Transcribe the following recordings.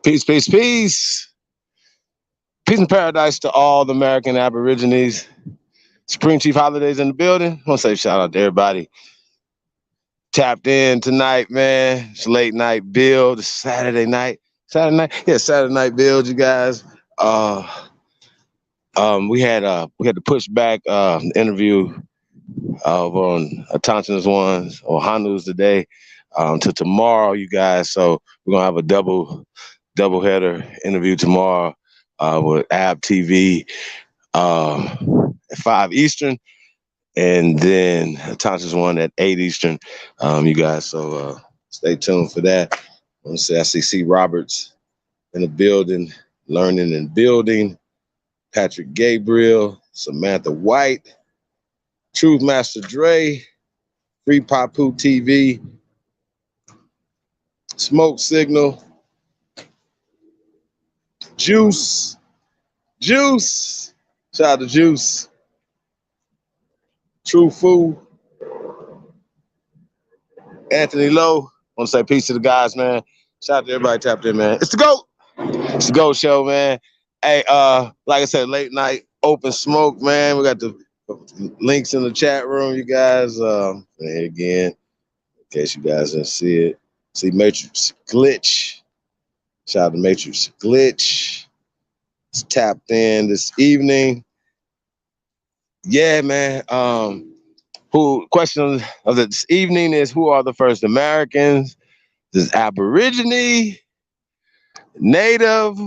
Peace, peace, peace. Peace and paradise to all the American Aborigines. Supreme Chief Holidays in the building. I want to say shout out to everybody tapped in tonight, man. It's late night build. It's Saturday night. Saturday night? Yeah, Saturday night build, you guys. We had to push back the interview on Attention's ones or Hanu's today to tomorrow, you guys. So we're gonna have a double header interview tomorrow with AB TV at 5 Eastern, and then Attention's one at 8 Eastern, you guys. So stay tuned for that. I want to say I see C. Roberts in the building, learning and building. Patrick Gabriel, Samantha White, Truth Master Dre, Free Papu TV, Smoke Signal, Juice, shout out to Juice, True Food, Anthony Lowe. Want to say peace to the guys, man. Shout out to everybody tapped in, man. It's the GOAT. It's the GOAT show, man. Hey, like I said, late night open smoke, man. We got the links in the chat room, you guys. And again, in case you guys didn't see it, see Matrix Glitch. Shout out to Matrix Glitch. It's tapped in this evening. Yeah, man. Question of this evening is, who are the first Americans? This Aborigine, Native,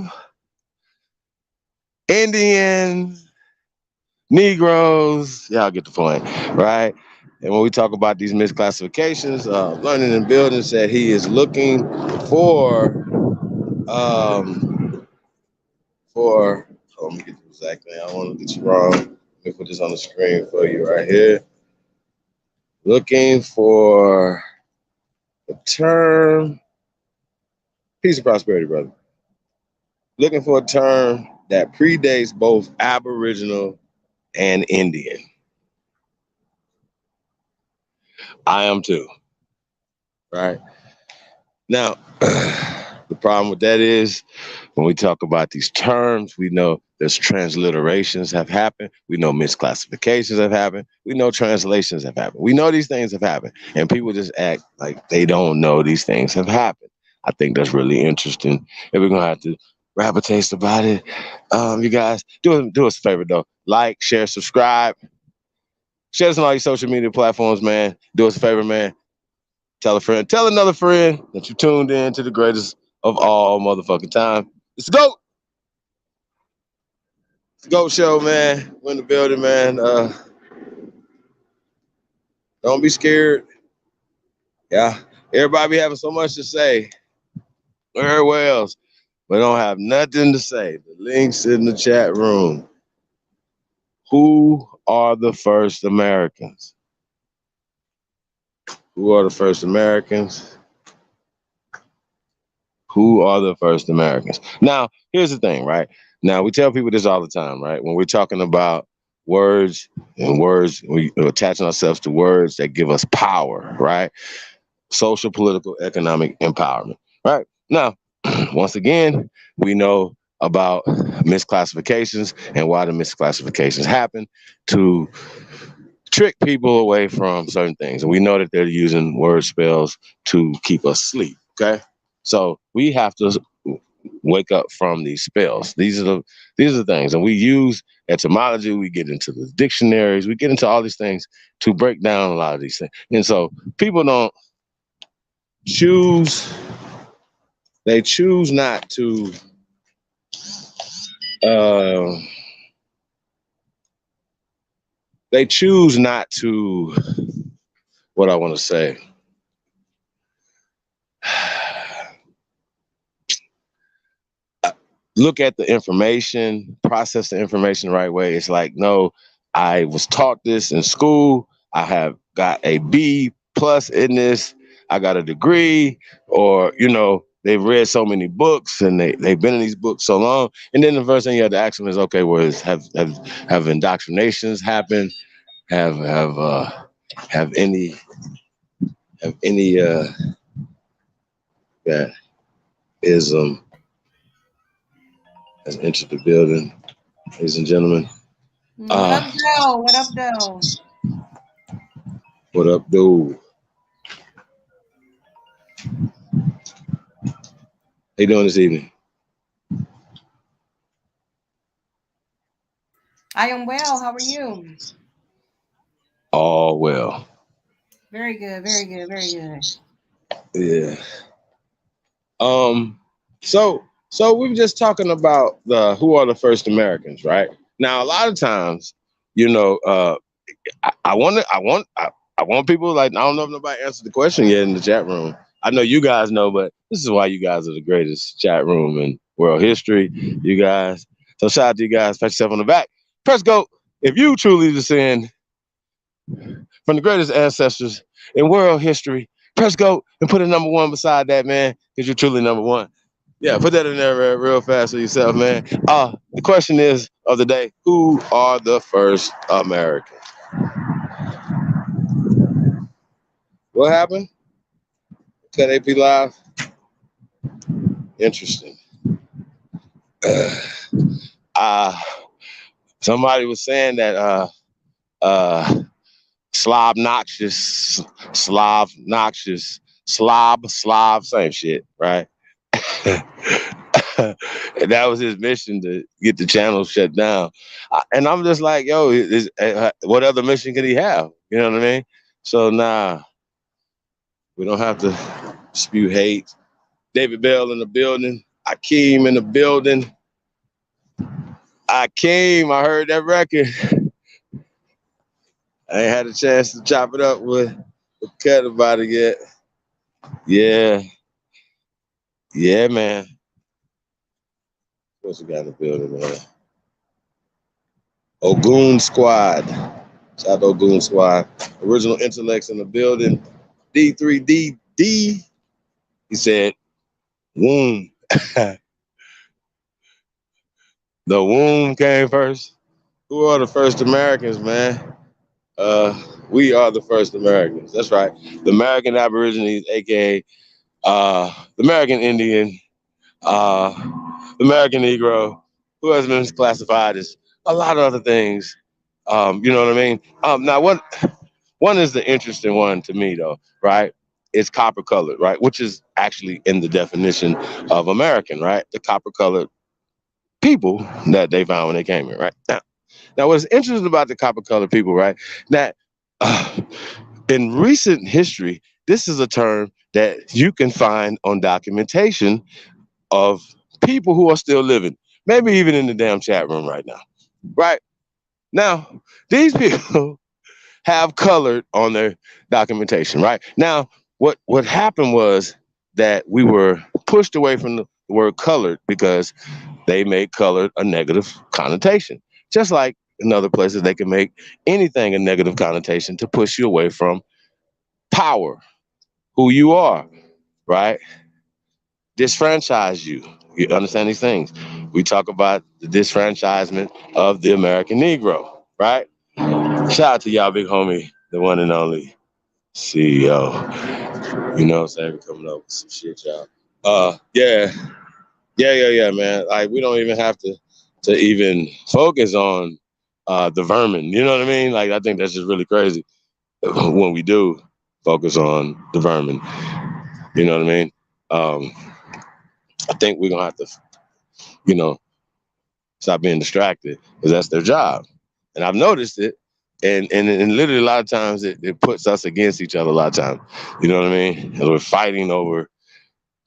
Indians, Negroes. Y'all get the point, right? And when we talk about these misclassifications, Learning and Building said he is looking for let me get the exact thing. I don't want to get you wrong. Let me put this on the screen for you right here. Looking for a term, peace and prosperity, brother. Looking for a term that predates both Aboriginal and Indian. I am too, right? Now, the problem with that is when we talk about these terms, we know there's transliterations have happened. We know misclassifications have happened. We know translations have happened. We know these things have happened. And people just act like they don't know these things have happened. I think that's really interesting. And we're going to have to grab a taste about it. You guys, do us a favor, though. Like, share, subscribe. Share us on all your social media platforms, man. Do us a favor, man. Tell a friend. Tell another friend that you tuned in to the greatest of all motherfucking time. It's the GOAT. It's the GOAT show, man. We're in the building, man. Don't be scared. Yeah. Everybody be having so much to say. Everywhere else. But don't have nothing to say. The link's in the chat room. Who are the first Americans? Who are the first Americans? Who are the first Americans? Now, here's the thing, right? Now, we tell people this all the time, right? When we're talking about words, we're attaching ourselves to words that give us power, right? Social, political, economic empowerment, right? Now, once again, we know about misclassifications and why the misclassifications happen to trick people away from certain things. And we know that they're using word spells to keep us asleep, okay? So we have to wake up from these spells. These are the things. And we use etymology, we get into the dictionaries, we get into all these things to break down a lot of these things. And so people don't choose, they choose not to what I want to say. Look at the information, process the information the right way. It's like, no, I was taught this in school. I have got a B+ in this. I got a degree, or, they've read so many books and they've been in these books so long. And then the first thing you have to ask them is, okay, well, have indoctrinations happened? Have any that ism has entered the building, ladies and gentlemen. What up, though? What up, though? What up, dude? How you doing this evening? I am well. How are you? All well. Very good. Very good. Very good. Yeah. Um. So we were just talking about the who are the first Americans, right? Now, a lot of times, you know, I want people like I don't know if nobody answered the question yet in the chat room. I know you guys know, but this is why you guys are the greatest chat room in world history. You guys. So shout out to you guys. Pat yourself on the back. Press go if you truly descend from the greatest ancestors in world history. Press go and put a number one beside that, man, because you're truly number one. Yeah, put that in there real fast for yourself, man. The question is of the day: who are the first Americans? What happened? Cut AP live. Interesting. Uh, somebody was saying that Slav, same shit, right? And that was his mission to get the channel shut down. And I'm just like, yo, what other mission could he have? You know what I mean? So nah, we don't have to spew hate. David Bell in the building. Akeem in the building. Akeem, I heard that record. I ain't had a chance to chop it up with Cut about it yet. Yeah. Yeah, man. What's the guy in the building, man? Ogun Squad. Shout out to Ogun Squad. Original Intellects in the building. D3DD. He said, womb. The womb came first. Who are the first Americans, man? We are the first Americans. That's right. The American Aborigines, aka the American Indian, the American Negro, who has been classified as a lot of other things. You know what I mean? Now, one is the interesting one to me, though, right? It's copper colored, right? Which is actually in the definition of American, right? The copper colored people that they found when they came here, right? Now, what's interesting about the copper colored people, right? That in recent history, this is a term that you can find on documentation of people who are still living, maybe even in the damn chat room right now, right? Now, these people have colored on their documentation, right? Now, what happened was that we were pushed away from the word colored because they made colored a negative connotation. Just like in other places, they can make anything a negative connotation to push you away from power, who you are, right? Disfranchise you. You understand these things? We talk about the disfranchisement of the American Negro, right? Shout out to y'all, big homie, the one and only CEO. You know what I'm saying? We're coming up with some shit, y'all. Yeah, man. Like we don't even have to even focus on the vermin. You know what I mean? Like I think that's just really crazy when we do focus on the vermin. You know what I mean? I think we're gonna have to, you know, stop being distracted because that's their job. And I've noticed it. And literally a lot of times it puts us against each other a lot of times. You know what I mean? And we're fighting over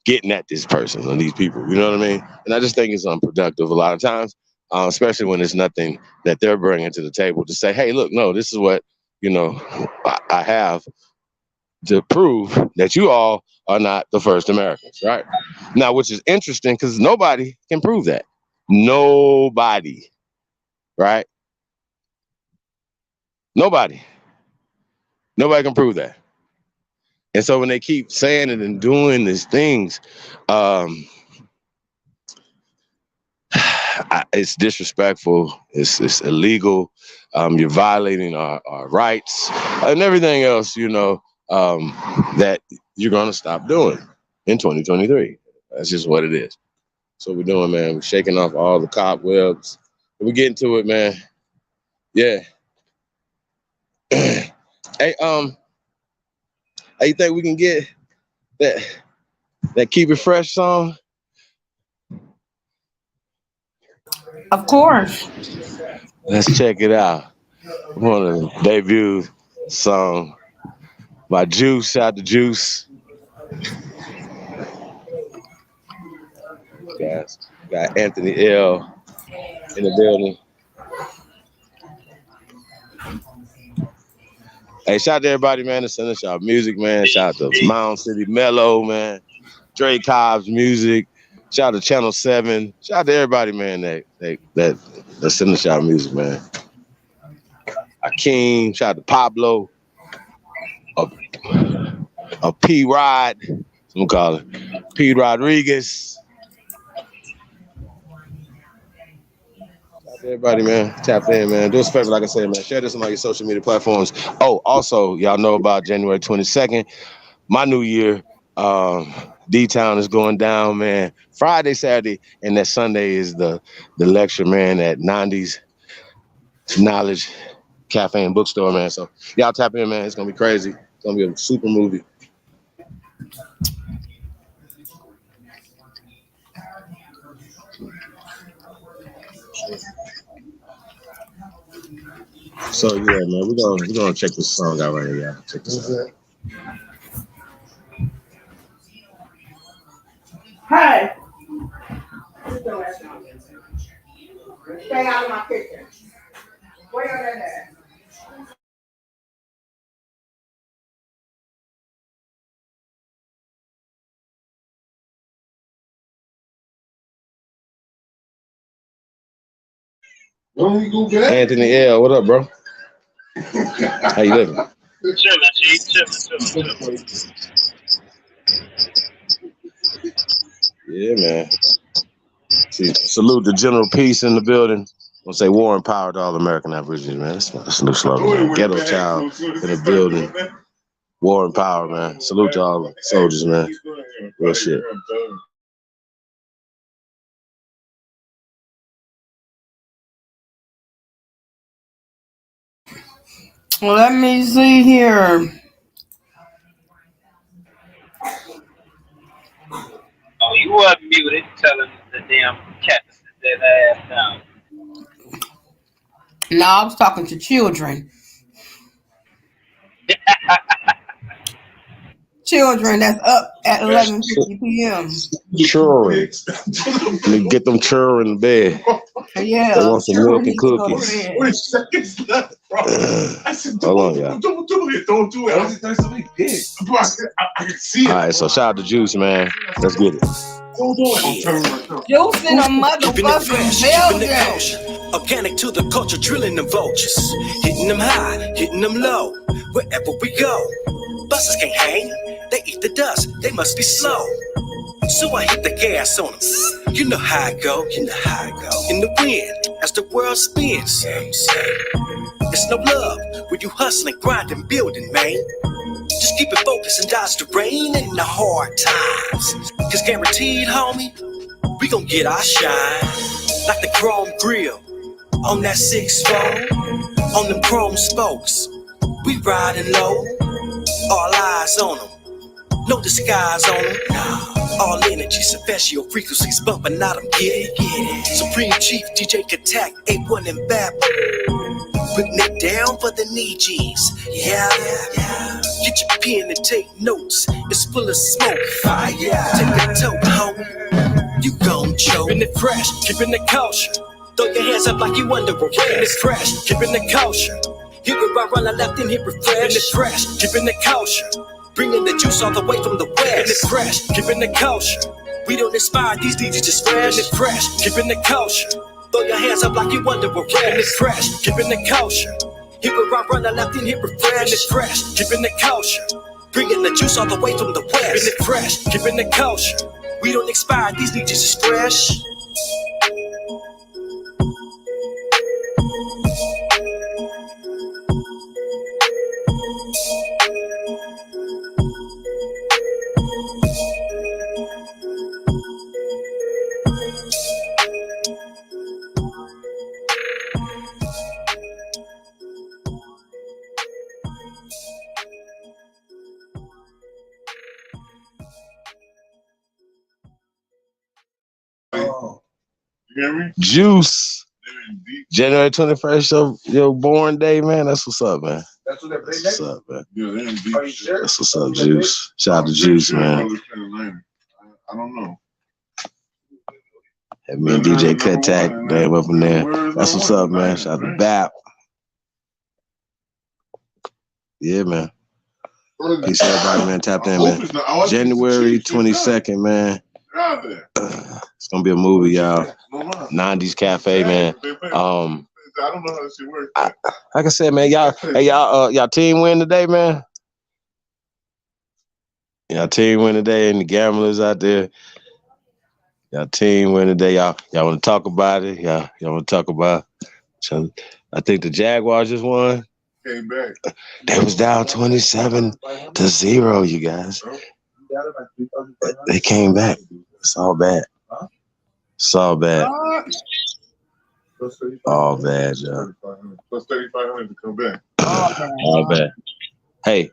getting at this person or these people. You know what I mean? And I just think it's unproductive a lot of times, especially when it's nothing that they're bringing to the table to say, hey, look, no, this is what, you know, I have to prove that you all are not the first Americans, right? Now, which is interesting because nobody can prove that. Nobody, right? Nobody. Nobody can prove that. And so when they keep saying it and doing these things, it's disrespectful. It's illegal. You're violating our rights and everything else, you know, that you're going to stop doing in 2023. That's just what it is. That's what we're doing, man. We're shaking off all the cobwebs. We're getting to it, man. Yeah. Hey, how you think we can get that Keep It Fresh song? Of course. Let's check it out. One of the debut song by Juice. Shout out to Juice. Guys, got Anthony L in the building. Hey, shout out to everybody, man, that's sending us y'all music, man. Shout out to Mound City Mellow, man. Dre Cobb's music. Shout out to Channel 7. Shout out to everybody, man, that sending us y'all music, man. Akeem, shout out to Pablo. A P Rod, some call it P Rodriguez. Shout out to everybody, man. Tap in, man. Do us a favor, like I said, man. Share this on all your social media platforms. Oh, also, y'all know about January 22nd, my new year. D-Town is going down, man. Friday, Saturday, and that Sunday is the lecture, man, at 90s Knowledge Cafe and Bookstore, man. So y'all tap in, man. It's gonna be crazy. It's gonna be a super movie. So yeah, man, we're gonna check this song out right here, y'all. Check this out. Hey. Stay out of my kitchen. Where are they at? Anthony L, what up, bro? How you living? Chilling. Yeah, man. See, salute the General Peace in the building. I'll say war and power to all American Aborigines, man. That's a new slogan, man. Ghetto child in the building. War and power, man. Salute to all the soldiers, man. Real shit. Well, let me see here. Oh, you wasn't muted telling the damn cat to sit that ass down. No, I was talking to children. Children that's up at 11:50 p.m. Children. Get them children in bed. Yeah. They want some milk and need to go to cookies. bed. Seconds left, bro. I said, Hold on, y'all. Don't do it. Don't do it. Bro, I can see it. All right, so shout out to Juice, man. Let's get it. Don't do it. I'm telling you right now. Juice in a motherfucking building. Organic to the culture, drilling them vultures. Hitting them high, hitting them low. Wherever we go, buses can't hang. They eat the dust, they must be slow. So I hit the gas on them. You know how I go, in the wind, as the world spins. It's no love when you hustling, grinding, building, man. Just keep it focused and dodge the rain and the hard times. Cause guaranteed, homie, we gon' get our shine. Like the chrome grill on that 6-4, on them chrome spokes. We riding low, all eyes on them. No disguise on them. All energy, special frequencies bumping out them. Get it. Supreme Chief DJ Katak, A1 and Bap. Putting it down for the knee G's. Yeah. Get your pen and take notes. It's full of smoke. Fire. Take a toke, homie. You gon' choke. Keeping it fresh, keeping it kosher. Throw your hands up like you underwear. Keeping it fresh, keeping it kosher. Hit it right, run a left and hit refresh. Keeping it fresh, keeping it kosher. Bringing the juice all the way from the west. Keeping it fresh, keeping it kosher. We don't inspire these DJs just fresh. Keeping it fresh, keeping it kosher. Throw your hands up like you underwear. Keeping it fresh, keeping it kosher. Hit it right, run a left and hit refresh. Keeping it fresh, keeping it kosher. Bringing the juice all the way from the west. Keeping it fresh, keeping it kosher. We don't expire these DJs just fresh. hear me? Juice. They're in deep. January 21st, your born day, man. That's what's up, man. That's what That's what's up, man. Yeah, they're in deep. Are you sure? That's what's up, Juice. Shout out to Juice, man. I don't know. Hey, man, DJ Cut Tack, Dave up in there. That's what's up, man. Shout out to BAP. Yeah, man. Peace out, everybody, man. Tap in, man. January 22nd, man. It's gonna be a movie, y'all. 90s Cafe, man. I don't know how this shit works. Like I said, man, y'all team win today, man. Y'all team win today, and the gamblers out there. Y'all team win today. Y'all want to talk about it? Y'all want to talk about? I think the Jaguars just won. Came back. They was down 27-0, you guys. They came back. It's all bad. It's all bad. All bad, y'all. Plus 3,500 to come back. All bad. Hey,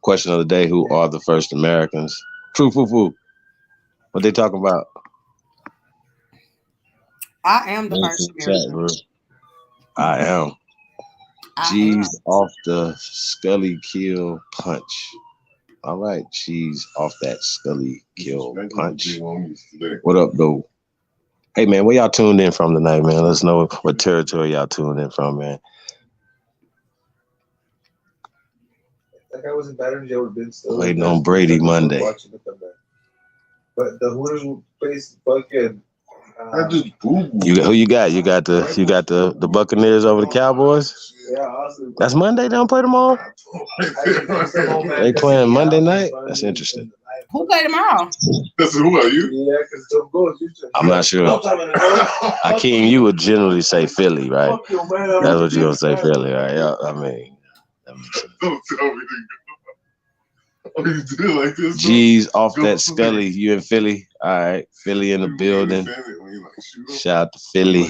question of the day: who are the first Americans? Foo. What they talking about? I am the first American. I am. Cheese off the Scully kill punch. All right, cheese off that Scully kill punch. What up, though? Hey, man, where y'all tuned in from tonight, man? Let us know what territory y'all tuned in from, man. That guy wasn't better than Joe been still. Waiting on Brady Monday. But the Hooters plays fucking. Who you got? You got the Buccaneers over the Cowboys? Yeah, awesome. That's Monday. They don't play tomorrow. They playing Monday night. That's interesting. Who played tomorrow? Who are you? Yeah, because Joe goes. I'm not sure. Akeem, you would generally say Philly, right? That's what you're gonna say, Philly, right? Yeah, I mean, Don't tell me. You do like this. G's off that Scully. You in Philly? All right, Philly in the building. Shout out to Philly.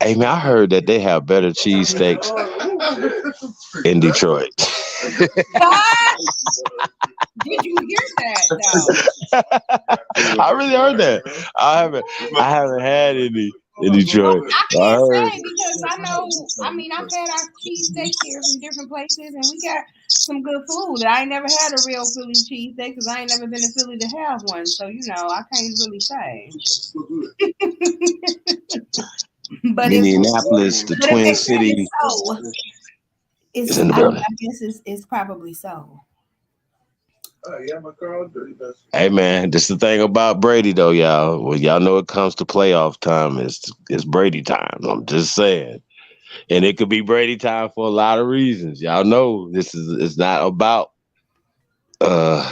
Hey man, I heard that they have better cheesesteaks in Detroit. Did you hear that though? I really heard that. I haven't had any in Detroit. I can't say because I know. I mean, I've had our cheesesteaks here from different places, and we got some good food. I ain't never had a real Philly cheesesteak because I ain't never been to Philly to have one. So I can't really say. But Minneapolis, the Twin City, is in the building. I guess it's probably so. Yeah, my girl. Hey man, this is the thing about Brady though, y'all. When y'all know it comes to playoff time, it's Brady time. I'm just saying. And it could be Brady time for a lot of reasons. Y'all know it's not about They're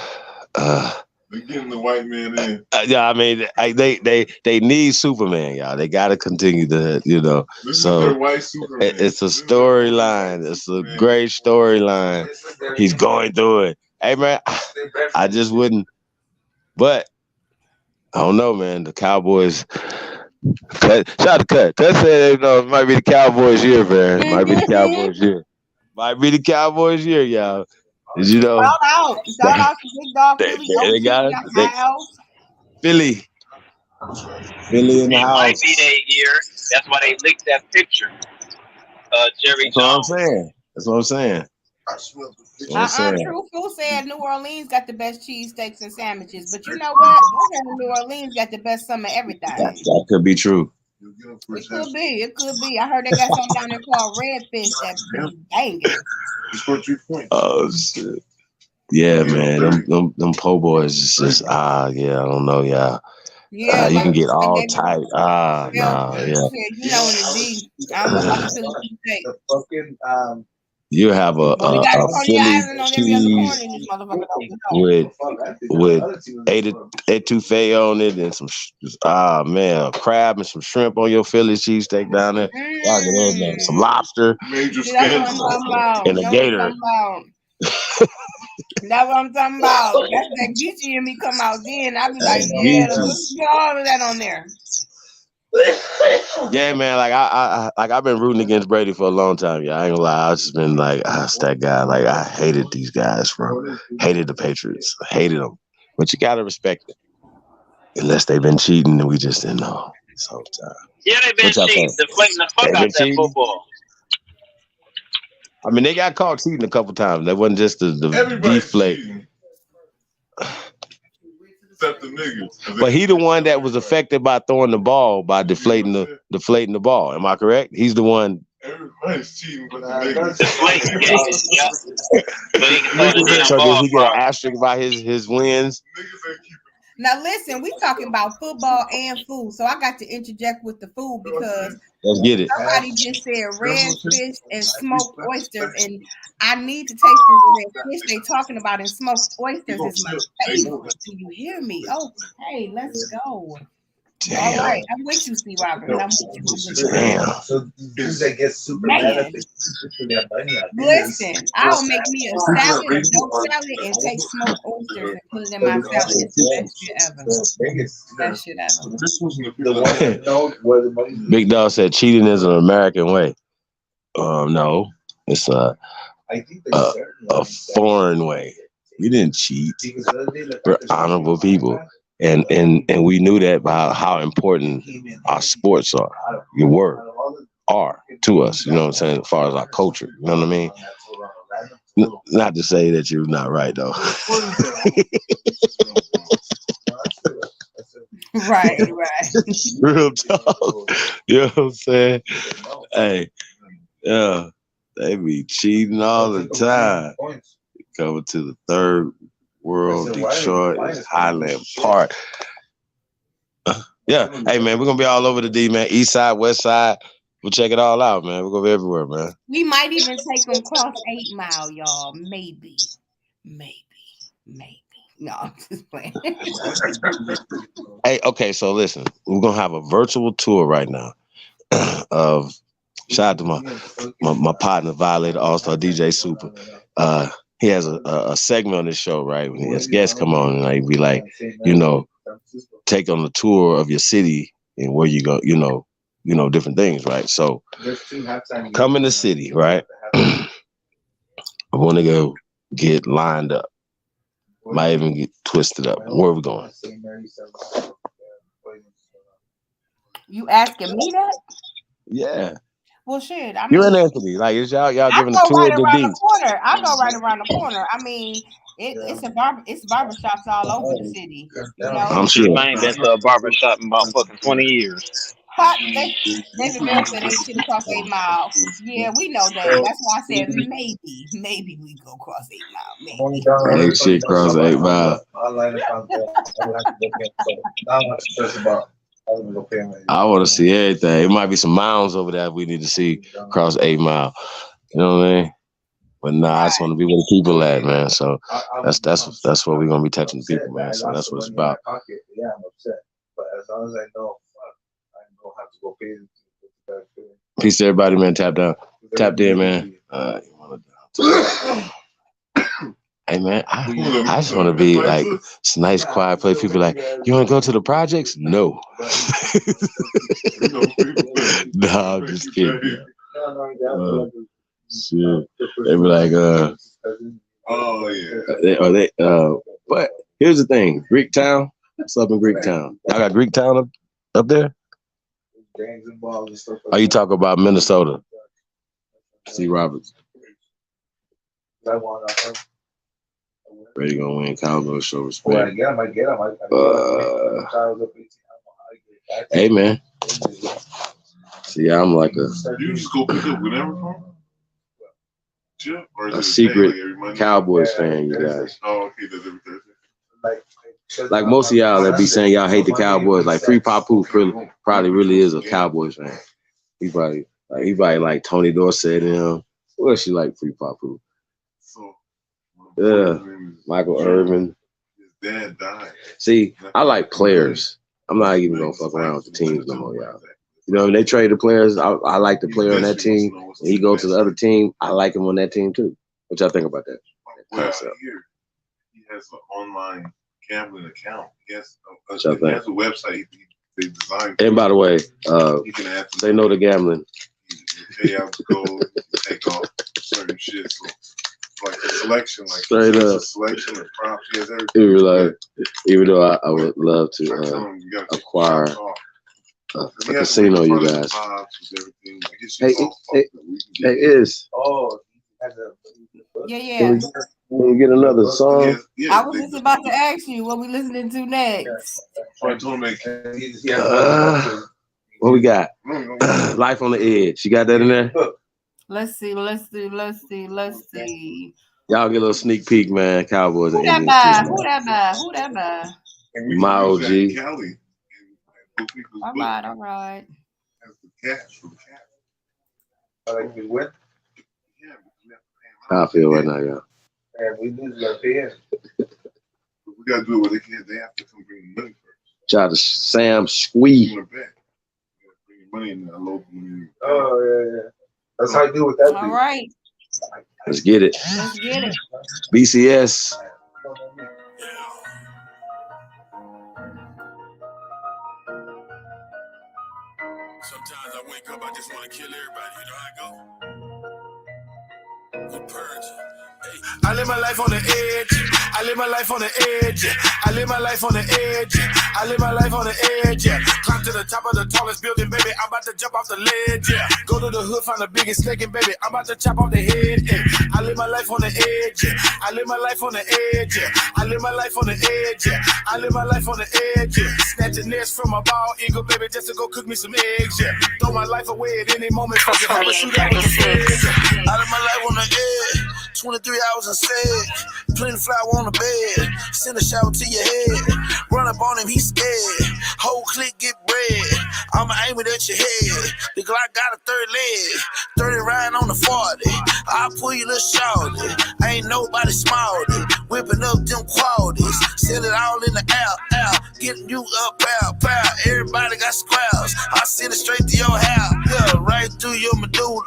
getting the white man in. Yeah, I mean they need Superman, y'all. They gotta continue to, This so is their white Superman. it's a storyline. It's a great storyline. He's going through it. Hey man, I just wouldn't, but I don't know, man. The Cowboys. Shout out to Cut. Cut said, it might be the Cowboys year, man. Might be the Cowboys year. Might be the Cowboys year, y'all. Did you know? Shout out to Big Dog Philly. They got it. Philly in the It house. might be their year. That's why they leaked that picture. Jerry Jones. That's what I'm saying. True Fool said New Orleans got the best cheesesteaks and sandwiches, but you know what? I heard New Orleans got the best some of everything. That could be true. It could be. I heard they got something down there called Redfish that's banging. Oh shit! Yeah, man. Them po' boys is just I don't know, y'all. Yeah, you can get all tight. Yeah. In the G. I don't know about the Philly cheesesteak. Fucking You have a we got a Philly cheese with etouffee on it and some a crab and some shrimp on your Philly cheesesteak down there. Y'all get in there. Some lobster Major and a gator. That's what I'm talking about. That's that Geechee in me come out then. I be like, yeah, let's get all of that on there. Yeah, man. Like I've been rooting against Brady for a long time. Yeah, I ain't gonna lie. I've just been like, it's that guy. Like I hated these guys hated the Patriots. I hated them. But you gotta respect it. Unless they've been cheating and we just didn't know. this whole time. Yeah, they been What y'all cheating, think? deflating the fuck They out been that cheating? football. I mean, they got caught cheating a couple times. That wasn't just the Everybody's deflate. cheating. Except the niggas. But he the one that was affected by throwing the ball by deflating the ball. Am I correct? He's the one. Everybody's cheating but the niggas. Deflating games, yeah. So he can throw the damn So ball does he get an across. asterisk by his wins? Niggas ain't keeping. Now listen, we talking about football and food, so I got to interject with the food because Let's get it. somebody just said red fish and smoked oysters, and I need to taste this red fish they talking about, and smoked oysters is my favorite. Do you hear me? Okay, let's go. Damn. All right, I'm with you, C. Robert. I'm with you. Damn. So they get super Man. mad at their money. Listen, I'll make me a salad, a dope salad, and take smoked oysters and put it in my salad. It's the best shit ever. Best shit ever. The one that knows where the money. Big Dog said cheating is an American way. No, it's a foreign way. We didn't cheat. We're honorable people. And we knew that by how important our sports are. Are to us, you know what I'm saying, as far as our culture. You know what I mean? Not to say that you're not right though. Right. Real talk. You know what I'm saying? Hey, yeah, they be cheating all the time. Coming to the third world, Detroit, Highland Park. Yeah, hey man, we're gonna be all over the D, man. East side, west side. We'll check it all out, man. We're gonna be everywhere, man. We might even take them across 8 Mile, y'all. Maybe. No, I'm just playing. Hey, okay, so listen, we're gonna have a virtual tour right now of shout out to my partner, Violator All-Star DJ Super. He has a segment on this show, right? When his guests come on and like be like, you know, take on the tour of your city and where you go, you know, different things, right? So come in the city, right? I want to go get lined up. Might even get twisted up. Where are we going? You asking me that? Yeah. Well, shit. I You mean, and Anthony, like it's y'all I giving go a tour right of the around D. the corner. I go right around the corner. I mean, it's barbershops all over the city. You know? I'm sure. I ain't been to a barber shop in about fucking 20 years. David Bell said ain't shit across 8 Mile. Yeah, we know that. That's why I said maybe we go across 8 Mile. Maybe. Ain't shit cross 8 Mile. I want to see everything. It might be some mounds over there we need to see across 8 Mile. You know what I mean? But nah, I just want to be where the people at, man. So that's what we're gonna be touching the people, man. So that's what it's about. Yeah, I'm upset. But as long as I know, I don't have to go pay. Peace to everybody, man. Tapped in, man. Hey, man, I just want to be like, it's a nice, quiet place. People like, you want to go to the projects? No. No, I'm just kidding. Shit. They be like, oh yeah. But here's the thing, Greektown. What's up in Greektown? I got Greektown up there. Are you talking about Minnesota? C. Roberts. Ready to win. Cowboys show respect. Hey man. See, I'm like You just go pick up whatever from? a secret Cowboys fan, you guys. Oh, okay, that's every Thursday. Like most of y'all that be saying y'all hate the Cowboys, like Free Papu probably really is a Cowboys fan. He probably like Tony Dorsett and him. Who else you like Free Papu? So, Yeah, Michael Irvin. His dad died. See, I like players. I'm not even gonna fuck around with the teams no more, y'all. You know, when they trade the players, I like the player on that team. When he goes to the other team, I like him on that team too. What y'all think about that? Well, here, he has an online gambling account. He has a website they designed. And by the way, they know the gambling. Pay out the gold, take off certain shit. So, like the selection, like straight up selection and props, he has everything. Even though I would love to acquire A casino, you guys. Hey, Is. Oh, Yeah. Can we get another song? I was just about to ask you what we listening to next. What we got? Life on the Edge. You got that in there? Let's see. Y'all get a little sneak peek, man. Cowboys Who and that Indians. Who that by? My OG. All right. How I feel right now, y'all. We lose our pay. We gotta do it where they have to come bring money first. Shout out to Sam Squee. Bring money in the local community. Oh yeah. That's how you do with that. All right. Let's get it. BCS. Sometimes I wake up, I just want to kill everybody. You know how I go? The purge. Hey. I live my life on the edge. I live my life on the edge. I live my life on the edge. I live my life on the edge. Climb to the top of the tallest building, baby. I'm about to jump off the ledge. Go to the hood, find the biggest snaking, baby. I'm about to chop off the head. I live my life on the edge. I live my life on the edge. I live my life on the edge. I live my life on the edge. Snatch a nest from a bald eagle, baby, just to go cook me some eggs. Throw my life away at any moment. Fuck it, have a shootout with the feds. I live my life on the edge. 23 hours instead. Plenty of flour on the bed. Send a shower to your head. Run up on him, he scared. Whole clique get bread. I'ma aim it at your head. The Glock got a 3rd leg. 30 riding on the 40. I'll pull you little shorty. Ain't nobody smarty. Whipping up them qualities. Send it all in the out. Getting you up, out. Everybody got squares. I send it straight to your house. Yeah, right through your medulla.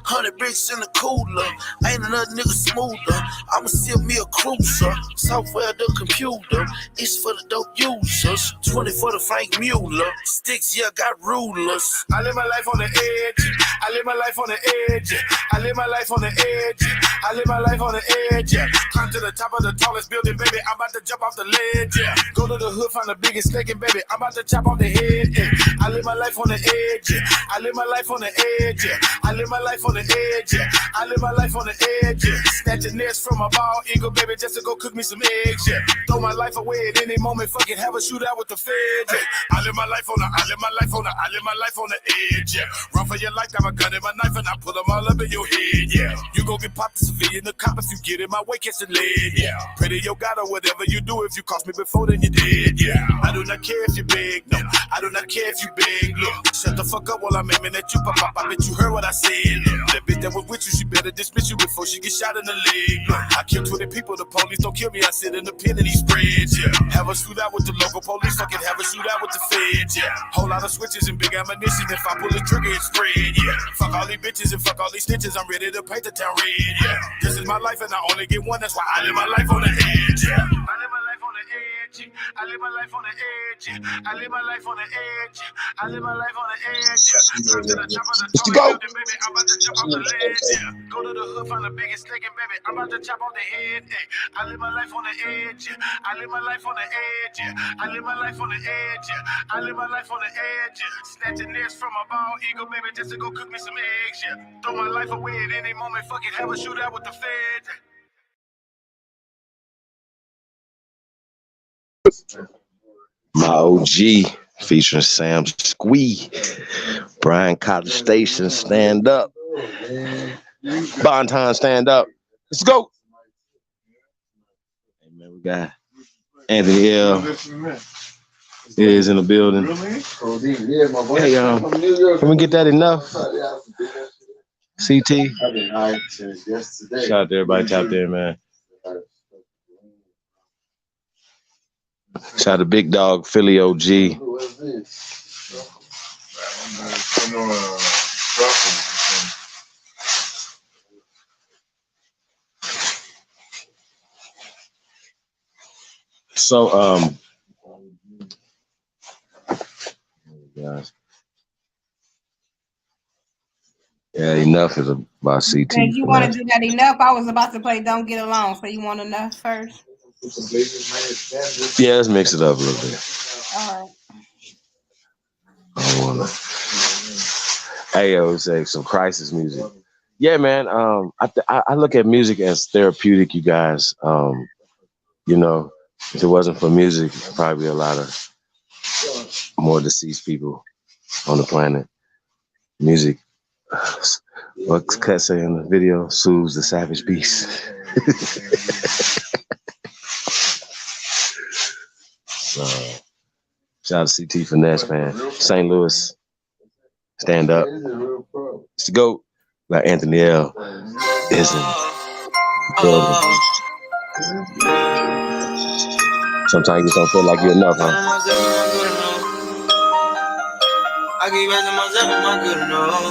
100 bricks in the cooler. Ain't another nigga smoother. I'ma sip me a cruiser. Software the computer. It's for the dope users. 20 for the Frank Mueller. Sticks, yeah, got rulers. I live my life on the edge. I live my life on the edge. I live my life on the edge. I live my life on the edge. Climb to the top of the tallest building, baby. I'm about to jump off the ledge. Go to the hood, find the biggest snaking, baby. I'm about to chop off the head. I live my life on the edge. I live my life on the edge. I live my life on the edge. I live my life on the edge. Snatch a nest from a bald eagle, baby, just to go cook me some eggs. Throw my life away at any moment. Fucking have a shootout with the feds. I live my life on the. I live my life on the. I live my life on the edge. Run for your life, got my gun and my knife, and I put them all up in your head. You gon' get popped, the civilian, the cop. If you get in my way, catch the lead. Pray to your God or whatever you do. If you cost me before, then you did. I do not care if you big. No, I do not care if you big. Look, shut the fuck up while I'm aiming at you. Pop. I bet you heard what I said. That bitch that was with you, she better dismiss you before she get shot in the leg. I killed 20 people. The police don't kill me. I sit in the pen of these spreads. Have a shootout with the local police. Fucking have a shootout with the feds. Whole lot of switches and big ammunition. If I pull the trigger, it's spread. Fuck all these bitches and fuck all these stitches. I'm ready to paint the town red. This is my life and I only get one. That's why I live my life on the edge. I live my life on the edge. I live my life on the edge. I live my life on the edge. I live my life on the edge. Come to the top of the tallest building, baby. I'm about to jump off the ledge. Go to the hood, find the biggest snaking, baby. I'm about to chop off the head. I live my life on the edge. I live my life on the edge. I live my life on the edge. I live my life on the edge. Snatch a nest from a bald eagle, baby, just to go cook me some eggs. Throw my life away at any moment. Fucking have a shootout with the feds. My OG featuring Sam Squee. Brian College Station, stand up. Bonton, stand up. Let's go. Hey man, we got Anthony L. is in the building. Hey, can we get that enough? CT. Shout out to everybody tapped in, man. Shout out to Big Dog, Philly OG. So, guys. Yeah, enough is about CT. Hey, you want to do that enough? I was about to play Don't Get Along, so you want enough first? Yeah, let's mix it up a little bit. All right. I wanna. Hey, yo, say some crisis music. Yeah, man. I look at music as therapeutic, you guys. You know, if it wasn't for music, probably a lot of more deceased people on the planet. Music, what's Cut say in the video, soothes the savage beast. So, shout out to CT Finesse, man. St. Louis, stand up. It's the GOAT. Like Anthony L. is in the building. Sometimes you just don't feel like you're enough, huh? I keep asking myself, am I good enough?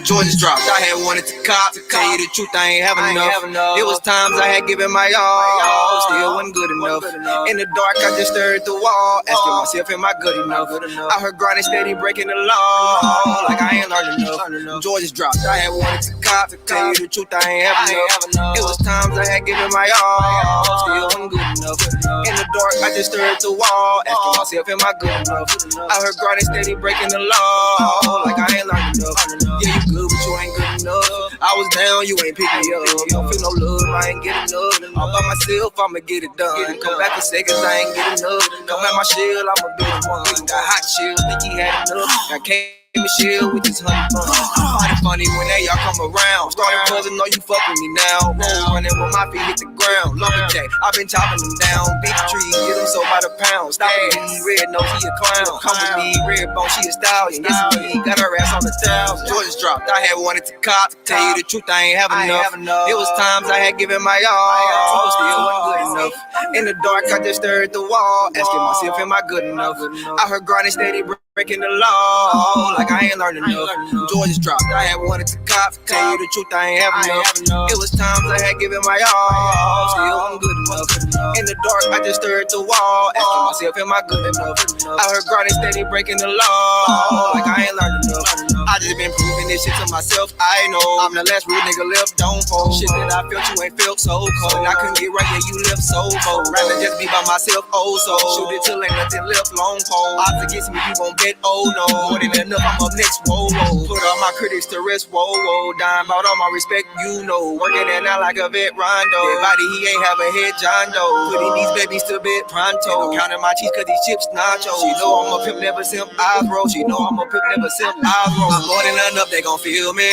Georgia's dropped, I had wanted to cop. To tell you the truth, I ain't have enough. It was times I had given my all, still wasn't good enough. In the dark, I just stared at the wall, asking myself, am I good enough? I heard grinding steady, breaking the law, like I ain't learned enough. Georgia's dropped, I had wanted to cop. To tell you the truth, I ain't have enough. It was times I had given my all, still wasn't good enough. In the dark, I just stared at the wall, asking myself, am I good enough? I heard grinding steady, breaking the law, like I ain't learned enough. Yeah, you good, but you ain't good enough. I was down, you ain't pick me up. Don't feel no love, I ain't get enough. All by myself, I'ma get it done. Come back for seconds, I ain't get enough. Come at my shell, I'ma be the one. Got hot chill, think he had enough. I came Michelle with this honey bun. Find it funny when they y'all come around. Started buzzing, know you fuck with me now. Roll running with my feet hit the ground. Lumberjack, I've been chopping them down. Big trees, get them sold by the pound. Stop it, he red, no, he a clown. Come with me, red bone, she a stallion. Yes, he got her ass on the towels. Georgia's dropped, I had wanted to cop. Tell you the truth, I ain't have enough. It was times I had given my all, still wasn't good enough. In the dark, I just stared at the wall, asking myself, am I good enough? I heard grinding steady, breaking the law, like I ain't learned enough. Georgia's dropped, I had wanted to cop. Tell you the truth, I ain't have enough. It was times I had given my all, still wasn't good enough. In the dark, I just stared at the wall, asking myself, am I good enough? I heard grinding steady, breaking the law, like I ain't learned enough. I just been proving this shit to myself, I know. I'm the last real nigga left, don't fold. Shit that I felt, you ain't felt so cold. And I couldn't get right, yeah, you left so bold. Rather just be by myself, oh so. Shoot it till ain't nothing left, long pole. Odds against me, you gon' bet, oh no. More than enough, I'm up next, whoa, whoa. Put all my critics to rest, whoa, whoa. Dime out all my respect, you know. Working it out like a vet rondo. Dead body, he ain't have a head, John Doe. Putting these babies to bed pronto. Counting my cheese, cause these chips nacho. She know I'm a pimp, never simp, I bro. She know I'm a pimp, never simp, I bro. I'm more than enough, they gon' feel me.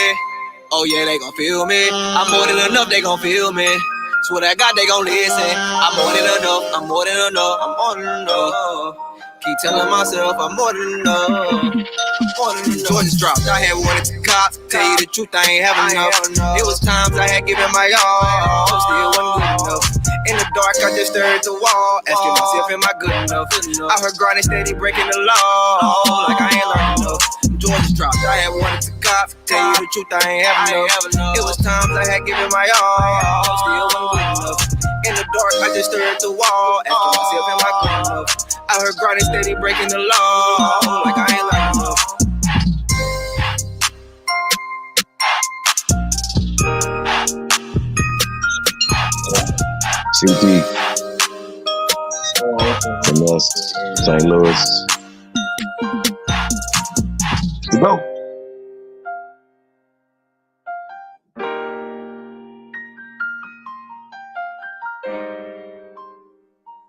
Oh yeah, they gon' feel me. I'm more than enough, they gon' feel me. Swear I got, they gon' listen. I'm more than enough, I'm more than enough, I'm more than enough. Keep telling myself I'm more than enough. Georgia's dropped, I had wanted to cop. Tell you the truth, I ain't have enough. It was times I had given my all, still wasn't good enough. In the dark, I just stared at the wall, asking myself, am I good enough? I heard grinding steady, breaking the law, like I ain't learned enough. Georgia's dropped, I had wanted to cop. Tell you the truth, I ain't have enough. It was times I had given my all, still wasn't good enough. In the dark, I just stared at the wall, asking myself, am I good enough? I heard grinding steady, breaking the law, like I ain't learned enough. CT, Finesse, St. Louis. Go.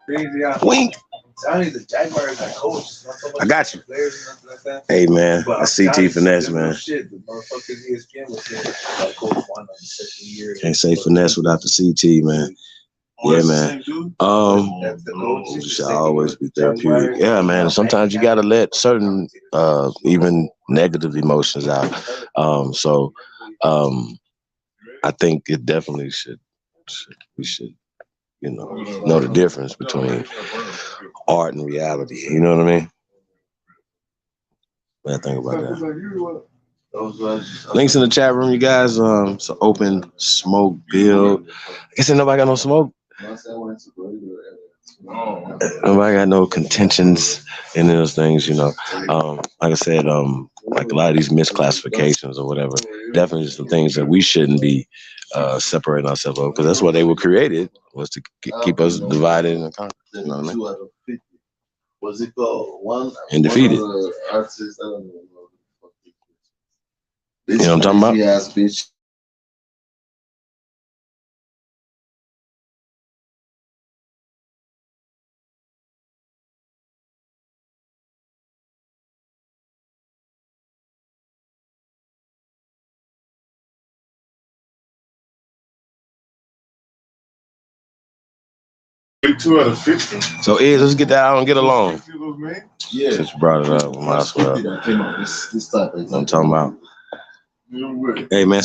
Crazy, Wink. Sounding the Jaguars are coach. I got you. Players and nothing like that. Hey man, But that's CT Finesse, man. Shit, the motherfuckers ESPN was saying that coach won on the second year. Can't say Finesse without the CT, man. Yeah, man. It should always be therapeutic. Yeah, man. Sometimes you gotta let certain even negative emotions out. I think it definitely should. We should, know the difference between art and reality. You know what I mean? What I think about that. Links in the chat room, you guys. It's an open smoke build. I guess ain't nobody got no smoke. Nobody got no contentions in those things, Like I said, like a lot of these misclassifications or whatever, definitely some things that we shouldn't be separating ourselves up, because that's why they were created, was to keep us divided and conquered. You know what I mean? what's it called? One defeated. One of the artists, I don't know. You know what I'm talking about? Ass bitch. Two out of 50. So let's get that out and get along. Yeah. Since you brought it up, we might as well. This type of I'm talking about. Hey man,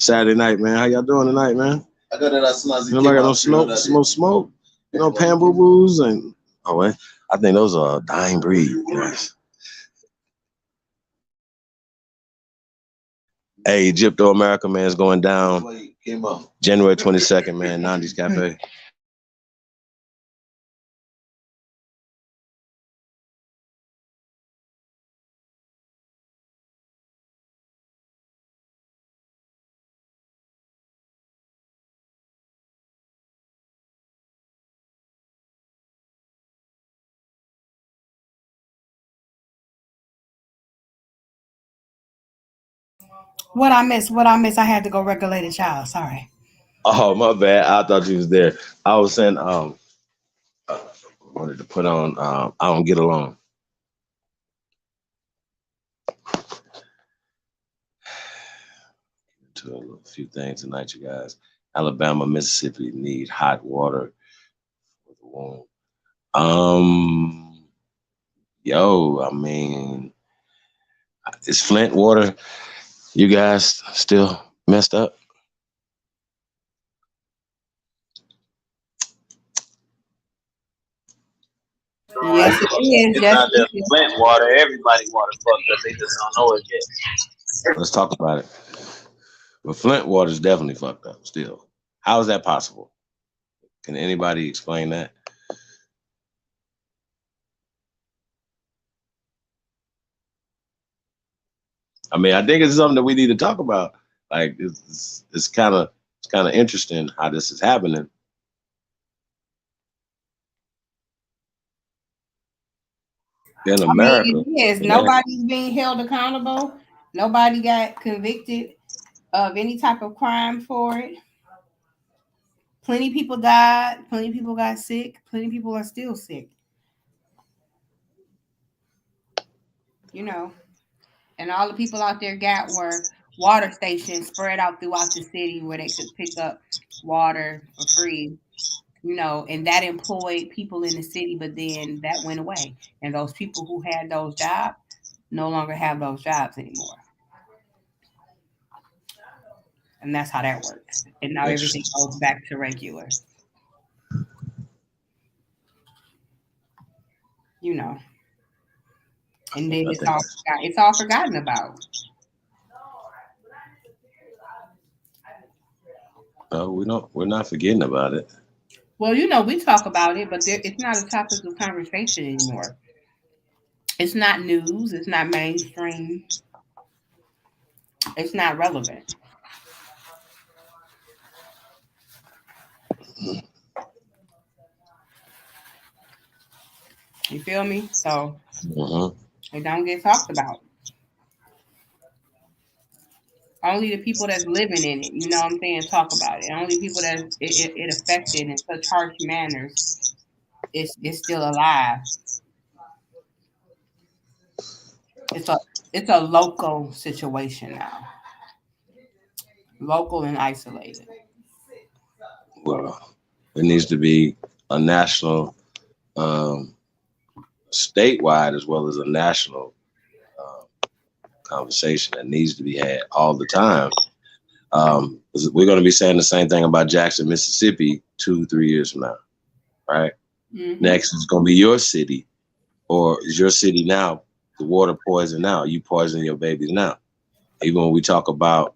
Saturday night, man. How y'all doing tonight, man? I got it as soon as Nobody got no smoke. You know, pan boo boos and I think those are a dying breed, guys. Hey, EGYPTO-AMERICA, man, is going down January 22nd, man. 90s Cafe. What I missed? I had to go regulate a child. Sorry. Oh, my bad. I thought you was there. I was saying, wanted to put on, I Don't Get Along. To a few things tonight, you guys. Alabama, Mississippi need hot water for the womb. I mean, is Flint water, you guys still messed up? Yes, it is. It's not just Flint water. Everybody water fucked up. They just don't know it yet. Let's talk about it. But Flint water is definitely fucked up still. How is that possible? Can anybody explain that? I mean, I think it's something that we need to talk about. Like, it's kind of interesting how this is happening. In America, it is. Nobody's being held accountable. Nobody got convicted of any type of crime for it. Plenty of people died. Plenty of people got sick. Plenty of people are still sick. You know, and all the people out there were water stations spread out throughout the city where they could pick up water for free. And that employed people in the city, but then that went away. And those people who had those jobs no longer have those jobs anymore. And that's how that works. And now everything goes back to regular. And then it's all forgotten about. We're not forgetting about it. Well, we talk about it, but it's not a topic of conversation anymore. It's not news. It's not mainstream. It's not relevant. You feel me? So it don't get talked about. Only the people that's living in it, talk about it. Only people that it affected in such harsh manners is still alive. It's a local situation now. Local and isolated. Well, it needs to be a national, statewide, as well as a national conversation that needs to be had all the time. We're going to be saying the same thing about Jackson, Mississippi 2-3 years from now, right? Mm-hmm. Next is going to be your city, or is your city now the water poison now? You poison your babies now. Even when we talk about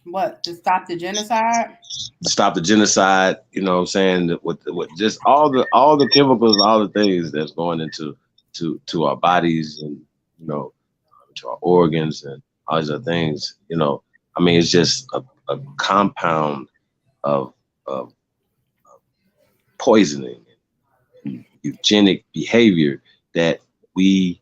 what, to stop the genocide? Stop the genocide, you know what I'm saying? With just all the chemicals, all the things that's going into our bodies and to our organs and all these other things, I mean, it's just a compound of poisoning and eugenic behavior that we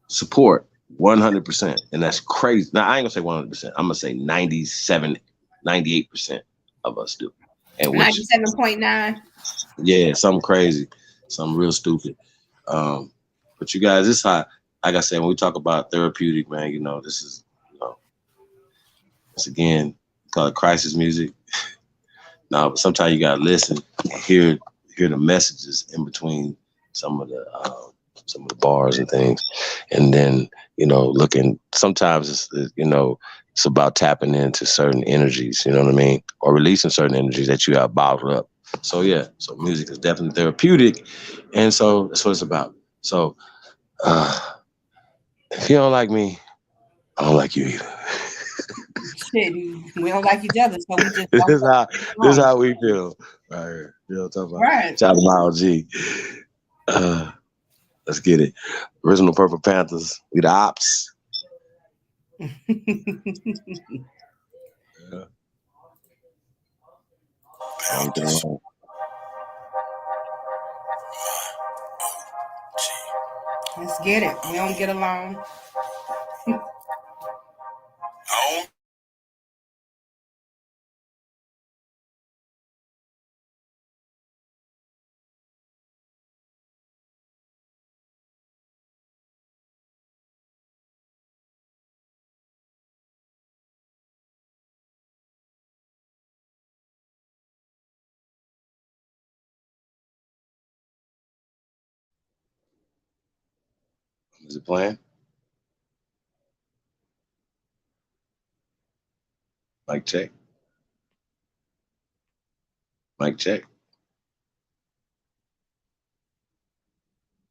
support 100%. And that's crazy. Now, I ain't gonna say 100%. I'm gonna say 97, 98% of us do. And 97.9. Yeah, something crazy, something real stupid. But you guys, this how, like I said, when we talk about therapeutic, man, you know, this is, you know, it's again, call it crisis music. No, but sometimes you gotta listen and hear the messages in between some of the bars and things, and then, you know, looking. Sometimes it's, you know, it's about tapping into certain energies. You know what I mean, or releasing certain energies that you have bottled up. So yeah, so music is definitely therapeutic, and so that's what it's about. So if you don't like me, I don't like you either. Shit, we don't like each other, so we just this is how we feel right here. You know what I'm talking about? Right. Shout out to Miles G. Let's get it. Original Purple Panthers. We the ops. Yeah. Let's get it. We don't get along. Is it playing? Mic check. Mic check.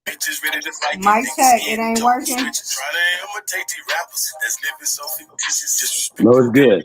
Mic check. It ain't working. No, it's good.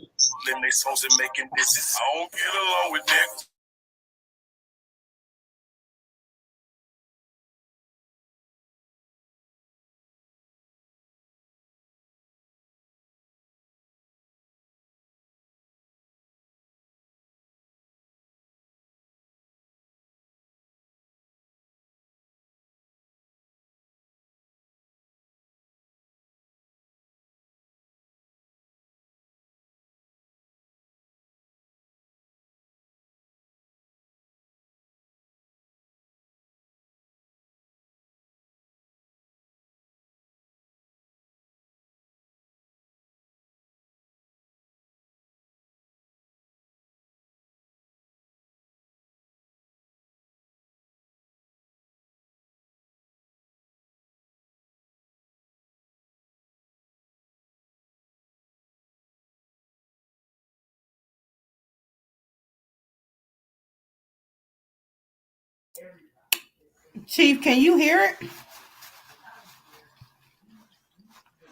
Chief, can you hear it?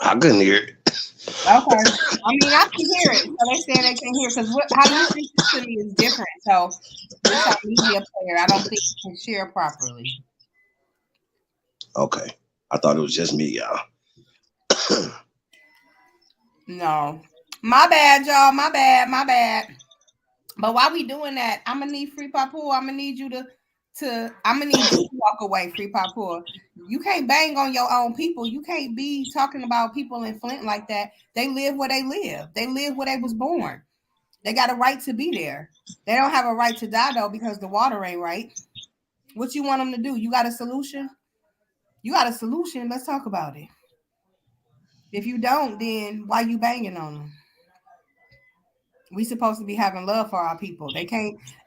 I couldn't hear it. Okay. I mean, I can hear it. So they say they can hear because how you speak to me is different. So it's a media player. I don't think you can share properly. Okay. I thought it was just me, y'all. No. My bad, y'all. My bad. But while we doing that, I'm gonna need Free Papour. I'm gonna need you to walk away, Free Papour. You can't bang on your own people. You can't be talking about people in Flint like that. They live where they live. They live where they was born. They got a right to be there. They don't have a right to die though because the water ain't right. What you want them to do? You got a solution? You got a solution? Let's talk about it. If you don't, then why you banging on them? We supposed to be having love for our people.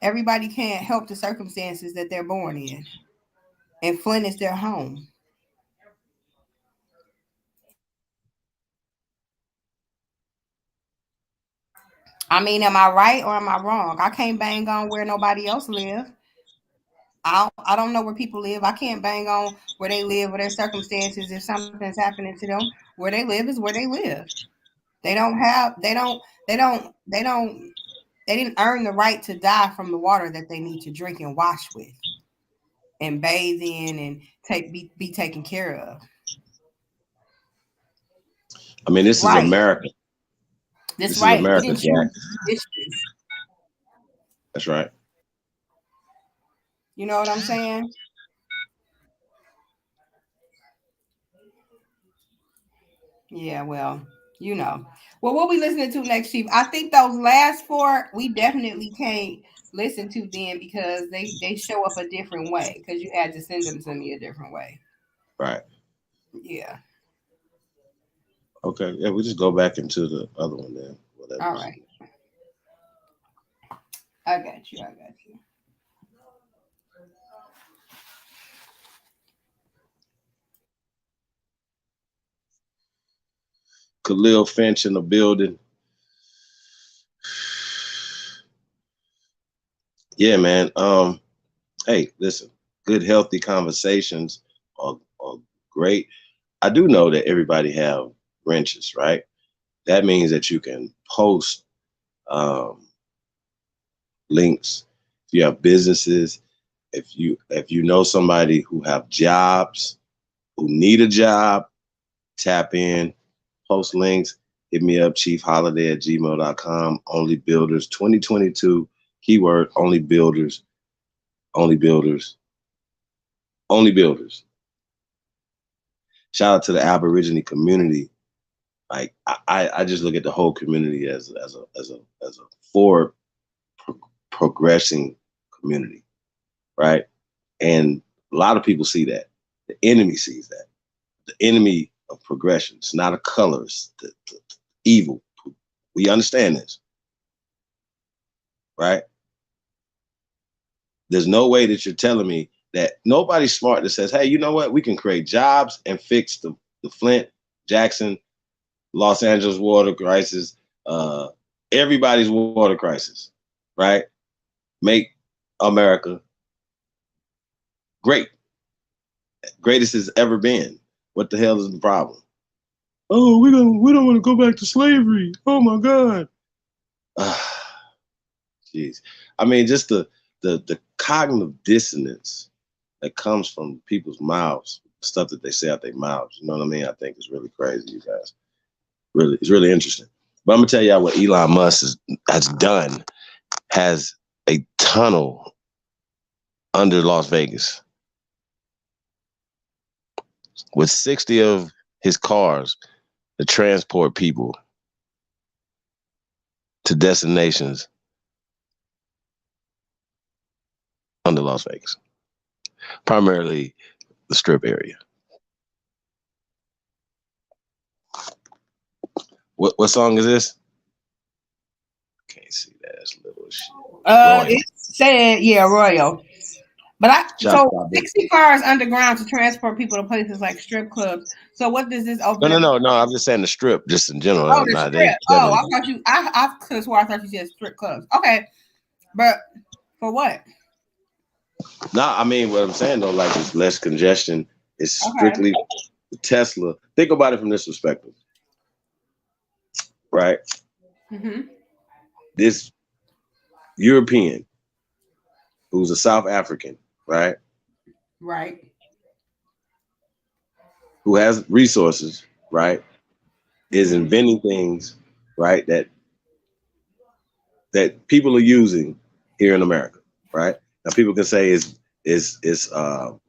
Everybody can't help the circumstances that they're born in. And Flint is their home. I mean, am I right or am I wrong? I can't bang on where nobody else live. I don't know where people live. I can't bang on where they live or their circumstances. If something's happening to them, where they live is where they live. They didn't earn the right to die from the water that they need to drink and wash with and bathe in and be taken care of. I mean, this is America. That's This is right. We America, didn't Jack. choose this. That's right. You know what I'm saying? Yeah, well, you know. Well, what we listening to next, Chief? I think those last four we definitely can't listen to then because they show up a different way because you had to send them to me a different way. Right. Yeah. Okay. Yeah, we just go back into the other one then. Whatever. All right. I got you. Khalil Finch in the building. Yeah, man. Hey, listen, good healthy conversations are great. I do know that everybody have wrenches, right? That means that you can post links. If you have businesses, if you know somebody who have jobs, who need a job, tap in, post links, hit me up, chiefholiday@gmail.com, OnlyBuilders 2022, keyword OnlyBuilders, OnlyBuilders, OnlyBuilders. Shout out to the Aborigine community. Like I just look at the whole community as a forward progressing community, right? And a lot of people see that. The enemy sees that. The enemy of progression. It's not a color. It's the evil. We understand this, right? There's no way that you're telling me that nobody's smart that says, hey, you know what? We can create jobs and fix the Flint, Jackson, Los Angeles water crisis, everybody's water crisis, right? Make America great. Greatest it's ever been. What the hell is the problem? Oh, we don't want to go back to slavery. Oh my God. Jeez. I mean, just the cognitive dissonance that comes from people's mouths, stuff that they say out their mouths. You know what I mean? I think is really crazy, you guys. Really, it's really interesting. But I'm gonna tell y'all what Elon Musk has done. Has a tunnel under Las Vegas with 60 of his cars to transport people to destinations under Las Vegas, primarily the Strip area. What song is this? Can't see that. It's little shit. It said Royal. But 60 cars underground to transport people to places like strip clubs. So what does this open? No. I'm just saying the Strip, just in general. Oh, the Strip. I thought you. I could have swore I thought you said strip clubs. Okay, but for what? No, I mean what I'm saying though, like it's less congestion. It's strictly Tesla. Think about it from this perspective, right? Mm-hmm. This European who's a South African, right? Right. Who has resources, right? Is inventing things, right? That people are using here in America, right? Now people can say he's the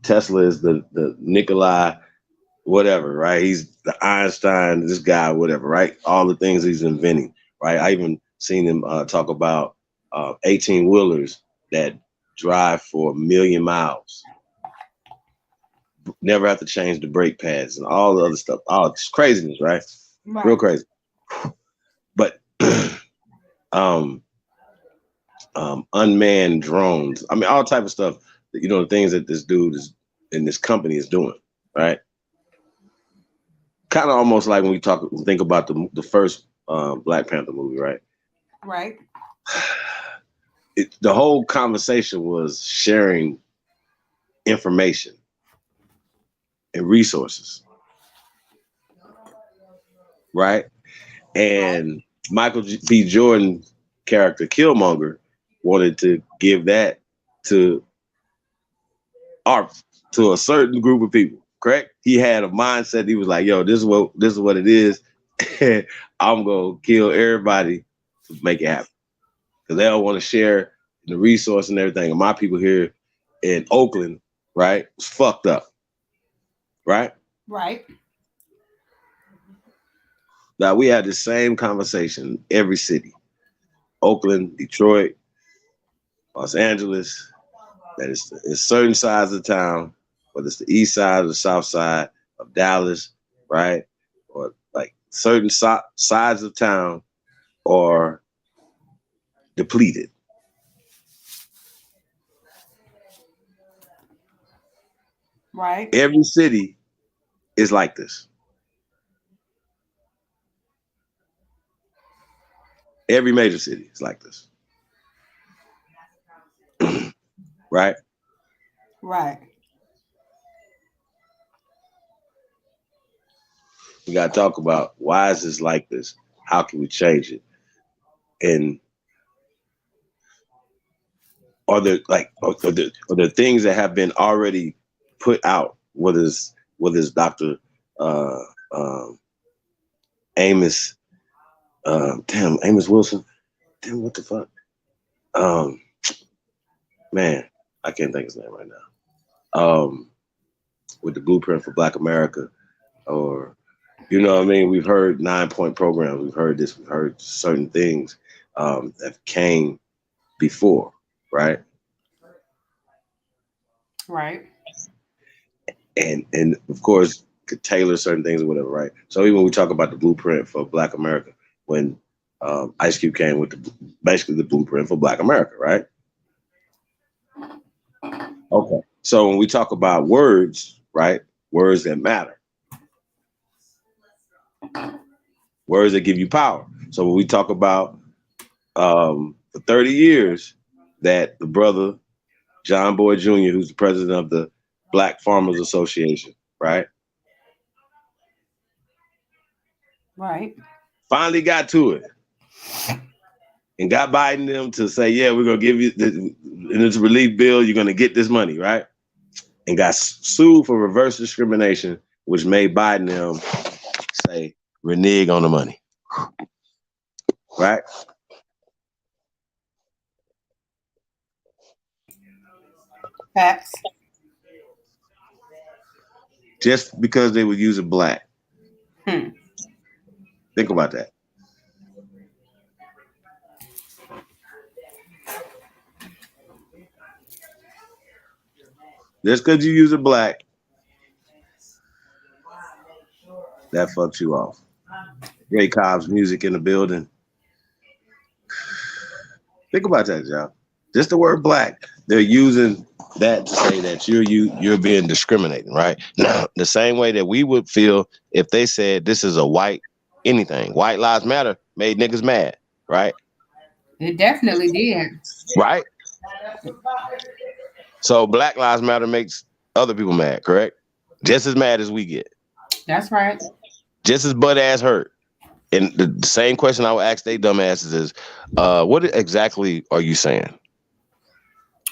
Tesla is the Nikolai, whatever, right? He's the Einstein, this guy, whatever, right? All the things he's inventing, right? I even seen him talk about 18-wheelers that drive for 1 million miles. Never have to change the brake pads and all the other stuff. Oh, it's craziness, right? Real crazy. But unmanned drones. I mean, all type of stuff. You know, the things that this dude is in this company is doing, right? Kind of almost like when we think about the first Black Panther movie, right? Right. The whole conversation was sharing information and resources, right? And Michael B. Jordan character Killmonger wanted to give that to a certain group of people, correct? He had a mindset. He was like, yo, this is what it is. I'm gonna kill everybody to make it happen because they don't want to share the resource and everything. And my people here in Oakland, right, was fucked up, right? Right. Now we had the same conversation in every city: Oakland, Detroit, Los Angeles. That is it's certain sides of town, whether it's the east side or the south side of Dallas, right, or like certain sides of town are depleted. Right. Every city is like this. Every major city is like this. Right? Right. We got to talk about why is this like this? How can we change it? And are there things that have been already put out? What is Dr. Uh, um, Amos? Amos Wilson. Damn, what the fuck? Man, I can't think of his name right now. With the Blueprint for Black America, or you know what I mean? We've heard 9-point programs. We've heard this. We've heard certain things that came before, right? Right. And of course could tailor certain things or whatever, right? So even when we talk about the Blueprint for Black America, when Ice Cube came with basically the Blueprint for Black America, right? Okay. So when we talk about words, right? Words that matter. Words that give you power. So when we talk about for 30 years that the brother John Boy Jr., who's the president of the Black Farmers Association, right? Right. Finally got to it and got Biden them to say, yeah, we're going to give you in this relief bill, you're going to get this money, right? And got sued for reverse discrimination, which made Biden them say, renege on the money, right? Facts. Just because they were using black. Think about that. Just because you use a black, that fucks you off. Ray Cobb's music in the building. Think about that, y'all. Just the word black. They're using that to say that you're being discriminating, right? Now, the same way that we would feel if they said this is a white anything. White Lives Matter made niggas mad, right? It definitely did. Right? So Black Lives Matter makes other people mad, correct? Just as mad as we get. That's right. Just as butt ass hurt. And the same question I would ask they dumbasses is, what exactly are you saying?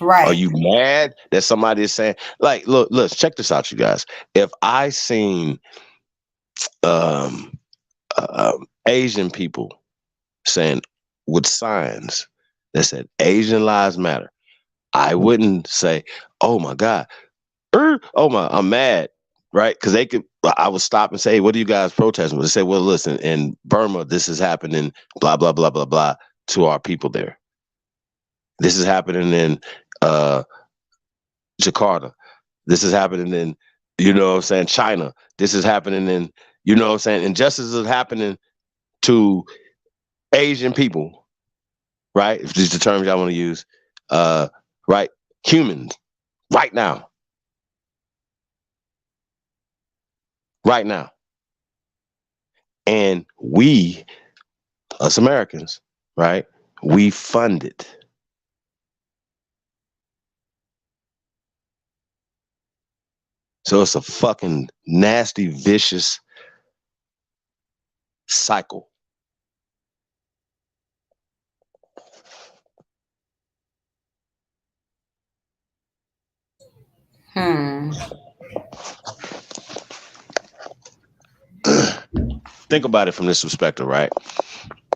Right. Are you mad that somebody is saying, like, look, check this out, you guys. If I seen Asian people saying with signs that said Asian Lives Matter, I wouldn't say, oh my God, I'm mad, right? Because I would stop and say, hey, what are you guys protesting? They say, well, listen, in Burma, this is happening, blah, blah, blah, blah, blah, to our people there. This is happening in Jakarta. This is happening in, you know what I'm saying, China. This is happening in, you know what I'm saying, injustice is happening to Asian people, right? If these are the terms y'all want to use, right? Humans, right now. Right now. And we, us Americans, right? We fund it. So it's a fucking nasty, vicious cycle. think about it from this perspective, right?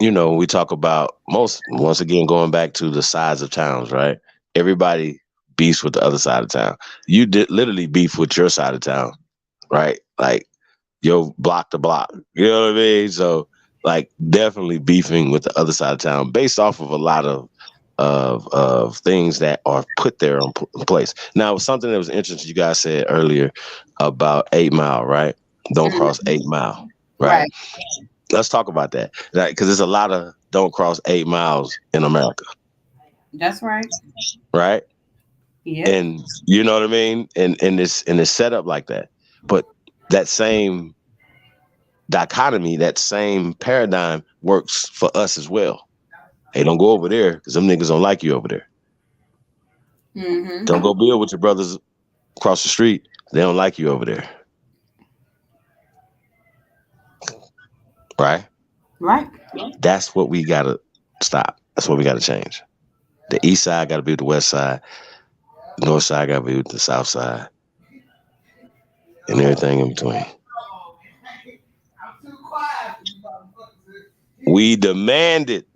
You know, we talk about once again, going back to the sides of towns, right? Everybody beefs with the other side of town. You did literally beef with your side of town, right? Like, yo, block to block. You know what I mean? So, like, definitely beefing with the other side of town based off of a lot of things that are put there in place. Now, something that was interesting you guys said earlier about 8 Mile, right? Don't cross 8 Mile, right? Right. Let's talk about that, right? Because there's a lot of don't cross 8 miles in America, That's right. right? Yep. And you know what I mean? And it's set up like that. But that same dichotomy, that same paradigm works for us as well. Hey, don't go over there because them niggas don't like you over there. Mm-hmm. Don't go build with your brothers across the street. They don't like you over there. Right? Right. That's what we got to stop. That's what we got to change. The east side got to be with the west side. The north side got to be with the south side. And everything in between. We demand it.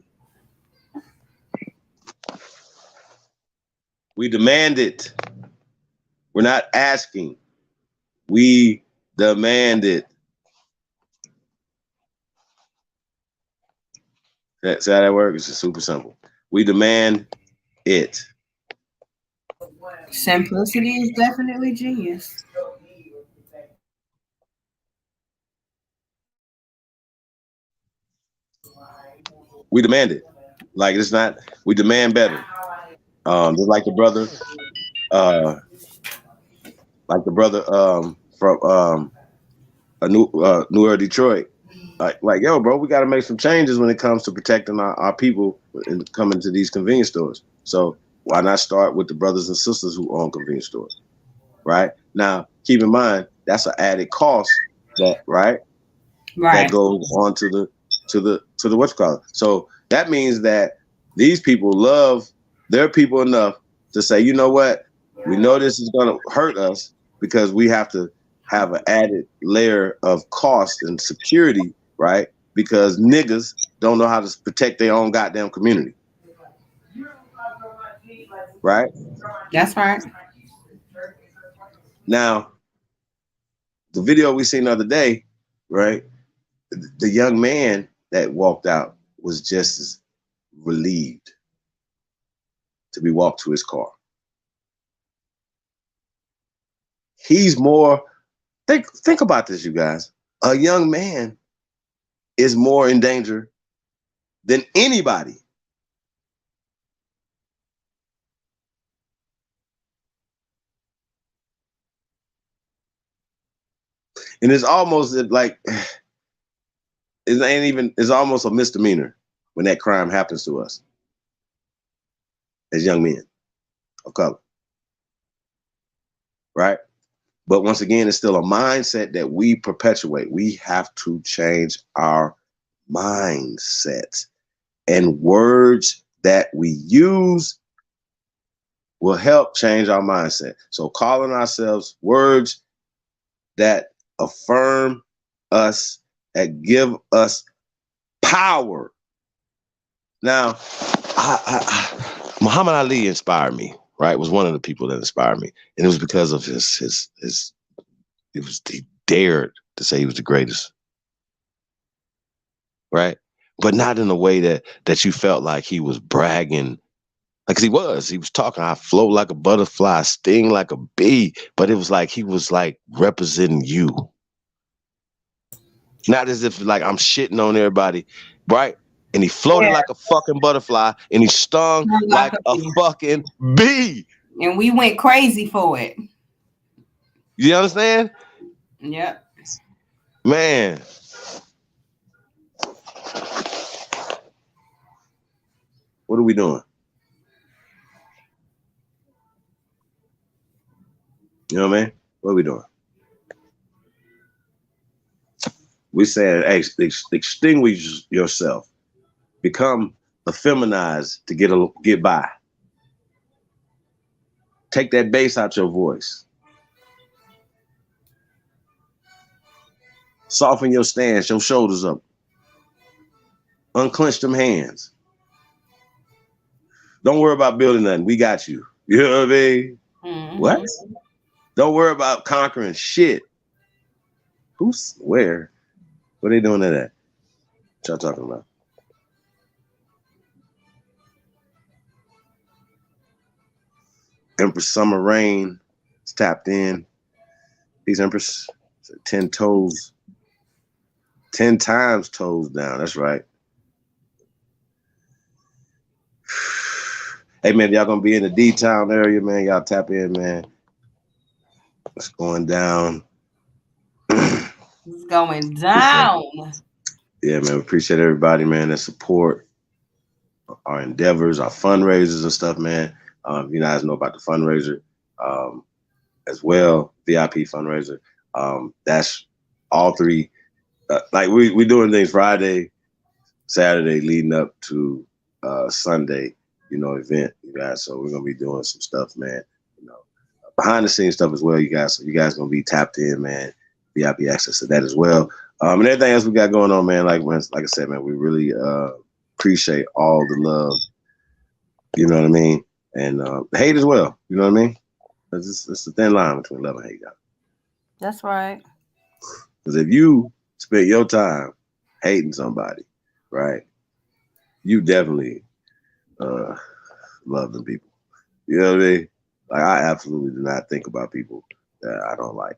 We demand it. We're not asking. We demand it. See how that works? It's just super simple. We demand it. Simplicity is definitely genius. We demand it. Like, it's not, we demand better. Just like the brother, from a New Era Detroit. Like, yo, bro, we got to make some changes when it comes to protecting our people and coming to these convenience stores. So why not start with the brothers and sisters who own convenience stores, right? Now, keep in mind that's an added cost that that goes on to the what's called. So that means that these people love their people enough to say, you know what, we know this is going to hurt us because we have to have an added layer of cost and security, right? Because niggas don't know how to protect their own goddamn community. Right? That's right. Now, the video we seen the other day, right? The young man that walked out was just as relieved to be walked to his car. He's more, think about this, you guys. A young man is more in danger than anybody. And it's almost like, it's almost a misdemeanor when that crime happens to us as young men of color. Right? But once again, it's still a mindset that we perpetuate. We have to change our mindset. And words that we use will help change our mindset. So calling ourselves words that affirm us, that give us power. Now, Muhammad Ali inspired me, right? Was one of the people that inspired me. And it was because of he dared to say he was the greatest. Right? But not in a way that you felt like he was bragging. Like, 'cause he was talking, I float like a butterfly, sting like a bee, but it was like, he was like representing you. Not as if like I'm shitting on everybody, right? And he floated like a fucking butterfly and he stung like a fucking bee. And we went crazy for it. You understand? Yep. Man. What are we doing? You know what I mean? What are we doing? We said, hey, extinguish yourself. Become effeminized to get by. Take that bass out your voice. Soften your stance, your shoulders up. Unclench them hands. Don't worry about building nothing. We got you. You know what I mean? Mm-hmm. What? Don't worry about conquering shit. Who's where? What are they doing at? What y'all talking about? Empress Summer Rain is tapped in. Peace, Empress. 10 toes. 10 times toes down. That's right. Hey, man, y'all going to be in the D-Town area, man. Y'all tap in, man. It's going down. It's going down. Yeah, man. We appreciate everybody, man, that support our endeavors, our fundraisers and stuff, man. You guys know about the fundraiser as well, VIP fundraiser. That's all three. Like we doing things Friday, Saturday, leading up to Sunday, event, you guys. So we're gonna be doing some stuff, man. Behind the scenes stuff as well, you guys. So you guys gonna be tapped in, man. VIP access to that as well, and everything else we got going on, man. Like I said, man, we really appreciate all the love. You know what I mean, and hate as well. You know what I mean? It's a thin line between love and hate, guys. That's right. Because if you spend your time hating somebody, right, you definitely love them people. You know what I mean? Like, I absolutely do not think about people that I don't like.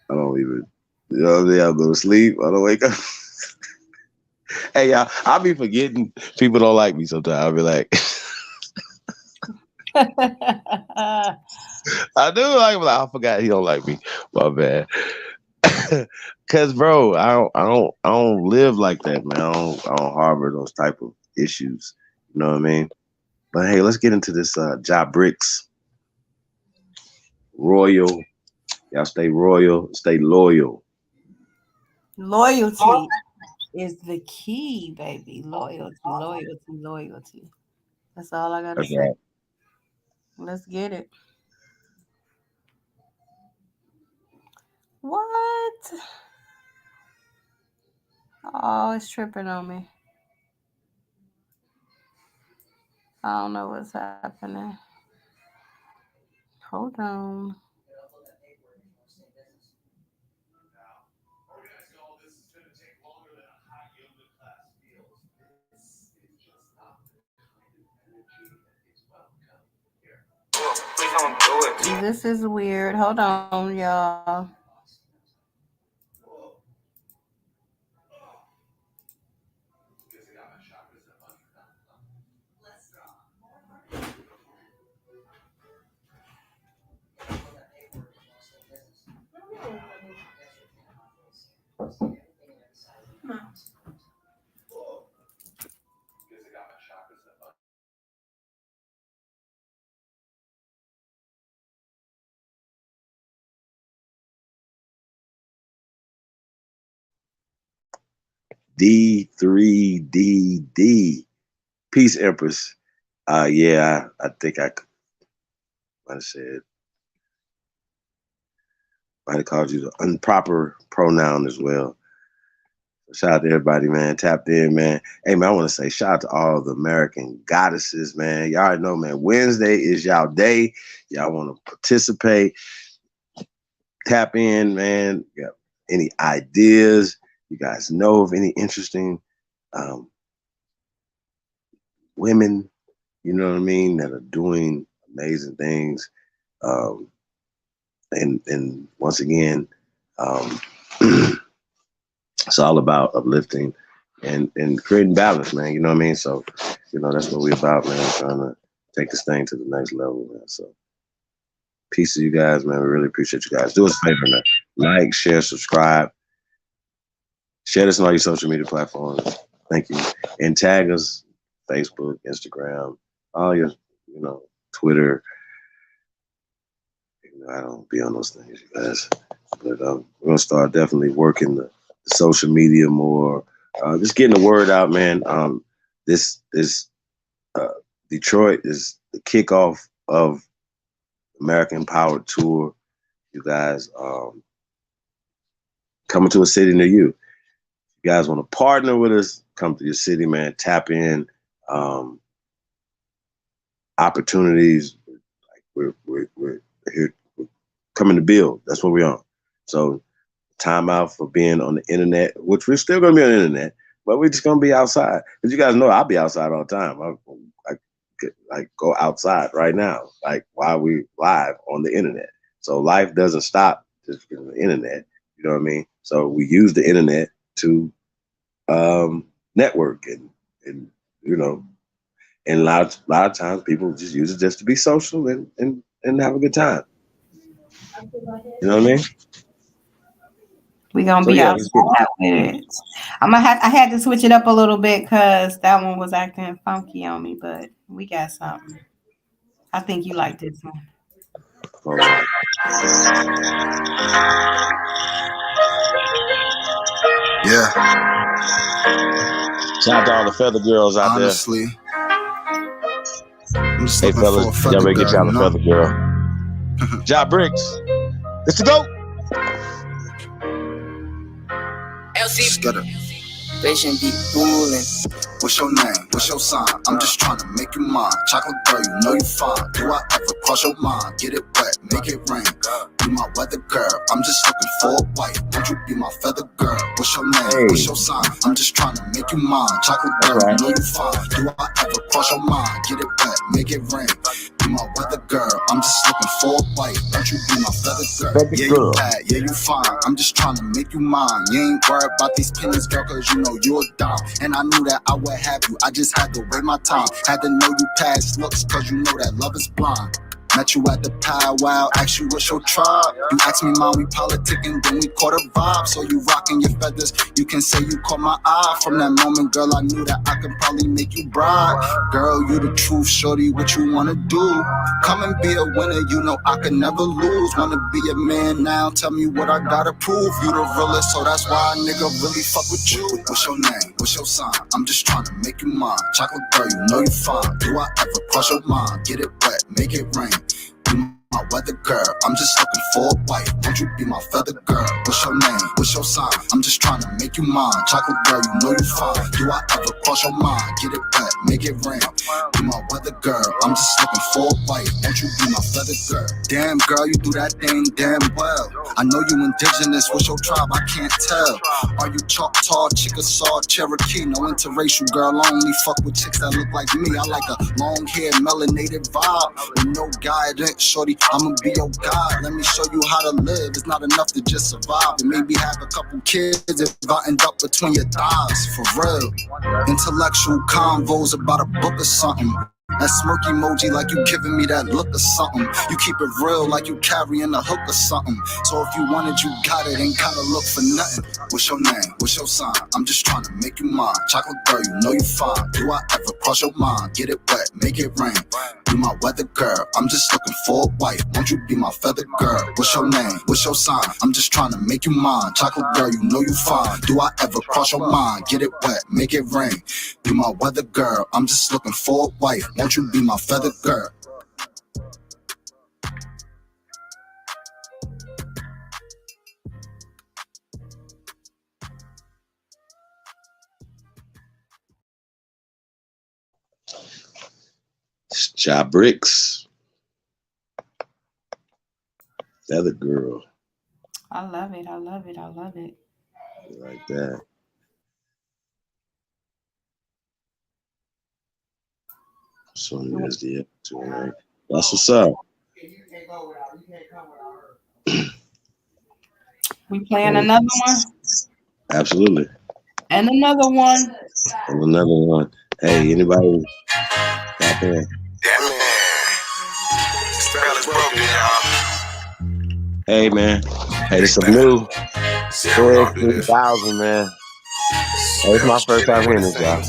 I don't even, you know what I mean? I'll go to sleep. I don't wake up. Hey, y'all, I'll be forgetting people don't like me sometimes. I'll be like, I do like, I forgot he don't like me. My bad. Cause bro, I don't live like that, man. I don't harbor those type of issues. You know what I mean? But hey, let's get into this Job Bricks. Royal. Y'all stay royal, stay loyal. Loyalty is the key, baby. Loyalty. That's all I gotta say. Right. Let's get it. What? Oh, it's tripping on me. I don't know what's happening. Hold on. This is weird. Hold on, y'all. D3DD. Peace, Empress. Yeah, I think I might have said, might have called you the improper pronoun as well. Shout out to everybody, man. Tapped in, man. Hey, man, I want to say shout out to all the American goddesses, man. Y'all already know, man. Wednesday is y'all day. Y'all want to participate. Tap in, man. Got any ideas? You guys know of any interesting women, you know what I mean, that are doing amazing things. And once again, it's all about uplifting and creating balance, man. You know what I mean? So, that's what we're about, man. Trying to take this thing to the next level, man. So, peace to you guys, man. We really appreciate you guys. Do us a favor, man. Like, share, subscribe. Share this on all your social media platforms. Thank you. And tag us, Facebook, Instagram, all your, Twitter. I don't be on those things, you guys. But we're going to start definitely working the social media more. Just getting the word out, man. This Detroit is the kickoff of American Empowered Tour. You guys, coming to a city near you. If you guys want to partner with us, come to your city, man. Tap in. Opportunities. Like we're here, we're coming to build. That's what we're on. So time out for being on the internet, which we're still gonna be on the internet, but we're just gonna be outside. Because you guys know I'll be outside all the time. I go outside right now, like while we live on the internet. So life doesn't stop just because of the internet. You know what I mean? So we use the internet to network and you know, and a lot of times people just use it just to be social and have a good time. You know what I mean? We're gonna be outside with it. I had to switch it up a little bit because that one was acting funky on me, but we got something. I think you like this one. All right. Yeah. Shout out to all the feather girls out Honestly, I'm just there. Hey looking fellas, for a y'all feather better get girl, y'all a feather girl. Job Bricks. It's the GOAT. Just gotta vision be fooling. What's your name? What's your sign? I'm just trying to make you mine. Chocolate girl, you know you fine. Do I ever cross your mind? Get it wet, make it rain. Be my weather girl. I'm just looking for a wife. Won't you be my feather girl? What's your name? Hey. What's your sign? I'm just trying to make you mine. Chocolate girl, you know you fine. Do I ever cross your mind? Get it wet, make it rain. Be my weather girl. I'm just looking for a wife. Won't you be my feather girl? Yeah, you bad. Yeah, you fine. I'm just trying to make you mine. You ain't worried about these pennies, girl, cause you know you're a dime. And I knew that I would have you. I just had to wait my time. Had to know you past looks, cause you know that love is blind. Met you at the powwow, asked you what's your tribe. You asked me, mom, we politicking, then we caught a vibe. So you rocking your feathers, you can say you caught my eye. From that moment, girl, I knew that I could probably make you bride. Girl, you the truth, shorty, what you wanna do? Come and be a winner, you know I could never lose. Wanna be a man now, tell me what I gotta prove. You the realest, so that's why a nigga really fuck with you. What's your name? What's your sign? I'm just trying to make you mine. Chocolate girl, you know you fine. Do I ever cross your mind? Get it wet, make it rain. Be my weather girl, I'm just looking for a wife. Won't you be my feather girl? What's your name? What's your sign? I'm just trying to make you mine. Chocolate girl, you know you fine. Do I ever cross your mind? Get it wet, make it rain. Be my weather girl, I'm just looking for a wife. Won't you be my feather girl? Damn girl, you do that thing damn well. I know you indigenous, what's your tribe? I can't tell. Are you Choctaw, Chickasaw, Cherokee? No interracial girl, I only fuck with chicks that look like me. I like a long hair, melanated vibe with no guidance. Shorty, I'ma be your guide. Let me show you how to live. It's not enough to just survive and maybe have a couple kids if I end up between your thighs. For real. Intellectual convos about a book or something. That smirk emoji like you giving me that look or something. You keep it real like you carrying a hook or something. So if you want it, you got it. Ain't gotta look for nothing. What's your name? What's your sign? I'm just trying to make you mine. Chocolate girl, you know you fine. Do I ever cross your mind? Get it wet, make it rain. Be my weather girl. I'm just looking for a wife. Won't you be my feather girl? What's your name? What's your sign? I'm just trying to make you mine. Chocolate girl, you know you fine. Do I ever cross your mind? Get it wet, make it rain. Be my weather girl. I'm just looking for a wife. Won't you be my feather girl? Job Bricks. Feather girl. I love it. I love it. I love it. Like that. So here's the episode, right? That's what's up. We playing another one? Absolutely. And another one. And another one. Hey, anybody out there? Damn it. Spell is broken, y'all. Hey, man. Hey, this is some new. 3000, man. Hey, it's my first time hearing this, y'all.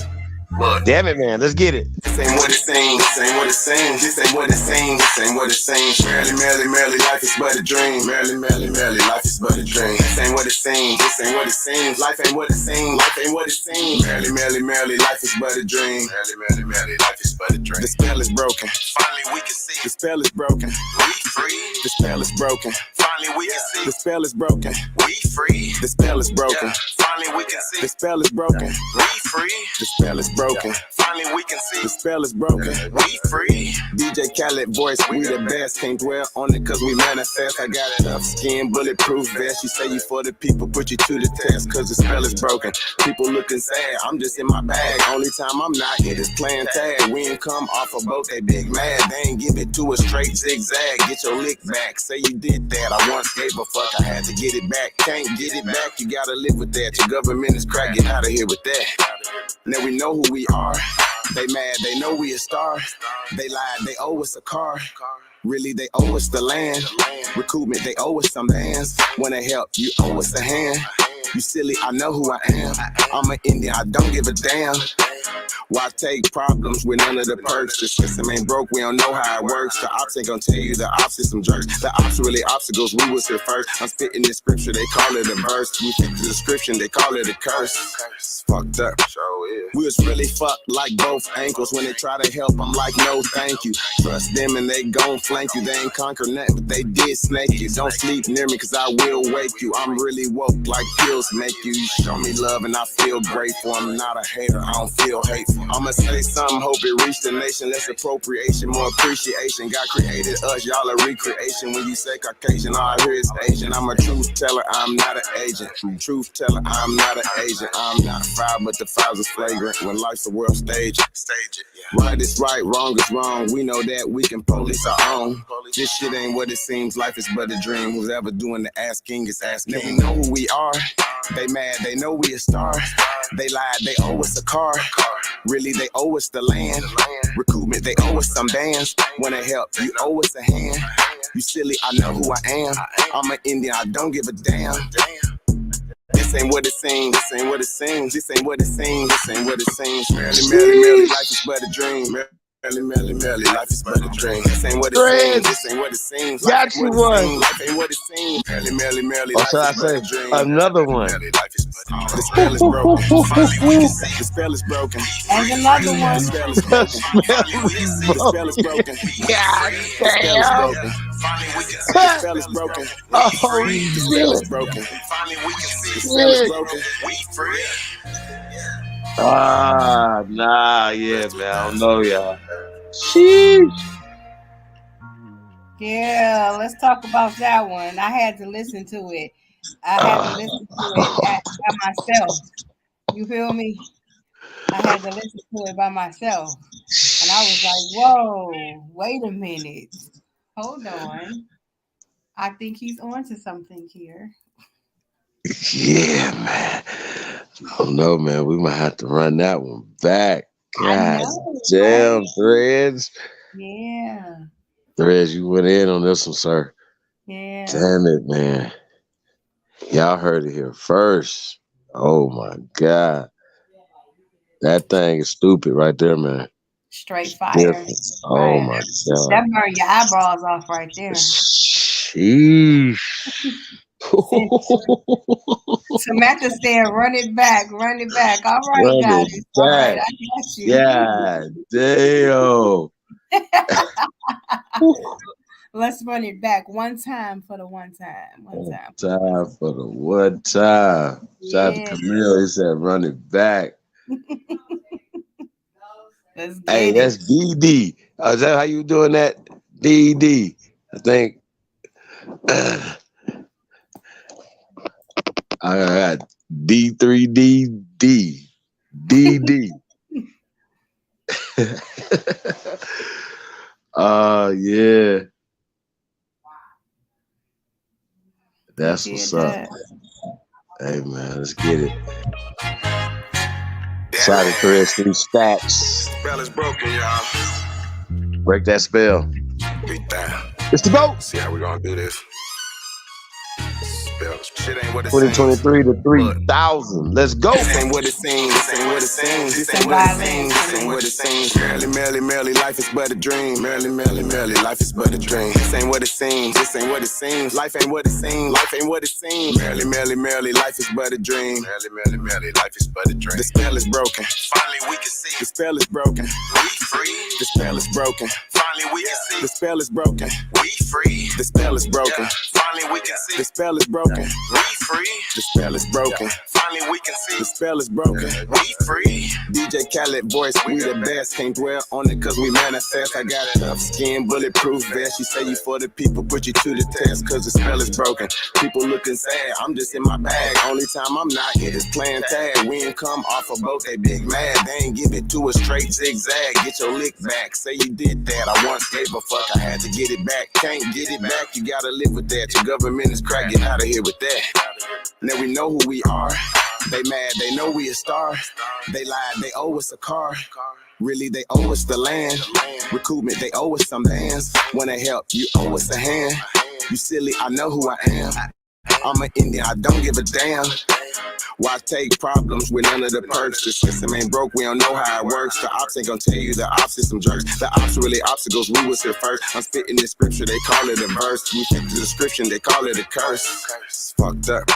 Damn it, man. Let's get it. This ain't what it seems. This ain't what it seems. This ain't what it seems. This ain't what it seems. Merely, life is but a dream. Merely, life is but a dream. This ain't what it seems. This ain't what it seems. Life ain't what it seems. Life ain't what it seems. Merely, life is but a dream. Merely, life is but a dream. The spell is broken. Finally, we can see. The spell is broken. We free. The spell is broken. Finally, Finally we can see. The spell is broken. We free. The spell is broken. Finally we can see. The spell is broken. We free. The spell is broken. Finally we can see. The spell is broken. We free. DJ Khaled voice, we the best. Can't dwell on it cause we manifest. I got tough skin, bulletproof vest. You say you for the people, put you to the test cause the spell is broken. People looking sad, I'm just in my bag. Only time I'm not here is playing tag. We ain't come off a boat, they big mad. They ain't give it to a straight zigzag. Get your lick back, say you did that. I once gave a fuck, I had to get it back. Can't get it back, you gotta live with that. Your government is crack, get out of here with that. Now we know who we are. They mad, they know we a star. They lied, they owe us a car. Really, they owe us the land. Recoupment, they owe us some bands. Wanna help, you owe us a hand. You silly, I know who I am. I'm an Indian, I don't give a damn. Why take problems with none of the perks? The system ain't broke, we don't know how it works. The ops ain't gonna tell you the ops is some jerks. The ops really obstacles, we was here first. I'm spitting this scripture, they call it a verse. We fit the description, they call it a curse. It's fucked up. We was really fucked like both ankles. When they try to help, I'm like, no thank you. Trust them and they gon' flank you. They ain't conquer nothing, but they did snake you. Don't sleep near me cause I will wake you. I'm really woke like pills make you. You show me love and I feel grateful. I'm not a hater, I don't feel hateful. I'ma say something, hope it reach the nation. Less appropriation, more appreciation. God created us, y'all a recreation. When you say Caucasian, all I hear is Asian. I'm a truth teller, I'm not an agent. Truth teller, I'm not an agent. I'm not a fire, but the files is flagrant. When life's a world stage it. Right is right, wrong is wrong. We know that we can police our own. This shit ain't what it seems. Life is but a dream. Who's ever doing the asking is asking. Now we know who we are. They mad, they know we a star. They lied, they owe us a car. Really, they owe us the land. Recoupment, they owe us some bands. Wanna help, you owe us a hand. You silly, I know who I am. I'm an Indian, I don't give a damn. This ain't what it seems, this ain't what it seems, this ain't what it seems, this ain't what it seems. Merely, life is but a dream. Merely, life is but a dream. This ain't what it seems, this ain't what it seems. Got you one. Life ain't what it seems. Merely, Or should I say another one? The spell is broken. The spell is broken. And another one. The spell is broken. The spell is broken. God damn. The spell is broken. Oh, The spell is broken. The spell is broken. We free. Nah, yeah, man. I don't know, y'all. Sheesh. Yeah, let's talk about that one. I had to listen to it. I had to listen to it by myself. You feel me? I had to listen to it by myself. And I was like, whoa, wait a minute. Hold on. I think he's on to something here. Yeah, man. I don't know, man. We might have to run that one back. God damn, right? Threads. Yeah. Threads, you went in on this one, sir. Yeah. Damn it, man. Y'all heard it here first. Oh, my God. That thing is stupid right there, man. Straight fire. Oh, my God. That burned your eyebrows off right there. Sheesh. Samantha said, run it back. All right, guys. All right, I got you. Yeah, damn. Let's run it back one time for the one time. One time for the one time. Shout out to Camille. He said, run it back. Let's get hey, that's DD. Is that how you doing that? DD. I think. I got D3DD. DD. Yeah. That's what's up. Hey, man, let's get it. Shout out to Chris, these stats. Spell is broken, y'all. Break that spell. Beat that. It's the GOAT. See how we gonna do this. Shit ain't what it 2023 to 3,000. Let's go. This ain't what it seems. This ain't what it seems. This ain't what it seems. This ain't what it seems. Merely, life is but a dream. Merely, life is but a dream. This ain't what it seems. This ain't what it seems. Life ain't what it seems. Life ain't what it seems. Merely, life is but a dream. Merely, life is but a dream. The spell is broken. Finally, we can see. The spell is broken. We free. The spell is broken. Finally, we can see. The spell is broken. We free. The spell is broken. Finally, we can see. The spell is broken. We free. The spell is broken. Finally we can see. The spell is broken. We free. DJ Khaled voice, we the best. Can't dwell on it cause we manifest. I got tough skin, bulletproof vest. You say you for the people, put you to the test cause the spell is broken. People looking sad, I'm just in my bag. Only time I'm not here is playing tag. We ain't come off a boat, they big mad. They ain't give it to a straight zigzag. Get your lick back, say you did that. I once gave a fuck, I had to get it back. Can't get it back, you gotta live with that. Your government is crack, get out of here with that. Now we know who we are. They mad, they know we a star. They lied, they owe us a car. Really, they owe us the land. Recruitment, they owe us some bands. Wanna help, you owe us a hand. You silly, I know who I am. I'm an Indian, I don't give a damn. Why take problems with none of the perks? The system ain't broke, we don't know how it works. The ops ain't gonna tell you the ops is some jerks. The ops really obstacles, we was here first. I'm spitting the scripture, they call it a verse. We fit the description, they call it a curse. It's fucked up.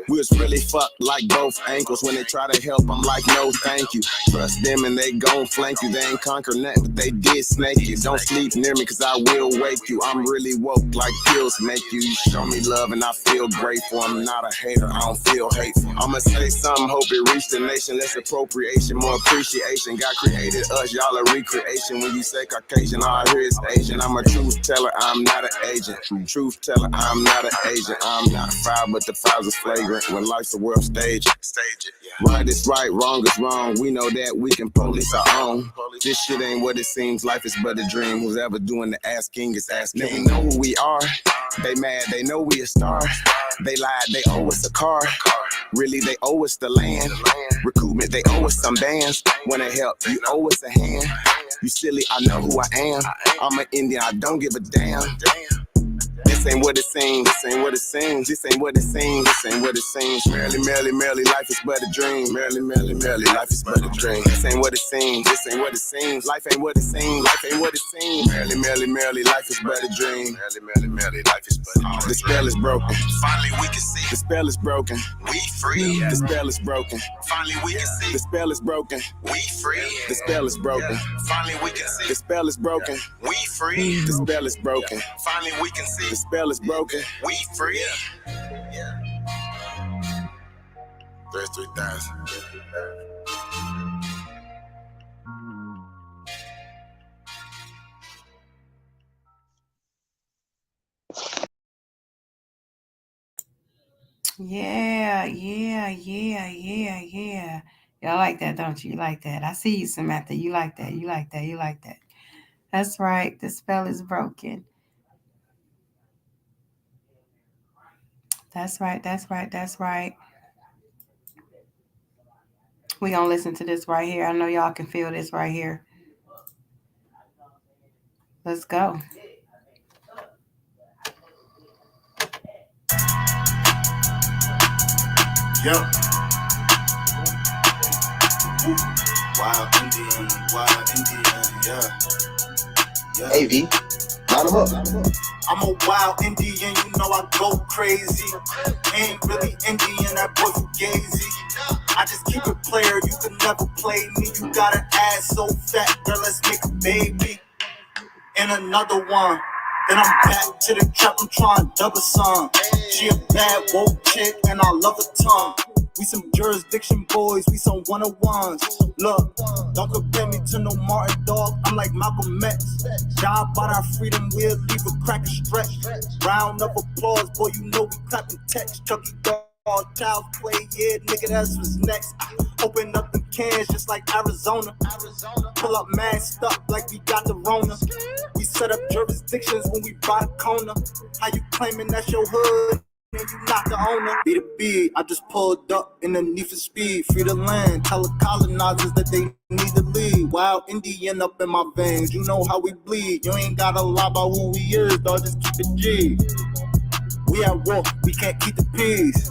We was really fucked like both ankles. When they try to help, I'm like, no thank you. Trust them and they gon' flank you. They ain't conquer nothing, but they did snake you. Don't sleep near me cause I will wake you. I'm really woke like pills make you. You show me love and I feel grateful. I'm not a hater, I don't feel hateful. I'ma say something, hope it reach the nation. Less appropriation, more appreciation. God created us, y'all a recreation. When you say Caucasian, all I hear is Asian. I'm a truth teller, I'm not an agent. Truth teller, I'm not an agent. I'm not a foul, but the fouls is flagrant. When life's a world stage it, yeah. Right is right, wrong is wrong. We know that we can police our own. This shit ain't what it seems, life is but a dream. Who's ever doing the asking is asking. Now we know who we are. They mad, they know we a star. They lied, they owe us a car. Really, they owe us the land. Recruitment, they owe us some bands. Wanna help, you owe us a hand. You silly, I know who I am. I'm an Indian, I don't give a damn. This ain't what it seems, this ain't what it seems, this ain't what it seems, this ain't what it seems. Merrily, merrily, merrily, life is but a dream. Merrily, merrily, merrily, life is but a dream. This ain't what it seems, this ain't what it seems. Life ain't what it seems, life ain't what it seems. Merrily, merrily, merrily, life is but a dream. Merrily, merrily, merrily, life is but a dream. The spell is broken. Finally we can see. The spell is broken. We free. The spell is broken. Finally we can see. The spell is broken. We free. The spell is broken. Finally we can see. The spell is broken. We free. The spell is broken. Finally we can see. The spell is broken. We free. Yeah. There's 3,000. Yeah. Y'all like that, don't you? You like that. I see you, Samantha. You like that. You like that. You like that. That's right. The spell is broken. That's right. That's right. That's right. We're going to listen to this right here. I know y'all can feel this right here. Let's go. Yo. Wild Indian, yeah. Hey, V, line 'em up. I'm a wild Indian, you know I go crazy. Ain't really Indian, that boy fugazi. I just keep it player, you can never play me. You got an ass so fat, girl, let's make a baby. And another one. Then I'm back to the trap, I'm trying double some. She a bad woke chick, and I love her tongue. We some jurisdiction boys, we some 101s. Look, don't compare me to no Martin dog, I'm like Malcolm X. Job about our freedom, we'll leave a crack and stretch. Round of applause, boy, you know we clapping text. Chucky dog, child's play, yeah, nigga, that's what's next. Open up the cans just like Arizona. Pull up masked up like we got the Rona. We set up jurisdictions when we buy the corner. How you claiming that's your hood? And you not the owner. Be the B, I just pulled up in the need for speed. Free the land, tell the colonizers that they need to leave. Wild Indian up in my veins, you know how we bleed. You ain't gotta lie about who we is, dog, just keep it G. We at war, we can't keep the peace.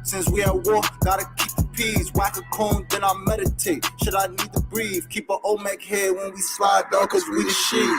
Since we at war, gotta keep the peace. Whack a cone, then I meditate. Should I need to breathe? Keep an Olmec head when we slide, dog, cause we the shit.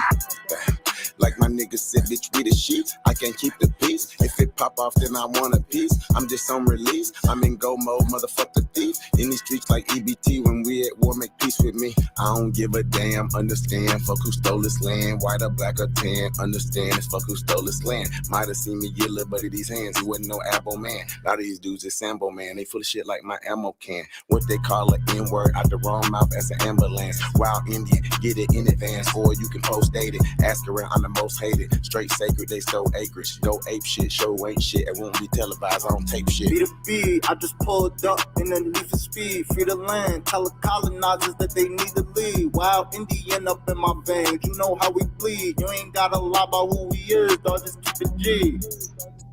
Like my nigga said, bitch, we the shit. I can't keep the peace. If it pop off, then I want a piece. I'm just on release. I'm in go mode, motherfucker thief. In these streets like EBT, when we at war, make peace with me. I don't give a damn, understand. Fuck who stole this land, white or black or tan. Understand, it's fuck who stole this land. Might have seen me get little buddy these hands. He wasn't no apple man. A lot of these dudes is Sambo man. They full of shit like my ammo can. What they call an N-word out the wrong mouth as an ambulance. Wild Indian, get it in advance, or you can post date it. Ask around, I'm the most hated. Straight sacred, they stole acreage. Go ape shit, show ain't shit. It won't be televised, I don't tape shit. Be the beat, I just pulled up in the need for speed. Free the land, tell the colonizers that they need to leave. Wild Indian up in my veins, you know how we bleed. You ain't gotta lie about who we is, dog, just keep it G.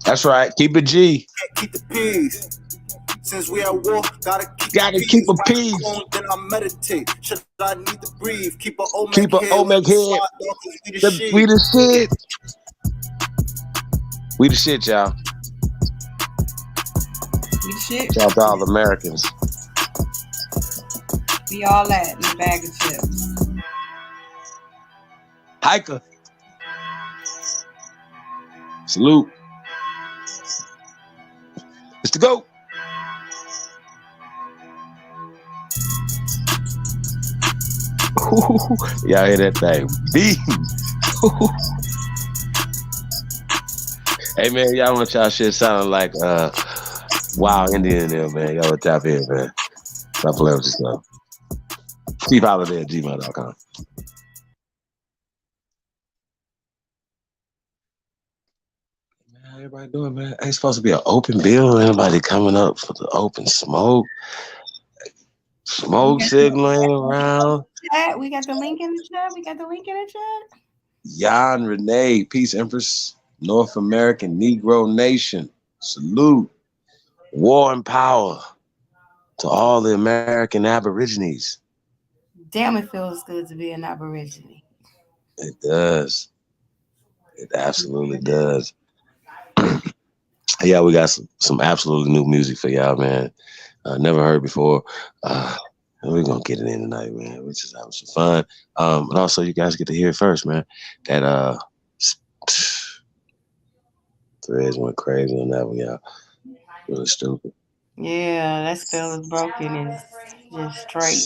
That's right, keep it G. Keep the peace. Since we at war, gotta keep a peace. Then I meditate. Should I need to breathe? Keep a Omeg Keep a Omeg head. We the shit. We the shit, y'all. We the shit. Shout out to all the Americans. We all that in the bag of chips. Hiker. Salute. It's the GOAT. Y'all hear that thing? Beat. Hey man, y'all want y'all shit sounding like Wild Indian there, man. Y'all would tap in, man. Stop playing with yourself. SteveHoliday@gmail.com. Man, how everybody doing, man? Ain't supposed to be an open bill. Anybody coming up for the open smoke? Smoke signaling around. We got the link in the chat. Jan Renee, Peace Empress, North American Negro Nation. Salute. War and power to all the American Aborigines. Damn, it feels good to be an Aborigine. It does. It absolutely does. Yeah, we got some absolutely new music for y'all, man. Never heard before. We're gonna get it in tonight, man. We're just having some fun. And also you guys get to hear it first, man. That threads went crazy on that one, y'all. Really stupid. Yeah, that spell is broken is just straight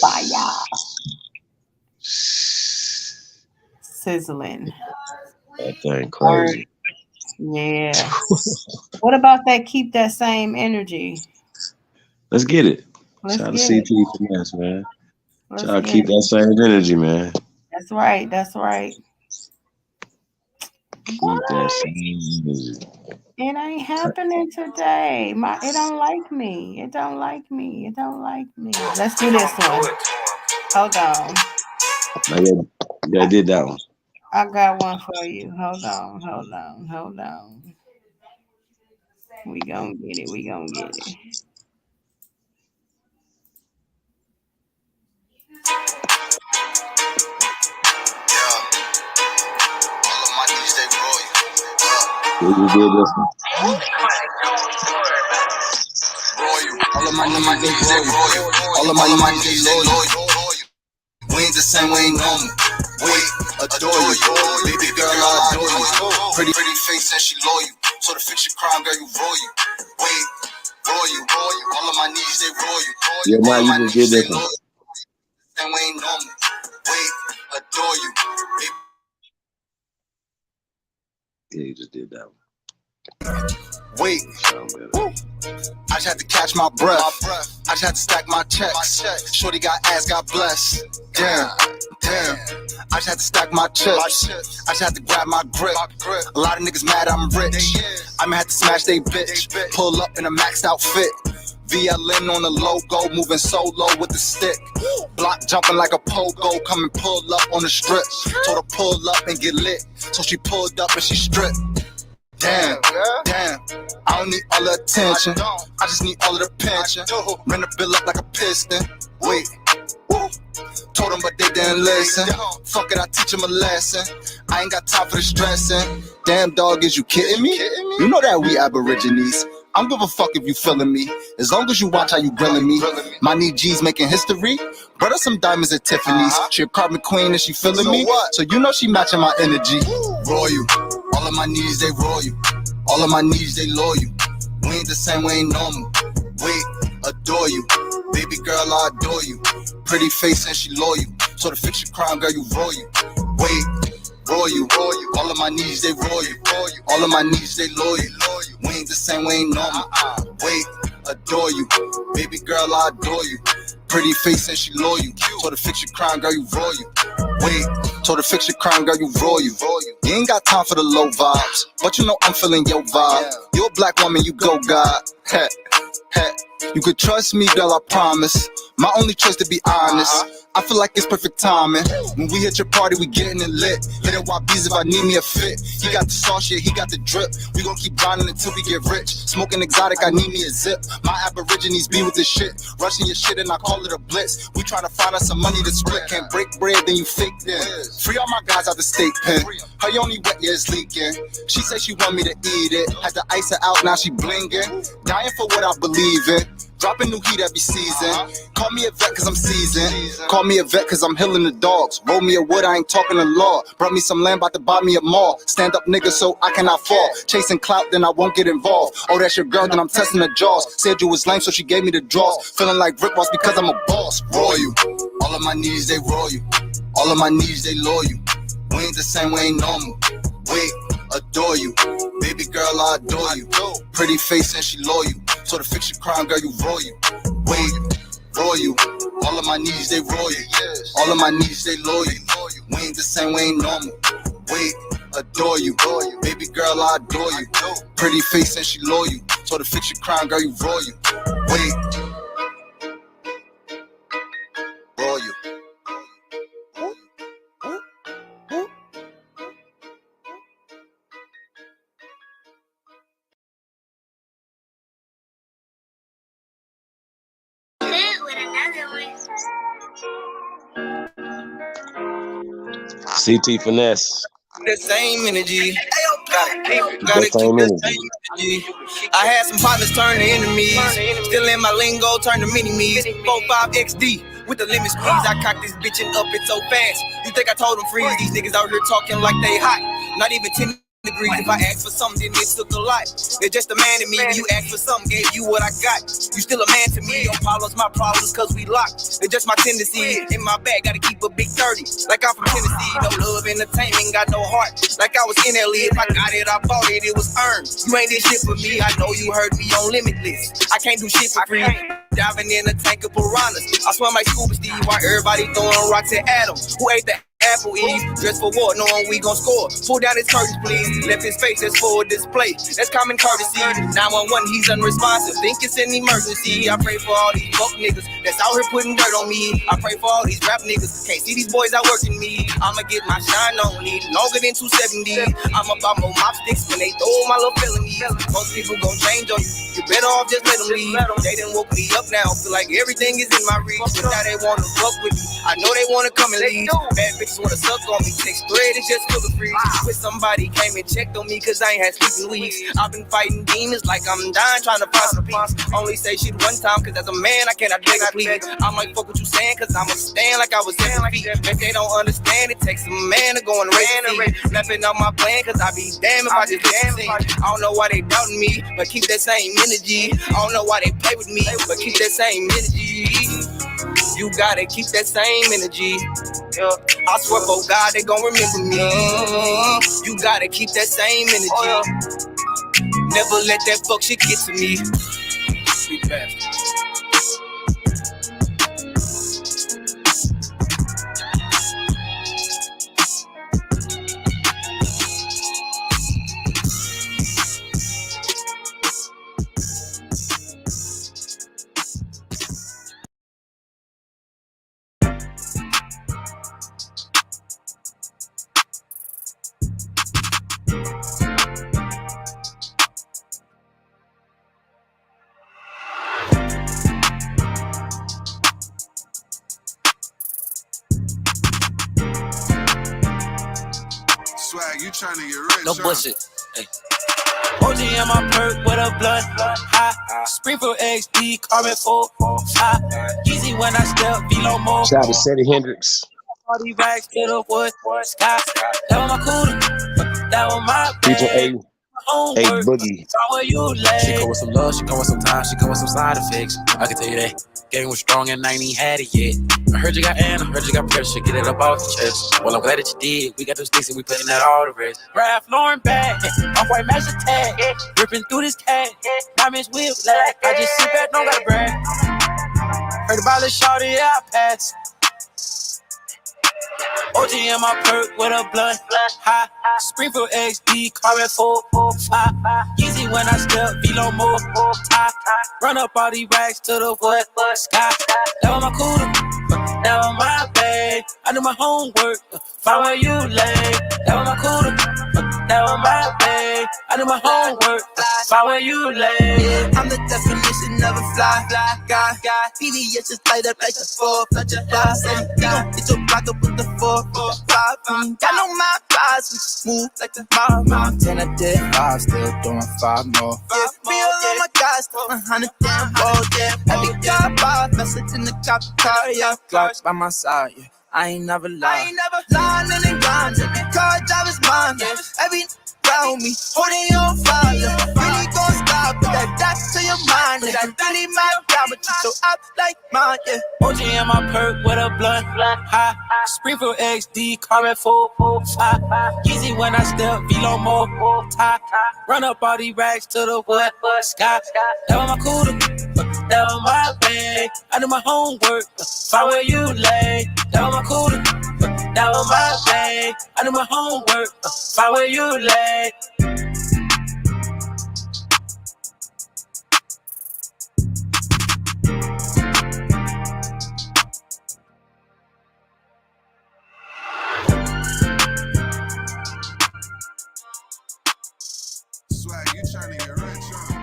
fire. Sizzling. That thing crazy. Yeah. What about that? Keep that same energy. Let's get it. Let's Shout out get to it. CT Finesse, man. Let's Try to get keep it. that same energy, man. That's right. That's right. Keep that same energy. It ain't happening today. It don't like me. It don't like me. It don't like me. Let's do this one. Hold on. I did that one. I got one for you. Hold on. Hold on. Hold on. We gonna get it. We gonna get it. You did this one. All of my niggas they royal. All of my niggas they loyal. We ain't the same, we ain't normal. We adore you. Baby girl, I adore you. Pretty face and she loyal. So the fiction crime girl, you royal. Wait, royal. All of my niggas they royal. Yeah, now you just did this one. And we ain't normal. Wait, adore you. Yeah, you just did that one. Wait, I just had to catch my breath. I just had to stack my checks. Shorty got ass, God bless. Damn. I just had to stack my chips. I just had to grab my grip. A lot of niggas mad I'm rich. I'ma have to smash they bitch. Pull up in a maxed out fit. VLN on the logo, moving solo with the stick. Block jumping like a pogo, come and pull up on the strip. Told her pull up and get lit. So she pulled up and she stripped. Damn, I don't need all the attention. I just need all of the pension. Ran the bill up like a piston. Wait, told them but they didn't listen. Fuck it, I teach them a lesson. I ain't got time for the stressing. Damn dog, is you kidding me? You know that we Aborigines. I don't give a fuck if you feeling me, as long as you watch how you grilling me. My knee G's making history, brother, some diamonds at Tiffany's. She a carbon queen and she feeling me, so you know she matching my energy. Royal, all of my needs they royal, all of my needs they loyal. We ain't the same, we ain't normal. Wait, adore you, baby girl, I adore you. Pretty face and she loyal, so to fix your crime, girl, you royal. Wait, royal, all of my needs they royal, all of my needs they loyal. We ain't the same, we ain't normal. Wait, adore you, baby girl, I adore you. Pretty face and she loyal, so to fix your crime, girl, you royal. Wait, so to fix your crime, girl, you royal. You ain't got time for the low vibes, but you know I'm feeling your vibe. You a black woman, you go God. Heh, heh. You could trust me, girl, I promise. My only choice to be honest. I feel like it's perfect timing. When we hit your party, we getting it lit. Hit it YBs if I need me a fit. He got the sauce, yeah, he got the drip. We gon' keep grinding until we get rich. Smoking exotic, I need me a zip. My aborigines be with this shit. Rushing your shit and I call it a blitz. We tryna find us some money to split. Can't break bread, then you fake then. Free all my guys out the state pen. Her only wet, yeah, it's leaking. She said she want me to eat it. Had to ice her out, now she blinging. Dying for what I believe in. Dropping new heat every season. Call me a vet cause I'm seasoned. Call me a vet cause I'm healing the dogs. Roll me a wood, I ain't talking the law. Brought me some land, about to buy me a mall. Stand up nigga so I cannot fall. Chasing clout, then I won't get involved. Oh, that's your girl, then I'm testing the jaws. Said you was lame, so she gave me the draws. Feeling like Rick Ross because I'm a boss. Royal, all of my needs they royal. All of my needs they loyal. We ain't the same, we ain't normal. Wait, adore you, baby girl, I adore you. Pretty face and she loyal, so to fix your crime, girl, you royal. Wait, royal, all of my needs they royal, all of my needs they loyal. We ain't the same, we ain't normal. Wait, adore you, baby girl, I adore you. Pretty face and she loyal, so to fix your crime, girl, you royal. Wait, royal. CT Finesse. That same energy. Gotta keep That that same energy. same energy. I had some partners turn to enemies. Still in my lingo, turn to mini-me's. 45XD with the limit squeeze. I cock this bitch and up it so fast. You think I told them freeze? These niggas out here talking like they hot. Not even 10 degrees. If I ask for something, then it took a lot. They're just a man to me. When you ask for something, gave you what I got. You still a man to me. Your problems, my problems, cause we locked. They're just my tendency. In my bag, gotta keep a big 30. Like I'm from Tennessee. No love, entertainment, got no heart. Like I was in LA. If I got it, I bought it, it was earned. You ain't did shit for me. I know you heard me on Limitless. I can't do shit for free. Diving in a tank of piranhas. I swim like Scuba Steve while everybody throwing rocks at Adam. Who ate the apple Eve? Dressed for war, knowing we gon' score. Pull down his curtains, please. Left his face as for a display. That's common courtesy. 911, he's unresponsive. Think it's an emergency. I pray for all these fuck niggas that's out here putting dirt on me. I pray for all these rap niggas. Can't see these boys out working me. I'ma get my shine on. Need longer than 270. I'm about more mop sticks when they throw my little felonies. Most people gon' change on you. You better off just let them leave. They done woke me up now. Feel like everything is in my reach. But now they wanna fuck with me. I know they wanna come and leave. Bad bitches wanna suck on me. Text thread is just for the free. With somebody came and checked on me cause I ain't had sleeping weeks. I've been fighting demons like I'm dying trying to find some peace. Only say shit one time cause as a man I cannot beg or plead. I might fuck what you saying cause I'ma stand like I was 7 feet. If they don't understand it takes a man to go and raise a seat. Mapping out my plan cause I be damn if I just listen. I don't know why they doubting me but keep that same energy. I don't know why they play with me but keep that same energy. You gotta keep that same energy. Yeah. I swear for God they gon' remember me. You gotta keep that same energy. Never let that fuck shit get to me. Sweet bastard. Swag, you trying to get rich? No bullshit. Hey. OG in my perk with a blunt. High. Springfield XD, carbon 4. High. Easy when I step, below more. Shout out to Seti Hendrix. All these racks to the wood. Sky. That was my cooler. That was my Feature bag. A Boogie. How are you, lay? She come with some love, she come with some time, she come with some side effects. I can tell you that. Game was strong and I ain't even had it yet. I heard you got Anna, I heard you got pressure, get it up off the chest. Well, I'm glad that you did. We got those sticks and we putting that all the rest. Ralph Lauren bag, off-white match tag, ripping through this cat. Diamonds whip, like I just sit back, don't gotta brag. Heard about the shorty, yeah, I pass. OG in my perk with a blunt. High. Springfield XD, carbon 4. High. Easy when I step, below more. High. Run up all these racks to the wood. Sky. That was my cooler. That was my bag. I do my homework. Find where you lay. That was my cooler. That was my bag. I do my homework. Find where you lay. Yeah, I'm the definition of a fly guy. PDS just light up like a 4. Touch a fly. Say, we gon' get your block up with the 4, 5. Got no my flies, we just move like the mom. 10 I did 5, still doing 5 more. Yeah, me all my guys, 100 damn balls, yeah. Every guy 5, message in the cop car, yeah. Glocks by my side, yeah. I ain't never lied. I ain't never lying in the grind. Every car job is mine, yeah. Every around me, holding on fire. Really gon' stop, put that dot to your mind. Yeah. I really might down, but you so up like mine, yeah. OG in my perk with a blunt. High. Springfield XD, carbon 4. High. Easy when I step, below more. High. Run up all these racks to the wood. Sky. That was my cooler. That was my bag. I do my homework. Find where you lay. That was my cooler. That was my bag. I do my homework. Find where you lay. Swag, you trying to get rich, huh?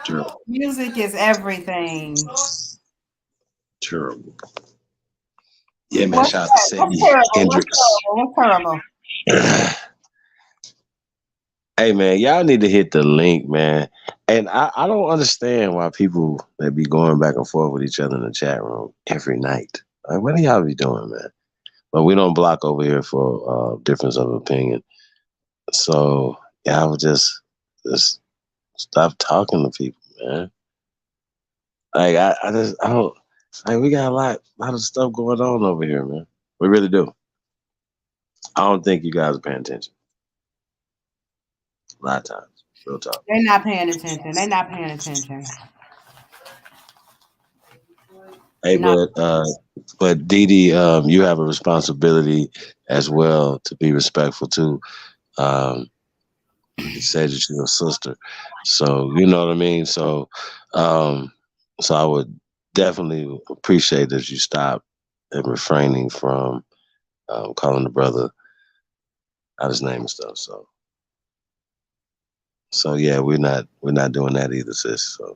Terrible. Music is everything. Terrible. Yeah, man. What's Shout out to Seti Hendrix. What's terrible? Hey, man, y'all need to hit the link, man. And I don't understand why people they be going back and forth with each other in the chat room every night. Like, what do y'all be doing, man? But we don't block over here for difference of opinion. So yeah, I would just stop talking to people, man. Like I don't like we got a lot of stuff going on over here, man. We really do. I don't think you guys are paying attention. A lot of times. Real talk. They're not paying attention. They're not paying attention. Hey, No. but Dee Dee, you have a responsibility as well to be respectful too. You said that you're a sister, so you know what I mean. So I would definitely appreciate that you stop and refraining from calling the brother out his name and stuff. So yeah, we're not doing that either, sis. So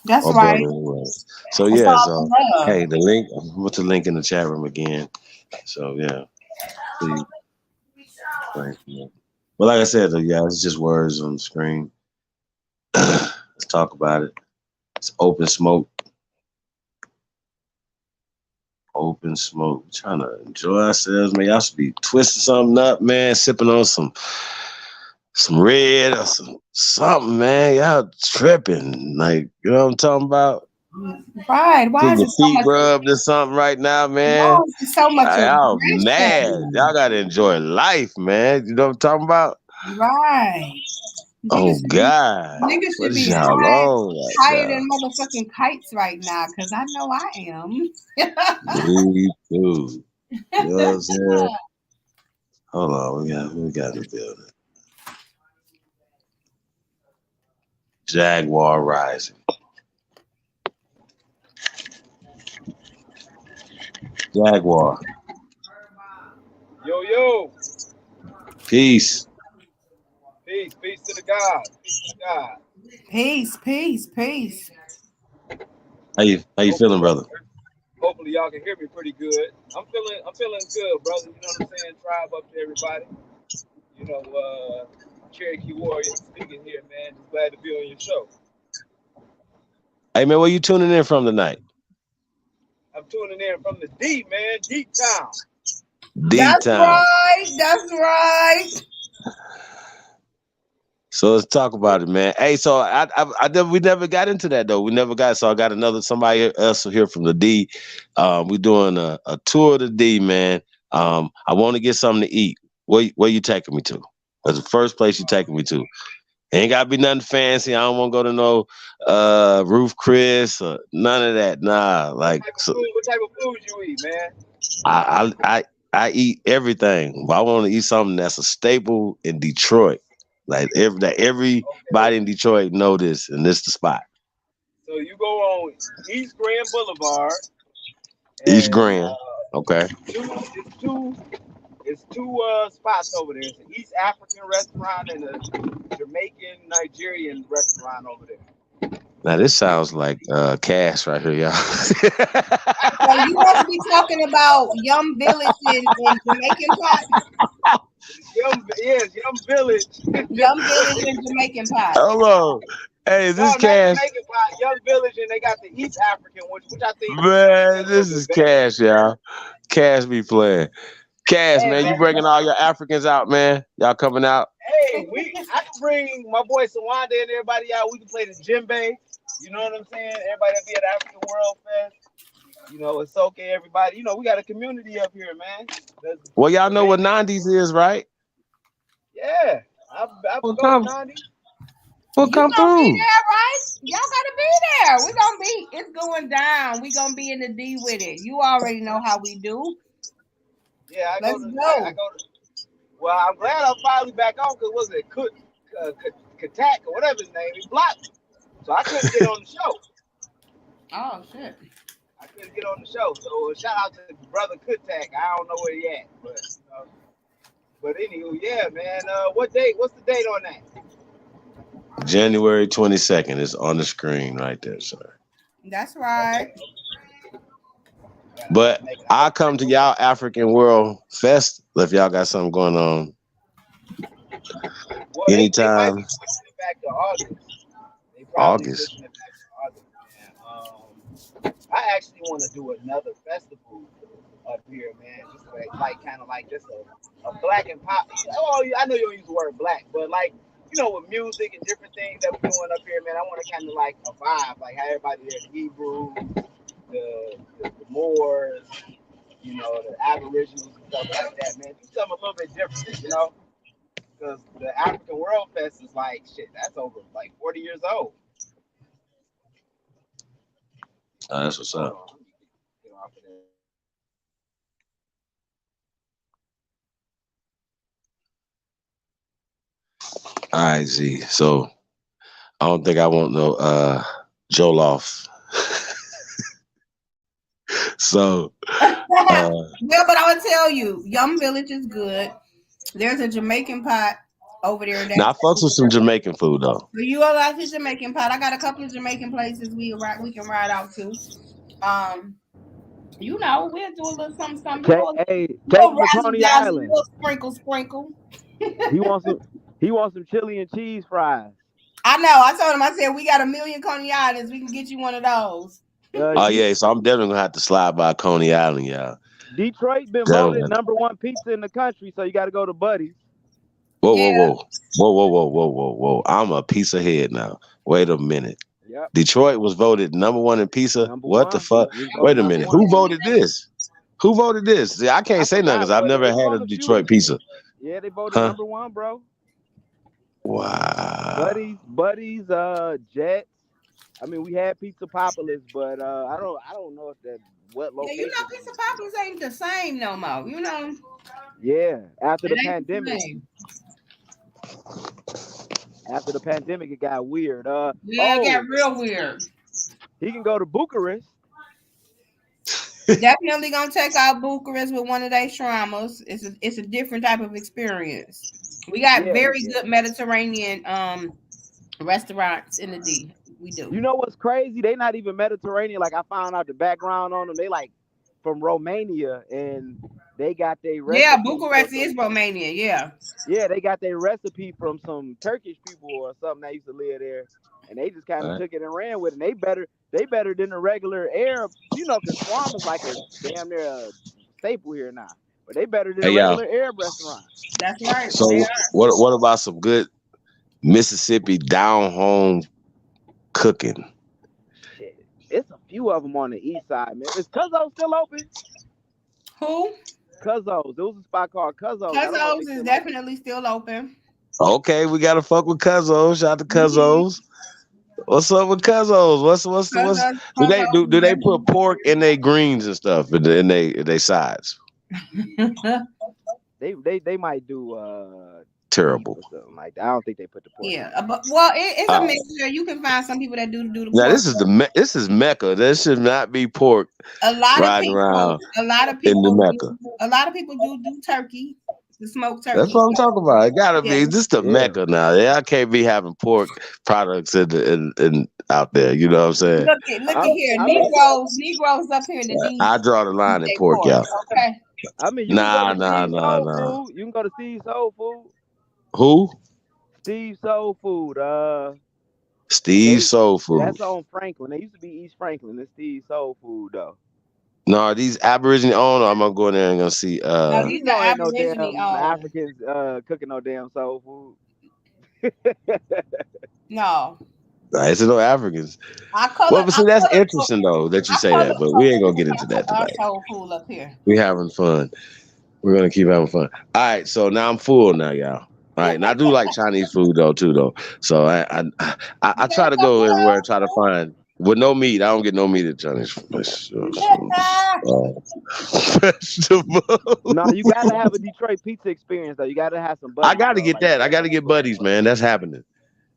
that's or right. brother anyway. So It's yeah, all so love. hey, the link. Put the link in the chat room again. So yeah, please. Thanks, man. But like I said, though, yeah, it's just words on the screen. Let's talk about it. It's open smoke. Open smoke. We're trying to enjoy ourselves, man. Y'all should be twisting something up, man. Sipping on some red or something, man. Y'all tripping. Like, you know what I'm talking about? Right. Why Getting is your it so feet much? rubbed or something right now, man. Why is it so much Y'all mad. aggression? Y'all gotta enjoy life, man. You know what I'm talking about? Right. Oh God. Niggas What should is be y'all on higher right than motherfucking kites right now, because I know I am. now? Me too. You know what I'm saying? Hold on, we got in the building. Jaguar Rising. Jaguar. yo. Peace. Peace to the God. Peace. How you feeling, brother? Hopefully y'all can hear me pretty good. I'm feeling good, brother. You know what I'm saying? Tribe up to everybody. You know, Cherokee Warrior speaking here, man. Just glad to be on your show. Hey man, where you tuning in from tonight? I'm tuning in from the D, man, Deep Town. That's right. So let's talk about it, man. Hey, so we never got into that though. So I got somebody else here from the D. We're doing a tour of the D, man. I want to get something to eat. Where you taking me to? That's the first place you taking me to. Ain't gotta be nothing fancy. I don't want to go to no Roof Chris or none of that. Nah, like what type of food you eat, man? I eat everything, but I want to eat something that's a staple in Detroit. Like everybody in Detroit know this, and this the spot. So you go on East Grand Boulevard. East Grand, okay. It's two spots over there. It's an East African restaurant and a Jamaican Nigerian restaurant over there. Now this sounds like cash right here, y'all. So you must be talking about Yum Village in Jamaican Pot. Yum Village. Yum Village in Jamaican Pot. Hello. Hey, is this cash? Jamaican Pot, Yum Village, and they got the East African, which I think. Man, this is cash, y'all. Cash be playing. Cash, man, you bringing all your Africans out, man. Y'all coming out? Hey, I can bring my boy Sawanda and everybody out. We can play the djembe. You know what I'm saying? Everybody will be at African World Fest. You know, it's okay, everybody. You know, we got a community up here, man. Well, y'all know what 90s is, right? Yeah. I go to 90s. We'll come through. Be there, right? Y'all gotta be there. It's going down. We gonna be in the D with it. You already know how we do. Yeah, I go. Well, I'm glad I'm finally back on because was it Katak or whatever his name? He blocked me, so I couldn't get on the show. Oh shit! I couldn't get on the show. So shout out to brother Katak. I don't know where he at, but anywho, yeah, man. What's the date on that? January 22nd is on the screen right there, sir. That's right. But I'll come to y'all African World Fest if y'all got something going on. Well, anytime. They might be back to August. August. I actually want to do another festival up here, man. Just just a black and pop. Oh, I know you don't use the word black, but like, you know, with music and different things that we're doing up here, man. I want to kind of like a vibe, like how everybody there, the Hebrews, the Moors, you know, the Aboriginals and stuff like that, man. Do something a little bit different, you know, because the African World Fest is like shit. That's over like 40 years old. That's what's up. All right, Z. So I don't think I want no Jollof. So yeah, but I would tell you, Yum Village is good. There's a Jamaican pot over there. Now I fucks with some Jamaican food though. So you all like the Jamaican pot? I got a couple of Jamaican places we can ride out to. You know, we'll do a little something. Take Coney Island. Sprinkle. He wants some chili and cheese fries. I know. I told him. I said we got 1 million Coney Islands. We can get you one of those. Oh yeah, so I'm definitely gonna have to slide by Coney Island, y'all. Detroit been voted #1 pizza in the country, so you got to go to Buddy's. Whoa! I'm a pizza head now. Wait a minute. Yep. Detroit was voted #1 in pizza. What the fuck? Wait a minute. Who voted this? See, I can't say nothing because I've never had a Detroit pizza. Yeah, they voted #1, bro. Wow. Buddy's, Jets. I mean, we had Pizza Populis, but I don't know if what location. Yeah, you know, Pizza Populis ain't the same no more. You know. Yeah, after the pandemic. After the pandemic, it got weird. It got real weird. He can go to Bucharest. Definitely gonna take out Bucharest with one of their shawarmas. It's a different type of experience. We got very good Mediterranean restaurants in the D. We do. You know what's crazy? They not even Mediterranean. Like I found out the background on them. They like from Romania, and they got their recipe. Yeah, Bucharest is Romania. Yeah. Yeah, they got their recipe from some Turkish people or something that used to live there, and they just kind of took it and ran with it. And they better than the regular Arab, because shawarma is like a damn near a staple here now. But they better than a regular Arab restaurant. That's right. So what about some good Mississippi down home cooking? Shit, it's a few of them on the east side, man. Is Cuzzo's still open? Who? Cuzzo's. There was a spot called Cuzzo's. Cuzzo's is definitely still open. Okay, we gotta fuck with Cuzzo's. Shout out to Cuzzo's. What's up with Cuzzo's? What's do they put pork in their greens and stuff in they sides? They might do terrible. Like that. I don't think they put the pork. Yeah, but it's a mixture. You can find some people that do the pork. Now this is Mecca. There should not be pork. A lot of people in the Mecca. A lot of people do turkey, the smoked turkey. That's what I'm talking about. It gotta be this the Mecca now. Yeah, I can't be having pork products in out there. You know what I'm saying? Look at here, Negroes up here in the D. I draw the line at pork, y'all. Okay. I mean, you nah. You can go to Steve's Soul Food. Who? Steve's Soul Food. Steve's Soul Food. That's on Franklin. They used to be East Franklin. It's Steve's Soul Food though. No, are these Aborigine owned? I'm gonna go in there and gonna see. No, these are no damn Africans cooking no damn soul food. No. It's no Africans. But see, that's interesting though that you say that, but we ain't gonna get into that tonight. Soul food up here. We having fun. We're gonna keep having fun. All right, so now I'm full now, y'all. All right, and I do like Chinese food too. So I try to go everywhere and try to find with no meat. I don't get no meat at Chinese food. No, you gotta have a Detroit pizza experience though. You gotta have some buddies. I gotta get that. I gotta get buddies, man. That's happening.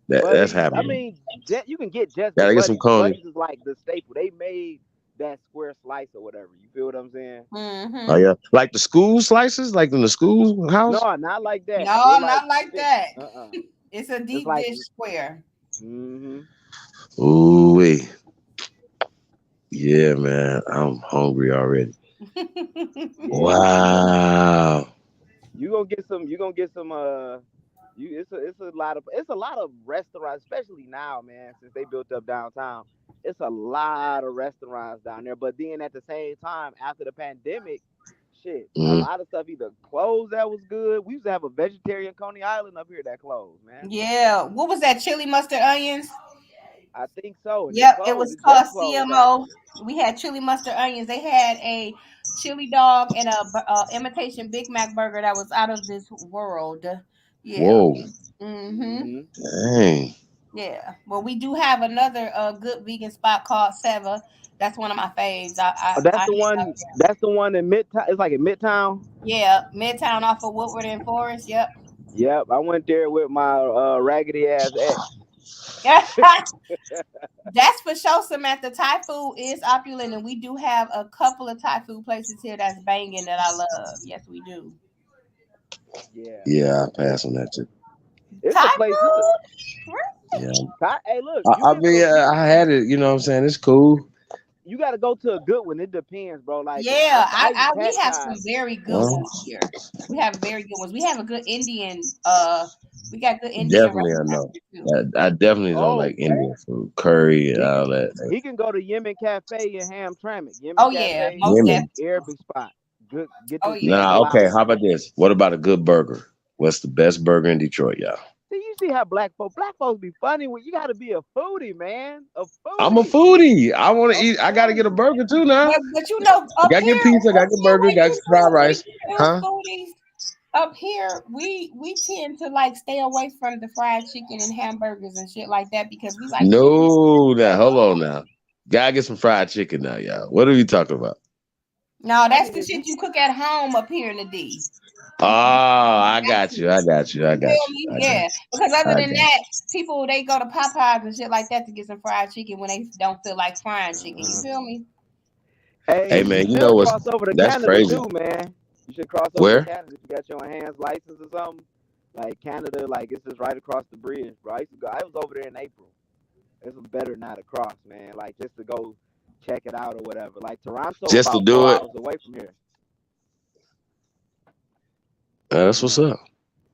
That's happening. I mean, you can get just gotta get some Coney. Buddies is like the staple. They made that square slice or whatever. You feel what I'm saying? Mm-hmm. Oh yeah, like the school slices, like in the school house. No, not like that. No, not like that. It's a deep like, dish square. Mm-hmm. Ooh, yeah, man, I'm hungry already. Wow. You gonna get some. It's a lot of restaurants, especially now, man. Since they built up downtown, it's a lot of restaurants down there. But then at the same time, after the pandemic, a lot of stuff either closed that was good. We used to have a vegetarian Coney Island up here that closed, man. Yeah, what was that? Chili mustard onions. I think so. Yep, it was called CMO. We had chili mustard onions. They had a chili dog and a imitation Big Mac burger that was out of this world. Yeah. Whoa. Mm-hmm. Dang. Yeah. Well, we do have another good vegan spot called Seva. That's one of my faves. That's the one in Midtown. It's like in Midtown. Yeah, Midtown off of Woodward and Forest. Yep. Yep. I went there with my raggedy ass ex. That's for sure, Samantha. Thai food is opulent, and we do have a couple of Thai food places here that's banging that I love. Yes, we do. Yeah, I pass on that too. It's Thai a place. Yeah. Hey, look. I had it. You know what I'm saying? It's cool. You got to go to a good one. It depends, bro. Like, yeah, we have some very good ones here. We have very good ones. We have a good Indian. We got good Indian. Definitely, I know. I definitely don't like Indian food, curry and all that. He can go to Yemen Cafe in Hamtramck. Yemen Arabic spot. Good. Okay. How about this? What about a good burger? What's the best burger in Detroit, y'all? See, you see how black folks be funny when you got to be a foodie, man. I'm a foodie. I want to eat. I got to get a burger too now. But you know, got to get pizza, got to get burger, got to get fried rice. Huh? Foodies, up here, we tend to like stay away from the fried chicken and hamburgers and shit like that because we like. No, now hold on now. Gotta get some fried chicken now, y'all. What are we talking about? No, that's the shit you cook at home up here in the D. Oh, I got you. Yeah, because other than that, people they go to Popeyes and shit like that to get some fried chicken when they don't feel like frying chicken. You feel me? Hey you man, you know should what's cross over to that's Canada crazy. too, man. You should cross over to Where? Canada if you got your enhanced license or something. Like Canada, like it's just right across the bridge, bro. I was over there in April. It's better not to cross, man. Like just to go check it out or whatever. Like Toronto, Just to about do 4 it. hours away from here. That's what's up.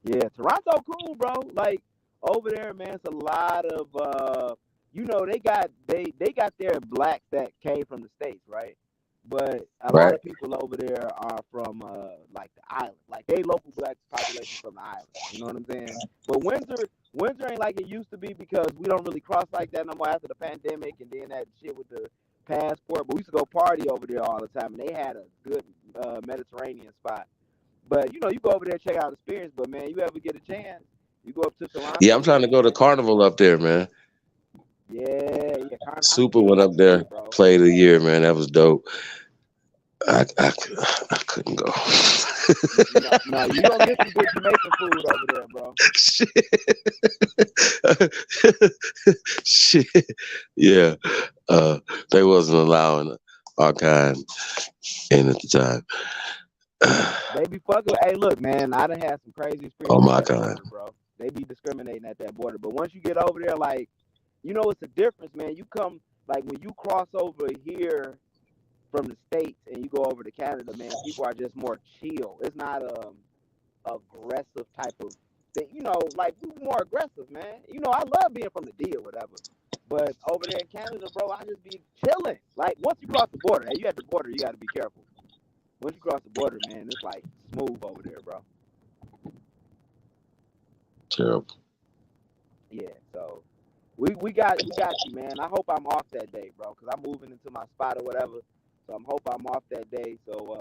Yeah, Toronto, cool, bro. Like over there, man, it's a lot of they got their blacks that came from the States, right? But a lot Right. of people over there are from like the island, like they local black population from the island. You know what I'm saying? But Windsor ain't like it used to be because we don't really cross like that no more after the pandemic and then that shit with the passport. But we used to go party over there all the time, and they had a good Mediterranean spot. But you go over there check out the experience. But man, you ever get a chance, you go up to Toronto. Yeah, I'm trying to go to Carnival up there, man. Yeah. Super went up there, played a year, man. That was dope. I couldn't go. No, you don't get some good Jamaican food over there, bro. Shit. Yeah. They wasn't allowing our kind in at the time. They be fucking. Hey, look, man, I done had some crazy experiences. Oh my at that God. border, bro. They be discriminating at that border. But once you get over there, like, it's a difference, man. You come, like, when you cross over here from the States and you go over to Canada, man, people are just more chill. It's not aggressive type of thing. Like, we more aggressive, man. I love being from the D or whatever. But over there in Canada, bro, I just be chilling. Like, once you cross the border, hey, you at the border, you got to be careful. Once you cross the border, man, it's like smooth over there, bro. Terrible. Yeah, so we got you, man. I hope I'm off that day, bro, because I'm moving into my spot or whatever. So I'm hope I'm off that day. So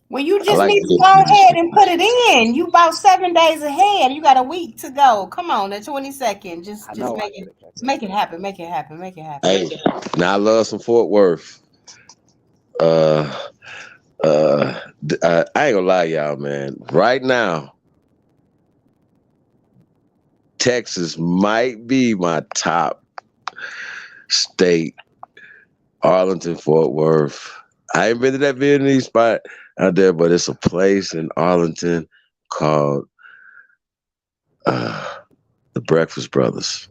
well, you just need to go ahead and put it in. You about 7 days ahead. You got a week to go. Come on, the 22nd. Just make it happen. Make it happen. Make it happen. Hey, now I love some Fort Worth. I ain't gonna lie, y'all, man. Right now, Texas might be my top state. Arlington, Fort Worth. I ain't been to that Vietnamese spot out there, but it's a place in Arlington called the Breakfast Brothers.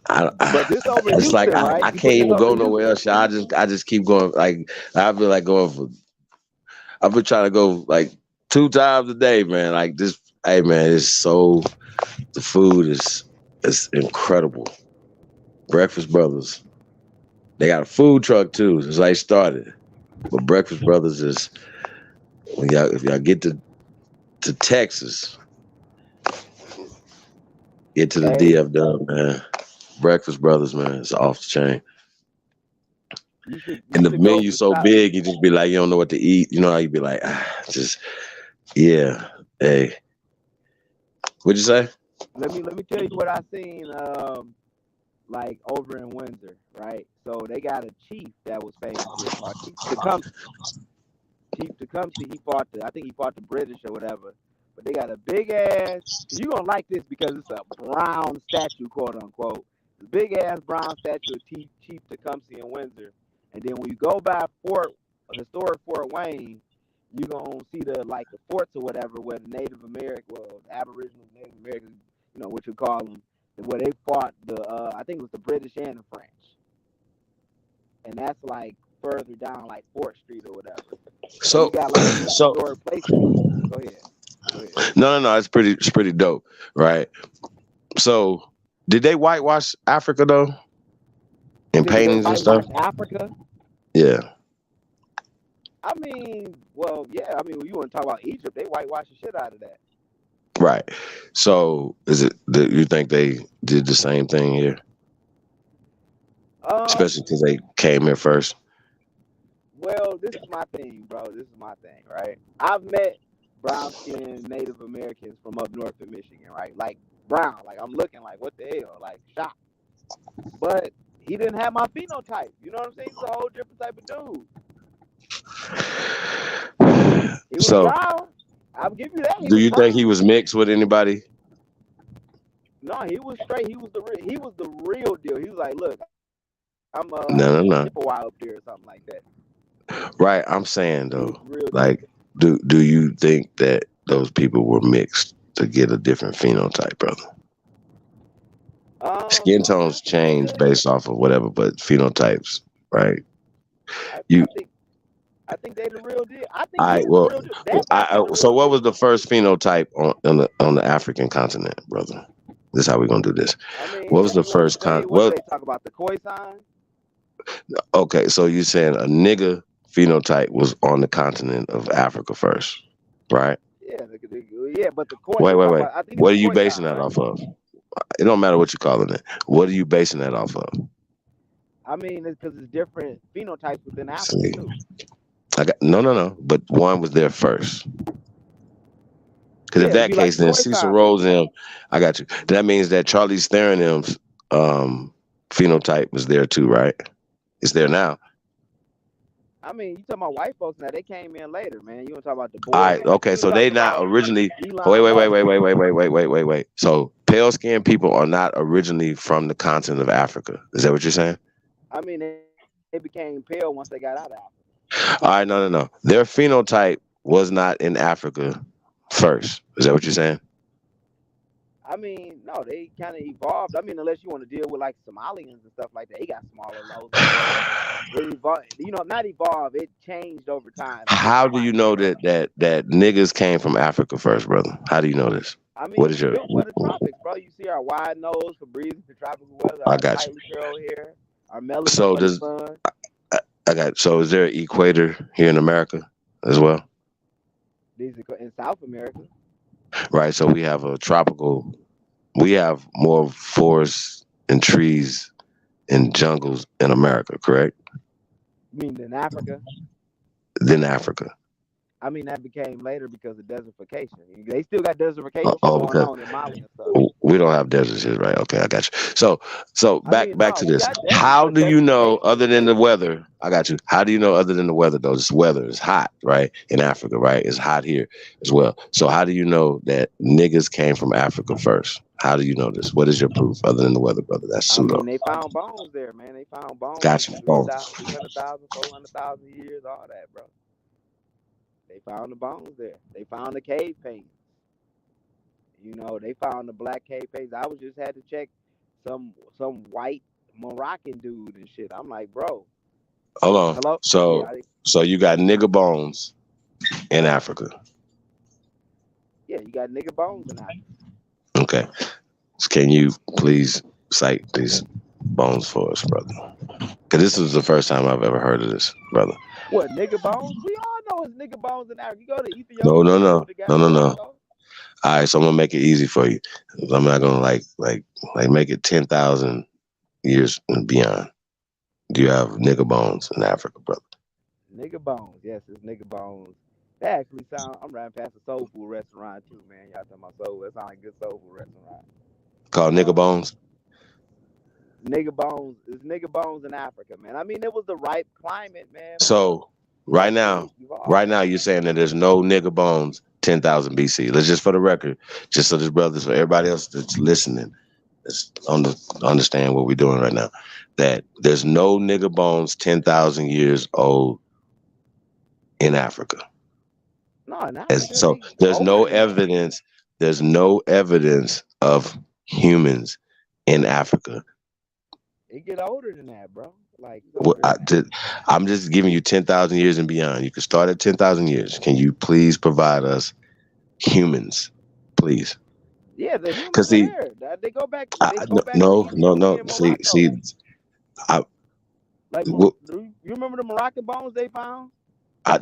It's like I can't even go nowhere else. I just keep going. Like I've been like going for. I've been trying to go like 2 times a day, man. Like this, hey man, the food is incredible. Breakfast Brothers. They got a food truck too. Since I started, but Breakfast Brothers is if y'all get to Texas, get to the DFW, man. Breakfast Brothers, man, it's off the chain. And the menu's so big, you just be like, you don't know what to eat. You know how you be like, yeah, hey. What'd you say? Let me tell you what I seen. Like over in Windsor, right? So they got a chief that was famous here, Chief Tecumseh. Chief Tecumseh, I think he fought the British or whatever. But they got a big ass. You're gonna like this because it's a brown statue, quote unquote. The big ass brown statue of Chief Tecumseh in Windsor. And then when you go by historic Fort Wayne, you're gonna see the forts or whatever where the Native American, the Aboriginal Native Americans, what you call them, where they fought I think it was the British and the French. And that's like further down like 4th Street or whatever. So you got historic places. Go ahead. No, it's pretty dope, right? So did they whitewash Africa though? In paintings and stuff? Africa? Yeah. I mean, well, yeah. I mean, when you want to talk about Egypt, they whitewash the shit out of that. Right. So is it that you think they did the same thing here? Especially because they came here first. Well, this is my thing, bro. This is my thing, right? I've met brown-skinned Native Americans from up north in Michigan, right? Like brown, like I'm looking like what the hell, like shocked. But he didn't have my phenotype. You know what I'm saying? He's a whole different type of dude. He was brown. I'll give you that. Do you think he was mixed with anybody? No, he was straight. He was the real deal. He was like, look, I'm No. Chippewa up there or something like that. Right. I'm saying though, Real like, do you think that those people were mixed to get a different phenotype, brother? Skin tones change based off of whatever, but phenotypes, right? I think they the real deal. I think All right. the Well, real deal. so what was the first phenotype on the African continent, brother? This is how we're gonna do this. What was the first What do they talk about? The koi sign? Okay, so you saying a nigga phenotype was on the continent of Africa first, right? Yeah, but the koi. Wait. I think What are you basing that off of? It don't matter what you're calling it. What are you basing that off of? I mean, it's because it's different phenotypes within Africa too. No. But one was there first. Because in that case, then Cecil Rhodes them, I got you. That means that Charlize Theron's phenotype was there too, right? It's there now. I mean, you talking about white folks now? They came in later, man. You want to talk about the boys? All right, okay. So they not originally. Wait. So pale skinned people are not originally from the continent of Africa. Is that what you're saying? I mean, they became pale once they got out of Africa. All right, no. Their phenotype was not in Africa first. Is that what you're saying? I mean, no, they kind of evolved. I mean, unless you want to deal with like Somalians and stuff like that, they got smaller loads. It evolved, not evolved. It changed over time. How do you know that niggas came from Africa first, brother? How do you know this? I mean, what is your? What the tropics, bro? You see our wide nose for breathing for tropical weather. I got you. Curl hair, our melanin. So does I got? So is there an equator here in America as well? These in South America. Right, so we have we have more forests and trees and jungles in America, correct? You mean in Africa? Than Africa. I mean, that became later because of desertification. They still got desertification going on in Mali and stuff. We don't have deserts here, right? Okay, I got you. So back to this. How do you know, other than the weather? I got you. How do you know, other than the weather, though? This weather is hot, right? In Africa, right? It's hot here as well. So how do you know that niggas came from Africa first? How do you know this? What is your proof, other than the weather, brother? That's pseudo. I mean, they found bones there, man. They found bones. Got you. Bones. 300,000, 400,000 years, all that, bro. They found the bones there. They found the cave paintings. They found the black cave paintings. I was just had to check some white Moroccan dude and shit. I'm like, bro. Hold on. Hello? So you got nigga bones in Africa. Yeah, you got nigga bones in Africa. Okay. So can you please cite these bones for us, brother? Because this is the first time I've ever heard of this, brother. What, nigga bones? We all know it's nigga bones in Africa. You go to Ethiopia. No. All right, so I'm gonna make it easy for you. I'm not gonna like make it 10,000 years and beyond. Do you have nigga bones in Africa, brother? Nigga bones, yes, it's nigga bones. That actually sound. I'm riding past a soul food restaurant too, man. Y'all talking about soul? That sound like a good soul food restaurant. Called nigga bones. Nigga bones. It's nigga bones in Africa, man. I mean, it was the right climate, man. So right now, you're saying that there's no nigga bones 10,000 BC. Let's just, for the record, just so this brothers, for everybody else that's listening, that's understand what we're doing right now, that there's no nigga bones 10,000 years old in Africa. No, in Africa. So there's no evidence. There's no evidence of humans in Africa. It get older than that, bro. Like, I'm just giving you 10,000 years and beyond. You can start at 10,000 years. Can you please provide us humans, please? Yeah, the humans are there. They go back. No. See. You remember the Moroccan bones they found?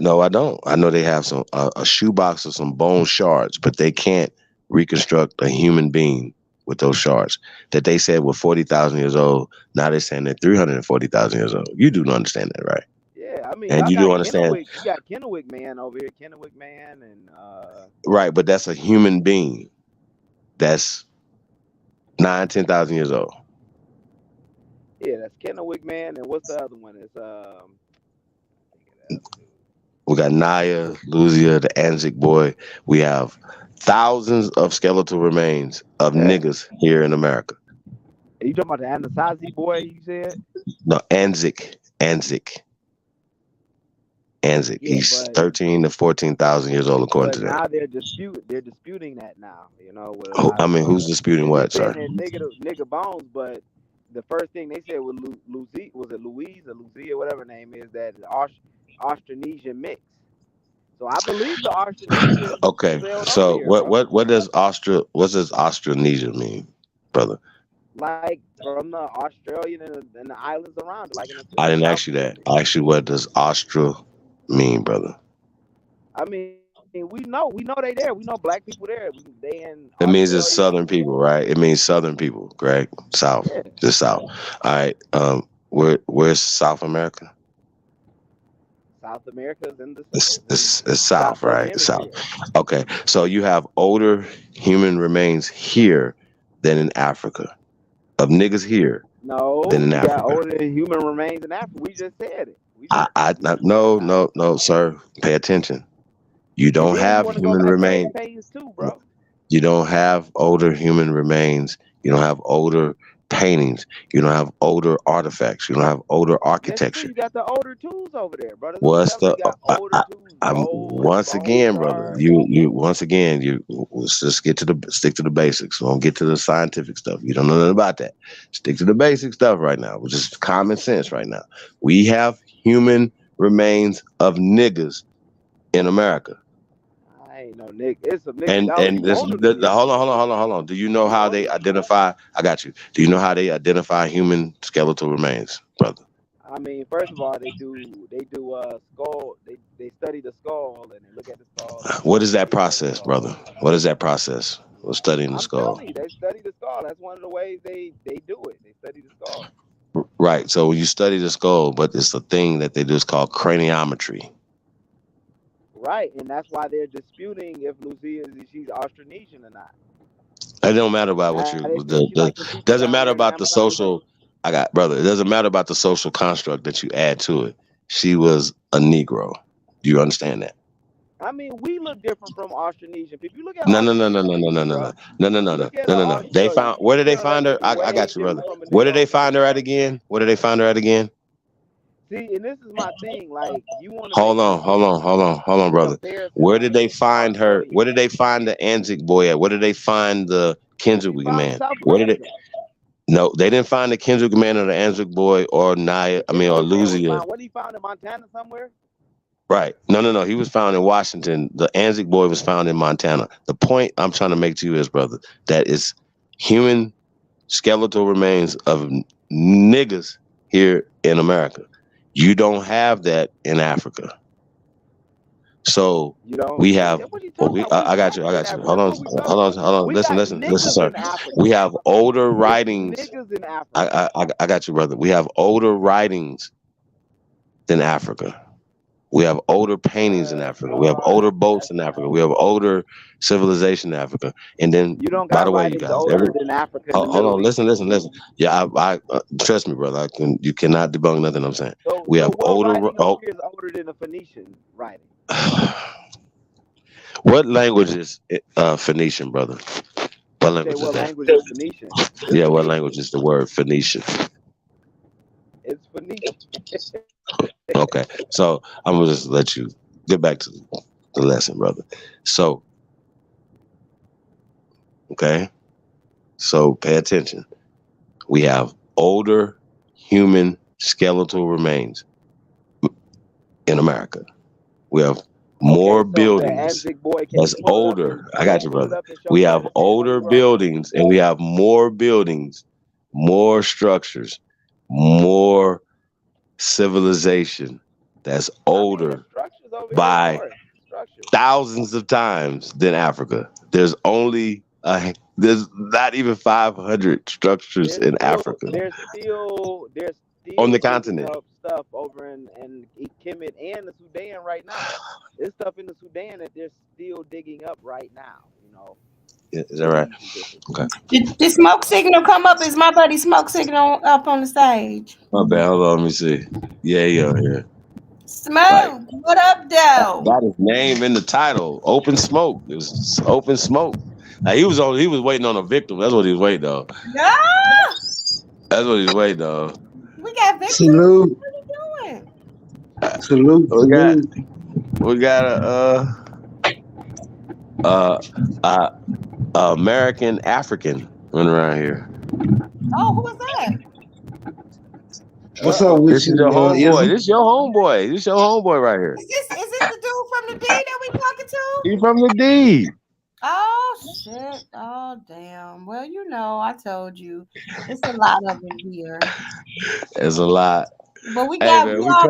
No, I don't. I know they have some a shoebox of some bone shards, but they can't reconstruct a human being with those shards that they said were 40,000 years old. Now they're saying they're 340,000 years old. You do understand that, right? Yeah, I mean, and you do understand. You got Kennewick Man over here, Kennewick Man, and right, but that's a human being. That's 10,000 years old. Yeah, that's Kennewick Man, and what's the other one? It's we got Naya, Luzia, the Anzic boy. We have thousands of skeletal remains of niggas here in America. You talking about the Anasazi boy? You said No, Anzik. yeah, He's but 13 to 14,000 years old according to that. now they're disputing that now. You know, with a lot I of mean, who's disputing they what, saying sir? that nigga Bones, but the first thing they said was Louise or Lucia, whatever her name is, that Austronesian mix. So I believe the Austronesians Okay, sailed over so here, bro. what does Austronesia mean, brother? Like from the Australian and the islands around it, like in I the didn't South ask you that. Pacific. I asked you what does Austro mean, brother? I mean, we know they there. We know black people there. They in It means it's Australia. Southern people, right? It means Southern people, correct? South, Yeah. the South. All right. Where's South America? South America's in the It's South, southern right? South. hemisphere. Okay. So you have older human remains here than in Africa. Of niggas here No, than in you got Africa. older human remains in Africa. We just said it. No, sir. Pay attention. You And don't then you have want to go human back to remains. their pains too, bro. You don't have older human remains. You don't have older paintings. You don't have older artifacts. You don't have older Yes, architecture. you got the older tools over there, bro. That's What's what I'm the? telling you. You got older tools. I'm Gold, once bone again, brother. stars. You once again. Let's just stick to the basics. We don't get to the scientific stuff. You don't know nothing about that. Stick to the basic stuff right now, which is common sense right now. We have human remains of niggas in America. I ain't no nigga. It's some niggas that And was this, older than you. hold on. Do you know how they identify? I got you. Do you know how they identify human skeletal remains, brother? I mean, first of all, they do skull. They study the skull and they look at the skull. What is that process, brother? What is that process of studying the I'm skull? telling you, they study the skull. That's one of the ways they do it. They study the skull. Right. So when you study the skull, but it's a thing that they do is called craniometry. Right, and that's why they're disputing if Lucia she's Austronesian or not. It don't matter about what you. Doesn't matter about the social. It doesn't matter about the social construct that you add to it. She was a Negro. Do you understand that? I mean, we look different from Austronesian people. You look at No. They found. Where did they find her? I got you, brother. Where did they find her at again? See, and this is my thing. Like, you want to Hold on, brother. Where did they find her? Where did they find the Anzik boy at? Where did they find the Kendrick man? Where did it? No, they didn't find the Kendrick man or the Anzik boy or Naya. I mean, or Lucia. What he found in Montana somewhere? Right. No. He was found in Washington. The Anzik boy was found in Montana. The point I'm trying to make to you is, brother, that it's human skeletal remains of niggas here in America. You don't have that in Africa. So we have. I got you. Hold on. Listen, sir. We have older writings. I got you, brother. We have older writings than Africa. We have older paintings in Africa. We have older boats in Africa. We have older civilization in Africa. And then, by the way, you guys, hold on, listen. Yeah, I trust me, brother. You cannot debunk nothing I'm saying. We have older. Is older than the Phoenician writing. What language is Phoenician, brother? What language is that? Language is Phoenician? Yeah, what language is the word Phoenician? It's Phoenician. Okay, so I'm gonna just let you get back to the lesson, brother. So, okay, so pay attention. We have older human skeletal remains in America. We have more buildings that's older. I got you, brother. We have older buildings, and we have more buildings, more structures, more civilization that's older by thousands of times than Africa. There's not even 500 structures in Africa. There's still on the continent. Stuff over in Kemet and the Sudan right now. There's stuff in the Sudan that they're still digging up right now. You know. Yeah, is that right? Okay. Did smoke signal come up? Is my buddy smoke signal up on the stage? My bad. Hold on, let me see. Yeah, here. Smoke. What up, though? Got his name in the title. Open Smoke. It was Open Smoke. Now, he was waiting on a victim. That's what he was waiting on. Yeah. That's what he's waiting on. We got Victor. Salute. What are you doing? Salute. We got Salute. a American African running around here. Oh, who was that? What's up with This is you, your homeboy. Izzy? This your homeboy. This your homeboy right here. Is this the dude from the D that we talking to? He from the D. Oh shit. Oh damn. Well, you know, I told you. It's a lot of them here. It's a lot. But we Hey got man, we we gonna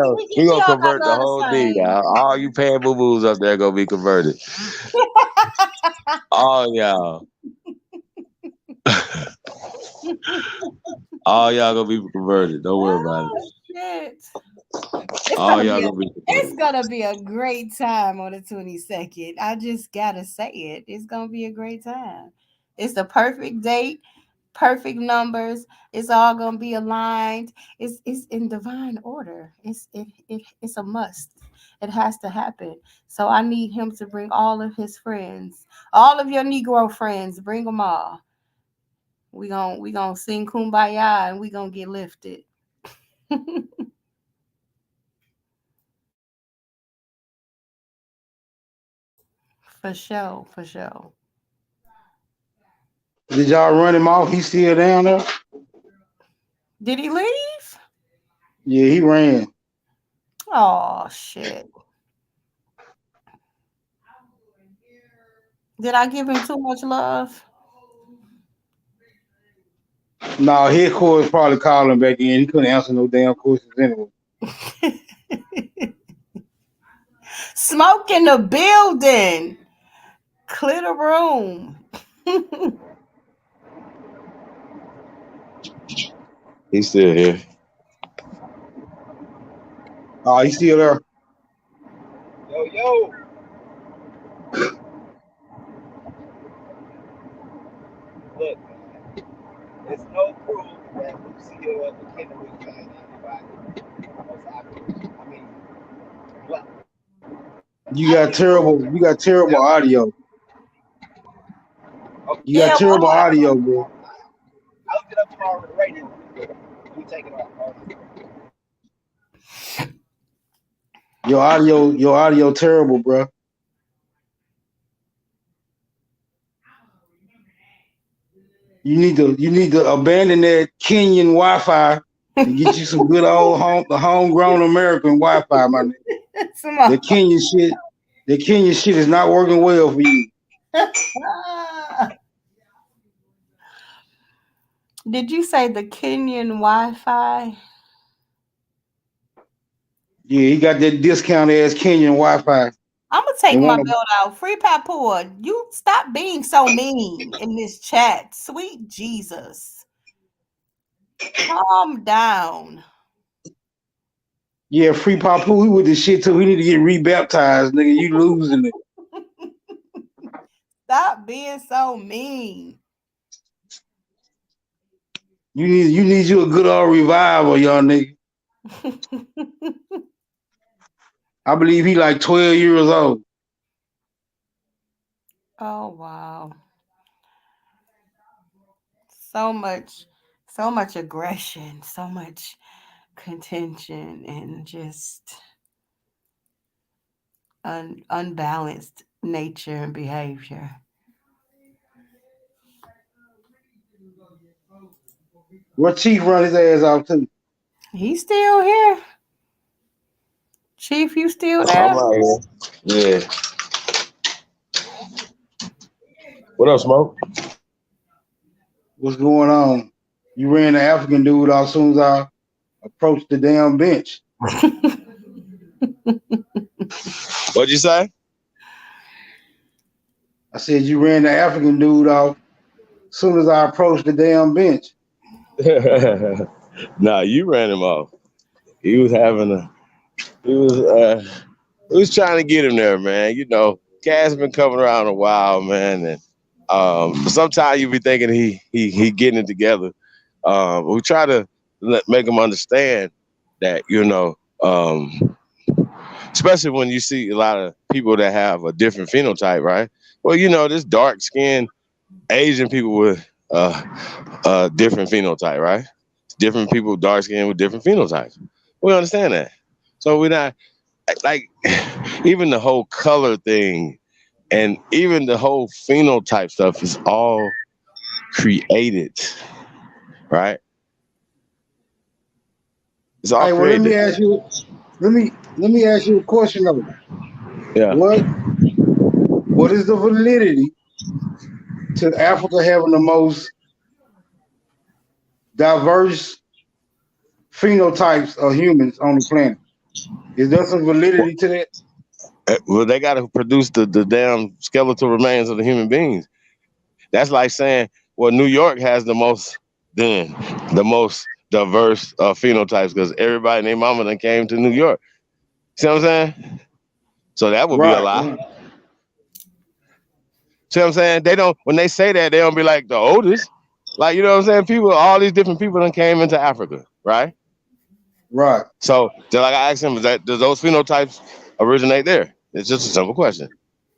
all got convert the love the whole D same. now. All you paying boo boos up there gonna be converted. All y'all. All y'all gonna be converted. Don't worry about it. Shit. All y'all gonna be It's converted. gonna be a great time on the 22nd. I just gotta say it. It's gonna be a great time. It's the perfect date, perfect numbers. It's all gonna be aligned. It's in divine order. It's a must. It has to happen. So I need him to bring all of his friends, all of your Negro friends. Bring them all. We gonna sing Kumbaya and we gonna get lifted. For sure, for sure. Did y'all run him off? He still down there? Did he leave? Yeah, he ran. Oh shit. Did I give him too much love? No, headquarters probably called him back in. He couldn't answer no damn questions anyway. Smoke in the building. Clear the room. He's still here. Oh, he's still there. Yo. Look, man, there's no proof that Lucille or McKenna was paying anybody. I mean, what? You got terrible audio. You got Yeah, terrible audio, bro. I looked it up tomorrow on the radio. We take it off. Your audio terrible, bro. You need to abandon that Kenyan Wi-Fi and get you some good old homegrown American Wi-Fi, my nigga. The Kenyan shit is not working well for you. Did you say the Kenyan Wi-Fi? Yeah, he got that discount ass Kenyan Wi-Fi. I'm gonna take my belt out. Free Papour, you stop being so mean in this chat. Sweet Jesus. Calm down. Yeah, free Papu, he with this shit too. He need to get rebaptized, nigga. You losing it. Stop being so mean. You need you a good old revival, y'all nigga. I believe he like 12 years old. Oh wow. So much aggression, so much contention and just unbalanced nature and behavior. What Chief run his ass off to? He's still here. Chief, you still there? I'm right here. Yeah. What up, Smoke? What's going on? You ran the African dude off as soon as I approached the damn bench. What'd you say? I said you ran the African dude off as soon as I approached the damn bench. Nah, you ran him off. He was trying to get him there, man. You know, Cass been coming around a while, man, and sometimes you be thinking he getting it together. We try to make him understand that, you know, especially when you see a lot of people that have a different phenotype, right? Well, you know, this dark-skinned Asian people with a different phenotype, right? different people, dark skin with different phenotypes. We understand that. So we're not like even the whole color thing and even the whole phenotype stuff is all created, right? It's all Hey, well, let me created. ask you. Let me ask you a question though. Yeah. What is the validity to Africa having the most diverse phenotypes of humans on the planet? Is there some validity to that? Well, they got to produce the damn skeletal remains of the human beings. That's like saying, well, New York has the most diverse phenotypes because everybody and their mama that came to New York. See what I'm saying? So that would be a Right. lie. See what I'm saying? They don't, when they say that, they don't be like the oldest. Like, you know what I'm saying? People, all these different people that came into Africa, right? Right. So, just like I asked him, does those phenotypes originate there? It's just a simple question.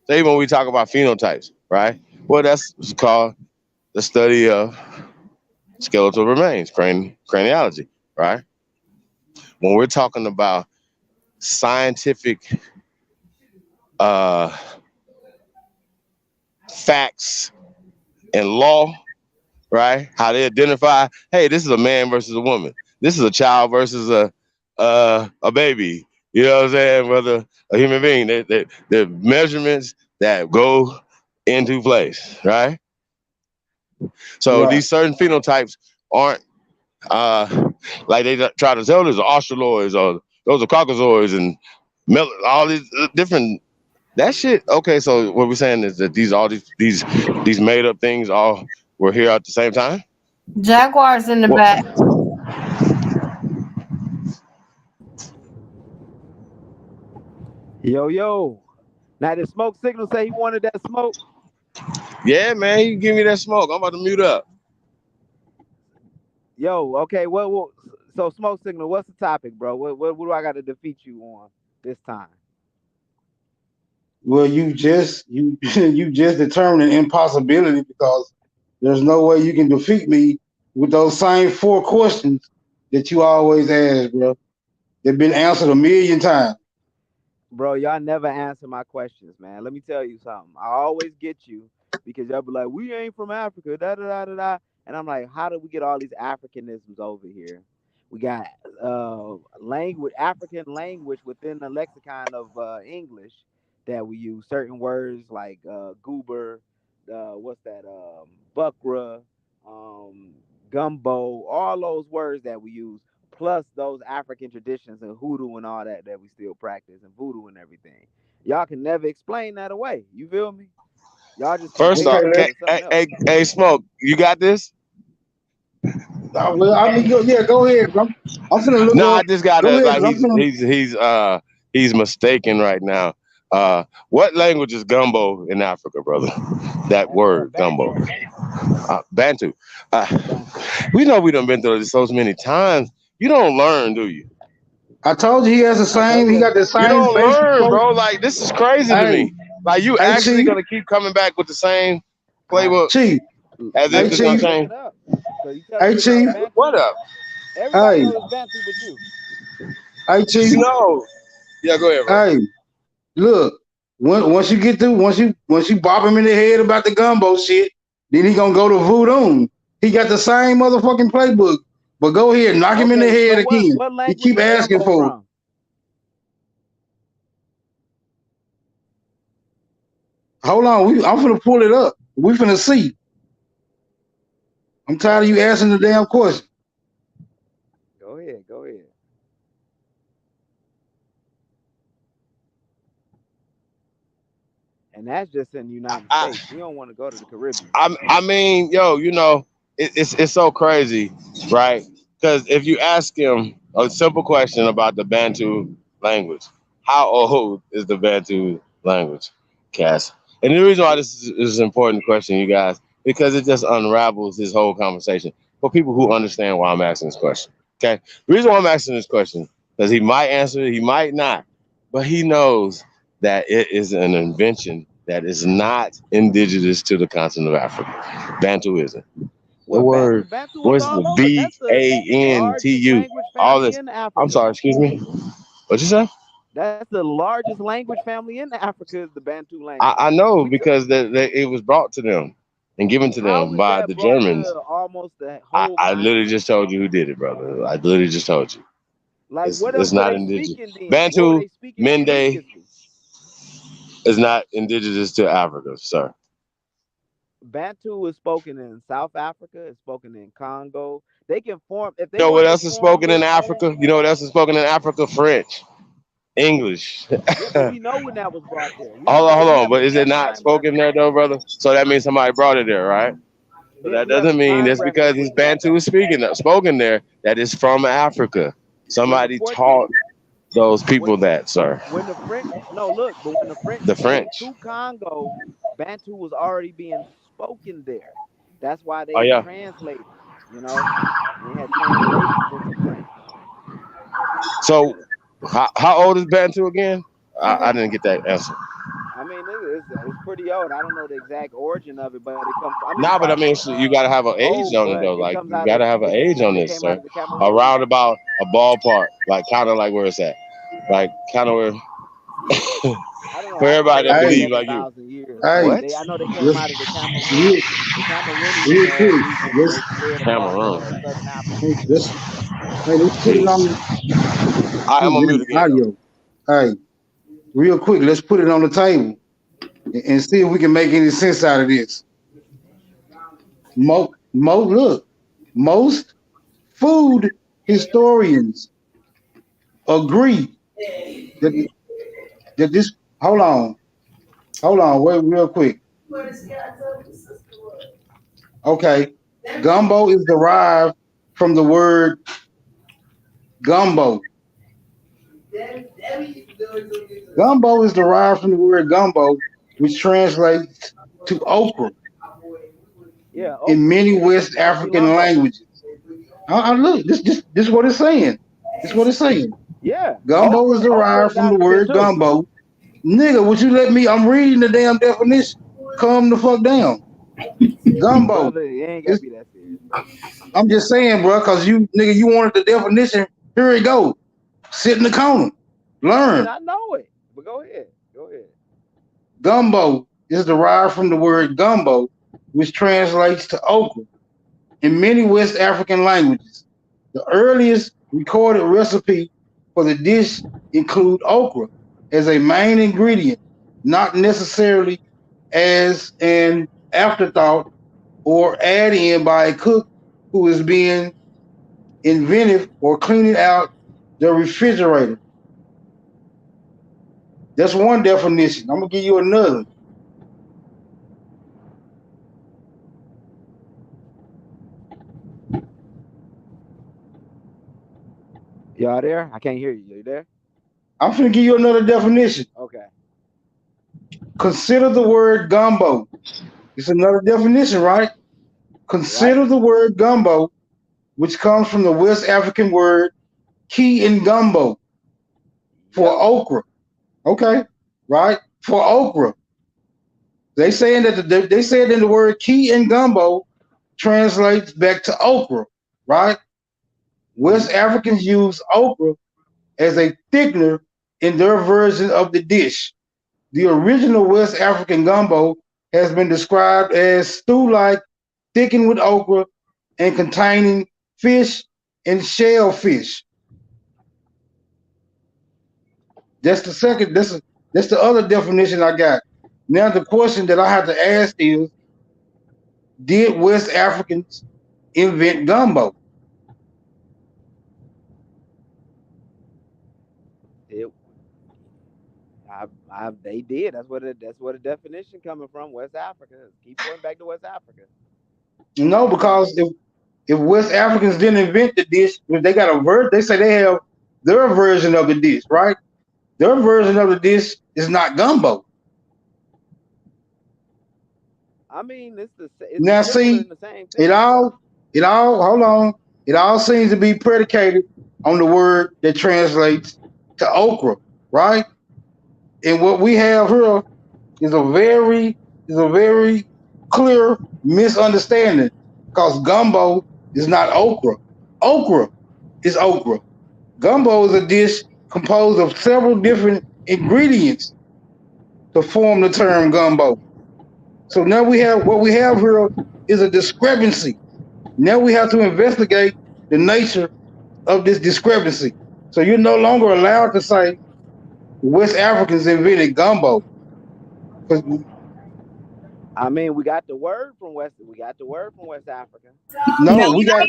So even when we talk about phenotypes, right? Well, that's what's called the study of skeletal remains, craniology, right? When we're talking about scientific facts and law, right? How they identify, hey, this is a man versus a woman. This is a child versus a baby. You know what I'm saying? Whether a human being, the measurements that go into place, right? So Right. these certain phenotypes aren't like they try to tell us australoids or those are caucasoids and all these different that shit. Okay, so what we're saying is that these made up things all were here at the same time. Jaguars in the Well, back. Yo. Now the smoke signal say he wanted that smoke. yeah, man, you give me that smoke. I'm about to mute up. Yo, okay. So smoke signal. What's the topic, bro? What do I got to defeat you on this time? Well, you just you just determined an impossibility because there's no way you can defeat me with those same 4 questions that you always ask, bro. They've been answered a million times. Bro, y'all never answer my questions, man. Let me tell you something. I always get you because y'all be like, we ain't from Africa, da da da da da. And I'm like, how did we get all these Africanisms over here? We got language, African language within the lexicon of English that we use. Certain words like goober, what's that? Buckra, gumbo, all those words that we use plus those African traditions and hoodoo and all that we still practice and voodoo and everything. Y'all can never explain that away. You feel me? Y'all just First convey off, it Okay, to something else. hey, smoke, you got this? well, I mean, yeah, go ahead. I'm finna look No, I up. just Go gotta ahead, like cause I'm finna. he's mistaken right now. What language is gumbo in Africa, brother? That That's word gumbo, Bantu. Bantu. Bantu. We know we done been through this so many times. You don't learn, do you? I told you he has the I told same. you He that. got the You same don't basic learn, flow. bro. Like this is crazy to Hey, me. Like you hey, actually Chief, gonna keep coming back with the same I playbook Chief, as let if hey, me it's let gonna me Chief, look change. it up. So you telling hey, me it's not Chief, What Bantu? up? Everybody hey, knows it's Bantu but you. hey, Chief, You know? Yeah, go ahead, bro. hey. Look, once you get through, once you bop him in the head about the gumbo shit, then he gonna go to voodoo. He got the same motherfucking playbook. But go ahead, knock him in the Okay, head so again. what He language keep is asking gumbo for it. from? Hold on, I'm finna pull it up. We finna see. I'm tired of you asking the damn question. Go ahead, go ahead. And that's just in the United I, States. We don't want to go to the Caribbean. I mean, yo, you know, it's so crazy, right? Because if you ask him a simple question about the Bantu language, how old is the Bantu language, Cass? And the reason why this is an important question, you guys, because it just unravels his whole conversation for people who understand why I'm asking this question. Okay, the reason why I'm asking this question because he might answer it, he might not, but he knows that it is an invention that is not indigenous to the continent of Africa. Bantuism. The word. Bantu is What's all the over. That's the largest BANTU? language All family this. in I'm Africa. sorry. Excuse me. What you say? That's the largest language family in Africa is the Bantu language. I know because it was brought to them and given to How them is by that the brought Germans. to almost the I, whole I literally continent? just told you who did it, brother. I literally just told you. Like, what else It's were not they indigenous. speaking then? What were Bantu, they speaking Mende previously? is not indigenous to Africa, sir. Bantu is spoken in South Africa. It's spoken in Congo. They can form if they You know what wanted to else is form spoken in their own. Africa? You know what else is spoken in Africa? French, English. Yeah, but we know when that was brought there. We Hold don't on, know. hold We on. have a But is it not time spoken reference. there though, brother? So that means somebody brought it there, right? But Then that we have a doesn't mean time that's because reference it's with that Bantu though. is spoken there. That is from Africa. When the Somebody 14 taught those when people that, sir. when the French no look, but when the French The came French. to Congo, Bantu was already being spoken there. That's why Oh they yeah. translated, you know, and they had translations into French. So how old is Bantu again? I didn't get that answer. I mean, it's pretty old. I don't know the exact origin of it, but it comes. I mean, it's Nah, but I not mean, you gotta have an age old, on it but though. it Like comes you out of gotta have an age on it this, came out sir. of the Cameroon. Around about a ballpark, like kind of like where it's at, like kind of where I don't know. for I know they everybody that over Hey, believe like you. 7,000 years. hey, What? I know they came let's out of the Cameroon, real, the Cameroonian real quick. region, and they Let's spread across Cameroon. southern Africa. hey, let's hey, let's put it on I'm on mute the again though. audio. Hey, real quick, let's put it on the table and see if we can make any sense out of this. Look, most food historians agree that that this. Hold on, wait, real quick. Okay, gumbo is derived from the word gumbo. Gumbo is derived from the word gumbo, which translates to okra Yeah, in okra, many West okra African lumbo. languages. Look, this is what it's saying. This is what it's saying. Yeah, Gumbo is okra derived is from the African word too. gumbo. Nigga, would you let me? I'm reading the damn definition. Calm the fuck down. Gumbo. Brother, it ain't gotta It's, be that serious, bro. I'm just saying, bro, because you nigga, you wanted the definition. Here it go. Sit in the corner. I mean, Learn. I know it, but go ahead. Go ahead. Gumbo is derived from the word gumbo, which translates to okra in many West African languages. The earliest recorded recipe for the dish include okra as a main ingredient, not necessarily as an afterthought or add in by a cook who is being inventive or cleaning out the refrigerator. That's one definition. I'm gonna give you another. Y'all there? I can't hear you. You there? I'm gonna give you another definition. Okay. Consider the word gumbo. It's another definition, right? Right. Consider the word gumbo, which comes from the West African word ki and gumbo for Yep. okra. Okay, right? For okra. They saying that they said in the word ki and gumbo translates back to okra, right? West Africans use okra as a thickener in their version of the dish. The original West African gumbo has been described as stew-like, thickened with okra, and containing fish and shellfish. That's the second. That's the other definition I got. Now the question that I have to ask is: did West Africans invent gumbo? It. They did. That's where the definition coming from. West Africa. Keep pointing back to West Africa. No, because if West Africans didn't invent the dish, if they got a they say they have their version of the dish, right? Their version of the dish is not gumbo. I mean, it's Now similar see, in the same it thing. all hold on. It all seems to be predicated on the word that translates to okra, right? And what we have here is a very clear misunderstanding. Because gumbo is not okra. Okra is okra. Gumbo is a dish composed of several different ingredients to form the term gumbo. So now what we have here is a discrepancy. Now we have to investigate the nature of this discrepancy. So you're no longer allowed to say West Africans invented gumbo. I mean, we got the word from West Africa. No, we got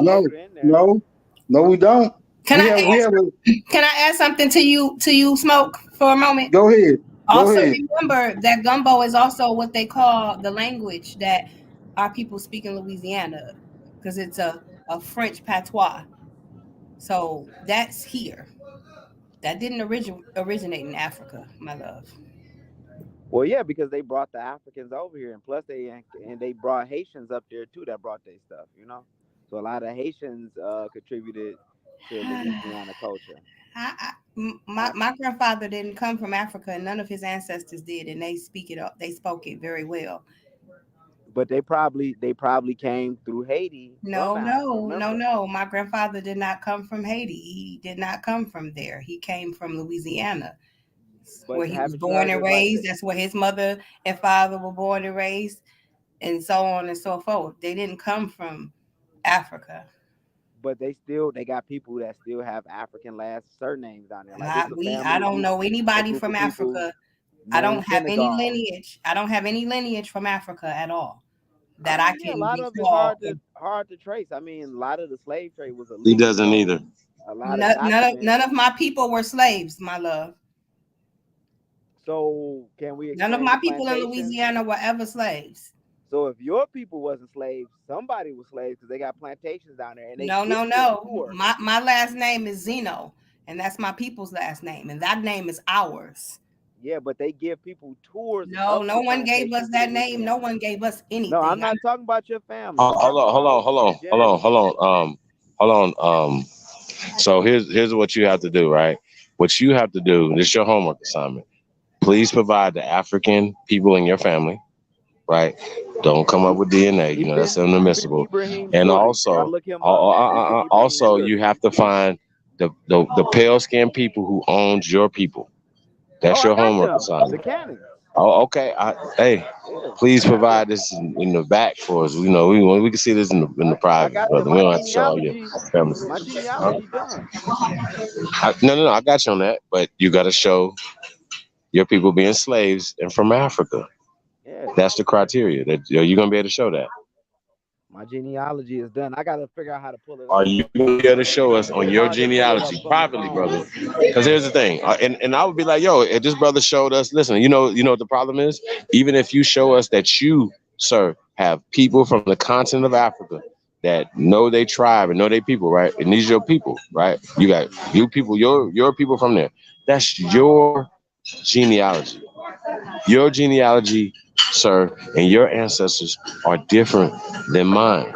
No. no, we don't. Can I add something to you, Smoke, for a moment? Go ahead. Also, remember that gumbo is also what they call the language that our people speak in Louisiana, because it's a French patois. So that's here. That didn't originate in Africa, my love. Well, yeah, because they brought the Africans over here, and plus they brought Haitians up there too that brought their stuff, you know. So a lot of Haitians contributed to Louisiana culture. My grandfather didn't come from Africa, and none of his ancestors did, and they spoke it very well. But they probably came through Haiti. No. My grandfather did not come from Haiti. He did not come from there. He came from Louisiana, where he was born and raised. That's where his mother and father were born and raised, and so on and so forth. They didn't come from Africa. But they got people that still have African last surnames down there. Like I don't know anybody from Africa. I don't have any lineage. I don't have any lineage from Africa at all that I can. A lot of it's hard to trace. I mean, a lot of the slave trade was illegal. He doesn't either. None of my people were slaves, my love. So can we? None of my people in Louisiana were ever slaves. So if your people wasn't slaves, somebody was slaves because they got plantations down there. And they no. My last name is Zeno, and that's my people's last name, and that name is ours. Yeah, but they give people tours. No one gave us that name. No one gave us anything. No, I'm not talking about your family. Hold on. So here's what you have to do, right? What you have to do, this is your homework assignment. Please provide the African people in your family, right? Don't come up with DNA. You know, that's inadmissible. And also you have to find the pale skinned people who owns your people. That's your homework assignment. The Cannons. Oh, okay. Please provide this in the back for us. You know, we can see this in the private, brother. We don't have to show all your family. My genealogy done. No, I got you on that, but you got to show your people being slaves and from Africa. Yeah. That's the criteria that you're gonna be able to show that. My genealogy is done. I gotta figure out how to pull it. Are you gonna be able to show us on your genealogy privately, brother? Because here's the thing, and I would be like, yo, if this brother showed us, listen, you know what the problem is? Even if you show us that you, sir, have people from the continent of Africa that know their tribe and know their people, right? And these are your people, right? You got you people, your people from there. That's your genealogy. Your genealogy, sir, and your ancestors are different than mine.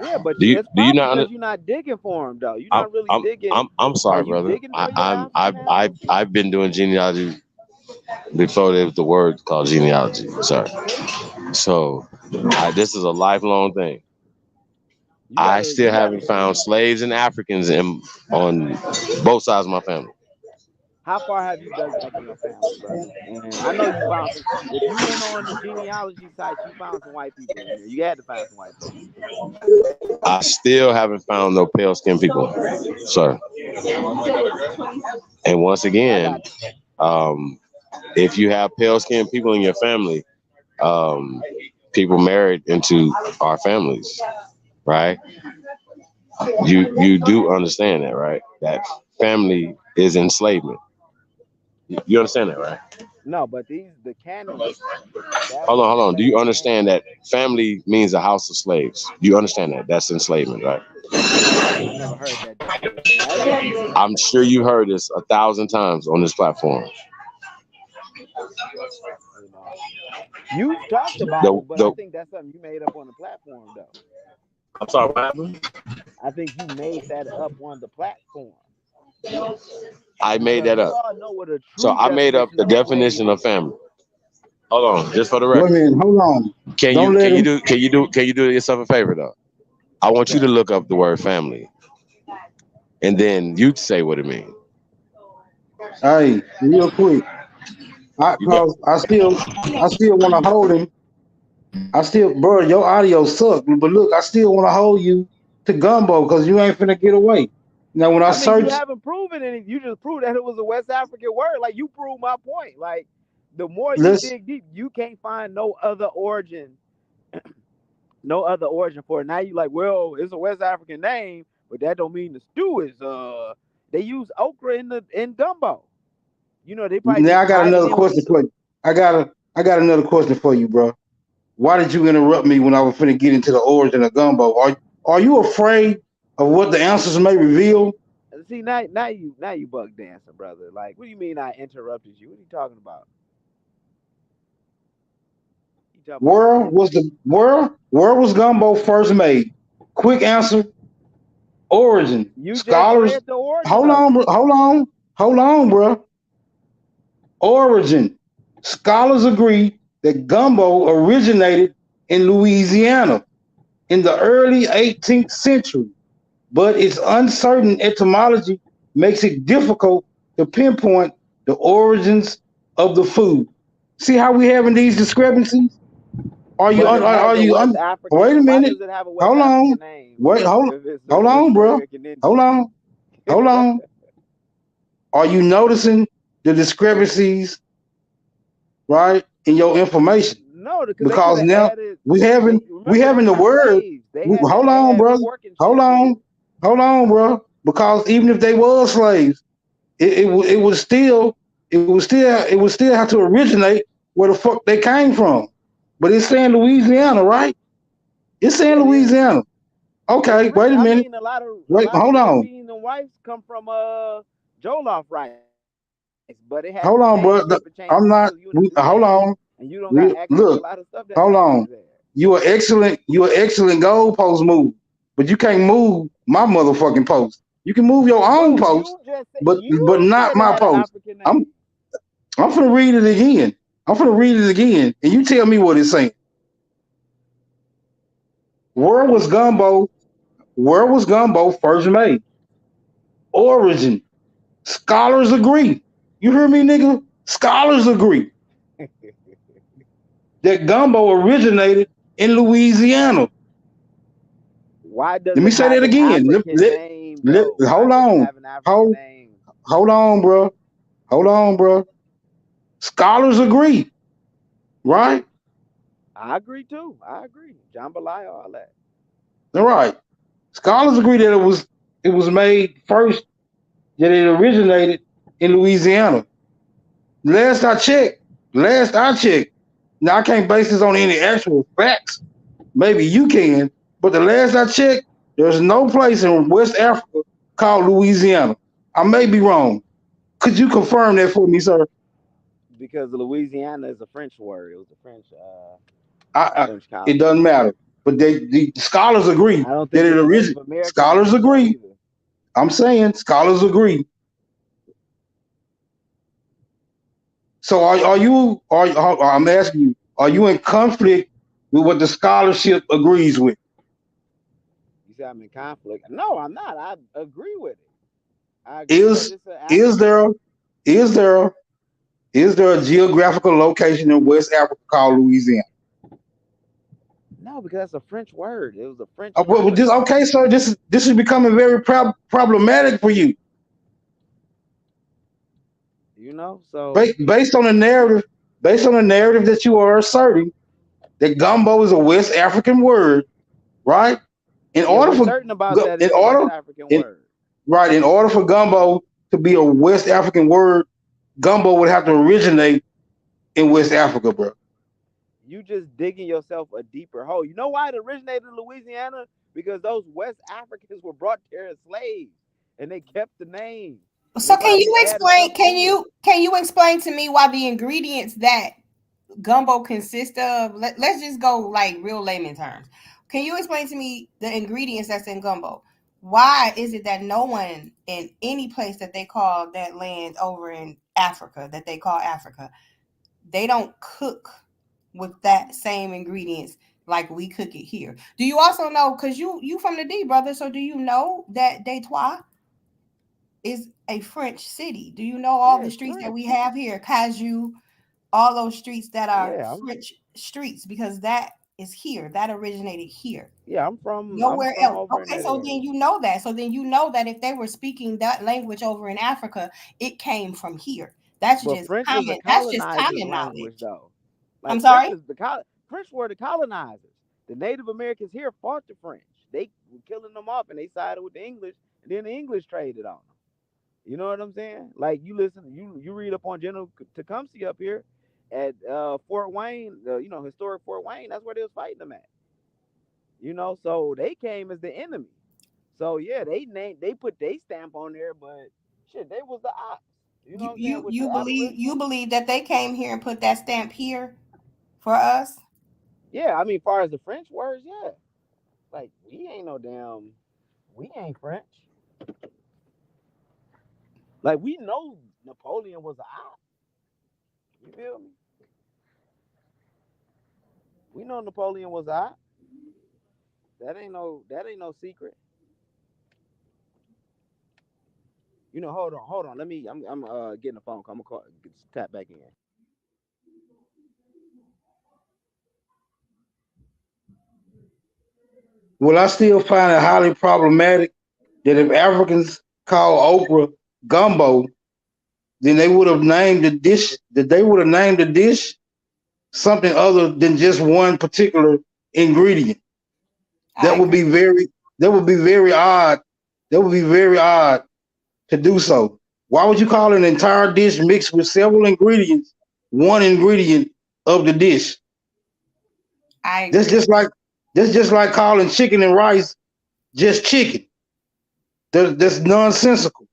Yeah, but do you not? You're not digging for them, though. You're not really digging. I'm sorry, brother. I've been doing genealogy before there was the word called genealogy. Sorry. So this is a lifelong thing. I still haven't found slaves and Africans on both sides of my family. How far have you dug back in your family, brother? And I know you found some. If you went on the genealogy sites, you found some white people in there. You had to find some white people. I still haven't found no pale skinned people, sir. And once again, if you have pale skinned people in your family, people married into our families, right? You do understand that, right? That family is enslavement. You understand that, right? No, but the Cannons. Hold on. Do you understand that family means a house of slaves? Do you understand that? That's enslavement, right? I never heard that. I'm sure you heard this 1,000 times on this platform. You talked about it, but I think that's something you made up on the platform, though. I'm sorry, what happened? I think you made that up on the platform. I made that up. So I made up the definition of family. Hold on, just for the Wait a record. minute, hold on. Can Don't you let him. do yourself a favor though? I want you to look up the word family, and then you say what it means. Hey, real quick. You got I still want to hold him. I still, bro, your audio sucks. But look, I still want to hold you to gumbo because you ain't finna get away. Now, when I I mean, you search, haven't proven anything. You just proved that it was a West African word. Like, you proved my point. Like, the more you let's dig deep, you can't find no other origin for it. Now you like, well, it's a West African name, but that don't mean the stew is they use okra in gumbo. You know, they probably now just I got tied it another in with question for you. I got another question for you, bro. Why did you interrupt me when I was finna get into the origin of gumbo? Are you afraid of what the answers may reveal? see now you bug dancing, brother. Like, what do you mean I interrupted you? What are you talking about? You talking about Where was gumbo first made? Quick answer. Origin. you just Scholars. read the origin Hold of on, it. bro. Hold on, bro. Origin. Scholars agree that gumbo originated in Louisiana in the early 18th century, but its uncertain etymology makes it difficult to pinpoint the origins of the food. See how we having these discrepancies? But it has a West African. Wait a Why minute. does it have a West Hold on. African name Wait, if it's hold it's on, bro. American Hold Indian? on. Hold on. Are you noticing the discrepancies, right, in your information? No, because they could Because have now added. we Remember, they having the were word. slaves. They had to Hold on, add brother. pork and Hold shit with on. it. Hold on, bro. Because even if they were slaves, it would still have to originate where the fuck they came from. But it's saying Louisiana, right? It's saying Yeah, it is. Louisiana. It's Okay, French. wait a I minute. mean, a Wait, lot of hold on. Philippines and whites come from Jollof rice, but it had to Hold on, bro. change if it I'm changes not. because you in a new Hold land on. and you don't got access to a Look, lot of stuff that hold them on. niggas had. You are excellent goalpost move, but you can't move my motherfucking post. You can move your own Bro, post, you just said but you not said it my had an post. African I'm name. I'm finna read it again. And you tell me what it's saying. Where was gumbo? Where was gumbo first made? Origin. Scholars agree. You hear me, nigga? Scholars agree that gumbo originated in Louisiana. Why does Let me it say have that an again. African name though? Why Hold does it on. have an African Hold, name? hold on, bro. Hold on, bro. Scholars agree, right? I agree too. I agree. Jambalaya, all that. All right. Scholars agree that it was made first, that it originated in Louisiana. Last I checked, now I can't base this on any actual facts. Maybe you can, but the last I checked, there's no place in West Africa called Louisiana. I may be wrong. Could you confirm that for me, sir? Because Louisiana is a French word. It was a French It colony. doesn't matter. But the scholars agree I don't that think it it's a Native originated. American Scholars name though agree. either. I'm saying scholars agree. So I'm asking you, are you in conflict with what the scholarship agrees with? You say I'm in conflict. No, I'm not. I agree with it. I agree that Is it's an is African. there is there is there a geographical location in West Africa called Louisiana? No, because that's a French word. It was a French colony. Okay, sir. This is becoming very problematic for you. You know, so Based on the narrative that you are asserting that gumbo is a West African word, right? In yeah, order we're for certain about that. in It's a West order African in word. right in order for gumbo to be a West African word, gumbo would have to originate in West Africa, bro. You just digging yourself a deeper hole. You know why it originated in Louisiana? Because those West Africans were brought there as slaves, and they kept the name, and So they can probably you added explain? stuff to it. Can you explain to me why the ingredients that gumbo consists of? Let's just go like real layman terms. Can you explain to me the ingredients that's in gumbo? Why is it that no one in any place that they call that land over in Africa, that they call Africa, they don't cook with that same ingredients like we cook it here. Do you also know, because you from the D, brother, so do you know that Detroit is a French city? Do you know all Yeah, the it's streets that French. we have here? Caillou, all those streets that are Yeah, French streets, because that is here. That originated here. I'm from Nowhere else. over in Okay, that so area. then you know that. So then you know that if they were speaking that language over in Africa, it came from here. That's But just French is a common. That's just colonizer's common language, knowledge. though. I'm Like sorry. French were the colonizers. The Native Americans here fought the French. They were killing them off, and they sided with the English, and then the English traded on them. You know what I'm saying? Like you listen, you read up on General Tecumseh up here at Fort Wayne, historic Fort Wayne. That's where they was fighting them at. So they came as the enemy. So yeah, they put their stamp on there, but shit, they was the ops. You know what I'm saying? With the You Aboriginals. believe that they came here and put that stamp here for us? Yeah, I mean, far as the French words, yeah. Like we ain't French. Like we know Napoleon was an op. You feel me? We know Napoleon was an op. That ain't no secret. Hold on. I'm getting a phone call. I'm gonna tap back in. Well, I still find it highly problematic that if Africans call okra gumbo, then they would have named the dish something other than just one particular ingredient. That would be very odd. That would be very odd to do so. Why would you call an entire dish mixed with several ingredients one ingredient of the dish? I agree. That's just like calling chicken and rice just chicken. That's nonsensical.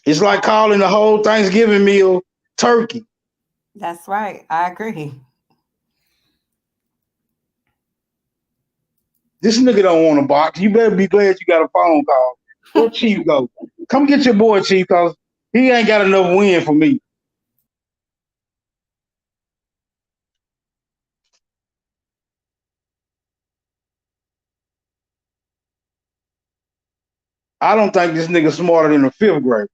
It's like calling the whole Thanksgiving meal turkey. That's right. I agree. This nigga don't want a box. You better be glad you got a phone call. Where Chief go? Come get your boy, Chief, because he ain't got enough win for me. I don't think this nigga smarter than a fifth grade.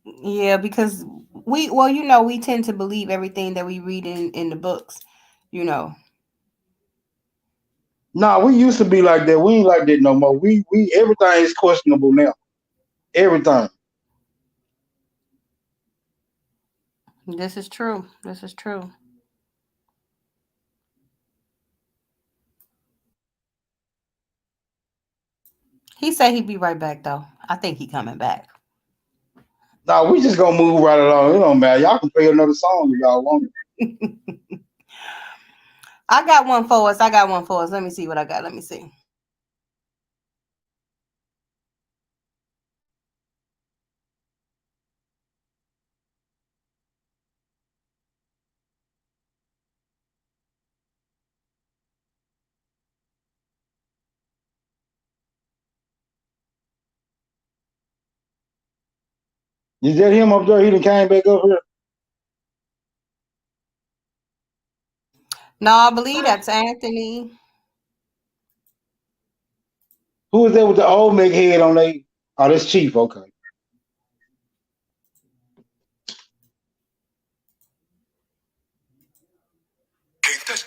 Yeah, because we tend to believe everything that we read in the books, you know. Nah, we used to be like that. We ain't like that no more. We everything is questionable now. Everything. This is true. This is true. He said he'd be right back though. I think he coming back. Nah, we just gonna move right along. It don't matter. Y'all can play another song if y'all want it. I got one for us. Let me see what I got. Let me see. Is that him up there? He done came back up here. No, I believe that's Anthony. Who is that with the old Meg head on they? Oh, that's Chief. Okay.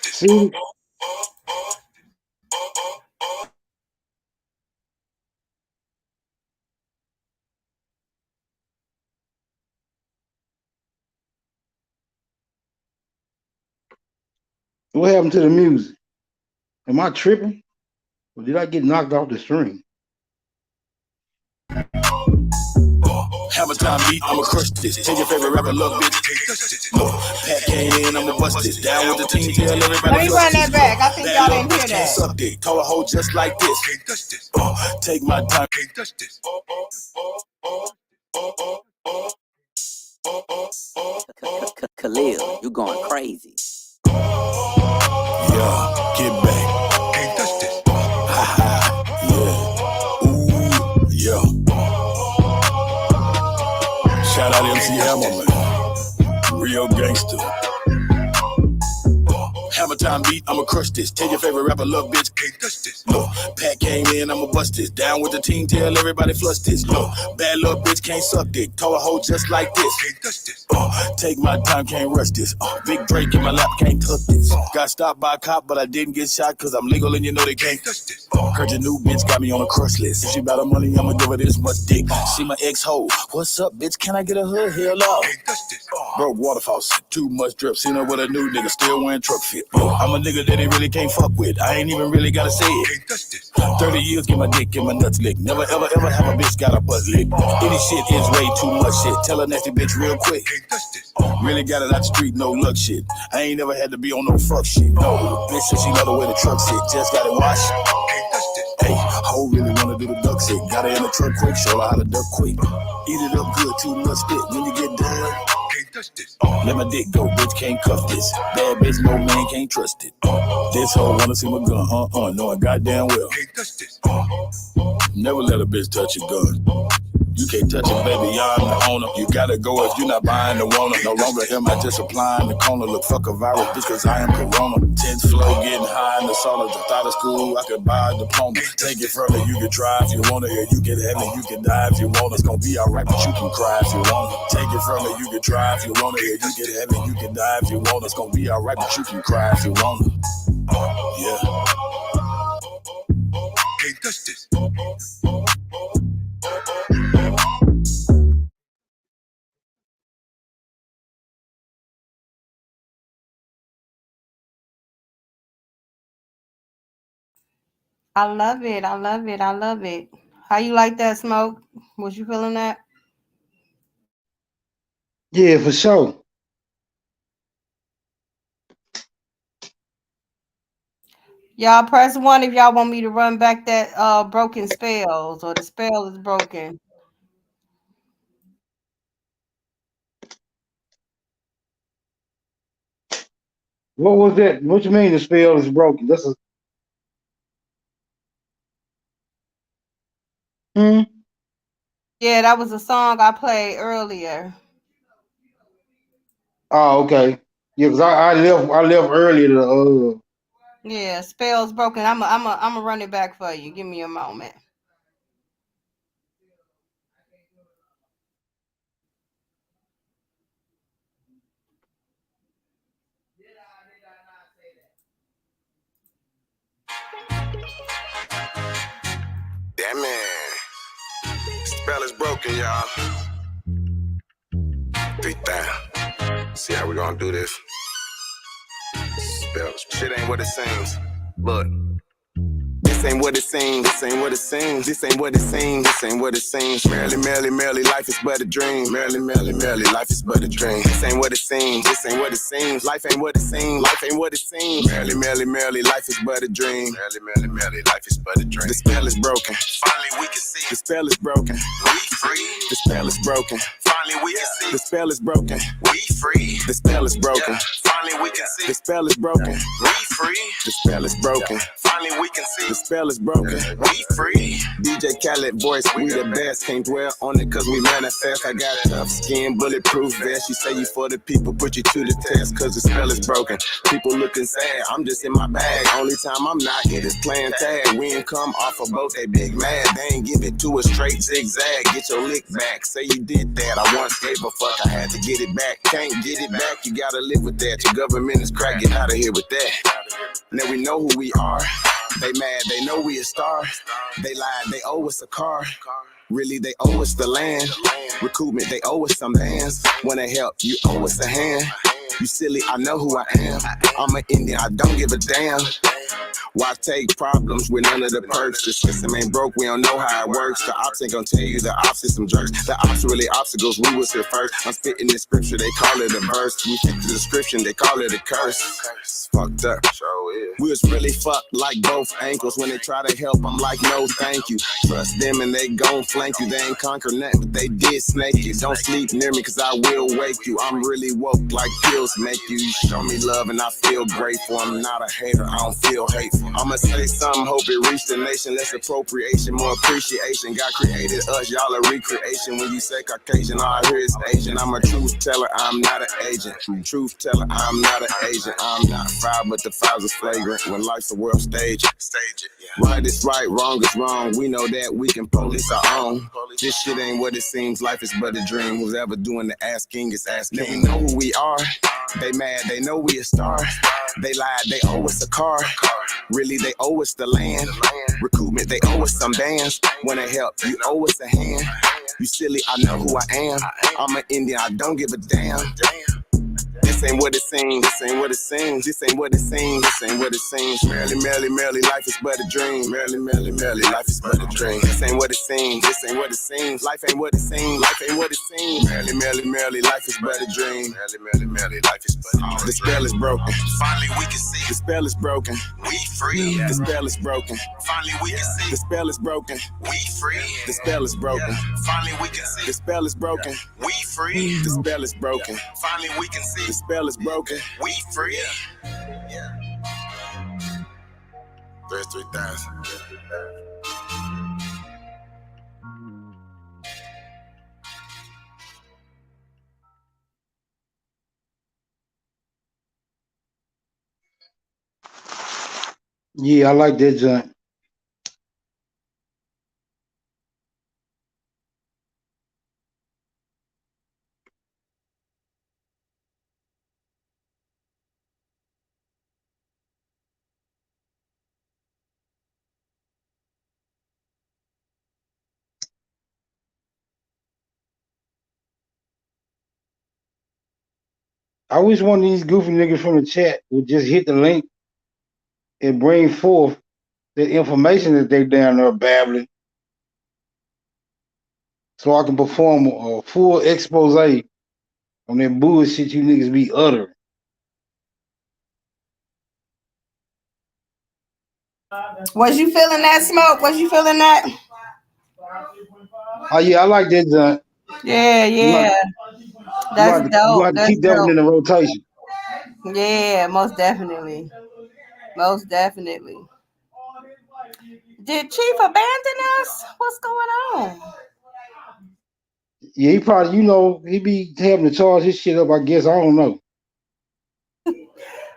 See, what happened to the music? Am I tripping? Or did I get knocked off the string? Have a time beat, I'ma crush this. Tell your favorite rapper, look, bitch. Pat came in, I'ma bust this. Down with the team, tell everybody. Let me run that back. I think y'all didn't hear that. Suck dick, told a hoe just like this. Take my time. Can't touch this. Khalil, you going crazy. Yeah, get back. Can't touch this. MC Hammer, man. Real gangster. Hammer time beat, I'ma crush this. Tell your favorite rapper, look, bitch, can't touch this. Look, Pat came in, I'ma bust this. Down with the team, tell everybody flush this. Look, bad little bitch can't suck dick. Told a hoe just like this. Can't touch this. Take my time, can't rush this. Big Drake in my lap, can't touch this. Got stopped by a cop, but I didn't get shot, cause I'm legal and you know they can't touch this. Heard your new bitch got me on a crush list. If she bout her money, I'ma give her this much dick. See my ex-hoe, what's up, bitch, can I get a hood? Hell no. Can't touch this. Broke water faucet, too much drip. Seen her with a new nigga, still wearing truck fit. I'm a nigga that they really can't fuck with. I ain't even really gotta say it. Can't touch this. 30 years, get my dick, get my nuts licked. Never ever ever have a bitch got a butt licked. Any shit is way too much shit. Tell a nasty bitch real quick. Can't touch this. Really got it out the street, no luck shit. I ain't never had to be on no fuck shit. No, bitch said she love the way the truck sit. Just got it washed. Can't touch this. Hey, hoe really wanna do the duck shit. Got her in the truck quick, show her how to duck quick. Eat it up good, too much spit. When you get done, can't touch this. Let my dick go, bitch, can't cuff this. Bad bitch, no man can't trust it. This hoe wanna see my gun, knowing goddamn well. Can't touch this. Never let a bitch touch your gun. You can't touch it, baby, I'm the owner. You gotta go if you're not buying the Rona. No longer am I just applying the corner. Look, fuck a virus, bitch, cause I am Corona. 10th floor, getting high in the sauna. Just out of school, I could buy a diploma. Take it further, you can try if you wanna. Here, you get heavy, you can die if you want. It's gonna be alright, but you can cry if you want. Take it further, you can try if you wanna. Here, you get heavy, you can die if you want. It's gonna be alright, but you can cry if you want. Yeah. Can't touch this. I love it. I love it. I love it. How you like that, Smoke? Was you feeling that? Yeah, for sure. Y'all press 1 if y'all want me to run back that broken spells or the spell is broken. What was that? What you mean the spell is broken? That's a Yeah, that was a song I played earlier. Oh, okay. Yeah, cause I left earlier to Yeah, spell's broken. I'm run it back for you. Give me a moment. Damn man. Spell is broken, y'all. 3,000. See how we gonna do this. Spell. Shit ain't what it seems. Look. This ain't what it seems, this ain't what it seems, this ain't what it seems, this ain't what it seems. Merrily, life is but a dream. Merrily, life is but a dream. This ain't what it seems, this ain't what it seems. Life ain't what it seems, life ain't what it seems. Merrily, life is but a dream. Merrily, life is but a dream. The spell is broken. Finally we can see. The spell is broken. We free. The spell is broken. Finally we can see. The spell is broken. We free. The spell is broken. Finally we can see. The spell is broken. We free. The spell is broken. Finally we can see. The spell is broken. We free. DJ Khaled voice, we the best. Can't dwell on it cause we manifest. I got tough skin, bulletproof vest. You say you for the people, put you to the test cause the spell is broken. People looking sad, I'm just in my bag. Only time I'm not here is playing tag. We ain't come off a boat, they big mad. They ain't give it to a straight zigzag. Get your lick back, say you did that. I once gave a fuck, I had to get it back. Can't get it back, you gotta live with that. Your government is crack, get out of here with that. Now we know who we are. They mad, they know we a star. They lied, they owe us a car. Really, they owe us the land. Recoupment, they owe us some bands. Wanna help, you owe us a hand. You silly, I know who I am. I'm an Indian, I don't give a damn. Why take problems with none of the perks? The system ain't broke, we don't know how it works. The ops ain't gonna tell you the ops is some jerks. The ops really obstacles, we was here first. I'm spitting the scripture, they call it a verse. We fit the description, they call it a curse. It's fucked up. We was really fucked like both ankles. When they try to help, I'm like, no thank you. Trust them and they gon' flank you. They ain't conquer nothing, but they did snake you. Don't sleep near me cause I will wake you. I'm really woke like pills make you. You show me love and I feel grateful. I'm not a hater, I don't feel hate. grateful. I'ma say something, hope it reach the nation. Less appropriation, more appreciation. God created us, y'all a recreation. When you say Caucasian, all I hear is Asian. I'm a truth teller, I'm not an agent. Truth teller, I'm not an agent. I'm not foul, but the fouls is flagrant. When life's a world stage it. Right is right, wrong is wrong. We know that we can police our own. This shit ain't what it seems. Life is but a dream. Who's ever doing the asking is asking. Then we know who we are. They mad, they know we a star. They lied, they owe us a car. Really, they owe us the land. Recruitment, they owe us some bands. Wanna help, you owe us a hand. You silly, I know who I am. I'm an Indian, I don't give a damn. This ain't what it seems, this ain't what it seems, this ain't what it seems, this ain't what it seems. Merrily, merrily, merrily, life is but a dream. Merrily, merrily, merrily, life is but a dream. This ain't what it seems, this ain't what it seems, life ain't what it seems, life ain't what it seems. Merrily, merrily, merrily, life is but a dream. Merrily, merrily, merrily, life is but a dream. The spell is broken. Finally we can see. The spell is broken. We free. The spell is broken. Finally we can see. The spell is broken. We free. The spell is broken. Finally we can see. The spell is broken. We free. The spell is broken. Finally we can see. The spell is broken. We free. Yeah. 33,000. Yeah, I like that joint. I wish one of these goofy niggas from the chat would just hit the link and bring forth the information that they down there babbling, so I can perform a full expose on that bullshit you niggas be uttering. Was you feeling that, Smoke? Was you feeling that? Oh yeah, I like that joint. Yeah. That's dope. You have to keep that one in the rotation. Yeah, most definitely. Most definitely. Did Chief abandon us? What's going on? Yeah, he probably, he be having to charge his shit up, I guess. I don't know.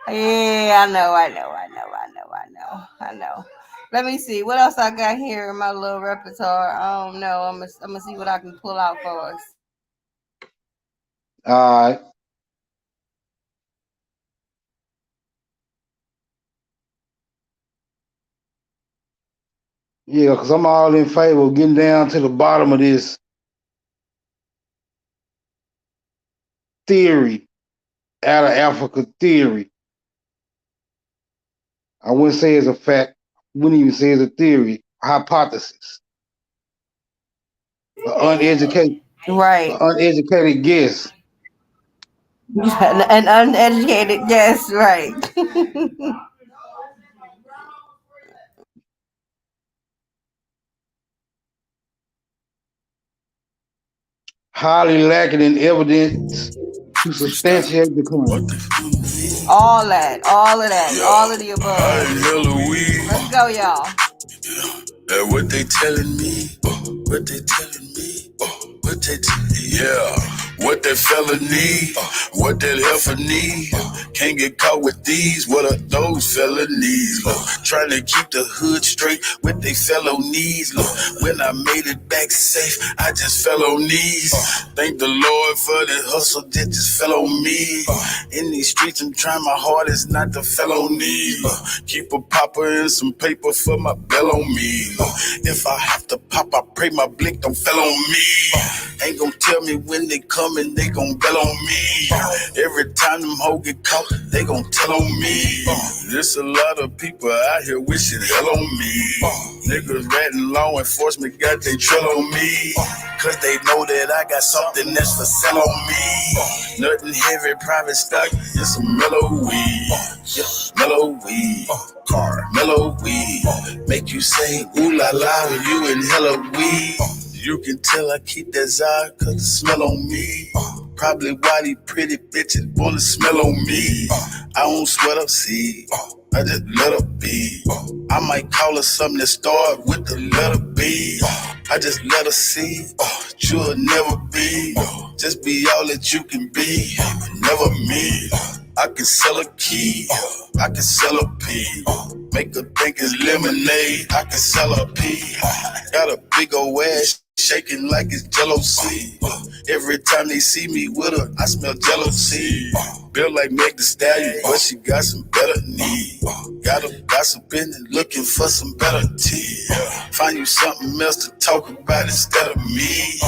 Yeah, I know. Let me see. What else I got here in my little repertoire? I don't know. I'm gonna see what I can pull out for us. All right. Yeah, because I'm all in favor of getting down to the bottom of this theory, out of Africa theory. I wouldn't say it's a fact. Wouldn't even say it's a theory. A hypothesis. An uneducated guess. An uneducated guess, right. Highly lacking in evidence to substantiate the claim. All of that, all of the above. Let's go, y'all. What they telling me? What they telling me? What they what that fella need? What that heifer need? Can't get caught with these. What are those felonies? Trying to keep the hood straight with they fellow knees. When I made it back safe, I just fell on knees. Thank the Lord for the hustle that just fell on me. In these streets, I'm trying my hardest not to fell on knees. Keep a popper and some paper for my bell on me. If I have to pop, I pray my blick don't fell on me. Ain't gon' tell me when they coming, they gon' bell on me. Every time them hoes get caught, they gon' tell on me. There's a lot of people out here wishing hell on me. Niggas ratting law enforcement got they trail on me. Cause they know that I got something that's for sale on me. Nothing heavy, private stock, and some mellow weed. Yeah, mellow weed. Car, mellow weed. Make you say, ooh la la, you in hella weed. You can tell I keep that Zod cause the smell on me. Probably why these pretty bitches wanna smell on me. I don't sweat up, see. I just let her be. I might call her something that start with the letter B. I just let her see. You'll never be. Just be all that you can be, but never me. I can sell a key. I can sell a pea. Make her think it's lemonade. I can sell a pea. Got a big old ass shaking like it's Jello C. Every time they see me with her, I smell jealousy. Built like Meg Thee Stallion, but she got some better knees. Got her gossiping and looking for some better tea. Find you something else to talk about instead of me.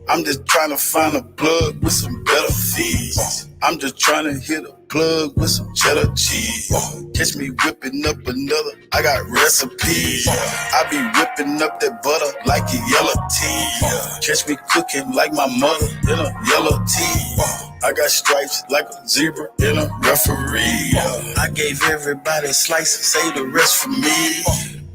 I'm just trying to find a plug with some better fees. I'm just trying to hit a plug with some cheddar cheese. Catch me whipping up another, I got recipes. I be whipping up that butter like a yellow tea. Catch me cooking like my mother in a yellow tea. I got stripes like a zebra in a referee. I gave everybody a slice and say the rest for me.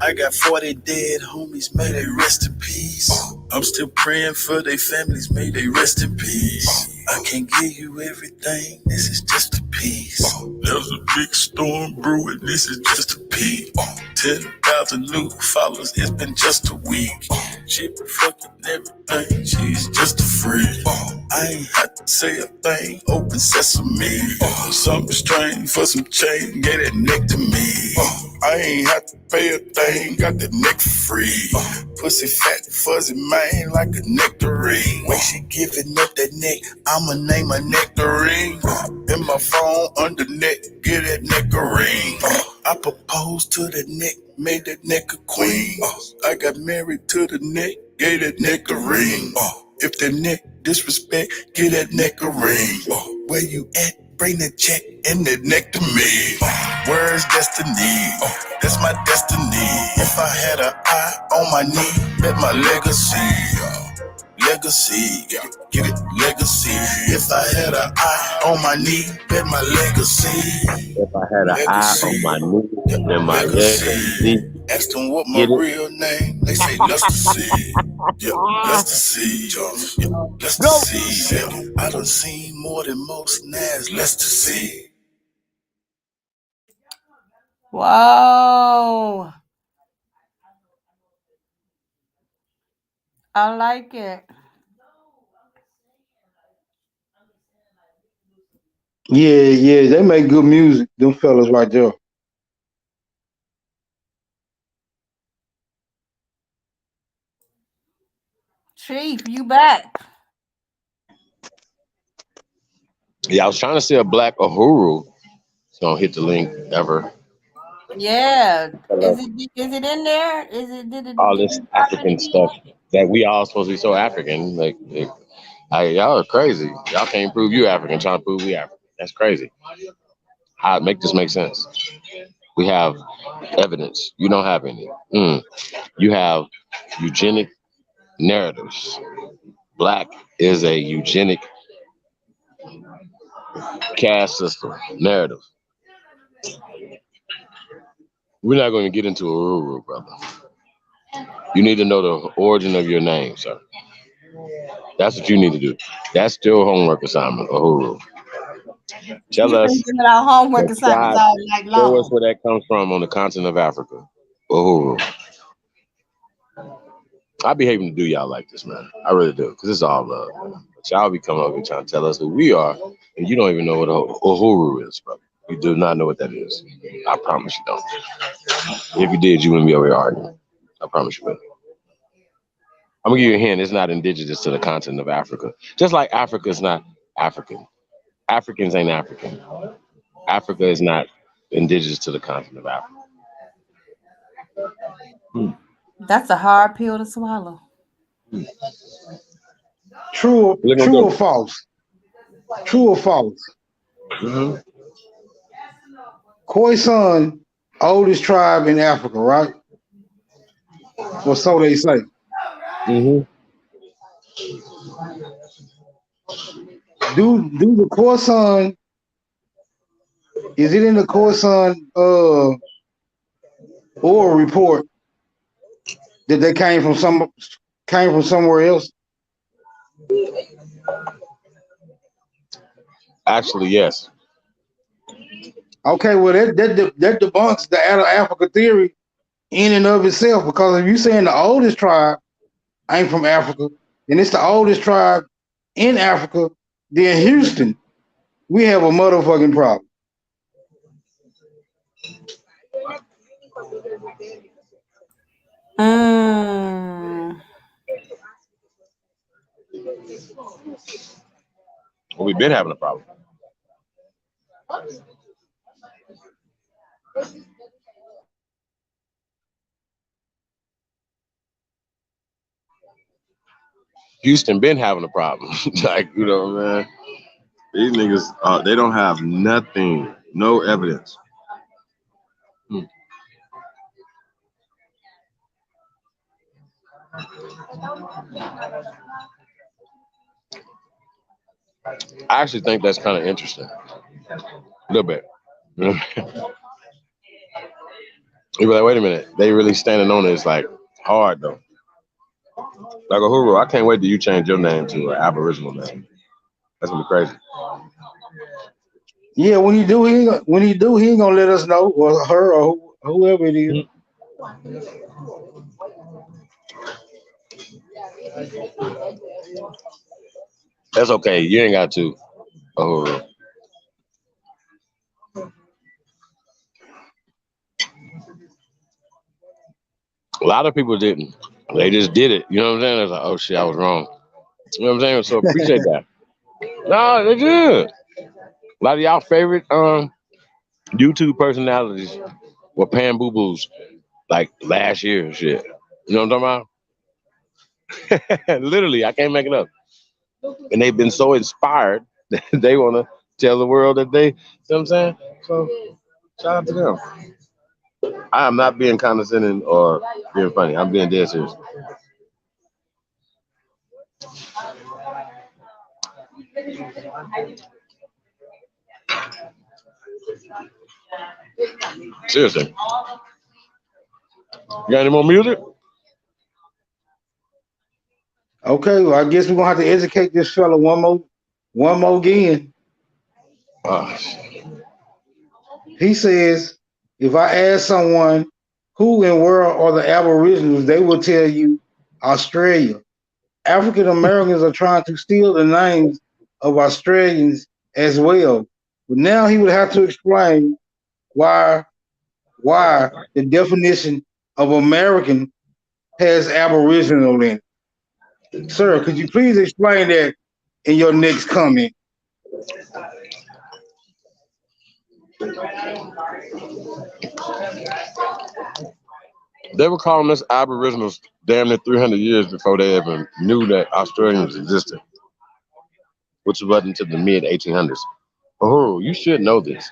I got 40 dead homies, may they rest in peace. I'm still praying for their families, may they rest in peace. I can't give you everything, this is just a piece. There's a big storm brewing, this is just a peek. 10,000 new followers, it's been just a week. She been fucking everything, she's just a freak. I ain't had to say a thing, open sesame. Something strange for some change, get that neck to me. I ain't had to pay a thing, got the neck for free. Pussy fat, fuzzy, man, like a nectarine. When she giving up that neck, I'ma name her nectarine. In my phone, under neck, get that nectarine. I proposed to the neck, made that neck a queen. I got married to the neck, gave that neck a ring. If the neck disrespect, get that neck a ring. Where you at? Bring the check and the neck to me. Where's destiny? That's my destiny. If I had an eye on my knee, bet my legacy. Legacy, get it, legacy. If I had an eye on my knee, bet my legacy. If I had an eye on my knee, then my legacy. Ask them what my real name, they say Lester C. Yeah, Lester C. Yeah, Lester C. Yeah, I done seen more than most nads, Lester C. Whoa. I like it. Yeah, they make good music. Them fellas right there. Chief, you back? Yeah, I was trying to say a black Uhuru. So hit the link ever. Yeah. Is it in there? All this African stuff that we all supposed to be so African. Like y'all are crazy. Y'all can't prove you African, trying to prove we African. That's crazy. How make this make sense? We have evidence. You don't have any. You have eugenic narratives. Black is a eugenic caste system narrative. We're not going to get into a rule, brother. You need to know the origin of your name, sir. That's what you need to do. That's still homework assignment, Uhuru. Tell us. Our homework assignments all night long. Show us where that comes from on the continent of Africa. Uhuru. I be hating to do y'all like this, man. I really do, because it's all love. But y'all be coming over here trying to tell us who we are, and you don't even know what Uhuru is, brother. You do not know what that is. I promise you don't. If you did, you wouldn't be over here arguing. I promise you wouldn't. I'm gonna give you a hint. It's not indigenous to the continent of Africa. Just like Africa is not African. Africans ain't African. Africa is not indigenous to the continent of Africa. That's a hard pill to swallow. True or false? True or false? Mm-hmm. Khoisan, oldest tribe in Africa, right? Or so they say. Mm-hmm. Do the Khoisan, is it in the Khoisan oral report that they came from somewhere else? Actually, yes. Okay, well that debunks the out of Africa theory in and of itself, because if you saying the oldest tribe ain't from Africa, and it's the oldest tribe in Africa, then Houston, we have a motherfucking problem. Well, we've been having a problem. Houston been having a problem. Like, you know, man. These niggas, they don't have nothing, no evidence. I actually think that's kind of interesting. A little bit. You'd be like, wait a minute. They really standing on it. It's like hard, though. Like Uhuru, I can't wait till you change your name to an Aboriginal name. That's gonna be crazy. Yeah, when he do, he ain't gonna let us know, or her, or whoever it is. That's okay. You ain't got to. Uhuru. A lot of people didn't. They just did it. You know what I'm saying? It's like, oh shit, I was wrong. You know what I'm saying? So appreciate that. No, they did. A lot of y'all favorite YouTube personalities were paying boo-boos like last year and shit. You know what I'm talking about? Literally, I can't make it up. And they've been so inspired that they want to tell the world that they, you know what I'm saying? So shout out to them. I am not being condescending or being funny. I'm being dead serious. Seriously. You got any more music? Okay, well, I guess we're gonna have to educate this fella one more again. He says, if I ask someone who in the world are the Aboriginals, they will tell you Australia. African Americans are trying to steal the names of Australians as well. But now he would have to explain why the definition of American has Aboriginal in it. Sir, could you please explain that in your next comment? They were calling us Aboriginals damn near 300 years before they even knew that Australians existed, which was into the mid 1800s. Oh, you should know this,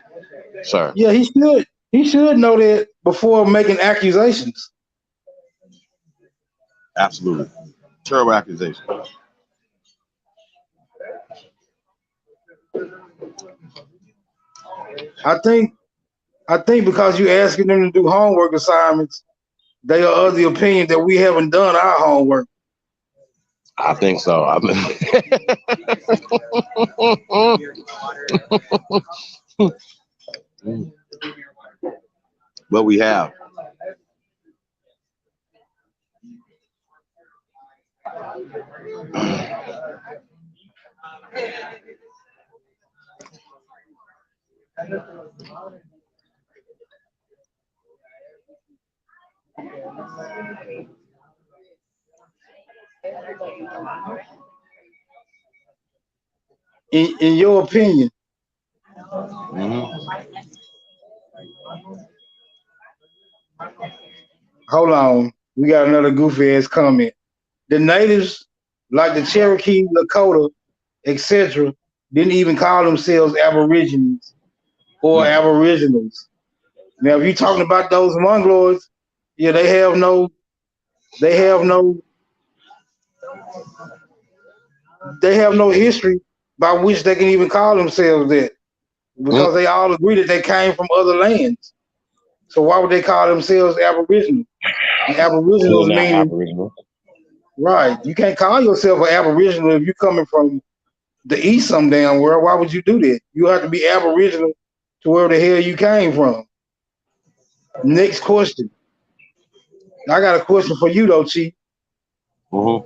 sir. Yeah, he should. He should know that before making accusations. Absolutely. Terrible accusation. I think because you asking them to do homework assignments, they are of the opinion that we haven't done our homework. I think so. I mean, but we have. In your opinion. Hold on. We got another goofy ass comment. The natives, like the Cherokee, Lakota, etc., didn't even call themselves Aborigines or Aboriginals. Now, if you're talking about those Mongoloids, yeah, they have no history by which they can even call themselves that, because they all agree that they came from other lands. So why would they call themselves Aboriginal? And Aboriginals meaning Aboriginal. Right. You can't call yourself an Aboriginal if you're coming from the east some damn world. Why would you do that? You have to be aboriginal to where the hell you came from. Next question. I got a question for you though, Chief. When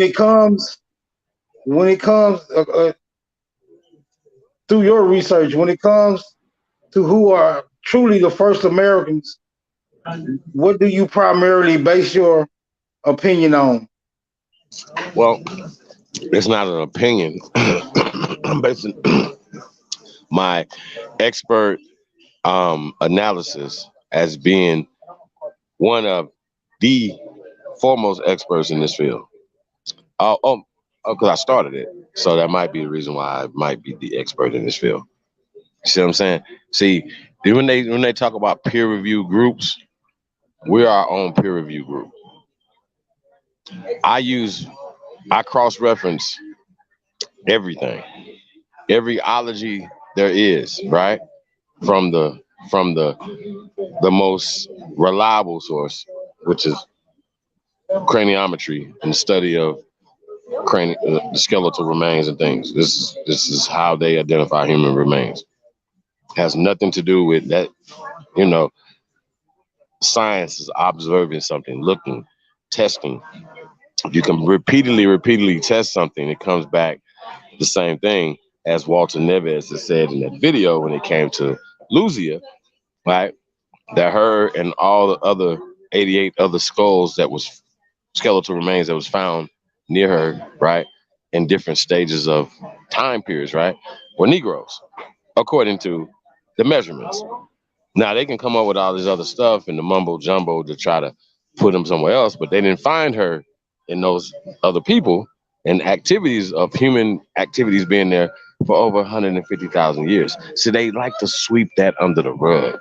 it comes through your research, when it comes to who are truly the first Americans, what do you primarily base your opinion on? Well, it's not an opinion. I'm basing my expert analysis as being one of the foremost experts in this field. Because I started it, so that might be the reason why I might be the expert in this field. You see what I'm saying? See, when they talk about peer review groups, we're our own peer review group. I cross-reference everything, every ology there is, right? From the most reliable source, which is craniometry and the study of the skeletal remains and things. This is how they identify human remains. Has nothing to do with that, science is observing something, looking, testing. If you can repeatedly test something, it comes back the same thing as Walter Neves has said in that video when it came to Lucia, right? That her and all the other 88 other skulls that was skeletal remains that was found near her, right, in different stages of time periods, right, were Negroes, according to the measurements. Now they can come up with all this other stuff and the mumbo jumbo to try to put them somewhere else, but they didn't find her in those other people and activities of human activities being there for over 150,000 years. So they like to sweep that under the rug.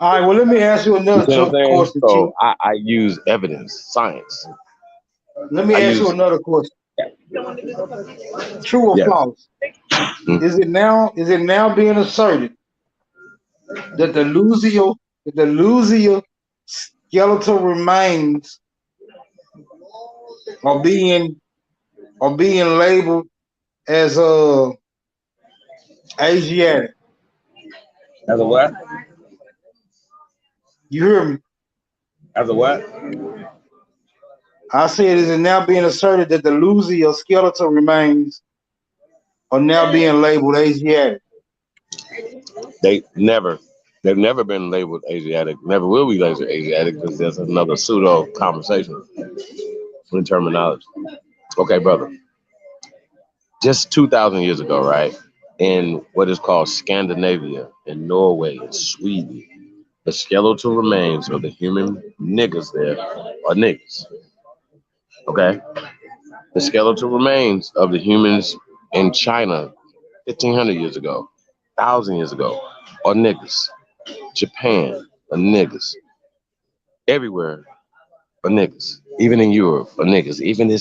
All right, well, let me ask you another question. So I use evidence, science. Let me ask you another question. True or false? Is it now being asserted that the Lucia skeletal remains are being labeled as Asiatic? As a what? You hear me? As a what? I said, is it now being asserted that the Lucia skeletal remains are now being labeled Asiatic? They've never been labeled Asiatic, never will be labeled Asiatic, because there's another pseudo conversation in terminology. Okay, brother. Just 2,000 years ago, right, in what is called Scandinavia, in Norway, and Sweden, the skeletal remains of the human niggas there are niggas. Okay? The skeletal remains of the humans in China 1,500 years ago, 1,000 years ago, are niggas. Japan are niggas. Everywhere are niggas. Even in Europe are niggas. Even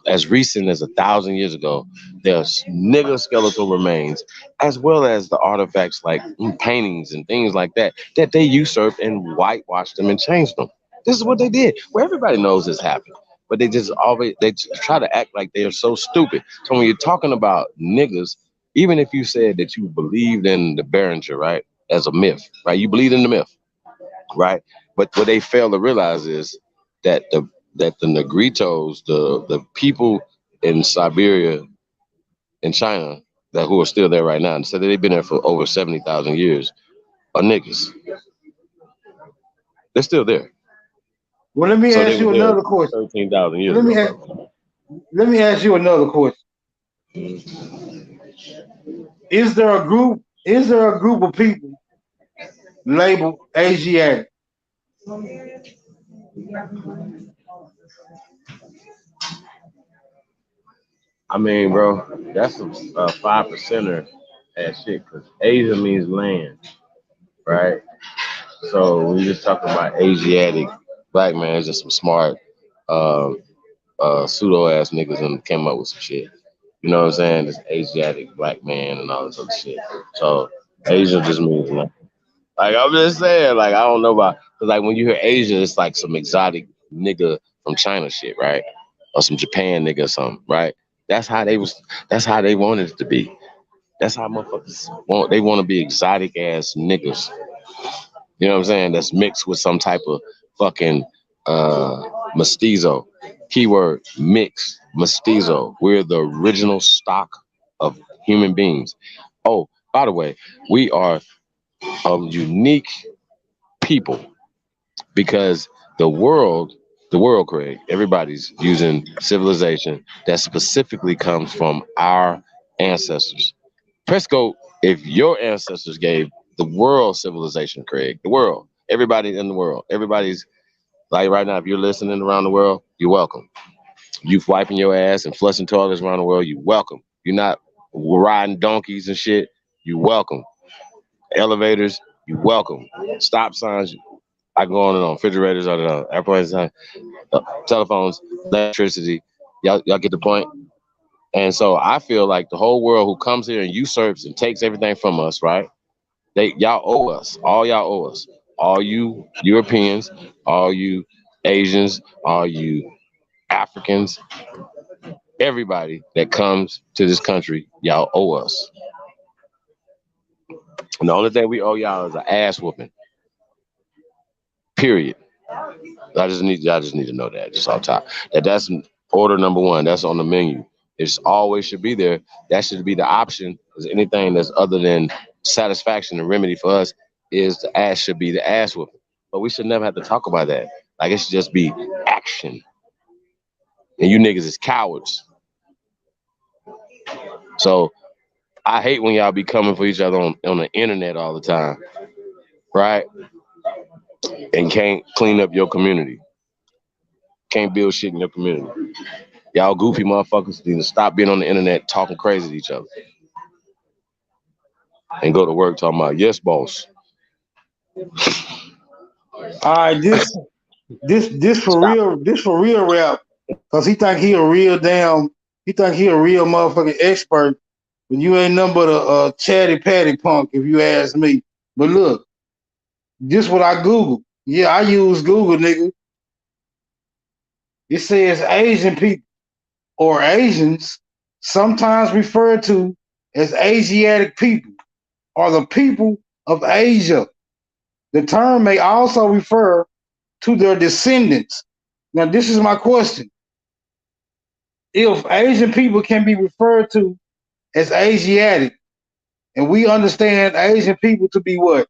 as recent as 1,000 years ago, there's nigger skeletal remains, as well as the artifacts like paintings and things like that they usurped and whitewashed them and changed them. This is what they did. Well, everybody knows this happened, but they try to act like they are so stupid. So when you're talking about niggas, even if you said that you believed in the Behringer, right, as a myth, right, you believe in the myth, right, but what they fail to realize is that the Negritos, the people in Siberia, in China, who are still there right now, and said that they've been there for over 70,000 years, are niggas. They're still there. Well, let me ask you another question. 13,000 years ago. Let me ask you another question. Is there a group of people labeled Asiatic? I mean, bro, that's some 5%er ass shit, because Asia means land, right? So when you're just talking about Asiatic black man, it's just some smart pseudo ass niggas and came up with some shit. You know what I'm saying? This Asiatic black man and all this other shit. So Asia just means land. Like I'm just saying, like I don't know about, because like when you hear Asia, it's like some exotic nigga from China shit, right? Or some Japan nigga or something, right? That's how they was. That's how they wanted it to be. That's how motherfuckers want. They want to be exotic ass niggas. You know what I'm saying? That's mixed with some type of fucking mestizo. Keyword mix mestizo. We're the original stock of human beings. Oh, by the way, we are a unique people because the world, Craig, everybody's using civilization that specifically comes from our ancestors. Presco, if your ancestors gave the world civilization, Craig, the world, everybody in the world, everybody's like right now, if you're listening around the world, you're welcome. You wiping your ass and flushing toilets around the world, you welcome. You're not riding donkeys and shit, you welcome. Elevators, you welcome. Stop signs, I go on and on. Refrigerators, I don't know. Airplanes, telephones, electricity. Y'all get the point? And so I feel like the whole world who comes here and usurps and takes everything from us, right? Y'all owe us. All y'all owe us. All you Europeans, all you Asians, all you Africans, everybody that comes to this country, y'all owe us. And the only thing we owe y'all is an ass whooping. Period. I just need to know that just off top. That's order number one. That's on the menu. It always should be there. That should be the option. Because anything that's other than satisfaction and remedy for us is the ass should be the ass whooping. But we should never have to talk about that. Like it should just be action. And you niggas is cowards. So I hate when y'all be coming for each other on the internet all the time, right? And can't clean up your community. Can't build shit in your community. Y'all goofy motherfuckers need to stop being on the internet talking crazy to each other. And go to work talking about, yes, boss. All right, this for real. This for real rap. Cause he think he a real motherfucking expert. But you ain't nothing but a chatty patty punk, if you ask me. But look, this what I Googled. Yeah, I use Google, nigga. It says Asian people or Asians, sometimes referred to as Asiatic people, or the people of Asia. The term may also refer to their descendants. Now, this is my question. If Asian people can be referred to as Asiatic, and we understand Asian people to be what?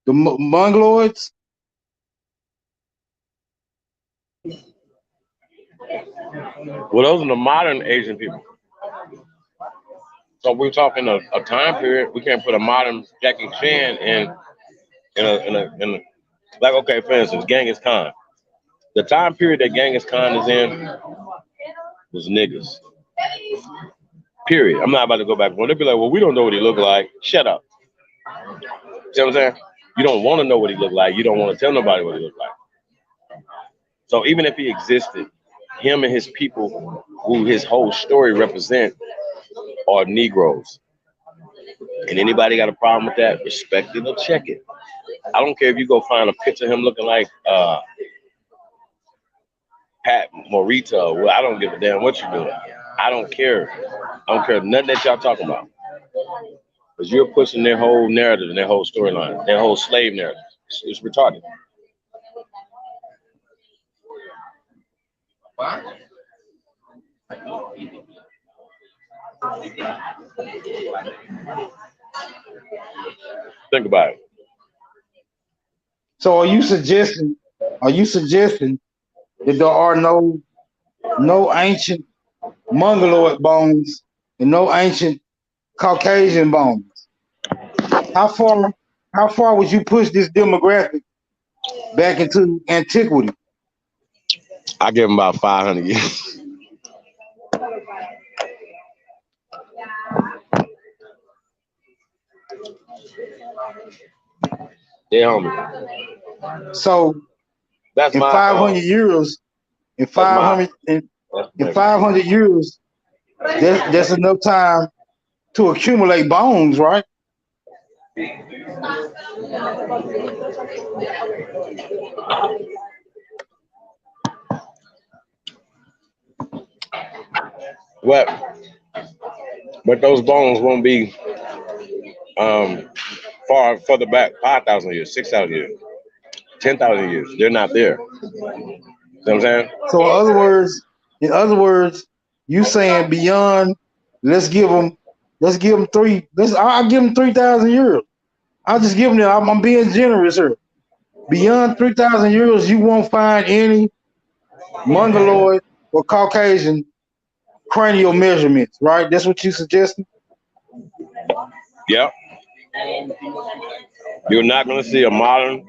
The Mongoloids? Well, those are the modern Asian people. So we're talking a time period. We can't put a modern Jackie Chan in a like, okay, for instance, Genghis Khan. The time period that Genghis Khan is in was niggas. Period. I'm not about to go back. When they be like, well, we don't know what he looked like. Shut up. See what I'm saying? You don't want to know what he looked like. You don't want to tell nobody what he looked like. So even if he existed, him and his people, who his whole story represent, are Negroes. And anybody got a problem with that, respect it or check it. I don't care if you go find a picture of him looking like Pat Morita. Well, I don't give a damn what you do. I don't care. I don't care nothing that y'all talking about. Because you're pushing their whole narrative and their whole storyline, their whole slave narrative. It's retarded. Think about it. So are you suggesting that there are no ancient Mongoloid bones and no ancient Caucasian bones? How far would you push this demographic back into antiquity? I give them about 500 years. Yeah, homie. So that's in my 500 years, in 500 years, that's enough time to accumulate bones, right? But those bones won't be far further back, 5,000 years, 6,000 years, 10,000 years. They're not there. You know what I'm saying? So in other words, you saying beyond? Let's give them three. I'll give them 3,000 euros. I'll just give them that. I'm being generous here. Beyond 3,000 euros, you won't find any Mongoloid or Caucasian cranial measurements, right? That's what you suggesting? Yep. You're not going to see a modern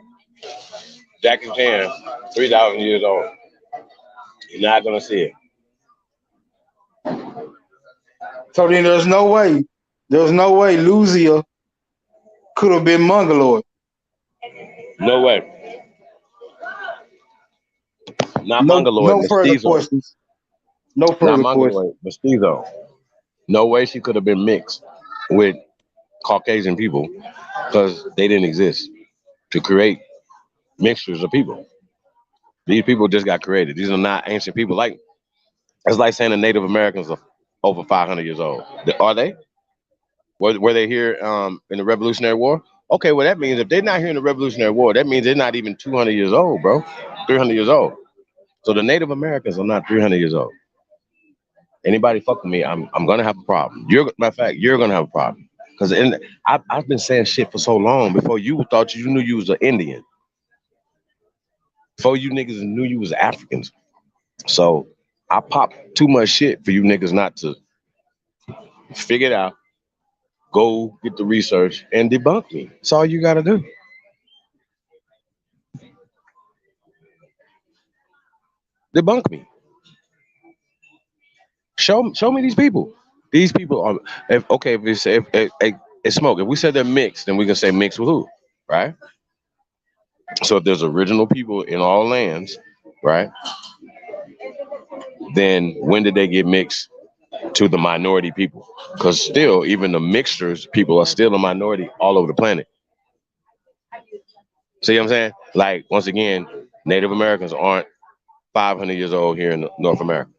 Jackie Chan 3,000 years old. You're not going to see it. So then there's no way Luzia could have been Mongoloid. No way. Not Mongoloid. No further questions. No further questions. Mestizo. No way she could have been mixed with Caucasian people because they didn't exist to create mixtures of people. These people just got created. These are not ancient people. Like it's like saying the Native Americans are over 500 years old. Are they? Were they here in the Revolutionary War? Okay, well that means if they're not here in the Revolutionary War, that means they're not even 200 years old, bro. 300 years old. So the Native Americans are not 300 years old. Anybody fuck with me, I'm gonna have a problem. Matter of fact, you're gonna have a problem. Because I've been saying shit for so long before you thought you knew you was an Indian. Before you niggas knew you was Africans. So I popped too much shit for you niggas not to figure it out, go get the research and debunk me. That's all you gotta do. Debunk me. Show me these people. These people are if smoke. If we said they're mixed, then we can say mixed with who, right? So if there's original people in all lands, right? Then when did they get mixed to the minority people? Because still, even the mixtures people are still a minority all over the planet. See what I'm saying? Like once again, Native Americans aren't 500 years old here in North America.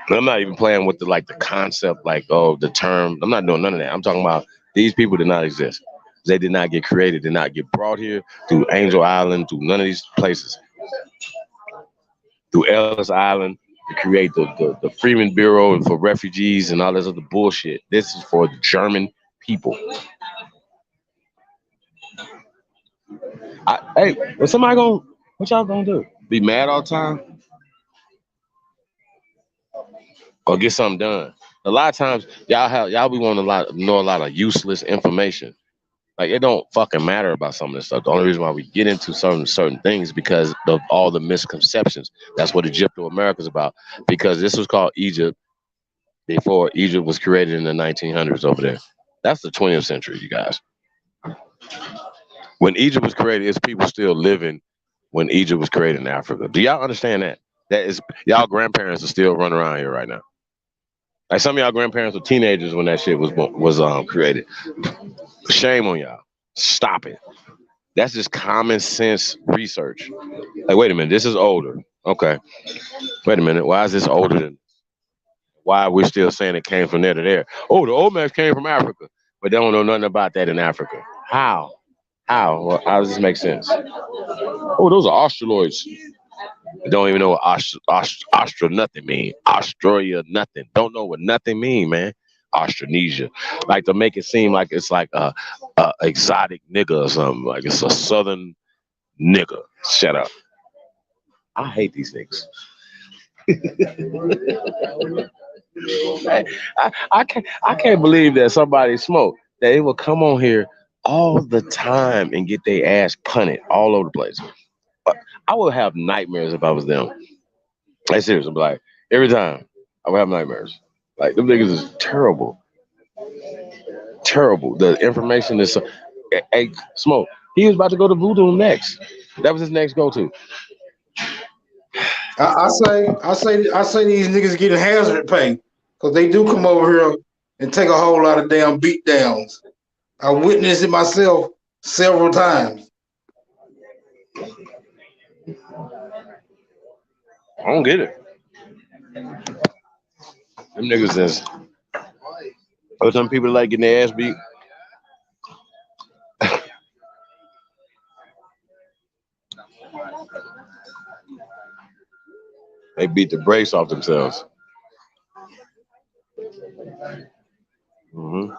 And I'm not even playing with the concept, the term. I'm not doing none of that. I'm talking about these people did not exist. They did not get created, did not get brought here through Angel Island, through none of these places. Through Ellis Island to create the Freeman Bureau and for refugees and all this other bullshit. This is for the German people. What y'all gonna do? Be mad all the time? Or get something done? A lot of times y'all be wanting know a lot of useless information. Like it don't fucking matter about some of this stuff. The only reason why we get into certain things is because of all the misconceptions. That's what EGYPTO-AMERICA is about. Because this was called Egypt before Egypt was created in the 1900s over there. That's the 20th century, you guys. When Egypt was created, it's people still living when Egypt was created in Africa. Do y'all understand that? That is, y'all grandparents are still running around here right now. Like some of y'all grandparents were teenagers when that shit was created. Shame on y'all. Stop it. That's just common sense research. Like, wait a minute, this is older. Okay. Wait a minute, why is this older than? Why are we still saying it came from there to there? Oh, the Olmecs came from Africa, but they don't know nothing about that in Africa. How? Well, how does this make sense? Oh, those are Australoids. They don't even know what Austra nothing mean. Australia nothing. Don't know what nothing mean, man. Austronesia. Like to make it seem like it's like a exotic nigga or something. Like it's a southern nigga. Shut up. I hate these niggas. I can't believe that somebody smoked. That they will come on here all the time and get their ass punted all over the place. I would have nightmares if I was them. Like seriously, like every time I would have nightmares. Like them niggas is terrible. Terrible. The information is hey, Smoke. He was about to go to Voodoo next. That was his next go-to. I say these niggas getting hazard pay because they do come over here and take a whole lot of damn beat downs. I witnessed it myself several times. I don't get it. Them niggas is. Or some people like getting their ass beat. They beat the brakes off themselves. Mm-hmm.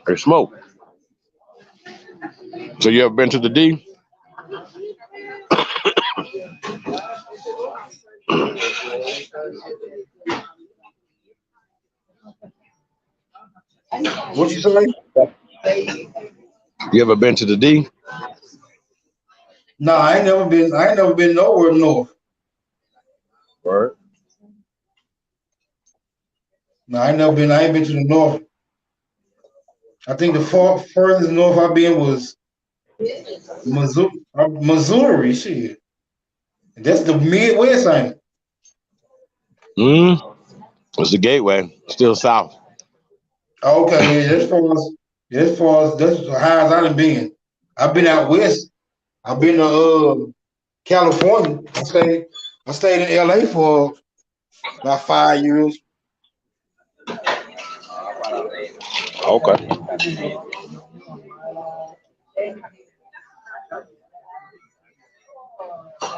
They smoke. So you ever been to the D? What you say? You ever been to the D? No, I ain't never been. I ain't never been nowhere north. Word. No, I ain't never been. I ain't been to the north. I think the furthest north I've been was Missouri. Shit, that's the Midwest, ain't it? It's the gateway. Still south. Okay, yeah, that's as high as I done been. I've been out west. I've been to California. I stayed in LA for about 5 years. Okay.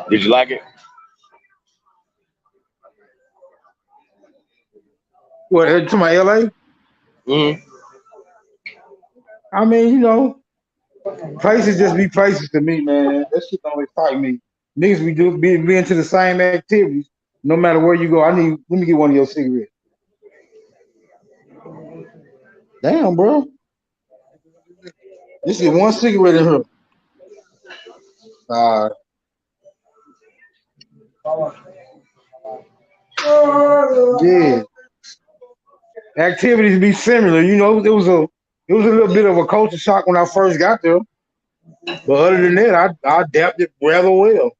Did you like it? What, to my LA? Mm-hmm. I mean, places just be places to me, man. That shit don't excite me. Niggas be into the same activities. No matter where you go, let me get one of your cigarettes. Damn, bro. Just get one cigarette in here. Yeah. Activities be similar. It was a little bit of a culture shock when I first got there. But other than that, I adapted rather well.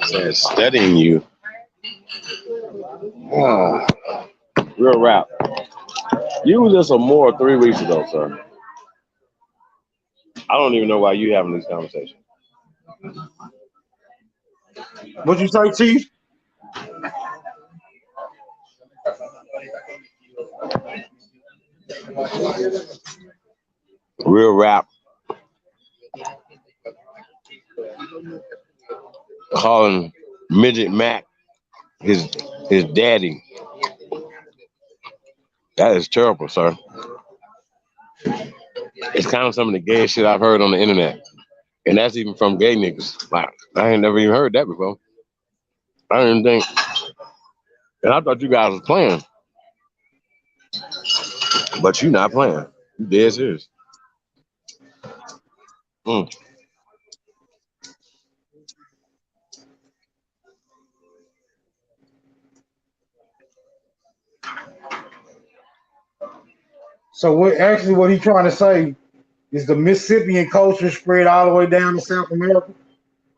Said studying you. Real rap. You was just a more 3 weeks ago, sir. I don't even know why you having this conversation. What you say, Chief? Real rap. Calling Midget Mac his daddy. That is terrible, sir. It's kind of some of the gay shit I've heard on the internet. And that's even from gay niggas. Like, I ain't never even heard that before. I didn't think. And I thought you guys was playing. But you not playing. You dead serious. So what he trying to say is the Mississippian culture spread all the way down to South America?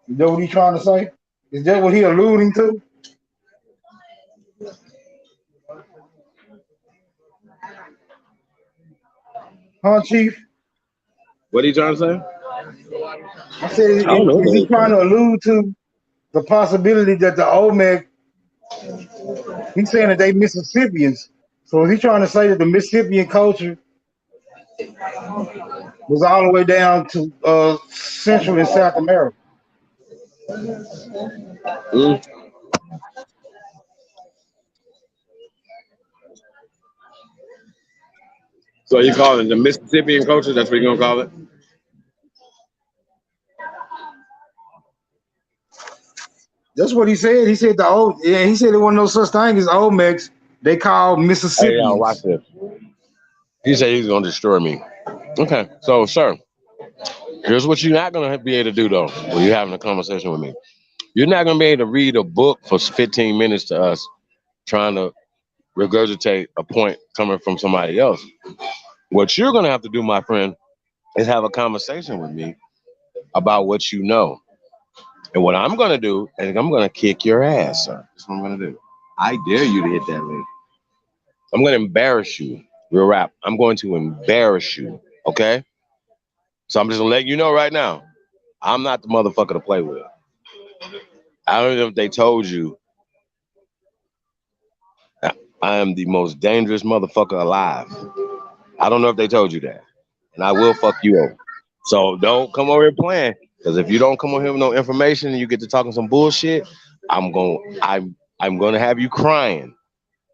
Is that what he trying to say? Is that what he alluding to? Huh, Chief? What are you trying to say? I said, I don't know is he trying to allude to the possibility that the Olmec, he's saying that they Mississippians. So is he trying to say that the Mississippian culture was all the way down to Central and South America? So you call it the Mississippian culture? That's what you're gonna call it? That's what he said. He said he said there wasn't no such thing as Olmecs. They called Hey, y'all, watch Mississippians. this. He said he's gonna destroy me. Okay, so sir, here's what you're not gonna be able to do though when you're having a conversation with me. You're not gonna be able to read a book for 15 minutes to us trying to regurgitate a point coming from somebody else. What you're gonna have to do, my friend, is have a conversation with me about what you know. And what I'm gonna do is I'm gonna kick your ass, sir. That's what I'm gonna do. I dare you to hit that link. I'm gonna embarrass you. Real rap. I'm going to embarrass you. Okay? So I'm just gonna let you know right now. I'm not the motherfucker to play with. I don't know if they told you I am the most dangerous motherfucker alive. I don't know if they told you that. And I will fuck you over. So don't come over here playing. Because if you don't come over here with no information and you get to talking some bullshit, I'm gonna have you crying.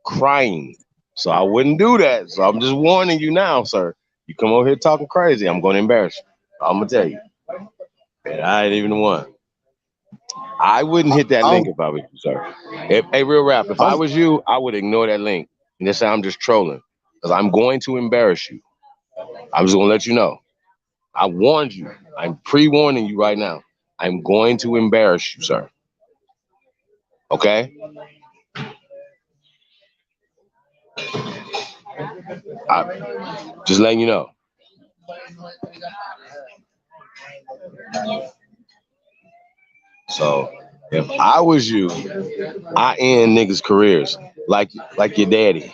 Crying. So I wouldn't do that. So I'm just warning you now, sir. You come over here talking crazy, I'm gonna embarrass you. I'm gonna tell you. And I ain't even the one. I wouldn't hit that link if I was you, sir. Hey, real rap, if I was you, I would ignore that link and just say I'm just trolling. Because I'm going to embarrass you. I'm just gonna let you know. I warned you. I'm pre-warning you right now. I'm going to embarrass you, sir. Okay? Just letting you know. So if I was you, I end niggas' careers like your daddy.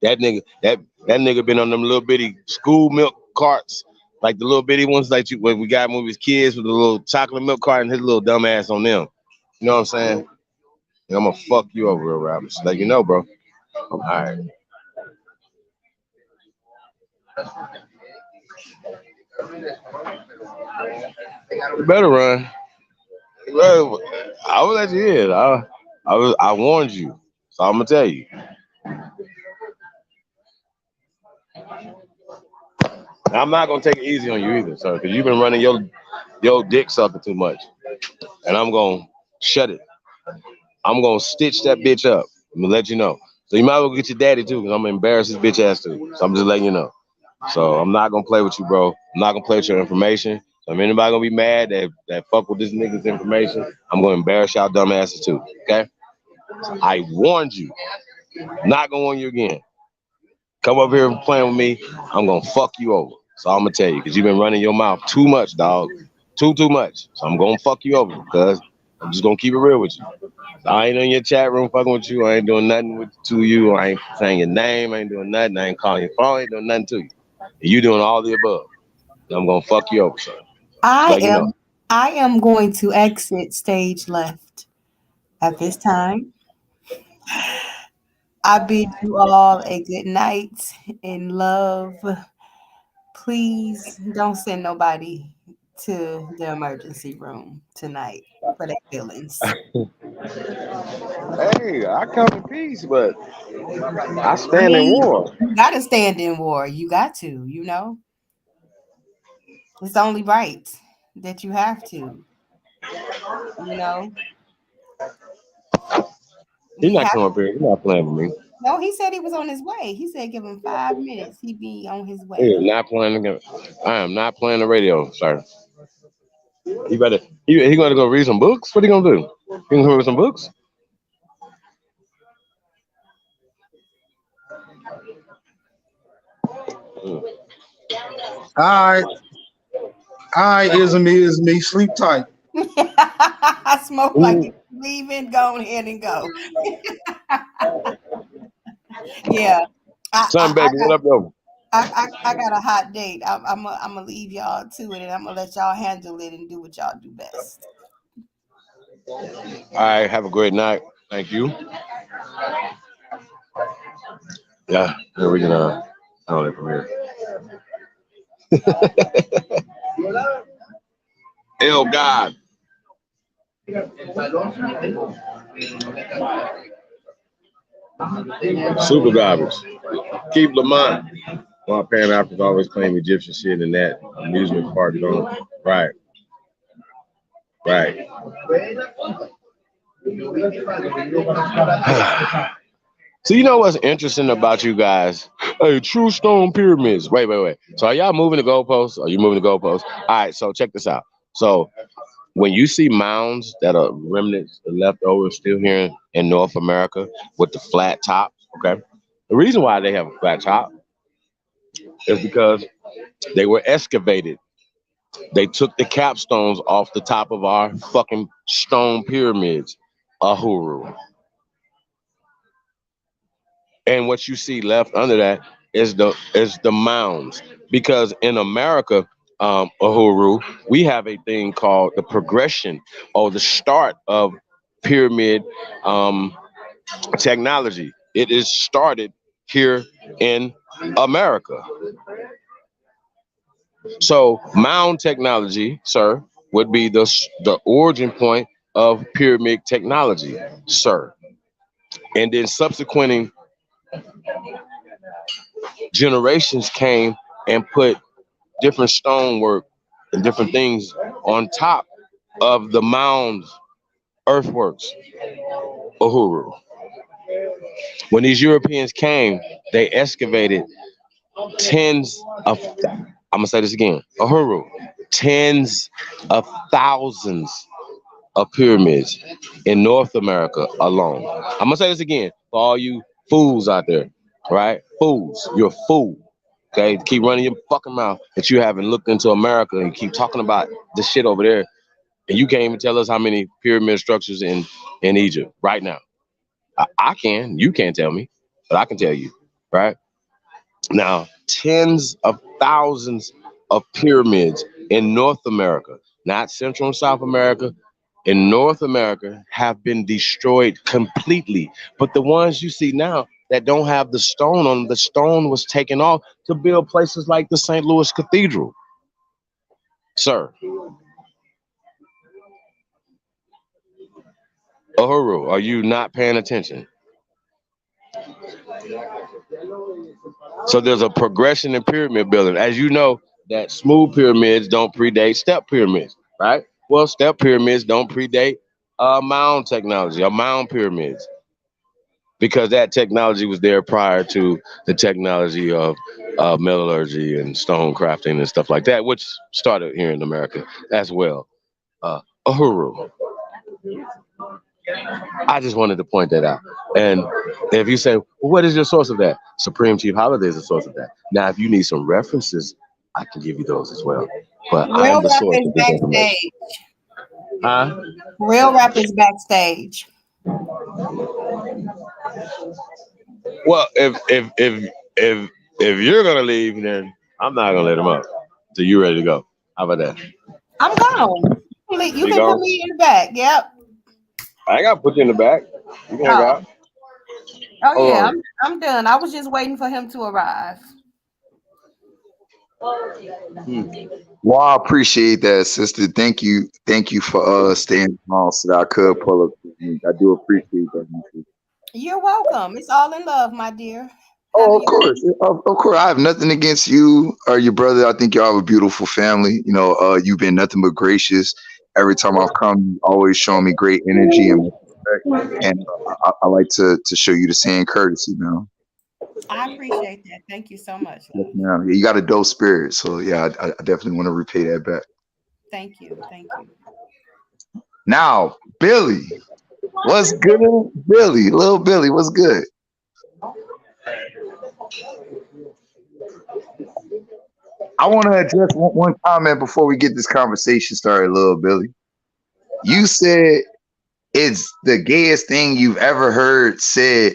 That nigga been on them little bitty school milk carts, like the little bitty ones like you when we got when we was kids with the little chocolate milk cart and his little dumb ass on them. You know what I'm saying? And I'm gonna fuck you over, real rap. Just let you know, bro. All right. You better run. I will let you in. I warned you, so I'm gonna tell you. I'm not gonna take it easy on you either, sir, because you've been running your dick sucker too much, and I'm gonna shut it. I'm gonna stitch that bitch up. I'm gonna let you know. So you might as well get your daddy too, because I'm gonna embarrass his bitch ass too. So I'm just letting you know. So I'm not gonna play with you, bro. I'm not gonna play with your information. So if anybody gonna be mad that fuck with this nigga's information, I'm gonna embarrass y'all dumb asses too. Okay? So I warned you. Not gonna warn you again. Come up here and playing with me, I'm gonna fuck you over. So I'm gonna tell you, because you've been running your mouth too much, dog. Too much. So I'm gonna fuck you over, because I'm just gonna keep it real with you. I ain't in your chat room fucking with you. I ain't doing nothing to you. I ain't saying your name. I ain't doing nothing. I ain't calling your phone. I ain't doing nothing to you. You doing all the above. I'm gonna fuck you over, son. I am going to exit stage left at this time. I bid you all a good night in love. Please don't send nobody to the emergency room tonight for their feelings. Hey, I come in peace, but I stand in war. You gotta stand in war. You got to, you know. It's only right that you have to. You know. He's not coming up here. He's not playing with me. No, he said he was on his way. He said give him 5 minutes. He'd be on his way. He is not playing the I am not playing the radio, sir. He better. He gonna go read some books. What he gonna do? He gonna read some books? All right, is me. Sleep tight. I smoke like you leaving. Go ahead and go. Yeah. Son, baby, what up, though? I got a hot date. I'm gonna leave y'all to it, and I'm gonna let y'all handle it and do what y'all do best. All right, have a great night. Thank you. Yeah, here we can handle it from here. El God. Super garbage. Keep Lamont. My Pan Africans always claim Egyptian shit in that amusement park. Right. Right. So you know what's interesting about you guys? Hey, true stone pyramids. Wait. So are y'all moving the goalposts? Are you moving the goalposts? All right, so check this out. So when you see mounds that are remnants left over still here in North America with the flat top, okay? The reason why they have a flat top is because they were excavated They took the capstones off the top of our fucking stone pyramids, Uhuru. And what you see left under that is the mounds. Because in America, Uhuru, we have a thing called the progression or the start of pyramid technology. It is started here in America. So mound technology, sir, would be the origin point of pyramid technology, sir. And then subsequent generations came and put different stonework and different things on top of the mound earthworks, Uhuru. When these Europeans came, they excavated tens of, I'm gonna say this again, Uhuru, tens of thousands of pyramids in North America alone. I'm gonna say this again for all you fools out there, right? Fools, you're a fool. Okay, keep running your fucking mouth that you haven't looked into America and keep talking about the shit over there, and you can't even tell us how many pyramid structures in Egypt right now. I can, you can't tell me, but I can tell you, right? Now, tens of thousands of pyramids in North America, not Central and South America, in North America have been destroyed completely. But the ones you see now that don't have the stone on them, the stone was taken off to build places like the St. Louis Cathedral. Sir. Uhuru, are you not paying attention? So there's a progression in pyramid building. As you know, that smooth pyramids don't predate step pyramids, right? Well, step pyramids don't predate mound technology or mound pyramids, because that technology was there prior to the technology of metallurgy and stone crafting and stuff like that, which started here in America as well. Uhuru. I just wanted to point that out. And if you say, well, what is your source of that? Supreme Chief Holiday is the source of that. Now, if you need some references, I can give you those as well. But I'm the source of this information. Huh? Real rap is backstage. Well, if you're gonna leave, then I'm not gonna let him up until you're ready to go. How about that? I'm gone. You can put me in the back. Yep. I ain't gotta put you in the back. You can hang out. Oh yeah, I'm done. I was just waiting for him to arrive. Well, I appreciate that, sister. Thank you for staying on so that I could pull up. I do appreciate that. You're welcome. It's all in love, my dear. Oh, of course. Of course. I have nothing against you or your brother. I think y'all have a beautiful family. You know, you've been nothing but gracious. Every time I've come, you always showing me great energy and respect. And I like to show you the same courtesy, man. I appreciate that. Thank you so much. Yes, ma'am. Yeah, you got a dope spirit. So yeah, I definitely want to repay that back. Thank you. Thank you. Now, Billy. What's good, Billy? Little Billy, what's good? I want to address one comment before we get this conversation started, little Billy. You said it's the gayest thing you've ever heard said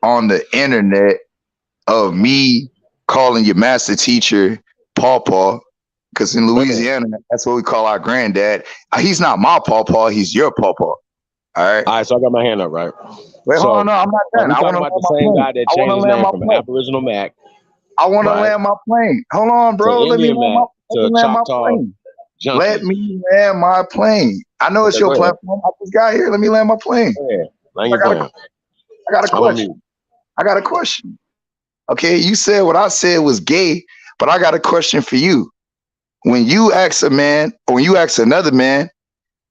on the internet of me calling your master teacher Pawpaw, because in Louisiana, that's what we call our granddad. He's not my Pawpaw, he's your Pawpaw. All right, so I got my hand up, right? Wait, hold on, no, I'm not done. I want to about the same guy that changed his name from Aboriginal Mac. I want to land my plane. Hold on, bro. Let me land my plane. Let me land my plane. I know it's your platform. I just got here. Let me land my plane. I got a question. I got a question. Okay, you said what I said was gay, but I got a question for you. When you ask a man, or when you ask another man,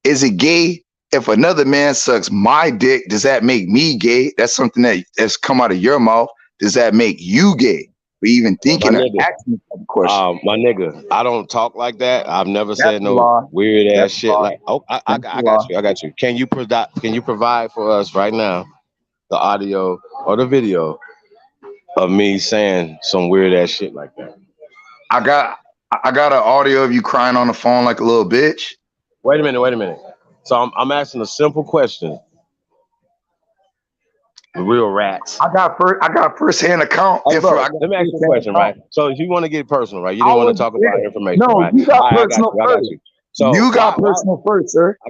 is it gay if another man sucks my dick? Does that make me gay? That's something that's come out of your mouth. Does that make you gay? For even thinking of asking the question. My nigga, I don't talk like that. I've never said no weird ass shit like. Oh, I got you. Can you provide for us right now the audio or the video of me saying some weird ass shit like that? I I got an audio of you crying on the phone like a little bitch. Wait a minute. So I'm asking a simple question. The real rats. I got first-hand account. Hey, bro, let me ask you a question, right? So if you want to get personal, right? You didn't want to talk about information, right? You got personal first. I got you. So you got personal first, sir. I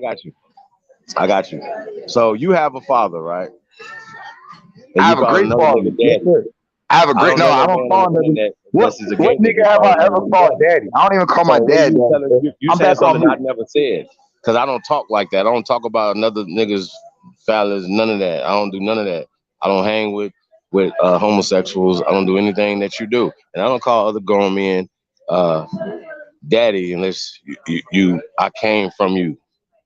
got you. So you have a father, right? I have a great father. Yes, sir. I have a great. No, I don't call him that. What nigga have I ever called daddy? I don't even call my dad. You saying something I never said because I don't talk like that. I don't talk about another nigga's fellas. None of that. I don't do none of that. I don't hang with homosexuals. I don't do anything that you do, and I don't call other grown men daddy unless I came from you.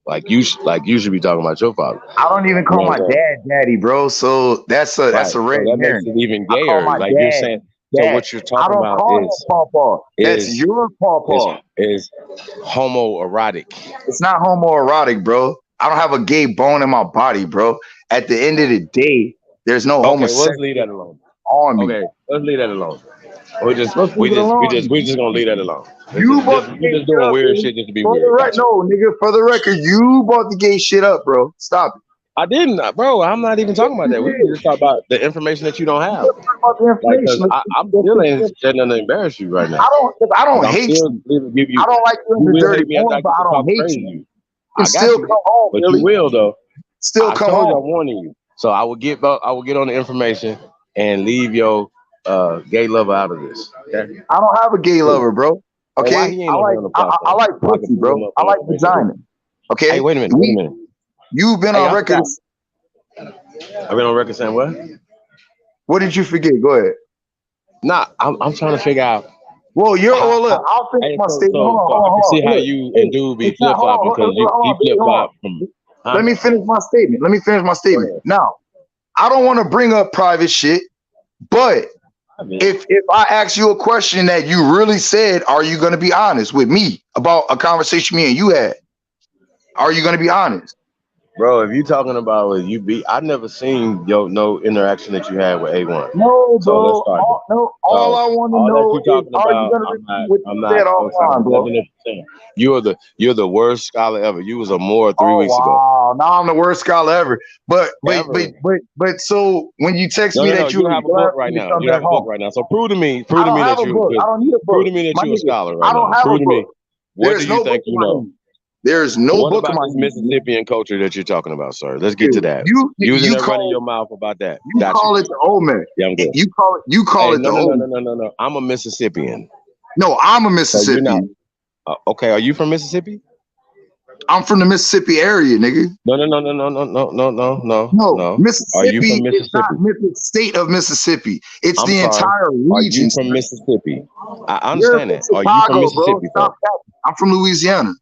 Like you should be talking about your father. I don't even call my dad daddy, bro. So that's a red herring. That makes it even gayer. Like you're saying. So what you're talking about is pawpaw. That's your pawpaw. Is homoerotic. It's not homoerotic, bro. I don't have a gay bone in my body, bro. At the end of the day, there's no homosexual. Let's leave that alone. On me. Okay, let's leave that alone. We just gonna leave that alone. We're just doing weird shit just to be weird. No, nigga. For the record, you brought the gay shit up, bro. Stop it. I didn't, bro. I'm not even talking about that. We can just talk about the information that you don't have. I'm still ain't nothing to embarrass you right now. I don't hate you. I don't like you in the dirty bones, but I don't hate you. I still come home, but you will though. Still come home. I'm warning you. So I will get on the information and leave your gay lover out of this. Okay? I don't have a gay lover, bro. Okay, I like pussy, bro. I like vagina. Okay. Hey, wait a minute. You've been on record. I've been on record saying what? What did you forget? Go ahead. Nah, I'm trying to figure out. Well, look, I'll finish my statement. Hold on. See how you and dude be flip flop because you flip flop from. Let me finish my statement. Now, I don't want to bring up private shit, but if I ask you a question that you really said, are you going to be honest with me about a conversation me and you had? Are you going to be honest? Bro, if you talking about I've never seen no interaction that you had with A1. No, bro. All I want to know is, are you going to be with that offline, bro? You're the worst scholar ever. You was a Moor 3 weeks ago. Wow, now I'm the worst scholar ever. But so when you text me that you have a book right now, you have a book right now. So prove to me that you. I don't need a book. Prove to me that you're a scholar right now. I don't have a book. What do you think you know? There's no book about this Mississippian culture that you're talking about, sir? Let's get to that. You running your mouth about that. You call it the Olmec. Yeah, I'm good. You call it the Olmec. No. I'm a Mississippian. No, I'm a Mississippian. Okay, are you from Mississippi? I'm from the Mississippi area, nigga. No. Mississippi are you from Mississippi? Is not the state of Mississippi. It's the entire region. Are you from Mississippi? I understand that. Are you from Mississippi? I'm from Louisiana.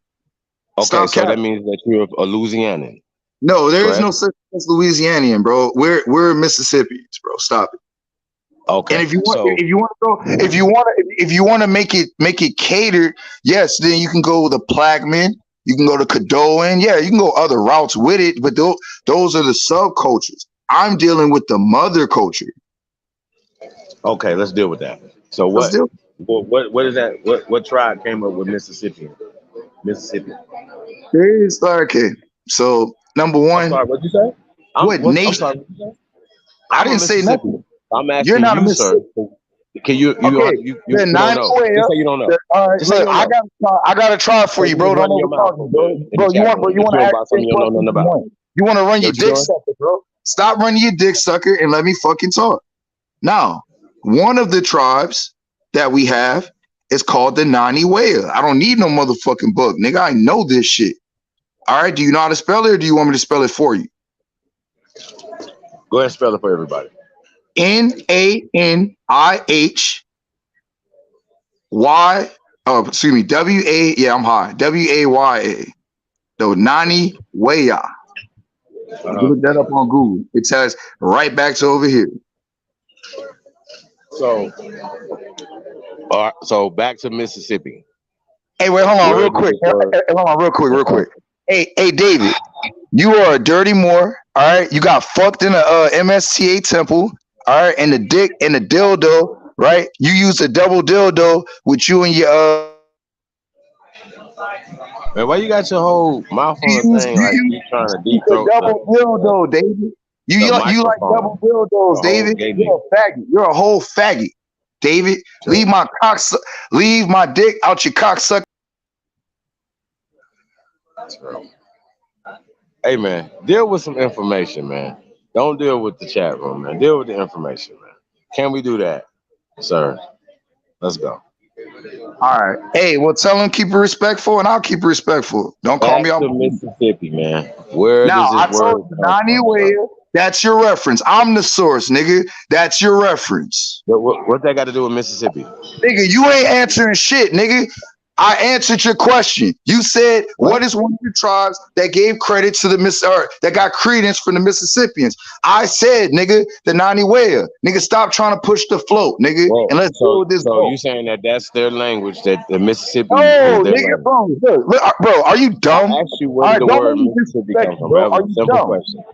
Okay, so that means that you're a Louisianan. No, there is no such thing as Louisianian, bro. We're Mississippians, bro. Stop it. Okay. And if you want to make it catered, yes, then you can go the Plagman, you can go to Cadoan, yeah, you can go other routes with it, but those are the subcultures. I'm dealing with the mother culture. Okay, let's deal with that. So what is that? What tribe came up with Mississippi? Okay. So number one. I'm sorry, what'd you say? What nation? I didn't say nothing. I'm asking You're not you, sir. Can you don't know. Just say you don't know. I gotta try for you, bro. Don't know bro. You want to ask something you don't know nothing about. You want to run your dick sucker, bro. Stop running your dick sucker and let me fucking talk. Now, one of the tribes that we have is called the Naniwea. I don't need no motherfucking book, nigga. I know this shit. All right. Do you know how to spell it, or do you want me to spell it for you? Go ahead and spell it for everybody. Nanihy. W-A. Yeah, I'm high. W-A-Y-A. So Naniwea. Look that up on Google. It says right back to over here. So, all right, so back to Mississippi. Hey, wait, hold on, real quick. Real quick. Hey, David, you are a dirty Moor. All right, you got fucked in a MSTA temple. All right, and the dick and the dildo. Right, you use a double dildo with you and your Man, why you got your whole mouth on the thing like you trying to deep throat double dildo, David. You like double dildos, David. You're a faggot. You're a whole faggot, David. Leave my dick out your cocksucker. Hey man, deal with some information, man. Don't deal with the chat room, man. Deal with the information, man. Can we do that, sir? Let's go. All right. Hey, well, tell him keep it respectful, and I'll keep it respectful. Don't call me out. Mississippi, man. Where now, does this word come from? That's your reference. I'm the source, nigga. That's your reference. What that got to do with Mississippi? Nigga, you ain't answering shit, nigga. I answered your question. You said, what is one of your tribes that gave credit to the that got credence from the Mississippians? I said, nigga, the Naniwea. Nigga, stop trying to push the float, nigga. Whoa. And let's go with this. So you saying that's their language, that the Mississippi? Oh, nigga, bro, are you dumb? I asked you where the word Mississippi comes from. That was a simple question.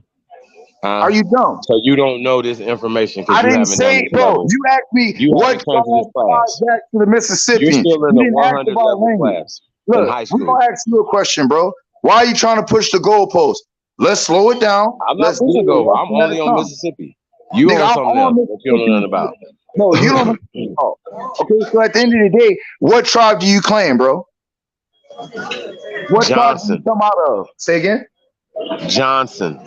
Are you dumb? So you don't know this information? I didn't say, bro. You asked me what come to this class back to the Mississippi. You're still in the 100 level class in high school. We're gonna ask you a question, bro. Why are you trying to push the goalpost? Let's slow it down. I'm not pushing the goal. I'm only on Mississippi. You on something else that you don't know nothing about. No, you don't know. Okay, so at the end of the day, what tribe do you claim, bro? What tribe do you come out of? Say again. Johnson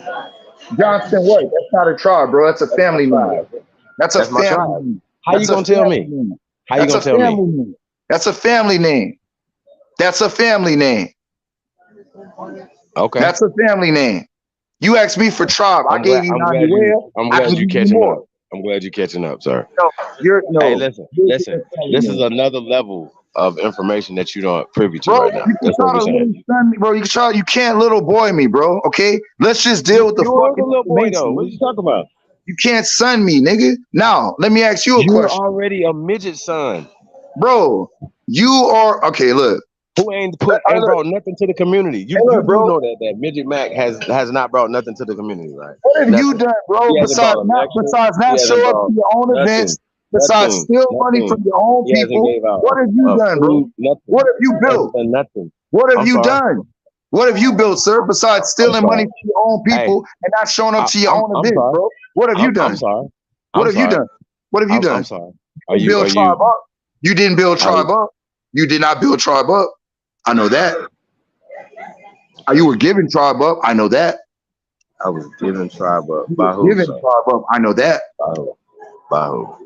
what? That's not a tribe, bro. That's a family name. That's a family name. How you gonna tell me? How you gonna tell me? That's a family name. That's a family name. Okay. That's a family name. You asked me for tribe. I gave you Naniwea. I'm glad you catching up. I'm glad you're catching up, sir. No, hey, listen. This is another level of information that you don't privy to right now. That's what we're saying. Bro, you can't little boy me, bro. Okay, let's just deal with the fucking little boy though. What are you talking about? You can't son me, nigga. Now, let me ask you a question. You're already a midget son, bro. You are okay. Look, who ain't brought nothing to the community. You do know that midget Mac has not brought nothing to the community, right? What have you done, bro? Besides not show up to your own events. Besides steal money from your own people, what have you done, bro? What have you built? Nothing. What have you done? What have you built, sir? Besides stealing money from your own people and not showing up to your own events, bro? What have you done? I'm sorry. What have you done? What have you done? I'm sorry. You build tribe up. You didn't build tribe up. You did not build tribe up. I know that. You were giving tribe up. I know that. I was giving tribe up. By who? Giving tribe up. I know that. By who?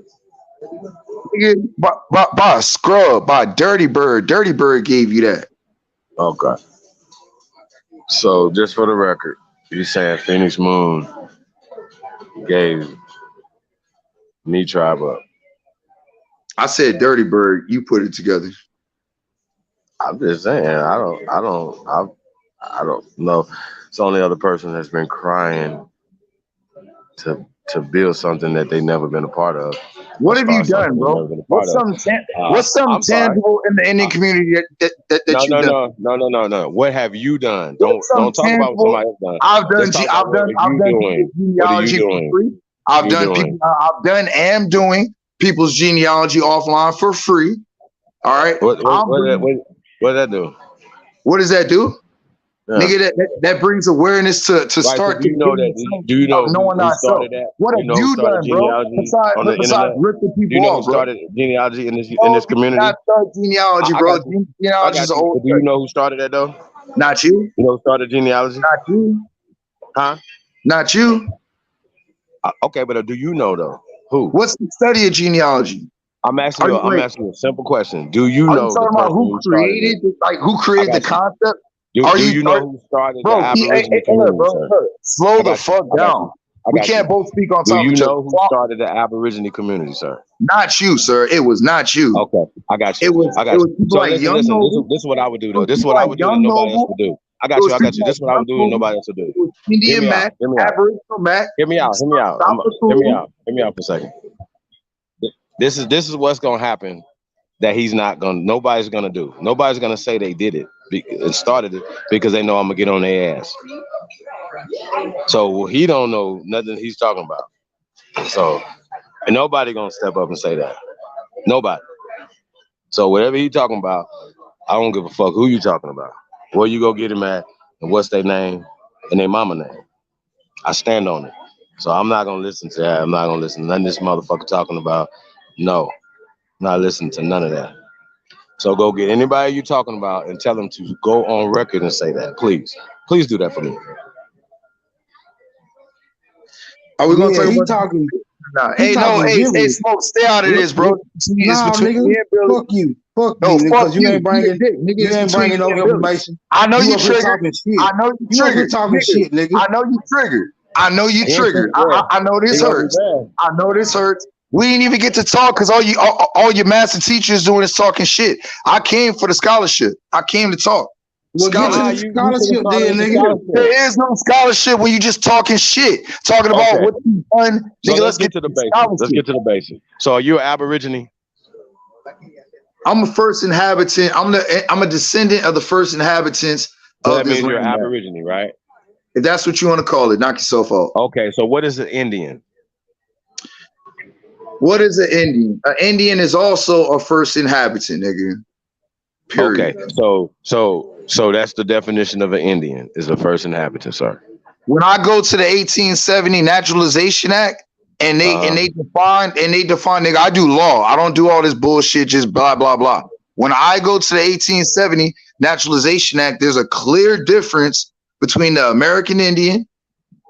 By a scrub, by Dirty Bird. Dirty Bird gave you that. Okay. So just for the record, you saying Phoenix Moon gave me tribe up? I said Dirty Bird. You put it together. I'm just saying. I don't know. It's the only other person that's been crying to build something that they've never been a part of. What have you done, bro? What's something tangible in the Indian community that you've done? No. What have you done? Don't talk about what somebody else done. I've done genealogy for free. I've done and doing people's genealogy offline for free. All right. What does that do? What does that do? Yeah. Nigga, that brings awareness to right, start. So do you know who started that? What have you done, bro? Besides ripping people off, bro. Started genealogy in this community? Not start genealogy, bro. Genealogy is old. Do you know who started that though? Not you. You know who started genealogy? Not you. Huh? Not you. Okay, but do you know though? Who? What's the study of genealogy? I'm asking you a simple question. Do you know talking about who created the concept? Do you know who started the Aboriginal community, bro, slow the fuck down. We can't both speak on top of each other. Do you know who started the Aborigine community, sir? Not you, sir. It was not you. Okay, I got you. I got you. So listen, this is what I would do, though. This is what I would do that nobody else would do. I got you. This is what I would do that nobody else would do. Indian Mac, Aboriginal Mac. Hear me out. Hear me out for a second. This is what's gonna happen that nobody's gonna do. Nobody's gonna say they did it and started it because they know I'm gonna get on their ass. So he don't know nothing he's talking about. So and nobody gonna step up and say that. Nobody. So whatever he talking about, I don't give a fuck who you talking about, where you go get him at, and what's their name and their mama name. I stand on it. So I'm not gonna listen to that. I'm not gonna listen to none of this motherfucker talking about. No, not listening to none of that. So go get anybody you talking about and tell them to go on record and say that. Please. Please do that for me. Are we gonna talk he about talking? Nah. Hey, Smoke, stay out of this, bro. Nah, nigga, fuck you, because you ain't bringing you ain't bringing no information. I know you triggered. I know you triggered. Talking shit, nigga. I know you triggered. I know you triggered. I know this hurts. I know this hurts. We didn't even get to talk because all your master teachers doing is talking shit. I came for the scholarship. I came to talk. Well, get to the scholarship then, nigga. There is no scholarship when you just talking shit. Talking about what you done. So Nigga, let's get to the basics. Let's get to the basics. So are you an Aborigine? I'm a first inhabitant. I'm a descendant of the first inhabitants So of that this means you're land. Aborigine, right? If that's what you want to call it, knock yourself out. Okay, so what is an Indian? What is an Indian? An Indian is also a first inhabitant, nigga. Period. Okay, so that's the definition of an Indian, is the first inhabitant, sir. When I go to the 1870 Naturalization Act and they define, nigga, I do law. I don't do all this bullshit, just blah blah blah. When I go to the 1870 Naturalization Act, there's a clear difference between the American Indian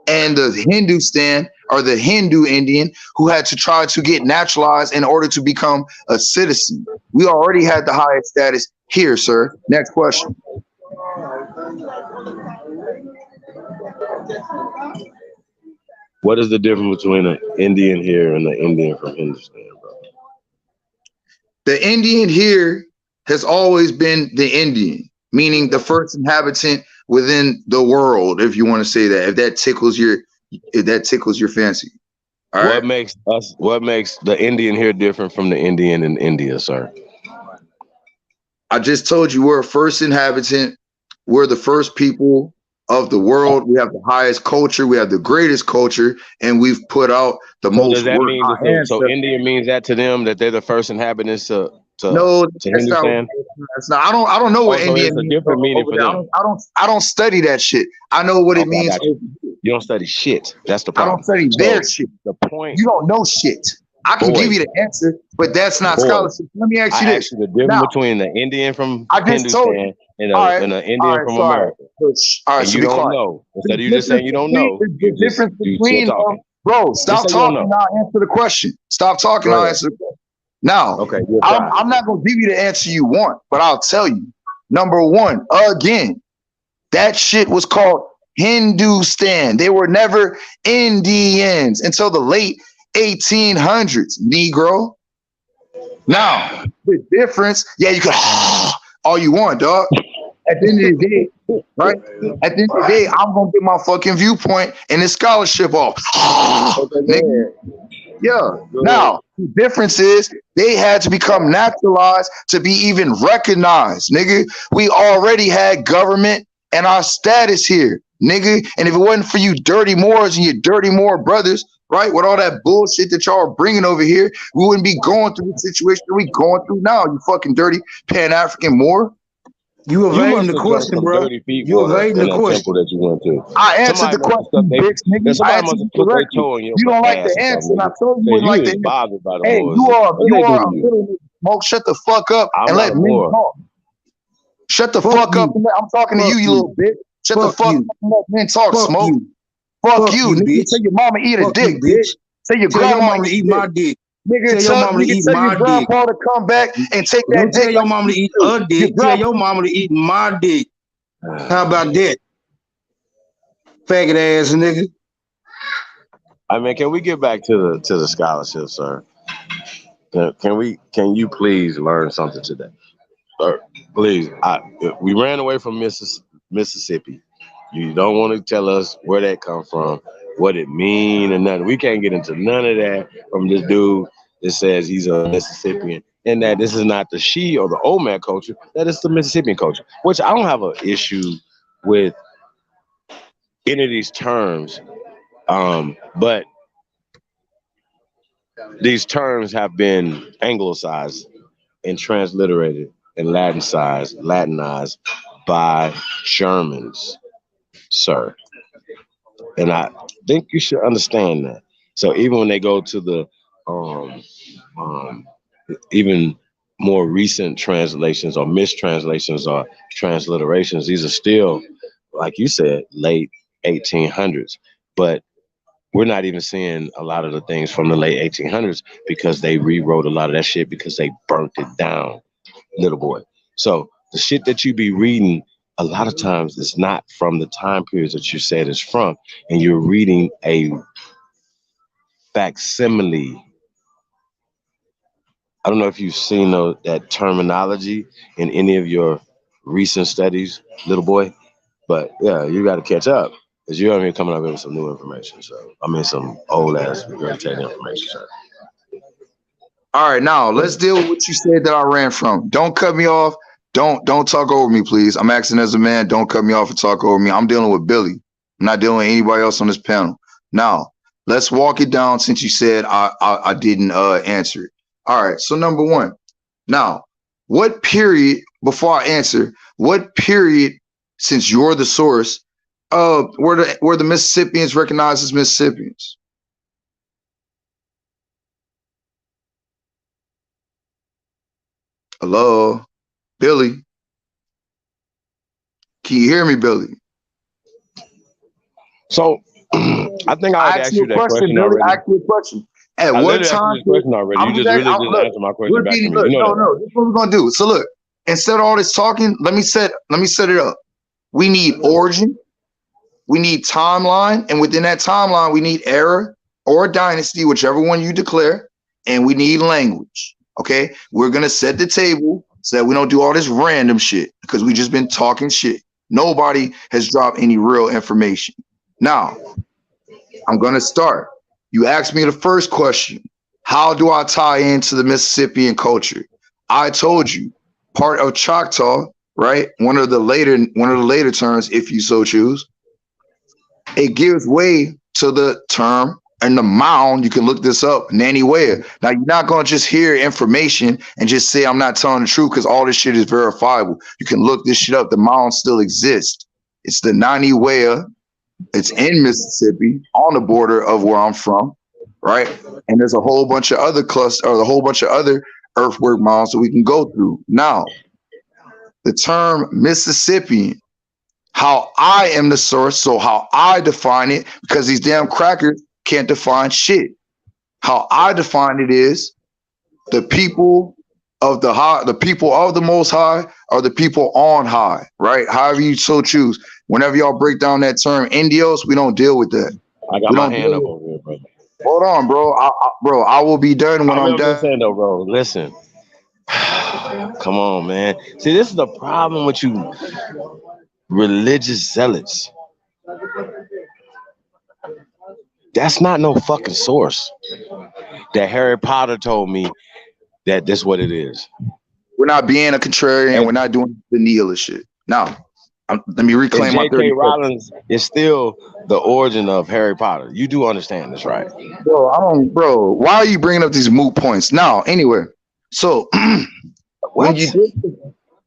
and the Hindustan or the Hindu Indian who had to try to get naturalized in order to become a citizen. We already had the highest status here, sir. Next question. What is the difference between an Indian here and the Indian from Hindustan, bro? The Indian here has always been the Indian, meaning the first inhabitant within the world, if you want to say that, if that tickles your fancy. All right. What makes the Indian here different from the Indian in India, sir? I just told you we're a first inhabitant. We're the first people of the world. We have the highest culture. We have the greatest culture, and we've put out the most. Does that mean so Indian means that to them that they're the first inhabitants to Hindustan? That's not. I don't know what Indian means. It's a different meaning for them. I don't study that shit. I know what it means. You don't study shit. That's the problem. I don't study their shit. The point. You don't know shit. I can give you the answer, but that's not scholarship. Let me ask you this. The difference between the Indian from Hindustan and an Indian from America. All right, and you don't know. Instead of you just saying you don't know. The difference between bro, stop talking and I'll answer the question. Stop talking, I'll answer the question. Now, okay, I'm not gonna give you the answer you want, but I'll tell you. Number one, again, that shit was called Hindustan. They were never Indians until the late 1800s, Negro. Now, the difference, you can all you want, dog. At the end of the day, right? At the end of the day, I'm gonna get my fucking viewpoint and this scholarship off. Nigga. Yeah. Now, the difference is they had to become naturalized to be even recognized, nigga. We already had government and our status here, nigga. And if it wasn't for you dirty Moors and your dirty Moor brothers, right, with all that bullshit that y'all are bringing over here, we wouldn't be going through the situation that we going through now, you fucking dirty Pan-African Moor. You evading the question, bro. You evading the question. That you went to. I answered the question, bitch, nigga. You don't like the answer, and I told you wouldn't like the answer. Hey, you are Smoke, shut the fuck up and let me talk. Shut the fuck up. I'm talking to you, you little bitch. Shut the fuck up and let men talk, Smoke. Fuck you, nigga. Say your mama eat a dick, bitch. Say your grandma eat my dick. Nigga, tell your mama to eat my dick. To come back and take that dick. Tell your mama to eat a dick. Tell your mama to eat my dick. How about that? Faggot ass nigga. I mean, can we get back to the scholarship, sir? Can you please learn something today? Sir, please. We ran away from Mississippi. You don't want to tell us where that come from, what it mean, and nothing. We can't get into none of that from this dude that says he's a Mississippian, and that this is not the she or the old man culture, that it's the Mississippian culture, which I don't have an issue with any of these terms, but these terms have been anglicized and transliterated and Latinized by Germans, sir. And I think you should understand that. So even when they go to the even more recent translations or mistranslations or transliterations, these are still, like you said, late 1800s. But we're not even seeing a lot of the things from the late 1800s because they rewrote a lot of that shit because they burnt it down, little boy. So the shit that you be reading a lot of times is not from the time periods that you said it's from, and you're reading a facsimile. I don't know if you've seen that terminology in any of your recent studies, little boy, but yeah, you got to catch up because you're even coming up with some new information. So I mean, some old ass regurgitated information. So. All right, now let's deal with what you said that I ran from. Don't cut me off. Don't talk over me, please. I'm asking as a man. Don't cut me off and talk over me. I'm dealing with Billy. I'm not dealing with anybody else on this panel. Now, let's walk it down since you said I didn't answer it. All right, so number one. Now, what period, before I answer, what period, since you're the source, were the Mississippians recognized as Mississippians? Hello, Billy. Can you hear me, Billy? So I think I already asked you that question Billy. already. I asked you a question. At what time? You just answered my question back to me. No. This is what we're gonna do. So look, instead of all this talking, let me set it up. We need origin, we need timeline, and within that timeline, we need era or dynasty, whichever one you declare, and we need language. Okay, we're gonna set the table so that we don't do all this random shit because we just been talking shit. Nobody has dropped any real information. Now, I'm gonna start. You asked me the first question. How do I tie into the Mississippian culture? I told you, part of Choctaw, right? One of the later terms, if you so choose. It gives way to the term and the mound. You can look this up, Naniwea. Now, you're not going to just hear information and just say I'm not telling the truth because all this shit is verifiable. You can look this shit up. The mound still exists. It's the Naniwea. It's in Mississippi on the border of where I'm from, right? And there's a whole bunch of other earthwork mounds that we can go through. Now, the term Mississippian, how I am the source, so how I define it, because these damn crackers can't define shit. How I define it is the people of the high, the people of the Most High are the people on high, right? However you so choose. Whenever y'all break down that term Indios, we don't deal with that. I got my hand up over here, brother. Hold on, bro. I will be done when I'm done. Saying though, bro. Listen. Come on, man. See, this is the problem with you religious zealots. That's not no fucking source. That Harry Potter told me that this what it is. We're not being a contrarian and we're not doing the nihilist shit. Now, let me reclaim my 30 J.K. Rowling is still the origin of Harry Potter. You do understand this, right? Bro, why are you bringing up these moot points? Now, anyway, so when you did,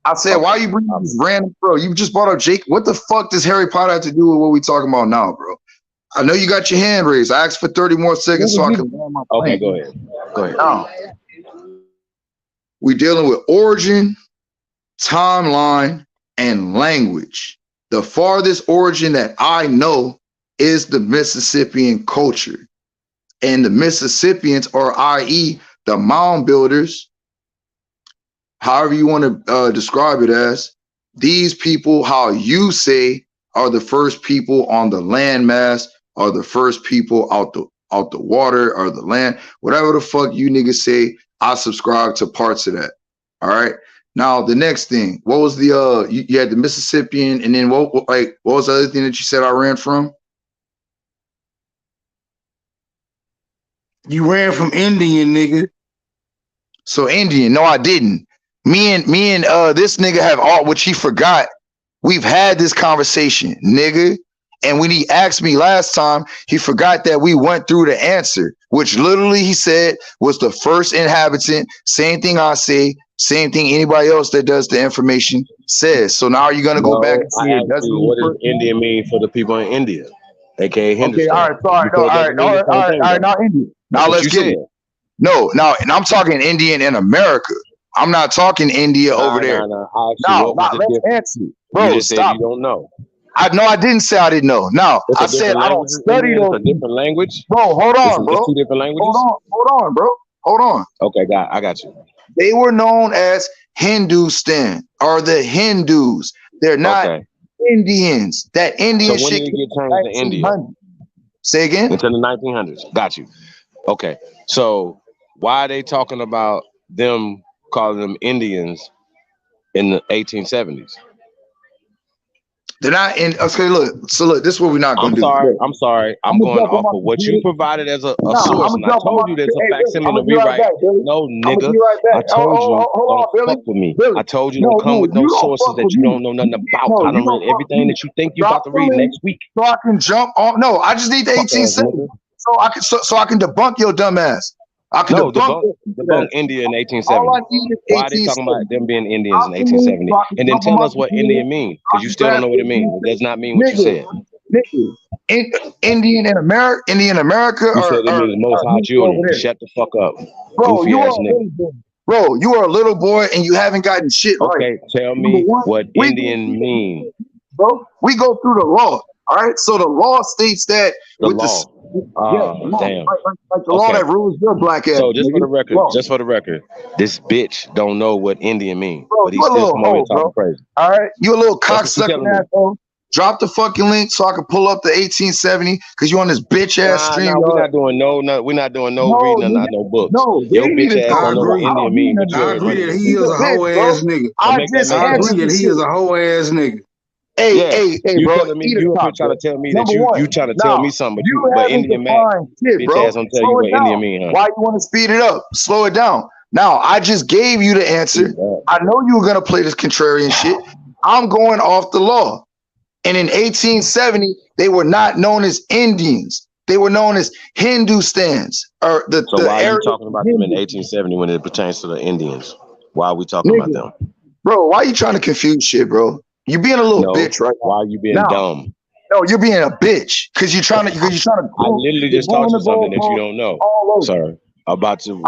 I said, why are you bringing up these random, bro? You just brought up Jake. What the fuck does Harry Potter have to do with what we talking about now, bro? I know you got your hand raised. I asked for 30 more seconds so I can land my plane. Okay, go ahead. Now, we're dealing with origin, timeline, and language. The farthest origin that I know is the Mississippian culture. And the Mississippians, or i.e. the mound builders, however you want to describe it as, these people, how you say, are the first people on the landmass, are the first people out the water or the land, whatever the fuck you niggas say, I subscribe to parts of that. All right. Now the next thing, what was the you had the Mississippian, and then what was the other thing that you said I ran from? You ran from Indian, nigga. So Indian, no, I didn't. Me and this nigga have all, which he forgot. We've had this conversation, nigga. And when he asked me last time, he forgot that we went through the answer, which literally he said was the first inhabitant. Same thing I say, Same thing anybody else that does the information says. So now you're gonna go back and see it doesn't mean what does Indian mean for the people in India, aka Hindustan? Okay, all right, sorry, no, all right, now India. Now let's get it. No, now, and I'm talking Indian in America. I'm not talking India over there. No, let's answer. Bro, you just stop. said you don't know. I didn't say I didn't know. Now, I said I don't study those. It's a different language. Bro, hold on, bro. It's two different languages. Hold on, bro. Hold on. Okay, I got you. They were known as Hindustan or the Hindus. They're not Indians. That Indian so when shit did it get changed to India? Say again? Until the 1900s. Got you. Okay. So why are they talking about them calling them Indians in the 1870s? They're not in. Okay, look. So look, this is what we're not going to do. I'm sorry. I'm going off of what you provided as a source, and I told you there's a facsimile rewrite. No, nigga. I told you don't fuck with me. I told you don't come with no sources that you don't know nothing about. I done read everything that you think you about to read next week. So I can jump on. No, I just need the 1870s so I can debunk your dumb ass. I can debunk India in 1870. Why are they talking about them being Indians in 1870? And then tell us what Indian means, because you still don't know what it means. It does not mean what you said. Indian in America. You said it means Most High children. Shut the fuck up, goofy ass nigga. Bro, you are a little boy and you haven't gotten shit right. Okay, tell me what Indian means. Bro, we go through the law. All right, so the law states that damn. Like the law that rules your black ass. So just for the record, this bitch don't know what Indian means, but he's still talking crazy. All right, you a little cocksucking asshole. Drop the fucking link so I can pull up the 1870 because you on this bitch ass stream. We're not doing reading no books. No, your bitch ass don't know what Indian means. I agree that he is a hoe ass nigga. I agree that he is a hoe ass nigga. Hey, you bro. Telling me, you trying to tell me that you trying to tell me something, but Indian man, bitch ass don't tell you what Indian mean, huh? Why you want to speed it up? Slow it down. Now, I just gave you the answer. I know you were gonna play this contrarian shit. I'm going off the law. And in 1870, they were not known as Indians. They were known as Hindustans. Why are you talking about them in 1870 when it pertains to the Indians? Why are we talking about them? Bro, why are you trying to confuse shit, bro? You being a little bitch right now. Why are you being dumb? No, you're being a bitch because you're trying to. I literally just taught you something that you don't know, sir. About to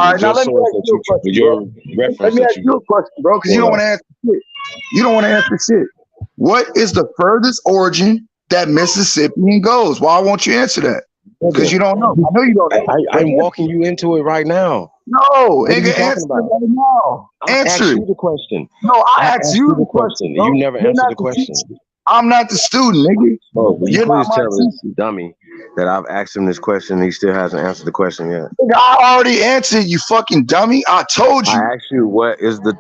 your reference. Let me ask you a question, bro, because you don't want to answer shit. You don't want to answer shit. What is the furthest origin that Mississippian goes? Why won't you answer that? Because you don't know. I know you don't know. I'm walking you into it right now. No, nigga, answer it right now. Answer you the question. No, I asked you the question. You never answered the question. I'm not the student, nigga. Oh, will you please tell this dummy that I've asked him this question and he still hasn't answered the question yet? Nigga, I already answered, you fucking dummy. I told you. I asked you what is the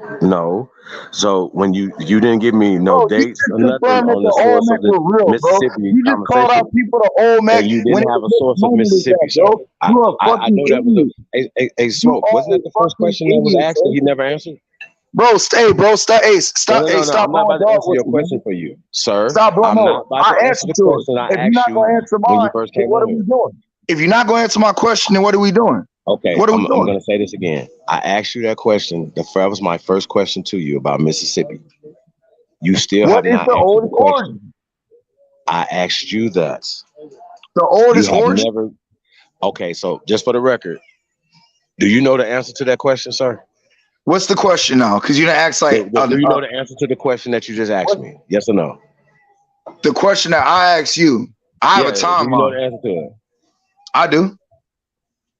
So when you didn't give me dates or nothing on the source of the Mississippi you just called out people the old man. And you didn't have a source of Mississippi. So I know that was a smoke. Wasn't that the first question that was asked that he never answered? Bro, stop. Hey, stop. I'm not about to answer your question for you, sir. Stop, I'm not about to answer the question I asked you when you first came on here. If you're not going to answer my question, then what are we doing? Okay, I'm going to say this again. I asked you that question. That was my first question to you about Mississippi. You still have not answered the question. I asked you that. The oldest origin? Okay, so just for the record, do you know the answer to that question, sir? What's the question now? Because you didn't ask like. Do you know the answer to the question that you just asked me? Yes or no? The question that I asked you, I have a timeline. Do you know the answer to it? I do.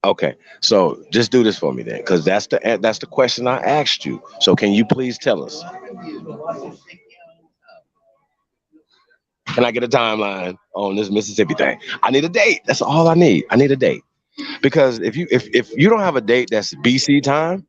Okay, so just do this for me then, because that's the question I asked you. So can you please tell us? Can I get a timeline on this Mississippi thing? I need a date. That's all I need. I need a date. Because if you don't have a date that's BC time,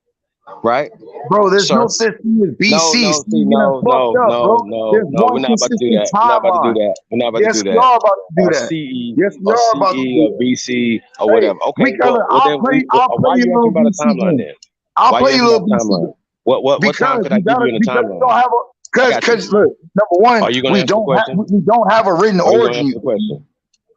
right? Bro, there's no such thing as BC. No. We're not about to do that. We're not about to do that. We're not about to do that. Yes, we are about to do that. Yes, we are about to do that. Or BC or whatever. Okay, why are you asking about a timeline then? I'll play you a little BC. What time could I give you in a timeline? Because look, number one, we don't have a written origin.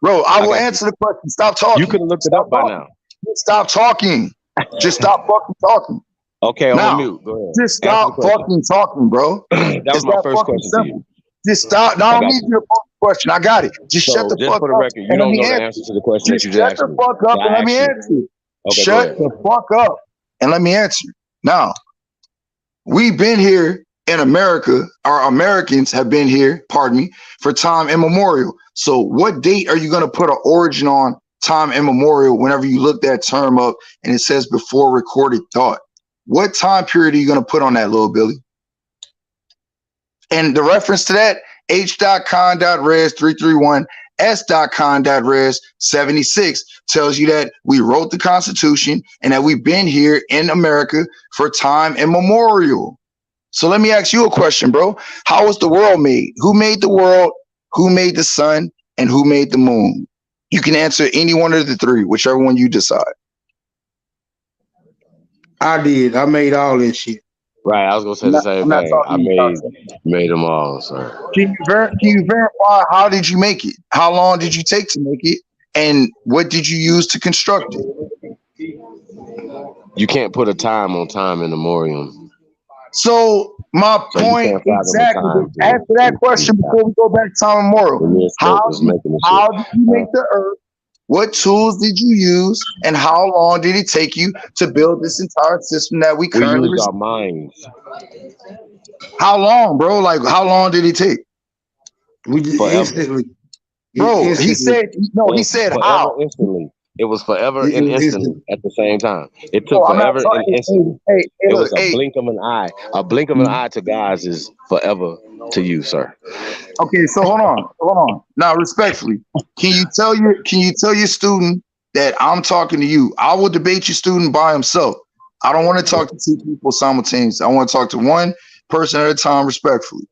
Bro, I will answer the question. Stop talking. You could have looked it up by now. Stop talking. Just stop fucking talking. Okay, on Now, mute. Go ahead. just stop fucking talking, bro. That was my first question to you. Just stop. No, I don't need you to pose the question. I got it. Just So, shut the just fuck for the up record, you and let don't me know the answer. answer to the question that Just you shut just the asked me. fuck up and let me answer. Okay, Shut the fuck up and let me answer. Now, we've been here in America. Our Americans have been here, pardon me, for time immemorial. So what date are you going to put an origin on time immemorial whenever you look that term up and it says before recorded thought? What time period are you going to put on that, little Billy? And the reference to that, h.con.res 331 s.con.res 76 tells you that we wrote the Constitution and that we've been here in America for time immemorial. So let me ask you a question, bro. How was the world made? Who made the world? Who made the sun? And who made the moon? You can answer any one of the three, whichever one you decide. I did. I made all this shit. Right, I was gonna say the same thing. I made them all. So Can you verify how did you make it? How long did you take to make it? And what did you use to construct it? You can't put a time on time in memoriam. So my point exactly. Answer that question before we go back to time memorial. How did you make the earth? What tools did you use? And how long did it take you to build this entire system that we currently use our minds. How long, bro? Like, how long did it take? Instantly. Bro, he said how? Instantly. It was forever and instantly at the same time. It took forever and instantly. It was a blink of an eye. A blink of an eye to guys is forever to you, sir. Okay, so hold on. Now, respectfully, can you tell your student that I'm talking to you? I will debate your student by himself. I don't want to talk to two people simultaneously. I want to talk to one person at a time, respectfully.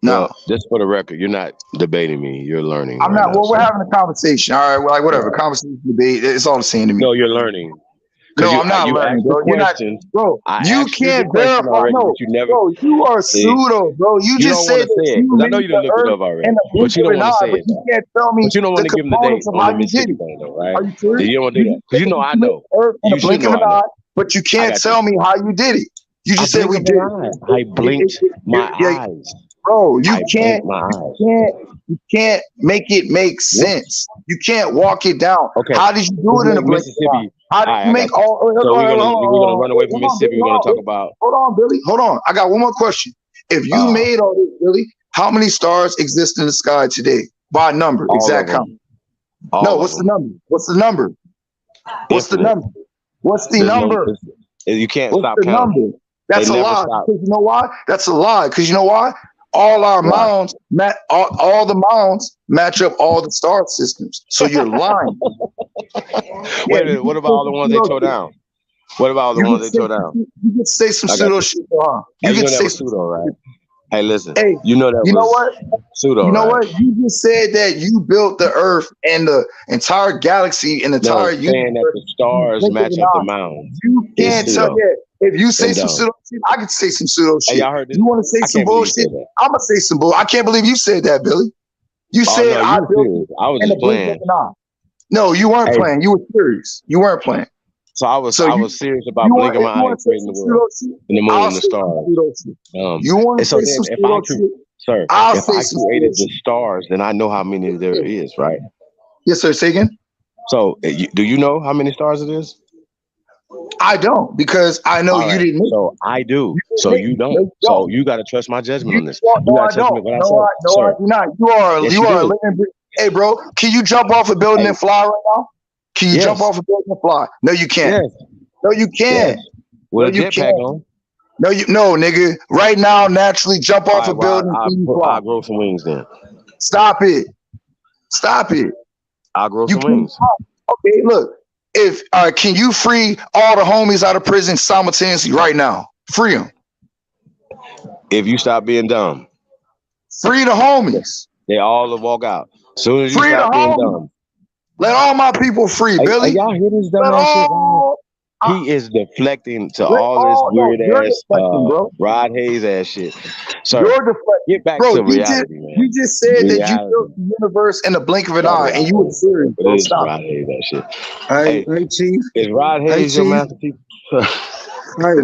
Now, just for the record, you're not debating me. You're learning. I'm not. Well, we're having a conversation. All right, well, like whatever. Conversation, debate. It's all the same to me. No, you're learning. No, I'm not learning, bro. You're not, bro. You can't verify. No, bro. You are pseudo, bro. You just said that you I know you didn't look it up already, but you don't want to say it. You can't tell me. But you don't want to give him the date on the Mississippi thing, though, right? Are you serious? You don't want to do that because you know I know. You should know I know. But you can't tell me how you did it. You just said we did. I blinked my eyes. Bro, you can't make it make sense. You can't walk it down. Okay. How did you do it in a Mississippi? How did you make all? So we're gonna run away from Mississippi. We're gonna talk about. Hold on, Billy. Hold on. I got one more question. If you made all this, Billy, how many stars exist in the sky today by number? Exact count. No, what's the number? What's the number? What's the number? What's the number? You can't stop counting. That's a lie. Because you know why? That's a lie. Because you know why? All our mounds, all the mounds match up all the star systems. So you're lying. Wait a minute. What about all the ones they tore down? What about all the ones they tore down? You can say some pseudo shit, huh? You can say pseudo, right? Hey, listen. Hey, you know what? Pseudo. You know right? what? You just said that you built the Earth and the entire galaxy and the entire universe. Saying that the stars match up the mounds. You can't tell that. If you say some pseudo shit, I can say some pseudo shit. Hey, y'all heard this? You want to say some bullshit? I'm gonna say some bull. I can't believe you said that, Billy. You said no, I built. I was just playing. No, you weren't playing. You were serious. You weren't playing. So I was serious about blinking my eye and creating the world, and the moon and the stars. You want to say some pseudo shit? Sir, if I created the stars, then I know how many there is, right? Yes, sir. Say again. So, do you know how many stars it is? I don't, because I know you didn't. So I do. So you don't. So you got to trust my judgment on this. No, I don't. No, I do not. You are a living. Hey, bro, can you jump off a building and fly right now? Can you jump off a building and fly? No, you can't. Yes. No, you can't. With a jetpack on. No, nigga. Right now, naturally jump off a building. I'll grow some wings then. Stop it. Stop it. I'll grow some wings. Okay, look. Can you free all the homies out of prison simultaneously right now? Free them. If you stop being dumb. Free the homies. They all will walk out. As soon as you stop being dumb. Let all my people free, Billy. Y'all hear this dumb shit? He is deflecting to all this weird ass Rod Hayes ass shit. So get back to reality, man. You just said that you built the universe in the blink of an eye, and you were serious. It is Rod Hayes that shit. Hey, Chief. Is Rod Hayes your master teacher? Hey,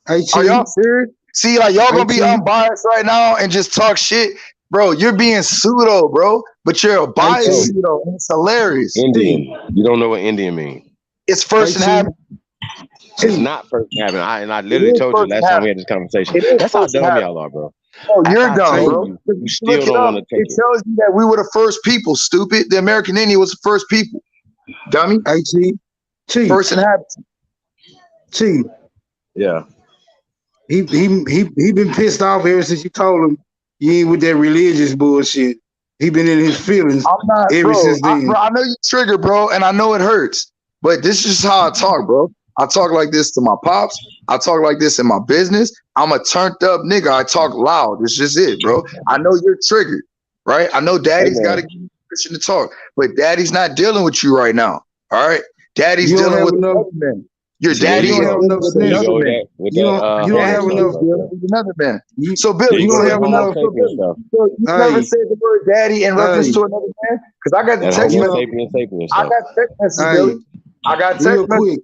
Hey, Are Chief. y'all serious? See, like y'all Hey, gonna be Chief. unbiased right now and just talk shit, bro. You're being pseudo, bro, but you're a biased pseudo, and it's hilarious. Indian. You don't know what Indian means. It's first in habit. It's not first in habit. And I It literally is told you first in last time we habit. had this conversation. It is That's how first in dumb habit. y'all are, bro. Oh, After you're I dumb, told bro. you, If you you still look it don't up, want to take it it. tells you that we were the first people, stupid. The American Indian was the first people. Dummy. Hey, Chief. First in habit. Chief. Yeah. He been pissed off ever since you told him you ain't with that religious bullshit. He been in his feelings I'm not, ever bro. since then. I know you trigger, bro, and I know it hurts, but this is just how I talk, bro. I talk like this to my pops. I talk like this in my business. I'm a turned up nigga. I talk loud. It's just it, bro. I know you're triggered, right? I know daddy's got to give you permission to talk, but daddy's not dealing with you right now. All right, daddy's You don't dealing have with enough. another man. Your See, there daddy you is go. dealing with There you another go with man. that, with You that don't have homo enough. stuff. Dealing with another man. So, Bill, There you go with that have homo enough. sapien stuff. So you never said the word daddy in reference to another man? Because I got the That text homo message. sapien I stuff. got text message, Billy. I got text Real message. quick.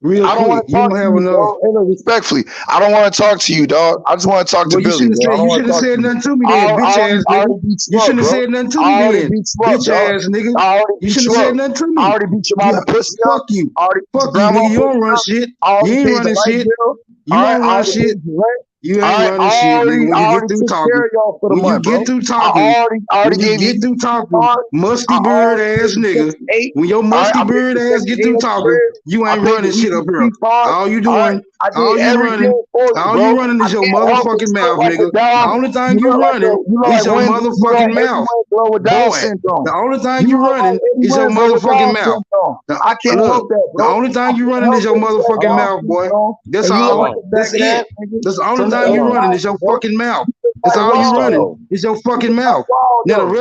Real I don't quick. want to You talk don't to have you, enough. bro. Hey, no, respectfully, I don't want to talk to you, dog. I just want to talk to Well, you Billy, shouldn't bro. I have said. don't You want to shouldn't have talk to said you. nothing to me I then, bitch ass I nigga. already beat You you up, shouldn't have bro. said nothing to I me already then, beat you up, bitch dog. ass nigga. I already You beat shouldn't you have up. said nothing to I me. already beat your You, mama pussy up. fuck you. I already beat your Fuck you, grandma nigga. You pussy don't run up. shit. I You already ain't paid the running light shit. bill. You All right, don't I run already shit. paid the rent. You All ain't right, running shit, nigga. When I you get already through took care talking, of y'all for the when you month, bro. get through I talking, already when you gave you get through talking, card. musty I bird already ass paid nigga. Section 8. When your All right, musty I paid bird the ass Section get 8 through on the talking, crib. you I ain't paid the running shit up here. EBT card. All you All right, doing, I all did you running, everything for you, all bro. you running I is your can't help it. motherfucking You look mouth, like nigga. a The Down. only You thing you look running like is your Wendy. You look motherfucking like Eddie mouth. Winslow with Down Boy, syndrome. the only thing You you look like running Eddie is your Winslow with motherfucking Down mouth. syndrome. I can't Look, help that, the bro. only I thing you can't running is help your that you got motherfucking Down mouth, boy. syndrome. That's And you look all. like a That's bag of it. ass, nigga, That's the only from the thing you running inside, is your bro. fucking mouth. You look That's like all you running Waldo. is your You fucking look like mouth. Now Waldo. the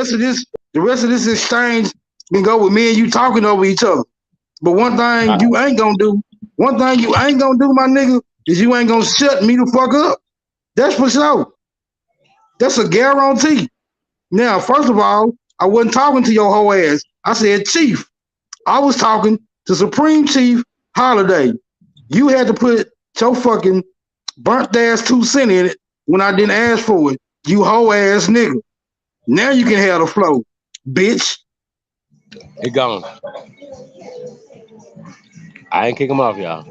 rest of this exchange can go with me and you talking over each other. But one thing you ain't gonna do, my nigga, is you ain't gonna shut me the fuck up. That's for sure. That's a guarantee. Now, first of all, I wasn't talking to your whole ass. I said Chief. I was talking to Supreme Chief Holiday. You had to put your fucking burnt ass 2 cents in it when I didn't ask for it. You hoe ass nigga. Now you can have the flow, bitch. It gone. I ain't kick him off, y'all.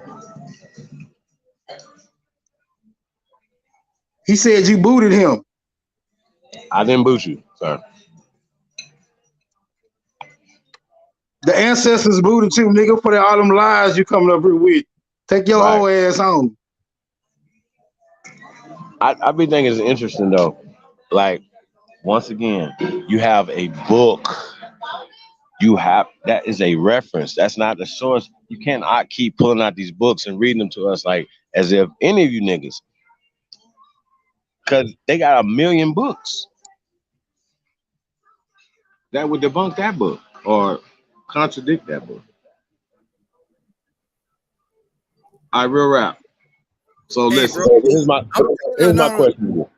He said you booted him. I didn't boot you, sir. The ancestors booted you, nigga, for all them lies you coming up here with. Take your Right. whole ass home. I be thinking it's interesting though. Like, once again, you have a book. That is a reference. That's not the source. You cannot keep pulling out these books and reading them to us like as if any of you niggas, because they got a million books that would debunk that book or contradict that book. I real rap. So Hey, listen, bro. here's my question to you.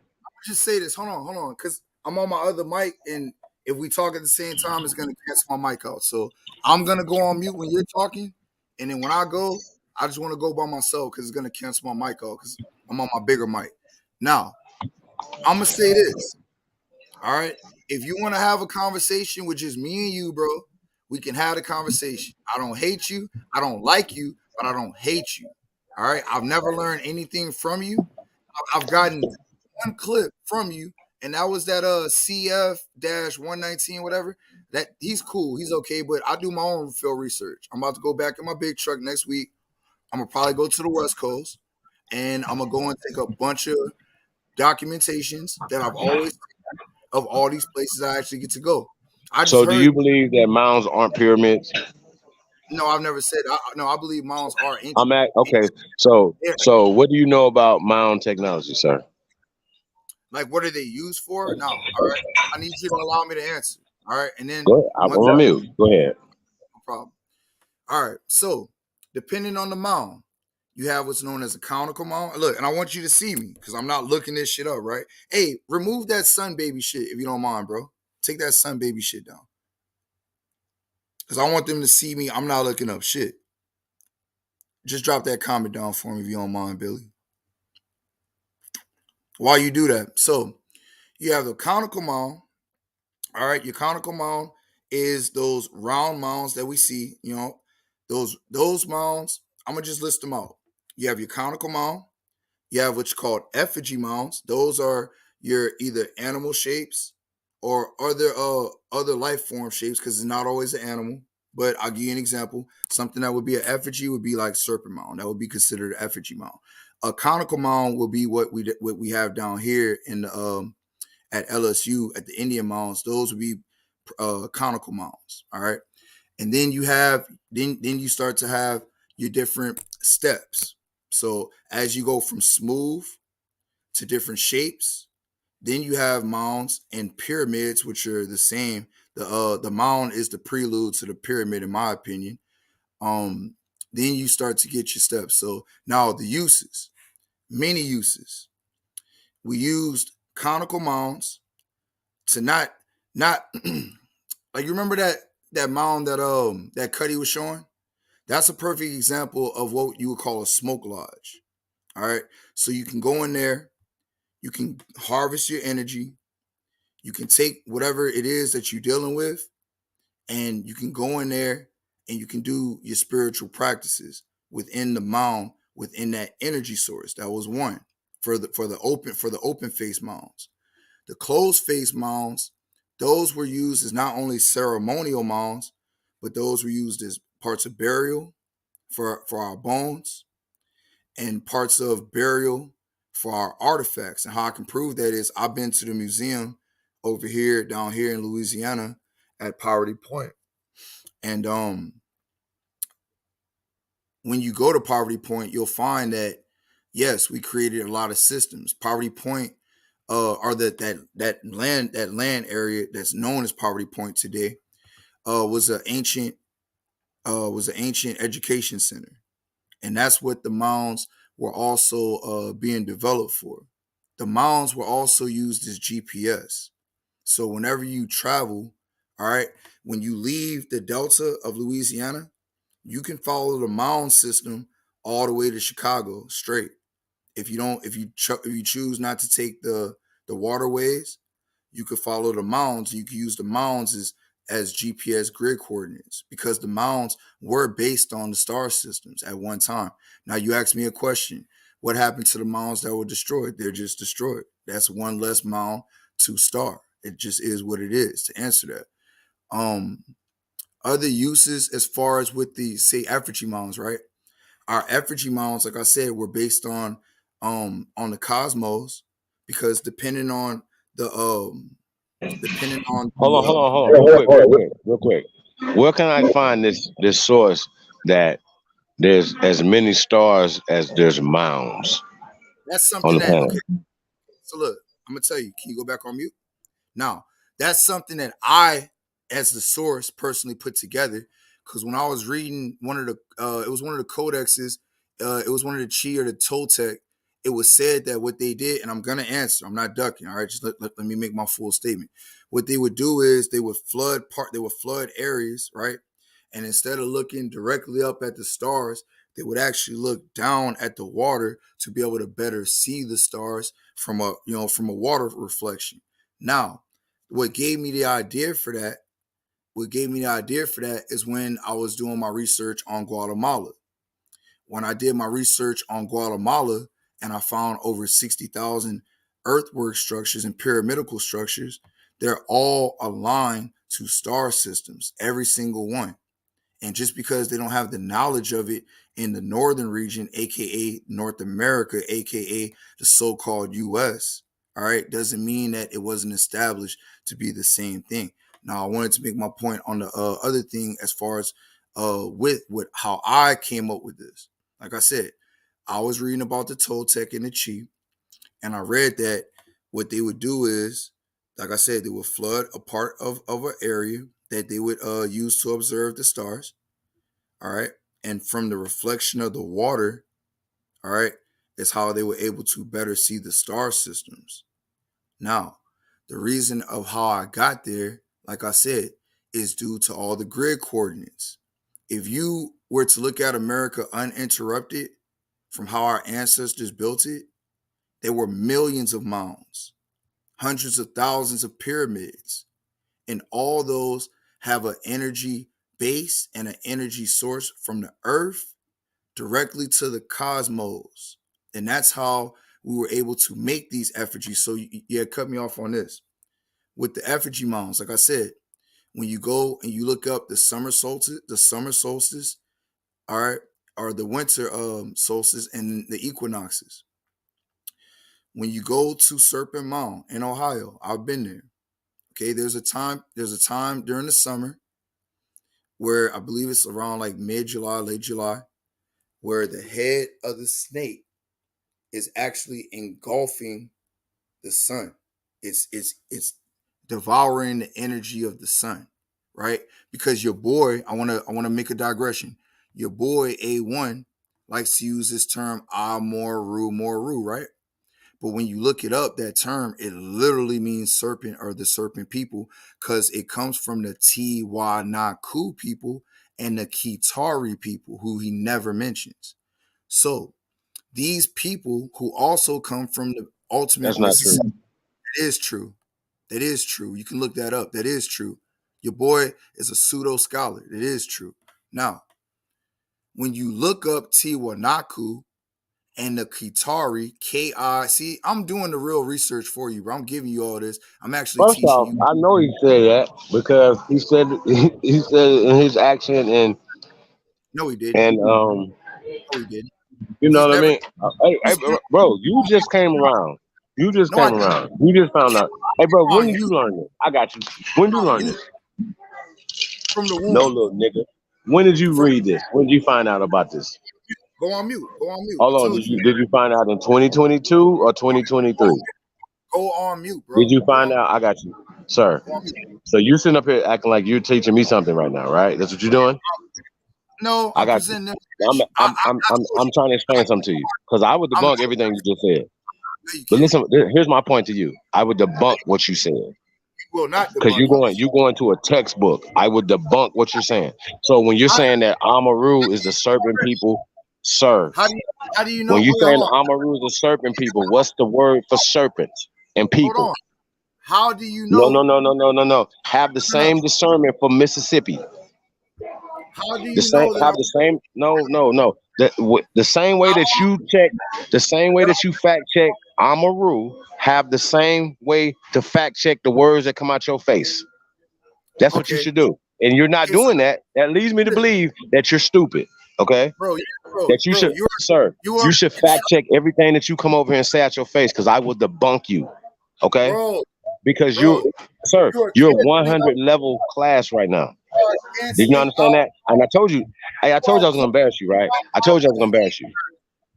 Just say this. Hold on, because I'm on my other mic, and if we talk at the same time, it's gonna cancel my mic out. So I'm gonna go on mute when you're talking, and then when I go, I just want to go by myself because it's gonna cancel my mic out because I'm on my bigger mic. Now I'm gonna say this. All right, if you want to have a conversation with just me and you, bro, we can have a conversation. I don't hate you. I don't like you, but I don't hate you. All right, I've never learned anything from you. I've gotten one clip from you, and that was that CF-119, whatever. That he's cool, he's okay, but I do my own field research. I'm about to go back in my big truck next week. I'm gonna probably go to the West Coast, and I'm gonna go and take a bunch of documentations that I've always of all these places I actually get to go. I just So do heard. you believe that mounds aren't pyramids? No, I've never said. No, I believe mounds are ancient. I'm at okay. So what do you know about mound technology, sir? Like, what are they used for? No, all right. I need you to allow me to answer. All right, and then Go ahead. I'm once on mute. Go ahead. no problem. All right, so depending on the mound, you have what's known as a conical mound. Look, and I want you to see me because I'm not looking this shit up, right? Hey, remove that sun baby shit if you don't mind, bro. Take that sun baby shit down because I want them to see me. I'm not looking up shit. Just drop that comment down for me if you don't mind, Billy. While you do that, so you have the conical mound. All right, your conical mound is those round mounds that we see. You know, those mounds. I'm gonna just list them out. You have your conical mound. You have what's called effigy mounds. Those are your either animal shapes or other life form shapes because it's not always an animal. But I'll give you an example. Something that would be an effigy would be like serpent mound. That would be considered an effigy mound. A conical mound will be what we have down here in the at LSU at the Indian mounds. Those would be conical mounds. All right, and then you have then you start to have your different steps. So as you go from smooth to different shapes, then you have mounds and pyramids, which are the same. The mound is the prelude to the pyramid, in my opinion. Um, then you start to get your steps. So now the uses, many uses. We used conical mounds to not like you remember that mound that Cuddy was showing? That's a perfect example of what you would call a smoke lodge. All right. So you can go in there, you can harvest your energy, you can take whatever it is that you're dealing with, and you can go in there and you can do your spiritual practices within the mound, within that energy source. That was one for the open face mounds. The closed face mounds, those were used as not only ceremonial mounds, but those were used as parts of burial for our bones and parts of burial for our artifacts. And how I can prove that is I've been to the museum over here, down here in Louisiana at Poverty Point. And when you go to Poverty Point, you'll find that, yes, we created a lot of systems. Poverty Point or that land area that's known as Poverty Point today was an ancient education center, and that's what the mounds were also being developed for. The mounds were also used as GPS. So whenever you travel, all right, when you leave the Delta of Louisiana, you can follow the mound system all the way to Chicago straight. If you choose not to take the waterways, you could follow the mounds. You can use the mounds as GPS grid coordinates because the mounds were based on the star systems at one time. Now you asked me a question. What happened to the mounds that were destroyed? They're just destroyed. That's one less mound to star. It just is what it is to answer that. Other uses as far as with the say effigy mounds, right? Our effigy mounds, like I said, were based on the cosmos because depending on Hold on, real quick. Where can I find this source that there's as many stars as there's mounds that's on something the that planet? okay. So look, I'm gonna tell you. Can you go back on mute? Now, that's something that I, as the source, personally put together. Because when I was reading it was one of the codexes, it was one of the Chi or the Toltec. It was said that what they did, and I'm gonna answer. I'm not ducking. All right, just let me make my full statement. What they would do is they would flood areas, right? And instead of looking directly up at the stars, they would actually look down at the water to be able to better see the stars from a water reflection. Now, what gave me the idea for that is when I was doing my research on Guatemala. When I did my research on Guatemala and I found over 60,000 earthwork structures and pyramidal structures, they're all aligned to star systems, every single one. And just because they don't have the knowledge of it in the northern region, aka North America, aka the so-called US, all right, doesn't mean that it wasn't established to be the same thing. Now, I wanted to make my point on the other thing as far as with how I came up with this. Like I said, I was reading about the Toltec and the Chi, and I read that what they would do is, like I said, they would flood a part of an area that they would use to observe the stars. All right. And from the reflection of the water, all right, is how they were able to better see the star systems. Now, the reason of how I got there, like I said, is due to all the grid coordinates. If you were to look at America uninterrupted from how our ancestors built it, There were millions of mounds, hundreds of thousands of pyramids, and all those have an energy base and an energy source from the earth directly to the cosmos. And that's how we were able to make these effigies. So yeah, cut me off on this. With the effigy mounds, like I said, when you go and you look up the summer solstice, all right, or the winter solstice and the equinoxes. When you go to Serpent Mound in Ohio, I've been there. Okay, there's a time during the summer where I believe it's around like mid-July, late July, where the head of the snake is actually engulfing the sun. It's devouring the energy of the sun, right? Because your boy, I wanna make a digression. Your boy A1 likes to use this term Moru, right? But when you look it up, that term, it literally means serpent or the serpent people, because it comes from the Tiwanaku people and the Kitari people, who he never mentions. So these people who also come from the ultimate That's not true. That is true. That is true. You can look that up. That is true. Your boy is a pseudo scholar. It is true. Now, when you look up Tiwanaku and the Kitari, K-I, see, I'm doing the real research for you, bro. I'm giving you all this. I'm actually First teaching off, you. I know he said that because he said it in his accent and No, he didn't. No, he didn't. You know He's what I never. mean? Hey, bro, you just came around. You just No, I came didn't. around. You just found out. Hey, bro, when did You you learn this? I got you. When did you learn you this? from the womb. No, little nigga. When did you read this? When did you find out about this? Go on mute. Go on mute. Hold I on. told Did you find out in 2022 or 2023? Go on mute, bro. Did you find out? I got you, sir. So you sitting up here acting like you're teaching me something right now, right? That's what you're doing. No, I I'm got you. presenting. I'm trying to explain something to you because I would debunk everything you just said. But listen, here's my point to you. I would debunk what you said. Will not Because you're going to a textbook. I would debunk what you're saying. So when you're saying that Amaru is the serpent people, sir. How do you know? When you're Hold saying on. Amaru is the serpent people, what's the word for serpent and people? Hold on. How do you know? No. Have the same discernment for Mississippi. How do you The same. know that? Have the same. No. The same way that you check, the same way that you fact check Amaru, have the same way to fact check the words that come out your face. That's what you should do. And you're not doing that. That leads me to believe that you're stupid. Okay? Bro, That you should, sir, you should fact check everything that you come over here and say at your face, because I will debunk you. Okay? Bro, because you're 100 level class right now. Did you understand that? And I told you I was gonna embarrass you, right? I told you I was gonna embarrass you.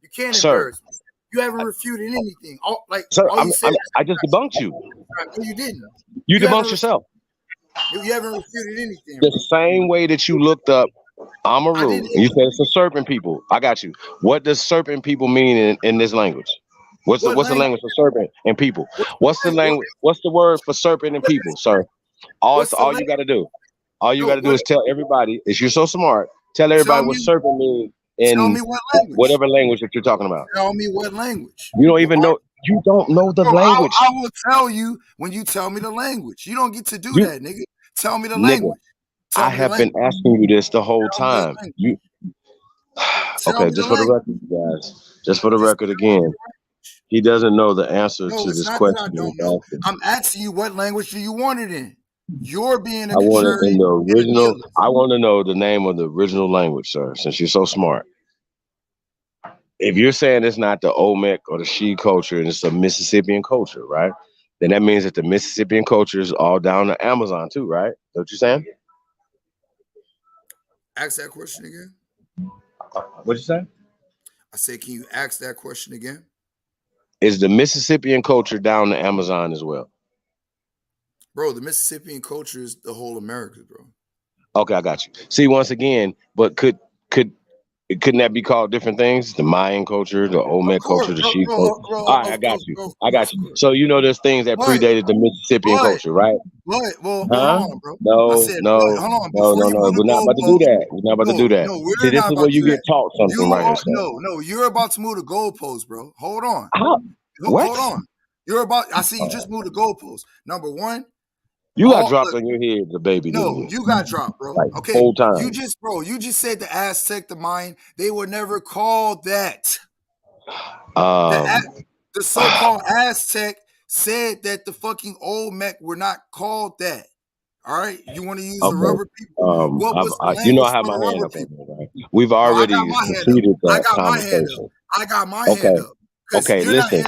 You can't Sir. embarrass me. You haven't refuted anything. Sir, all you said, I just debunked you. No, you didn't. You debunked yourself. You haven't refuted anything. The same way that you looked up Amaru, and you said it's the serpent people. I got you. What does serpent people mean in this language? What's the language for serpent and people? What's the language? What's the word for serpent and people, sir? All you got to do. All you got to do is tell everybody. If you're so smart, tell everybody what serpent means in whatever language that you're talking about. Tell me what language. You don't even know. You don't know the language. I will tell you when you tell me the language. You don't get to do that, nigga. Tell me the language. I have been asking you this the whole time. Okay, just for the record, you guys. Just for the record again. He doesn't know the answer to this question. I don't know. I'm asking you, what language do you want it in? You're being I want it in the original. I want to know the name of the original language, sir, since you're so smart. If you're saying it's not the Olmec or the She culture and it's a Mississippian culture, right? Then that means that the Mississippian culture is all down the Amazon too, right? Is that what you're saying? Ask that question again. What'd you say? I said, can you ask that question again? Is the Mississippian culture down the Amazon as well? Bro, the Mississippian culture is the whole America, bro. Okay, I got you. See, once again, but couldn't that be called different things? The Mayan culture, the Olmec culture, the She culture. All right, I got you. I got you. So you know there's things that predated the Mississippian culture, right? Hold on, bro. No. We're not about to do that. We're not about to do that. See, this is where you get taught something right here. No, you're about to move the goalpost, bro. Hold on. Hold on. You're about. I see you just moved the goalpost. Number one. You got dropped on your head, the baby. No, you got dropped, bro. Like, Okay, whole time. you just said the Aztec, the Mayan. They were never called that. The so-called Aztec said that the fucking Olmec were not called that. All right, you want to use the rubber people? What was the language I have for my the hand rubber up. people? Right? We've already completed that I got my hand up. I got my hand up. Okay, listen.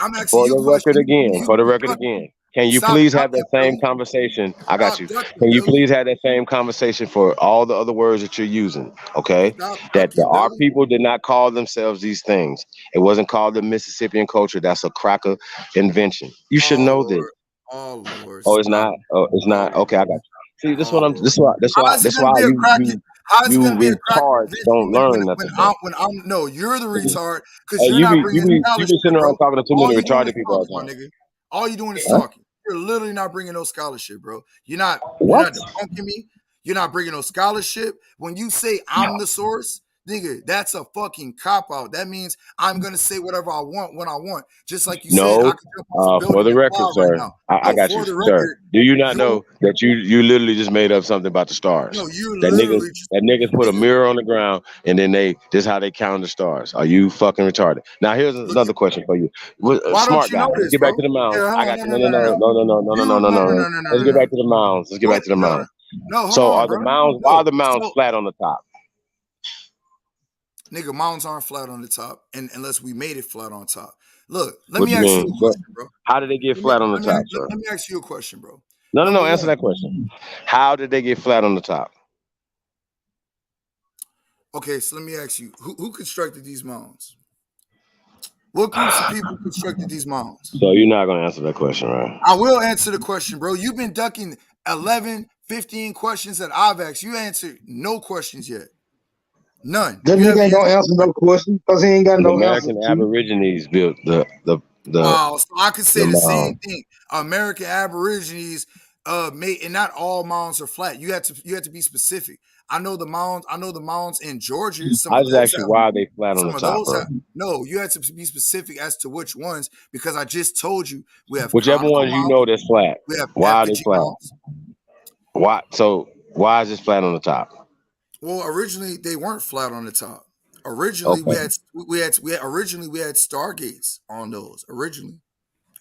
I'm asking For you the record questions. again. Can you please have that same conversation? I got you. Can you please have that same conversation for all the other words that you're using? Okay, our people did not call themselves these things. It wasn't called the Mississippian culture. That's a cracker invention. You should know this. Oh Lord. Oh, it's not. Oh, it's not. Okay, I got you. See, this what I'm. This why you retards don't learn nothing. When I'm no, you're the retard because you're not bringing scholarship, you be sitting around talking to too many retarded people all the my time. nigga. All you doing is talking. You're literally not bringing no scholarship, bro. You're not debunking me. You're not bringing no scholarship. When you say I'm the source, nigga, that's a fucking cop out. That means I'm gonna say whatever I want when I want. Just like you said, I could jump off a building for the record, sir. right now. I got you, sir. Do you not know that you literally just made up something about the stars? No, you that literally niggas put a mirror on the ground and then this is how they count the stars. Are you fucking retarded? Now here's another question for you. Smart guy. Let's get back to the mounds. I got you. No. Let's get back to the mounds. Let's get back to the mounds. No, so are the mounds? Why are the mounds flat on the top? Nigga, mountains aren't flat on the top, and unless we made it flat on top. Look, let me ask you a question, bro. How did they get flat on the top, sir? Let me ask you a question, bro. No. Answer that question. How did they get flat on the top? Okay, so let me ask you: Who constructed these mounds? What groups of people constructed these mounds? So you're not gonna answer that question, right? I will answer the question, bro. You've been ducking 11, 15 questions that I've asked. You answered no questions yet. None. That nigga ain't gonna answer no question because he ain't got no answer. American Aborigines built the wow, so I could say the same thing. American Aborigines made, and not all mounds are flat. You had to be specific. I know the mounds in Georgia. I just asked you why are they flat on the top, bro? No, you had to be specific as to which ones because I just told you we have whichever ones you know that's flat. We have why are they flat? Why? So why is this flat on the top? Well, originally they weren't flat on the top. Originally we had stargates on those originally,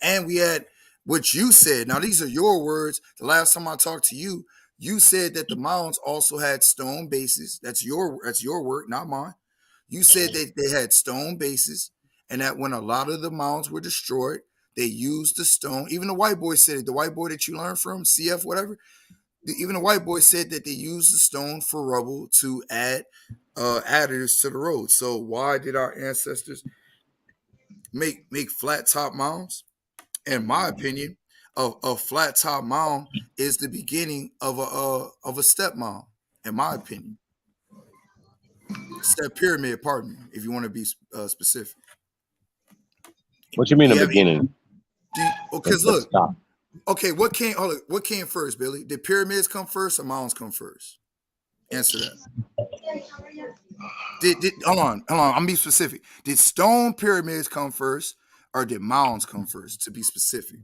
and we had what you said. Now these are your words. The last time I talked to you, you said that the mounds also had stone bases. That's your work, not mine. You said that they had stone bases, and that when a lot of the mounds were destroyed, they used the stone. Even the white boy said it. The white boy that you learned from, CF, whatever. Even the white boy said that they used the stone for rubble to add additives to the road. So why did our ancestors make flat top mounds? In my opinion, a flat top mound is the beginning of a step mound. In my opinion, step pyramid. Pardon me, if you want to be specific. What you mean the beginning? Because look. Okay, what came first, Billy? Did pyramids come first or mounds come first? Answer that. Hold on. I'm gonna be specific. Did stone pyramids come first or did mounds come first? To be specific.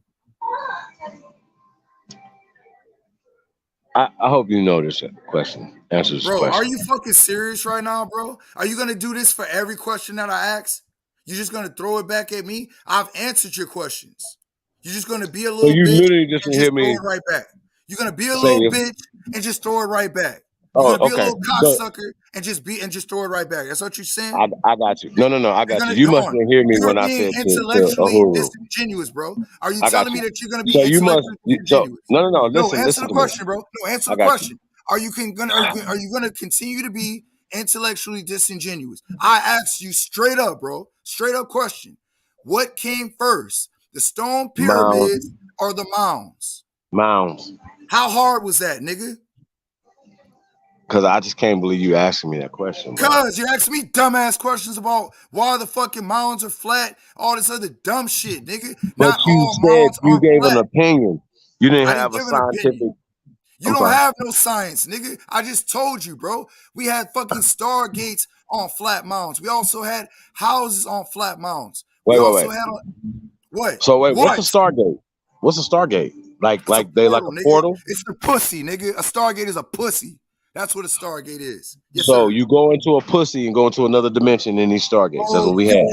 I hope you know this question. Answer this question. Are you fucking serious right now, bro? Are you gonna do this for every question that I ask? You're just gonna throw it back at me? I've answered your questions. You're just gonna be a little bitch literally just and hear just me throw it right back. You're gonna be a little bitch and just throw it right back. You're gonna be a little cocksucker and just throw it right back. That's what you're saying? I got you. No, I got you. You must have hear me when I said intellectually disingenuous, bro. Are you telling me that you're gonna be intellectually disingenuous? No. Listen, answer the question, bro. No, answer the question. Are you gonna continue to be intellectually disingenuous? I asked you straight up, bro. Straight up question. What came first? The stone pyramids or the mounds? Mounds. How hard was that, nigga? Because I just can't believe you asking me that question. Because you asking me dumbass questions about why the fucking mounds are flat, all this other dumb shit, nigga. But you said you gave an opinion. You didn't have a scientific. You don't have no science, nigga. I just told you, bro. We had fucking stargates on flat mounds. We also had houses on flat mounds. Wait. What? So wait, what's What? a Stargate? What's a Stargate? Like It's a they portal, like a nigga. portal? It's the pussy, nigga. A Stargate is a pussy. That's what a Stargate is. Yes, So sir. you go into a pussy and go into another dimension in these Stargates. That's what we have.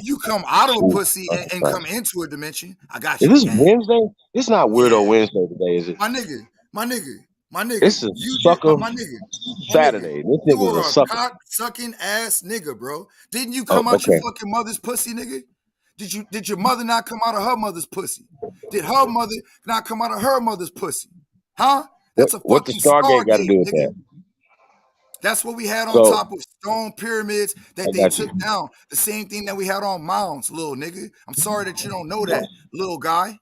You come out of a pussy Ooh, and come into a dimension. I got is you, this gang. Wednesday? It's not Weirdo Wednesday today, is it? My nigga. It's a You did, sucker my nigga. Saturday. This You nigga's a are a sucker. cock sucking ass nigga, bro. Didn't you Oh, come out your okay. fucking mother's pussy, nigga? Did your mother not come out of her mother's pussy? Did her mother not come out of her mother's pussy? Huh? That's a What the fucking Stargate got to Stargate, do with nigga. that? That's what we had on So top of stone pyramids that I they got you. took down. The same thing that we had on mounds, little nigga. I'm sorry that you don't know that, little guy.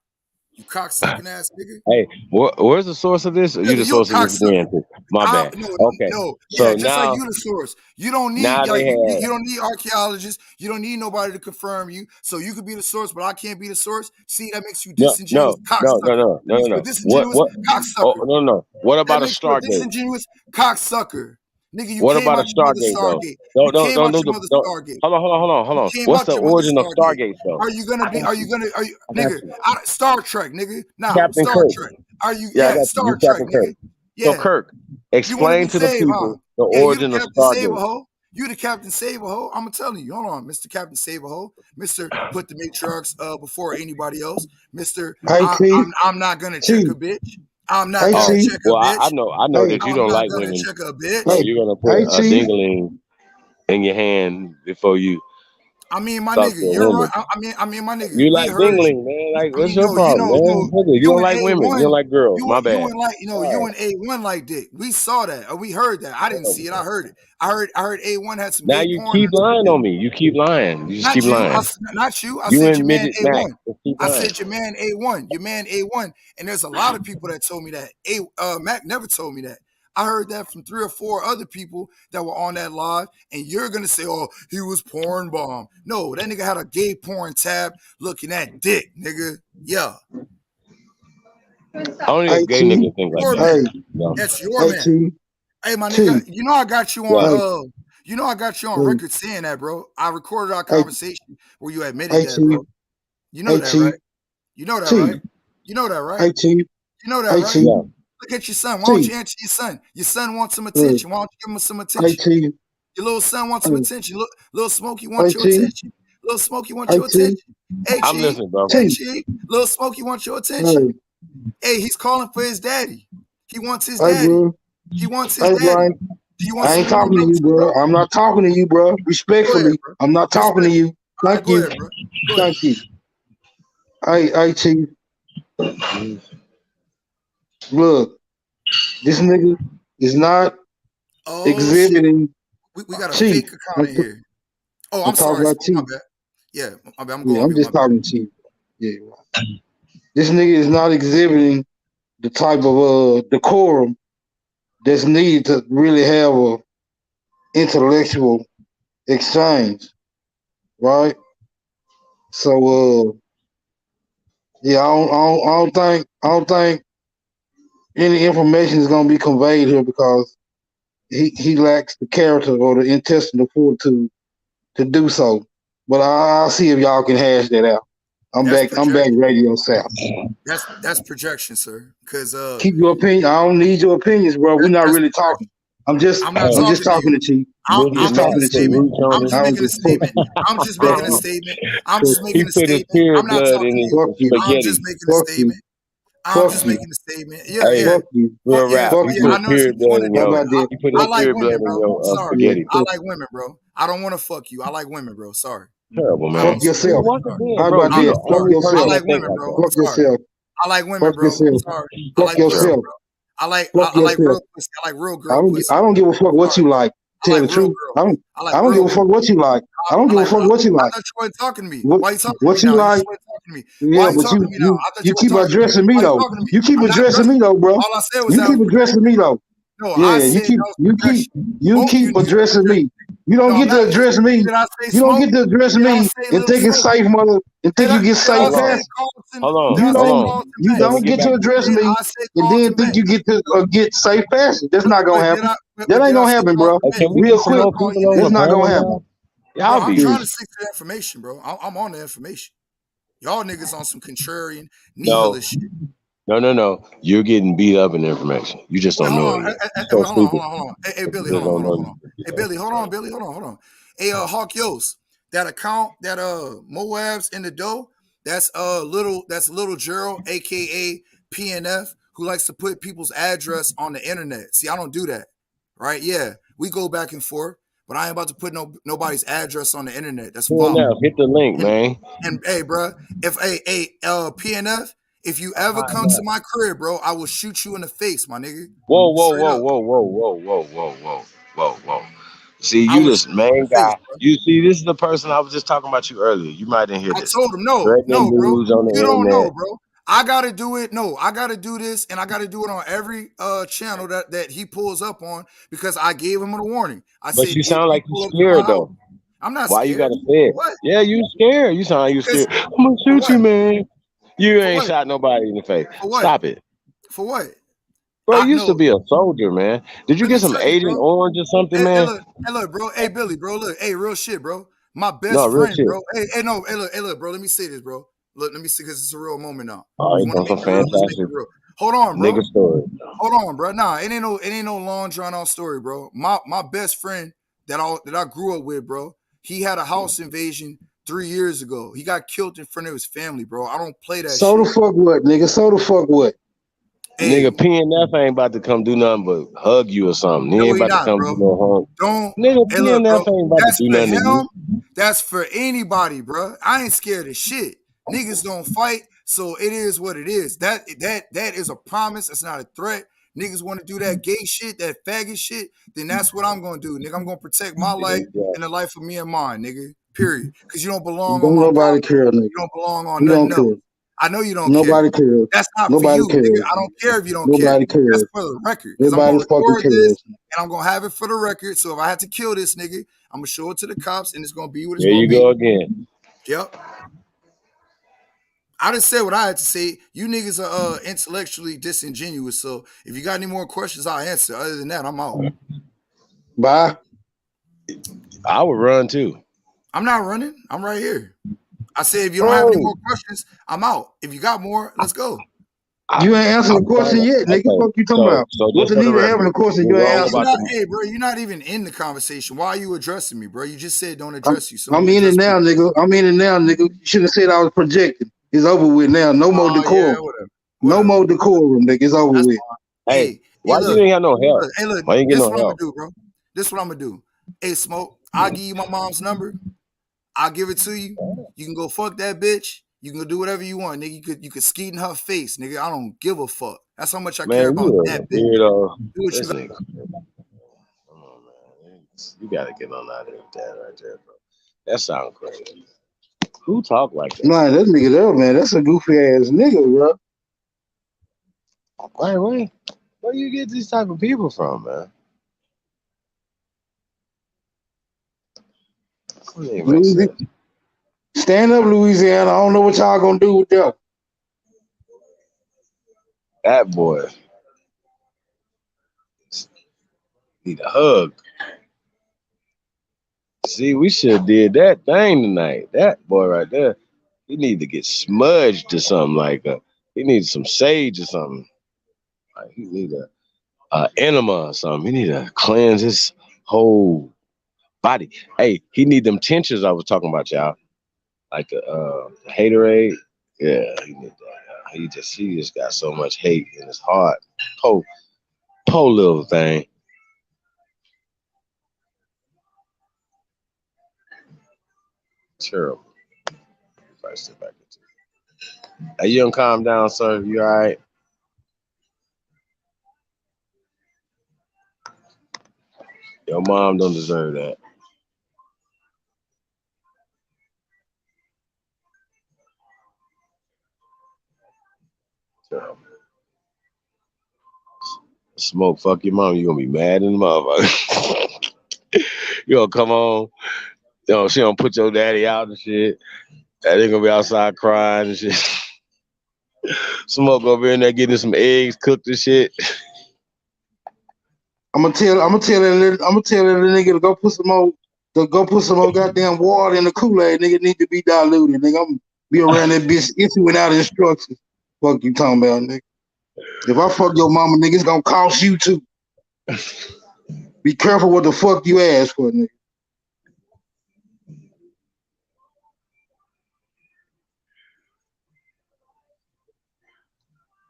You cocksucking ass nigga. Hey, where's the source of this? Or you Nigga, the you a source of this cocksucker. again? My bad. Okay. No. So Yeah, just like now you the source. You don't now need they you have don't need archaeologists. You don't need nobody to confirm you. So you could be the source, but I can't be the source. See, that makes you disingenuous cocksucker. That makes you a disingenuous What? Oh cocksucker. no. What That about a makes you a Stargate? disingenuous cocksucker. Nigga, you What came about a out your mother's Stargate though? Stargate. You came out your mother's Don't. Stargate. Hold You on. came What's out the your mother's origin of Stargate. Stargate though? Are you nigga, you. Star Trek, nigga. Now, Captain Star Kirk. Trek. Are you, Yeah, I got you. Star You Trek, Captain Kirk. nigga. So Yeah. Kirk, You want to explain be to the saved, huh? people the Yeah, you the origin of Captain Save a Stargate. Ho. You the Captain Save a Ho. I'm telling you. Hold on, Mr. Captain Save a Ho. Mr. Put the matriarchs before anybody else. Mr. I'm not gonna check a bitch. I'm not gonna check a bitch. I know that you I'm don't not like gonna women. check a bitch. So you're gonna put a dingling in your hand before you I mean, my talk nigga, to a you're right. woman. I mean, my nigga, You we like heard you. dingling, man. Like, I what's mean, your no, problem, man? Nigga, you you don't and like women. You A1, don't like girls. My bad. you and A1 like dick. We saw that, or we heard that. I didn't see it. I heard it. I heard A1 had some Now gay you porn. keep lying on me. You keep lying. You just keep lying. Not you. I You said and your man midget Mac A1. just keep I lying. said your man A1. Your man A1. And there's a lot of people that told me that. Mac never told me that. I heard that from 3 or 4 other people that were on that live, and you're gonna say, "Oh, he was porn bomb." No, that nigga had a gay porn tab looking at dick, nigga. Yeah. Only a gay nigga think like that. That's your man. Hey, my nigga, you know I got you on. You know I got you on record saying that, bro. I recorded our conversation where you admitted that, bro. You know that, right? You know that, right? You know that, right? You know that, right? Look at your son. Why don't you answer your son? Your son wants some attention. Why don't you give him some attention? Your little son wants some attention. Little Smokey wants your attention. Little Smokey wants your attention. Hey, I'm Chief. listening, bro. Hey, Chief. Little Smokey wants your attention. Hey, he's calling for his daddy. He wants his daddy. He wants his daddy. Do you want I ain't talking to you, bro. I'm not talking to you, bro. Respectfully, I'm not talking to you. Thank you. Thank you. Hey, Chief. Look, this nigga is not exhibiting. We got a Chief. fake account in here. Oh, I'm sorry. About My Chief. bad. Yeah, my bad. I'm just talking Chief. Yeah. This nigga is not exhibiting the type of decorum that's needed to really have a intellectual exchange, right? So, yeah, I don't think any information is gonna be conveyed here because he lacks the character or the intestinal fortitude to do so. But I'll see if y'all can hash that out. I'm back Radio South. That's projection, sir. Because keep your opinion. I don't need your opinions, bro. We're not really talking. I'm just talking to Chief. I'm making a statement. I'm just making a statement. I'm just making a statement. I'm just making a statement. I'm not talking to you. I'm just making a statement. I'm just making a statement. Yeah. Fuck you. Real rap. You I know it's what you want to do. You put I his like pure blood women, in bro. your Sorry. spaghetti. I like women, bro. I don't want to fuck you. I like women, bro. Sorry. Terrible, man. Fuck yourself. How bro, about that? Fuck yourself. I like women, bro. Fuck yourself. I like women, bro. Yourself. Sorry. Fuck yourself. I like real pussy. I like real girl pussy. I don't give a fuck what you like. Tell the truth. I don't give a fuck what you like. I don't give a fuck what you like. I thought you weren't talking to me. Why you talking to me what you now? like? You weren't talking to me. Yeah, Why you but talking to me now? I thought you keep addressing me though. You keep addressing me though, bro. All I said was you keep addressing me though. No, yeah, I said you keep addressing me. You don't get to address me. You don't get to address me and think it's safe, mother, and think you get safe past. You don't get to address me and then think you get to get safe passage. That's not gonna happen. That ain't gonna happen, bro. Real quick, that's not gonna happen. I'm trying to stick to the information, bro. I'm on the information. Y'all niggas on some contrarian No, nihilist shit. no. You're getting beat up in information. You just Wait, don't hold know on. it yet. Hey, So hold on, stupid. hold on. Hey, Billy, You just don't know hold on. Hey, Billy, hold on, hold on. Hey, Hawk Yos, that account that Moabs in the dough, that's little Gerald, aka PNF, who likes to put people's address on the internet. See, I don't do that. Right? Yeah. We go back and forth, but I ain't about to put nobody's address on the internet. That's foul. Hit the link, man. And hey, bro, if PNF, if you ever come to my crib, bro, I will shoot you in the face, my nigga. Straight up. Whoa. See, you this main guy. You see, this is the person I was just talking about you earlier. You might didn't hear I this. told him no, Threatening bro. dudes on the You don't internet. know, bro. I gotta do it. No, I gotta do this, and I gotta do it on every channel that he pulls up on because I gave him a warning. I But said you if sound you like pull you up to my scared house, though. I'm not Why you scared. gotta say it? What? Yeah, you scared. You sound like you scared. I'm gonna shoot you, man. You ain't shot nobody in the face. For what? Stop it. For what? Bro, you used to No. be a soldier, man. Did you Let get me some tell you, Agent bro. Orange or something, man? Hey, look, bro. Hey, Billy, bro. Look, hey, real shit, bro. My No, best real friend, shit. bro. No. Hey, look, bro. Let me say this, bro. Look, let me see, because it's a real moment now. Oh, You it's want to on make some it real? Let's make it fantastic real. Hold on, bro. nigga story. Hold on, bro. Nah, it ain't no long drawn out story, bro. My best friend that I grew up with, bro. He had a house invasion 3 years ago. He got killed in front of his family, bro. I don't play that So shit. the fuck what, nigga? So the fuck what? Nigga, PNF ain't about to come do nothing but hug you or something. He No, ain't he about to not, come do bro. no hug. Don't. Nigga, Hey, look, bro. PNF ain't about to That's do for nothing to you. him. That's for anybody, bro. I ain't scared of shit. Niggas don't fight, so it is what it is. That is a promise. That's not a threat. Niggas want to do that gay shit, that faggot shit, then that's what I'm gonna do, nigga. I'm gonna protect my life and the life of me and mine, nigga. Period. Because you don't belong on Don't my nobody property. care, nigga. You don't belong on You don't nothing else. care. I know you don't care. Nobody cares. That's not for Nobody you, nigga. cares. I don't care if you don't care. Nobody That's cares. for the record. Because I'm Nobody gonna fucking record this cares. and I'm gonna have it for the record. So if I have to kill this nigga, I'm gonna show it to the cops and it's gonna be what it's There gonna you be. go again. Yep. I just said what I had to say. You niggas are intellectually disingenuous. So if you got any more questions, I'll answer. Other than that, I'm out. Bye. I would run too. I'm not running. I'm right here. I said if you don't have any Bro. more questions, I'm out. If you got more, let's go. You ain't answering the question yet, nigga. Okay. Fuck you talking about? So What's just the for the need of record, having a question you're you ain't wrong answering? about the. Hey, bro, you're not even in the conversation. Why are you addressing me, bro? You just said don't I'm, address you. So I'm don't in it address me. now, nigga. I'm in it now, nigga. You should have said I was projecting. It's over with now. No more Oh yeah, decorum. whatever. No more decorum, nigga. It's over That's with. fine. Hey, Hey, why you look. ain't got no help? Hey, look. Why you ain't get This no what I'm gonna help? do, bro. This what I'm gonna do. Hey, Smoke, I'll give you my mom's number. I'll give it to you. You can go fuck that bitch. You can go do whatever you want, nigga. You could skeet in her face, nigga. I don't give a fuck. That's how much I care Man, about you that a bitch. weirdo. Do what you This got. nigga. Come on, man. You gotta get on out of that right there, bro. That sound crazy. Who talk like that? Nah, that nigga there, man. That's a goofy ass nigga, bro. Wait. Where you get these type of people from, man? That ain't make sense. Stand up, Louisiana. I don't know what y'all gonna do with that. That boy need a hug. See, we should have did that thing tonight. That boy right there, he need to get smudged or something like that. He needs some sage or something. Like he need a enema or something. He need to cleanse his whole body. Hey, he need them tinctures I was talking about, y'all. Like the haterade. Yeah, he need that. He just got so much hate in his heart. Po little thing. Terrible. If I step back into it. Hey, you don't calm down, sir. You all right? Your mom don't deserve that. Terrible. Smoke, fuck your mom. You gonna be mad in the motherfucker. You gonna come home. You know, she don't put your daddy out and shit. They gonna be outside crying and shit. Smoke over in there getting some eggs cooked and shit. I'm gonna tell that nigga to go put some more goddamn water in the Kool-Aid. Nigga need to be diluted. Nigga, Be around that bitch if you without instructions. Fuck you talking about, nigga. If I fuck your mama, nigga, it's gonna cost you too. Be careful what the fuck you ask for, nigga.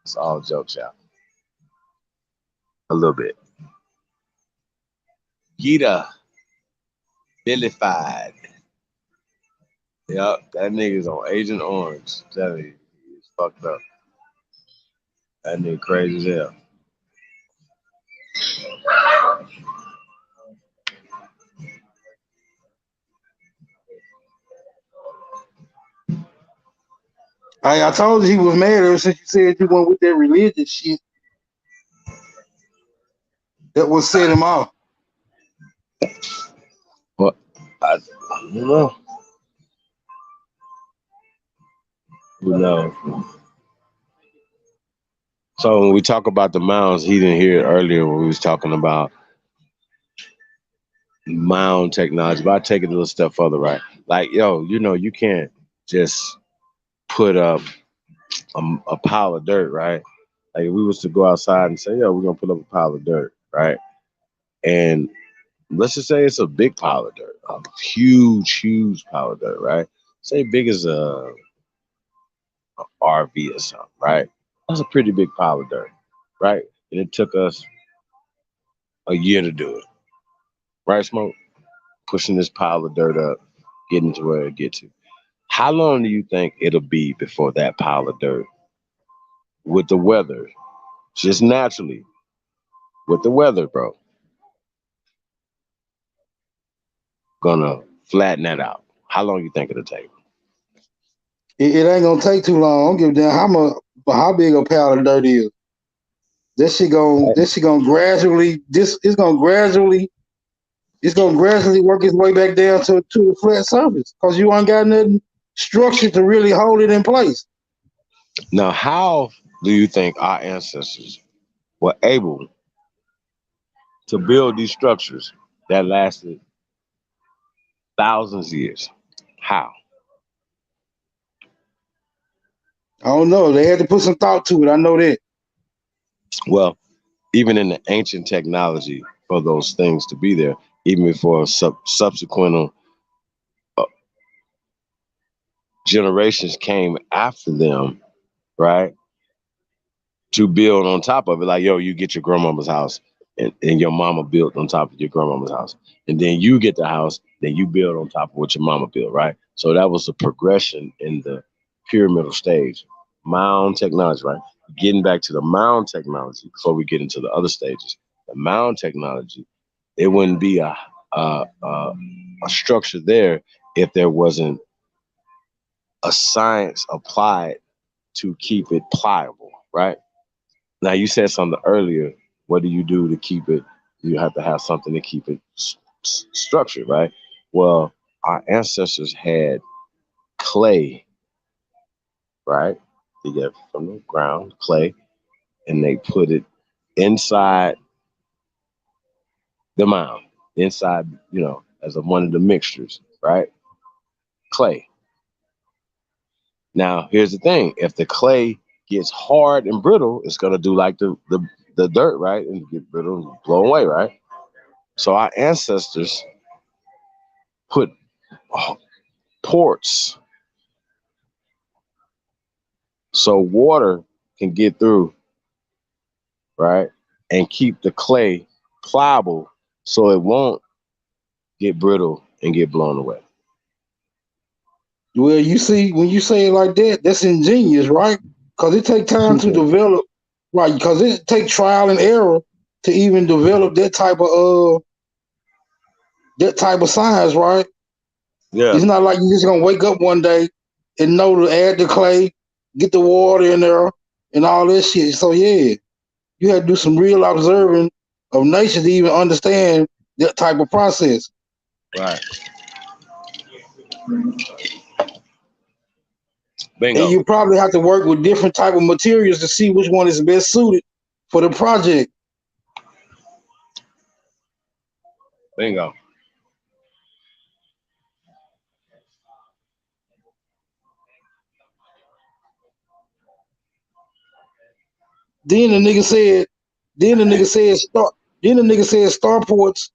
It's all jokes, y'all. A little bit. Gita, Billified. Yup, that nigga's on Agent Orange. I'm telling you, he's fucked up. That nigga crazy as hell. I told you he was mad ever since you said you went with that religious shit. That was set him off. Well, I don't know. Who knows? So when we talk about the mounds, he didn't hear it earlier when we was talking about mound technology. But I take it a little step further, right? Like, yo, you can't just put up a pile of dirt, right? Like if we was to go outside and say, yo, we're gonna put up a pile of dirt, right? And let's just say it's a big pile of dirt, a huge pile of dirt, right? Say big as a RV or something, right? That's a pretty big pile of dirt, right? And it took us a year to do it, right, Smoke? Pushing this pile of dirt up, getting to where it get to. How long do you think it'll be before that pile of dirt, with the weather, just naturally, with the weather, bro, gonna flatten that out? How long you think it'll take? It ain't gonna take too long. I don't give a damn how big a pile of dirt is. This shit gonna gradually work its way back down to the flat surface because you ain't got nothing structured to really hold it in place. Now, how do you think our ancestors were able to build these structures that lasted thousands of years? How? I don't know. They had to put some thought to it. I know that. Well, even in the ancient technology for those things to be there, even before subsequent generations came after them, right? To build on top of it. Like, yo, you get your grandmama's house and your mama built on top of your grandmama's house. And then you get the house, then you build on top of what your mama built, right? So that was the progression in the pyramidal stage. Mound technology, right? Getting back to the mound technology before we get into the other stages. The mound technology, it wouldn't be a structure there if there wasn't a science applied to keep it pliable, right? Now, you said something earlier. What do you do to keep it? You have to have something to keep it structured, right? Well, our ancestors had clay, right? They get from the ground, clay, and they put it inside the mound, inside, as one of the mixtures, right? Clay. Now, here's the thing. If the clay gets hard and brittle, it's going to do like the dirt, right? And get brittle and blow away, right? So our ancestors put ports so water can get through, right? And keep the clay pliable so it won't get brittle and get blown away. Well, you see, when you say it like that, that's ingenious, right? Because it takes time to develop, right? Because it takes trial and error to even develop that type of science, right? Yeah. It's not like you're just gonna wake up one day and know to add the clay, get the water in there, and all this shit. So yeah, you had to do some real observing of nature to even understand that type of process. Right. Bingo. And you probably have to work with different type of materials to see which one is best suited for the project. Bingo. Then the nigga said starports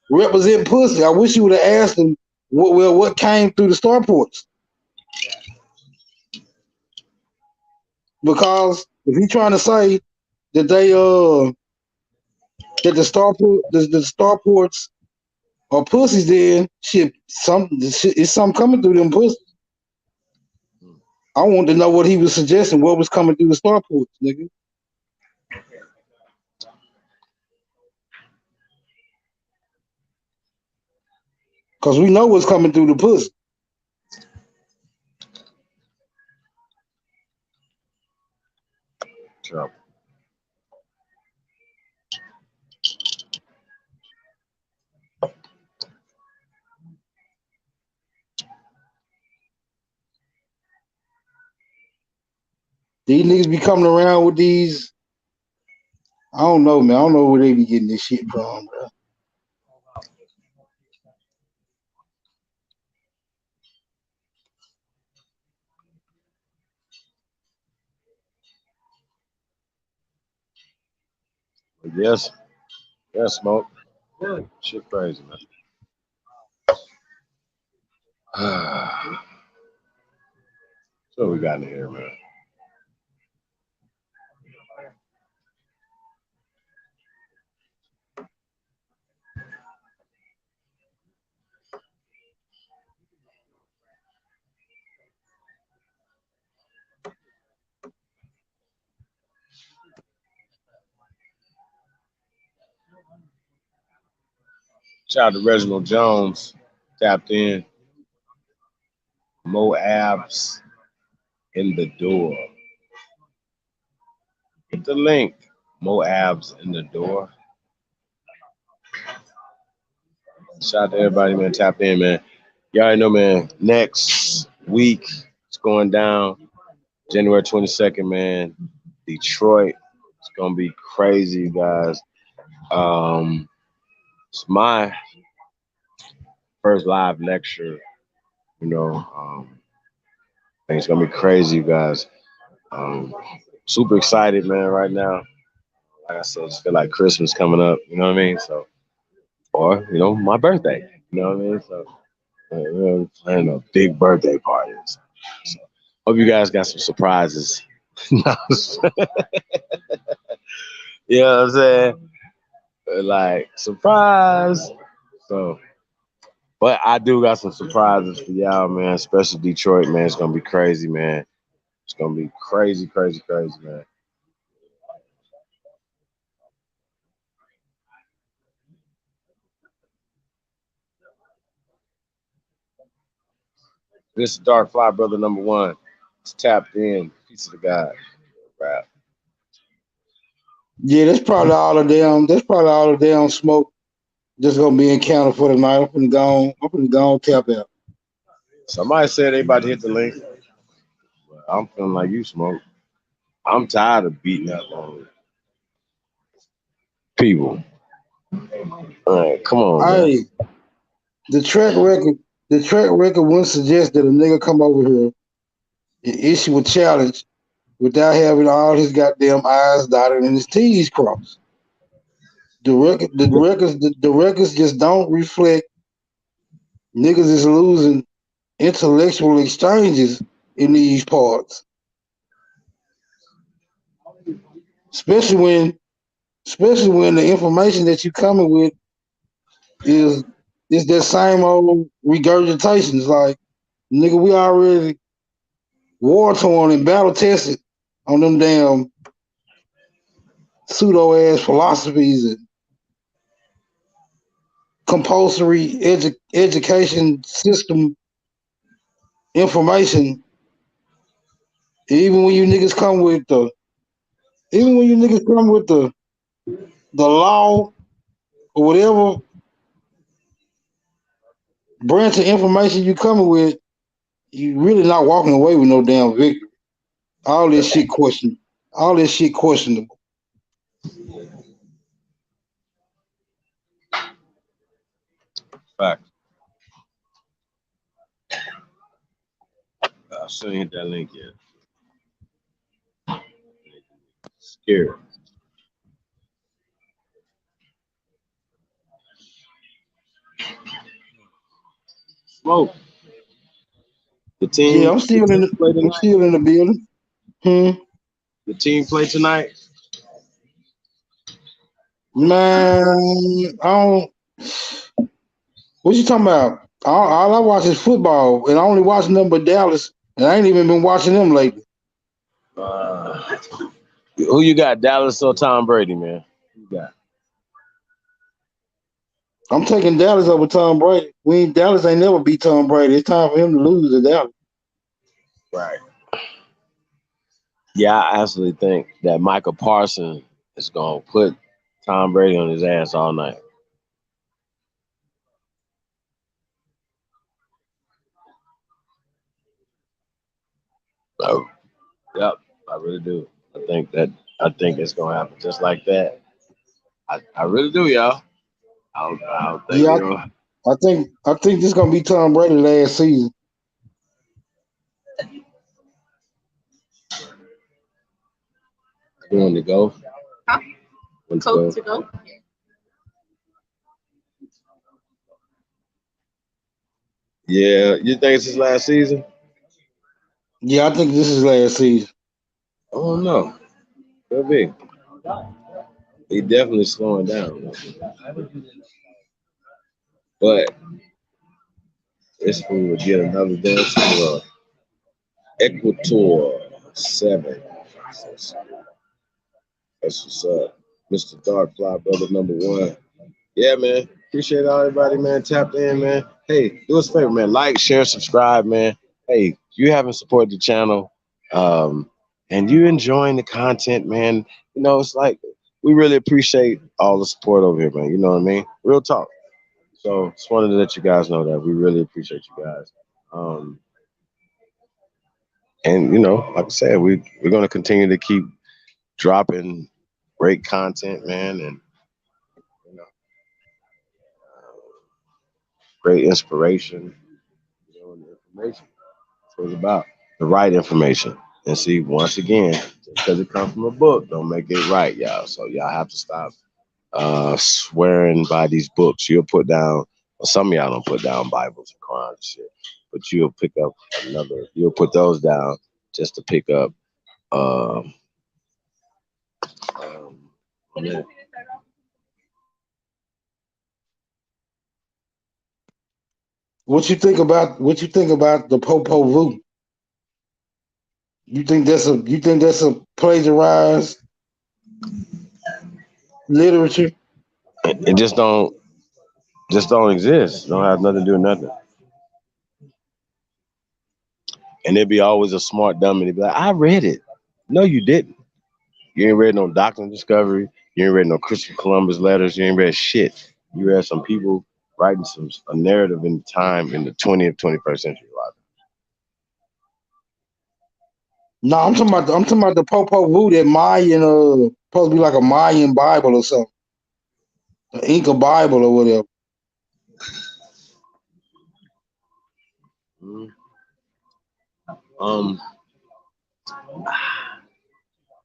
represent pussy. I wish you would have asked him what came through the starports. Because if he's trying to say that that the starports are pussies, then shit, it's something coming through them pussies. I want to know what he was suggesting, what was coming through the starports, nigga. Because we know what's coming through the pussy. Trouble. These niggas be coming around with these. I don't know, man. I don't know where they be getting this shit from, bro. Yes. Yes, smoke. Shit crazy, man. So we got in here, man. Shout out to Reginald Jones, tapped in. Moabs in the door. Get the link. Moabs in the door. Shout out to everybody, man. Tap in, man. Y'all already know, man. Next week, it's going down. January 22nd, man. Detroit. It's gonna be crazy, you guys. It's my first live lecture. You know, I think it's gonna be crazy, you guys. Super excited, man. Right now, like I said, just feel like Christmas coming up. You know what I mean? So, or my birthday. You know what I mean? So, we're planning a big birthday party. So, hope you guys got some surprises. You know what I'm saying? Like surprise. So, but I do got some surprises for y'all, man. Especially Detroit, man. It's gonna be crazy, man. It's gonna be crazy, crazy, crazy, man. This is Dark Fly Brother #1. It's tapped in. Piece of the God. Rap. Yeah, that's probably all the damn smoke that's gonna be encountered for tonight. I'm finna go on tap out. Somebody said they about to hit the link. But I'm feeling like you smoke. I'm tired of beating up on people. All right, come on, man. Hey, the track record wouldn't suggest that a nigga come over here and issue a challenge without having all his goddamn I's dotted and his T's crossed. The records just don't reflect niggas is losing intellectual exchanges in these parts. Especially when the information that you coming with is that same old regurgitations. Like, nigga, we already war torn and battle tested on them damn pseudo ass philosophies and compulsory education system information. Even when you niggas come with the law or whatever branch of information you coming with, you really not walking away with no damn victory. All this shit questionable. Fact. I still ain't hit that link yet. Scared. Smoke. The team. Yeah, I'm still in the. Play I'm tonight. still in the building. The team play tonight. Man, I don't. What you talking about? All I watch is football, and I only watch nothing but Dallas, and I ain't even been watching them lately. Who you got, Dallas or Tom Brady, man? Who you got? I'm taking Dallas over Tom Brady. Dallas ain't never beat Tom Brady. It's time for him to lose to Dallas. Right. Yeah, I absolutely think that Michael Parsons is gonna put Tom Brady on his ass all night. Oh, yep, I really do. I think it's gonna happen just like that. I really do, y'all. I don't think Yeah, you know. I think this gonna be Tom Brady last season. You want to go? Huh? Coach to go. Yeah, you think it's his last season? Yeah, I think this is last season. I don't know. Could be. He definitely slowing down. But this fool would get another dance to Equator 7. That's what's up. Mr. Dark Fly Brother number 1. Yeah, man. Appreciate everybody, man. Tapped in, man. Hey, do us a favor, man. Like, share, subscribe, man. Hey, if you haven't supported the channel, and you enjoying the content, man, you know, it's like we really appreciate all the support over here, man. You know what I mean? Real talk. So just wanted to let you guys know that we really appreciate you guys. And you know, like I said, we're gonna continue to keep dropping great content, man, and you know, great inspiration, you know, and information. That's what it's about. The right information. And see, once again, just because it comes from a book, don't make it right, y'all. So y'all have to stop swearing by these books. You'll put down, well, some of y'all don't put down Bibles and Qurans and shit, but you'll pick up you'll put those down just to pick up um, yeah. What you think about the Popo Voodoo? You think that's a plagiarized literature? It just don't exist. Don't have nothing to do with nothing. And there'd be always a smart dummy to be like, I read it. No, you didn't. You ain't read no Doctrine and Discovery. You ain't read no Christopher Columbus letters. You ain't read shit. You read some people writing a narrative in time in the 20th, 21st century. No, I'm talking about the Popo Voodoo, that Mayan supposed to be like a Mayan Bible or something. An Inca Bible or whatever.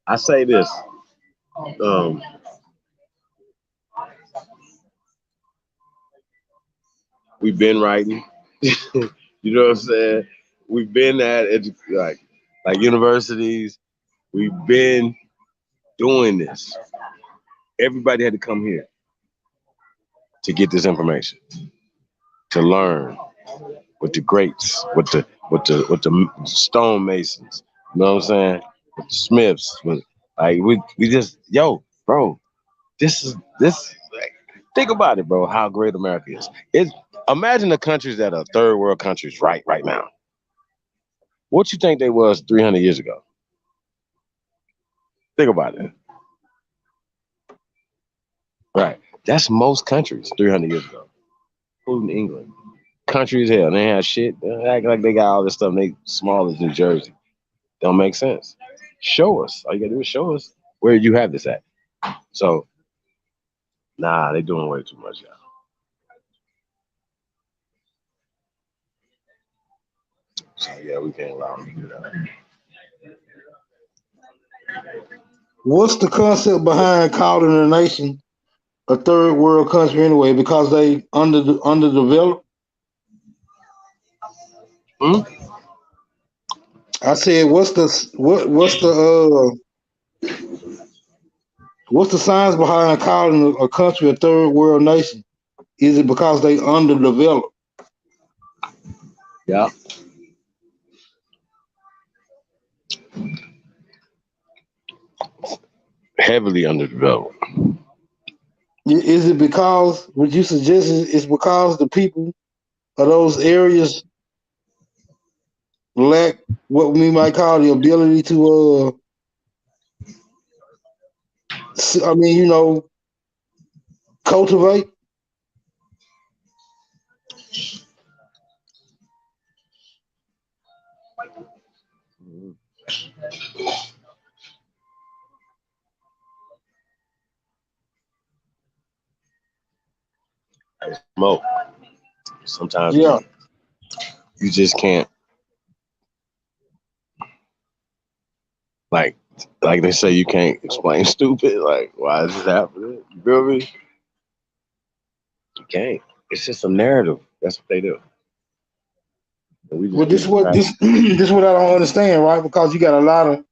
I say this. We've been writing. You know what I'm saying? We've been at like universities. We've been doing this. Everybody had to come here to get this information, to learn with the greats, with the stonemasons. You know what I'm saying? With the Smiths. We just bro. This. Like, think about it, bro. How great America is. Imagine the countries that are third world countries right now. What you think they was 300 years ago? Think about it. Right. That's most countries 300 years ago, including England. Country as hell. They ain't have shit. They act like they got all this stuff. They small as New Jersey. Don't make sense. Show us. All you gotta do is show us where you have this at. So, nah, they doing way too much, y'all. So yeah, we can't allow them to do that. What's the concept behind calling a nation a third world country anyway? Because they underdeveloped. Hmm? I said, what's the science behind calling a country a third world nation? Is it because they underdeveloped? Yeah. Heavily underdeveloped. Is it because, would you suggest it's because the people of those areas lack what we might call the ability to, cultivate? Smoke. Sometimes Yeah. you just can't, like they say, you can't explain stupid. Like, why is this happening? You feel me? You can't. It's just a narrative. That's what they do. And we Well, just this keep what this this what I don't understand, right? Because you got a lot of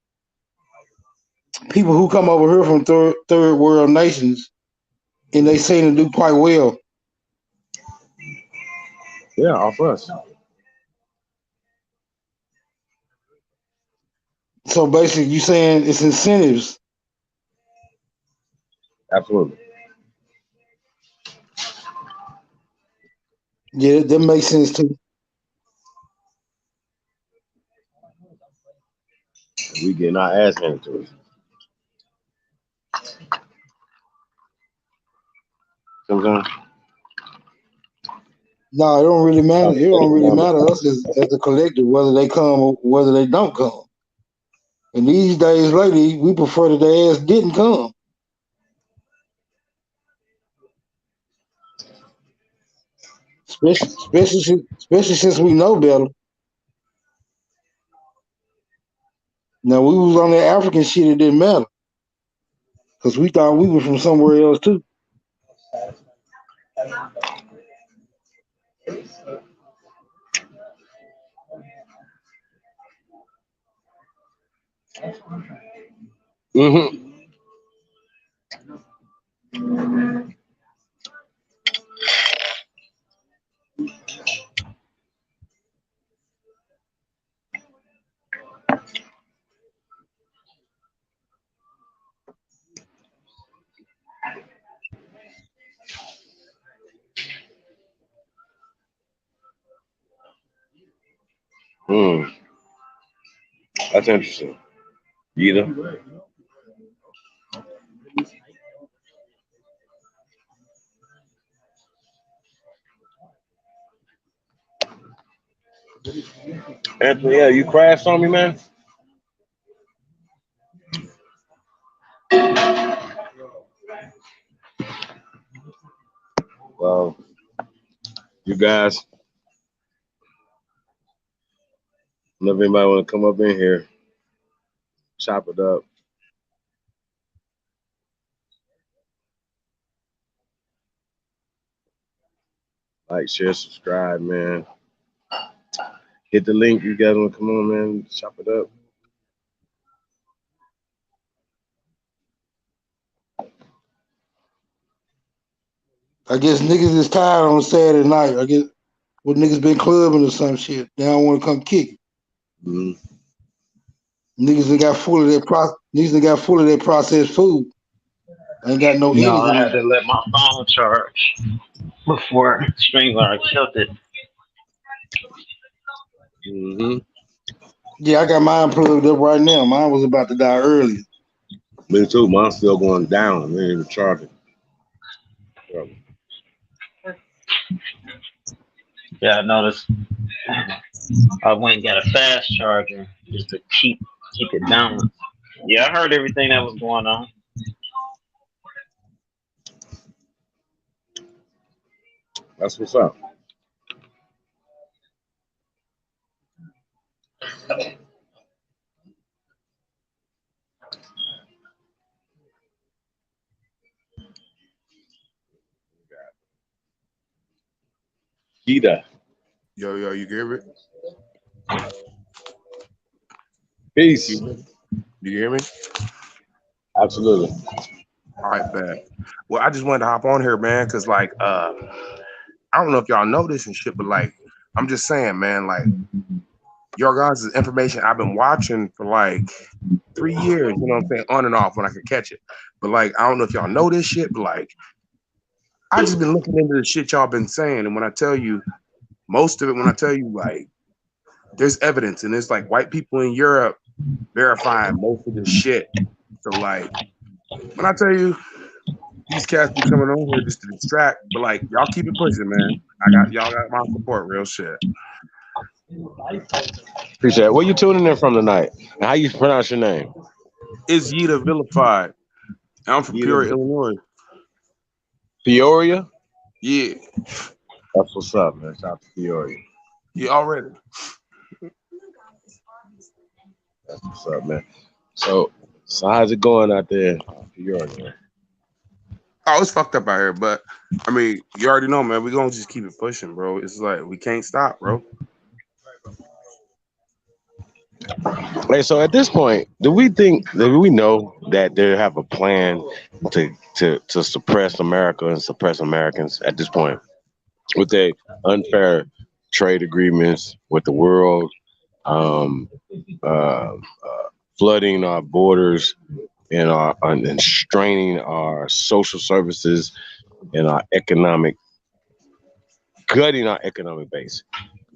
people who come over here from third world nations, and they seem to do quite well. Yeah, off us. So basically, you saying it's incentives. Absolutely. Yeah, that makes sense too. We getting our ass handed to us. Sometimes. No, it don't really matter. It don't really matter us as a collective whether they come or whether they don't come. And these days, lately, we prefer that their ass didn't come. Especially since we know better. Now we was on that African shit, it didn't matter. Because we thought we were from somewhere else too. Mm-hmm. Mm. That's interesting. Either. Anthony, yeah, you crashed on me, man. Well, you guys, if anybody want to come up in here, chop it up. Like, share, subscribe, man. Hit the link. You guys want to come on, man? Chop it up. I guess niggas is tired on Saturday night. I guess what niggas been clubbing or some shit. They don't want to come kick it. Mm-hmm. Niggas that got full of that processed food. Ain't got no No, I energy. had to let my phone charge before Streamline killed it. Mm-hmm. Yeah, I got mine plugged up right now. Mine was about to die earlier. Me too. Mine's still going down. They ain't even charging. Yeah, I noticed. I went and got a fast charger just to keep it balanced. Yeah, I heard everything that was going on. That's what's up. Gita. Yo, you hear me? Peace. You hear me? Absolutely. All right, bad. Well, I just wanted to hop on here, man, because like I don't know if y'all know this and shit, but like I'm just saying, man, like your guys' information I've been watching for like 3 years, you know what I'm saying, on and off when I could catch it. But like I don't know if y'all know this shit, but like I just been looking into the shit y'all been saying, and when I tell you most of it, when I tell you like there's evidence, and it's like white people in Europe verifying most of this shit. So like when I tell you these cats be coming on here just to distract, but like y'all keep it pushing, man. Y'all got my support, real shit. Appreciate it. Where you tuning in from tonight? And how you pronounce your name? It's Yita Vilified. I'm from Peoria, Illinois. Peoria? Yeah. That's what's up, man. Shout out to Peoria. Yeah, already. That's what's up, man. So how's it going out there, Peoria? Oh, it's fucked up out here, but I mean, you already know, man. We gonna just keep it pushing, bro. It's like we can't stop, bro. Hey, so at this point, do we know that they have a plan to suppress America and suppress Americans at this point with their unfair trade agreements with the world, flooding our borders and straining our social services and gutting our economic base?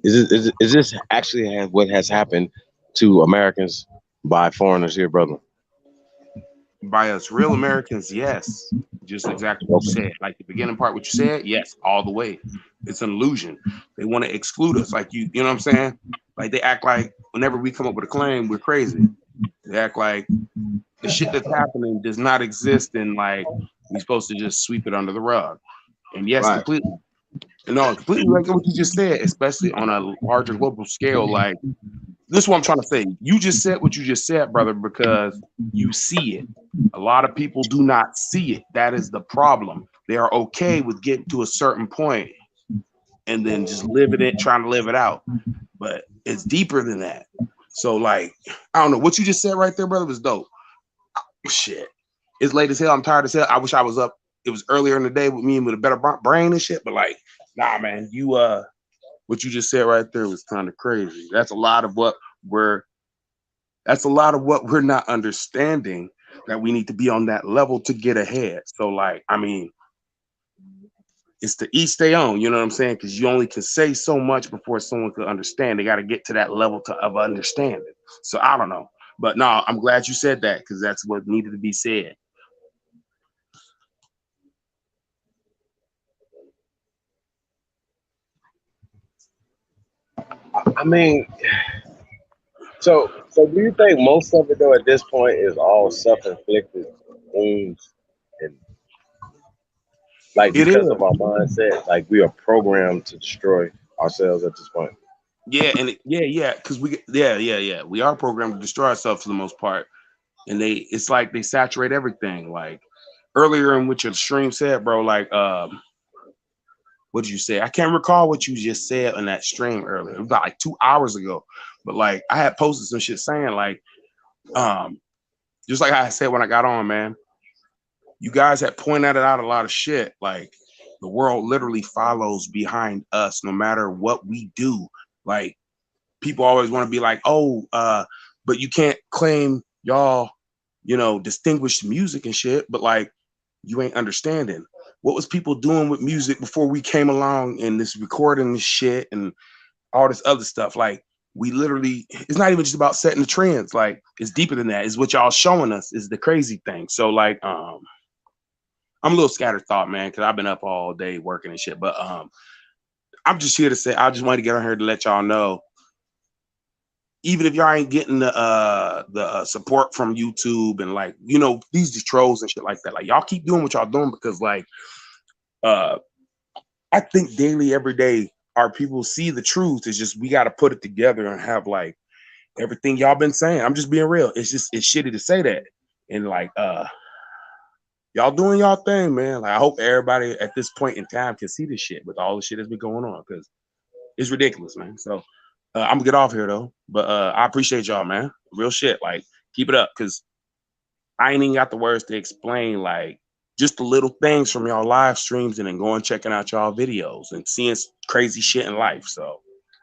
Is this actually what has happened to Americans by foreigners here, brother? By us real Americans, yes. Just exactly what you said. Like the beginning part, what you said, yes, all the way. It's an illusion. They want to exclude us. Like you know what I'm saying? Like they act like whenever we come up with a claim, we're crazy. They act like the shit that's happening does not exist and like we're supposed to just sweep it under the rug. And yes, Right. completely. No, completely like what you just said, especially on a larger global scale. Like this is what I'm trying to say. You just said what you just said, brother, because you see it. A lot of people do not see it. That is the problem. They are okay with getting to a certain point and then just living it, trying to live it out. But it's deeper than that. So, like, I don't know. What you just said right there, brother, was dope. Shit. It's late as hell. I'm tired as hell. I wish I was up. It was earlier in the day with me and with a better brain and shit. But, like, nah, man, what you just said right there was kind of crazy. That's a lot of what we're not understanding, that we need to be on that level to get ahead. So like, I mean, it's to each their own, you know what I'm saying? Because you only can say so much before someone can understand. They got to get to that level of understanding. So I don't know. But no, I'm glad you said that because that's what needed to be said. I mean, so do you think most of it though at this point is all self-inflicted wounds, and like because of our mindset, like we are programmed to destroy ourselves at this point? Yeah, and because we are programmed to destroy ourselves for the most part, and it's like they saturate everything. Like earlier in what your stream said, bro, like what did you say? I can't recall what you just said on that stream earlier. It was about like 2 hours ago. But like I had posted some shit saying like, just like I said when I got on, man, you guys had pointed out a lot of shit. Like the world literally follows behind us no matter what we do. Like people always want to be like, oh, but you can't claim y'all, distinguished music and shit. But like, you ain't understanding. What was people doing with music before we came along and this recording this shit and all this other stuff? Like we literally, it's not even just about setting the trends. Like it's deeper than that. It's what y'all showing us is the crazy thing. So like, I'm a little scattered thought, man, because I've been up all day working and shit. But I'm just here to say, I just wanted to get on here to let y'all know, even if y'all ain't getting the support from YouTube and like, these trolls and shit like that, like y'all keep doing what y'all doing because like, I think daily, every day, our people see the truth. It's just we got to put it together and have like everything y'all been saying. I'm just being real. It's shitty to say that, and like y'all doing y'all thing, man. Like I hope everybody at this point in time can see this shit with all the shit that's been going on. Because It's ridiculous, man. So I'm gonna get off here though. But I appreciate y'all, man. Real shit. Like, keep it up, because I ain't even got the words to explain like just the little things from y'all live streams and then going checking out y'all videos and seeing crazy shit in life. So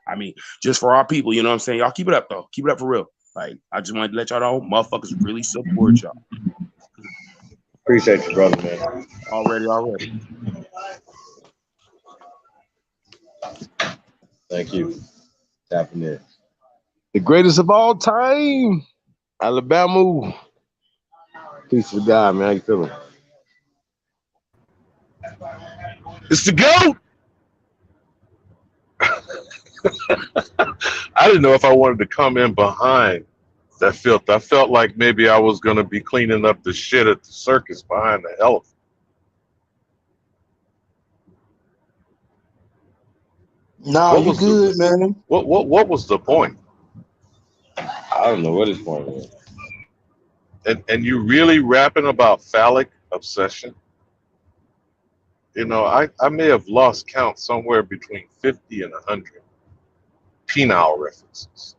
I mean, just for our people, you know what I'm saying? Y'all keep it up though. Keep it up for real. Like, I just wanted to let y'all know, motherfuckers really support y'all. Appreciate you, brother, man. Already. Thank you. Tapping in. The greatest of all time, Alabama. Peace to God, man. How you feeling? It's the GOAT. I didn't know if I wanted to come in behind that filth. I felt like maybe I was going to be cleaning up the shit at the circus behind the elephant. Nah, you good, man. What was the point? I don't know what his point is. And you really rapping about phallic obsession? You know, I may have lost count somewhere between 50 and 100 penile references.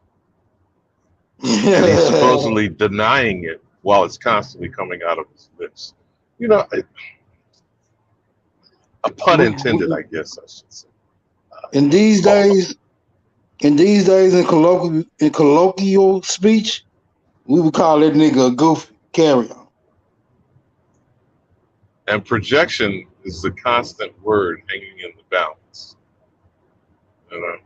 And he's supposedly denying it while it's constantly coming out of his lips. You know, a pun intended, I guess I should say. In these days, in colloquial speech, we would call that nigga a goofy. Carry on. And projection is the constant word hanging in the balance. You know,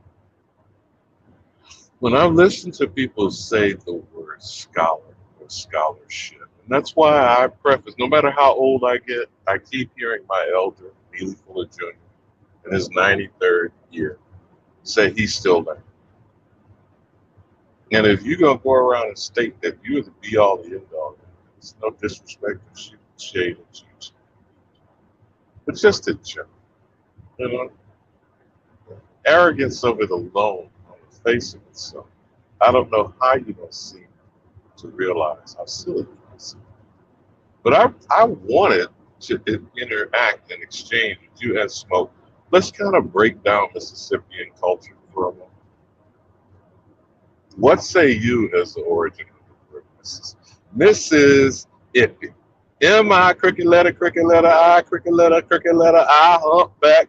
when I listen to people say the word scholar or scholarship, and that's why I preface, no matter how old I get, I keep hearing my elder, Neely Fuller Jr., in his 93rd year, say he's still learning. And if you're going to go around and state that you're the be-all, the end-all, it's no disrespect to shade and teach. But just in general, you know, arrogance of it alone on the face of itself, I don't know how you don't seem to realize how silly it is. But I wanted to interact and exchange with you and Smoke. Let's kind of break down Mississippian culture for a moment. What say you as the origin of the word Mrs. Ippy? M-I, cricket letter, I, cricket letter, I, humpback,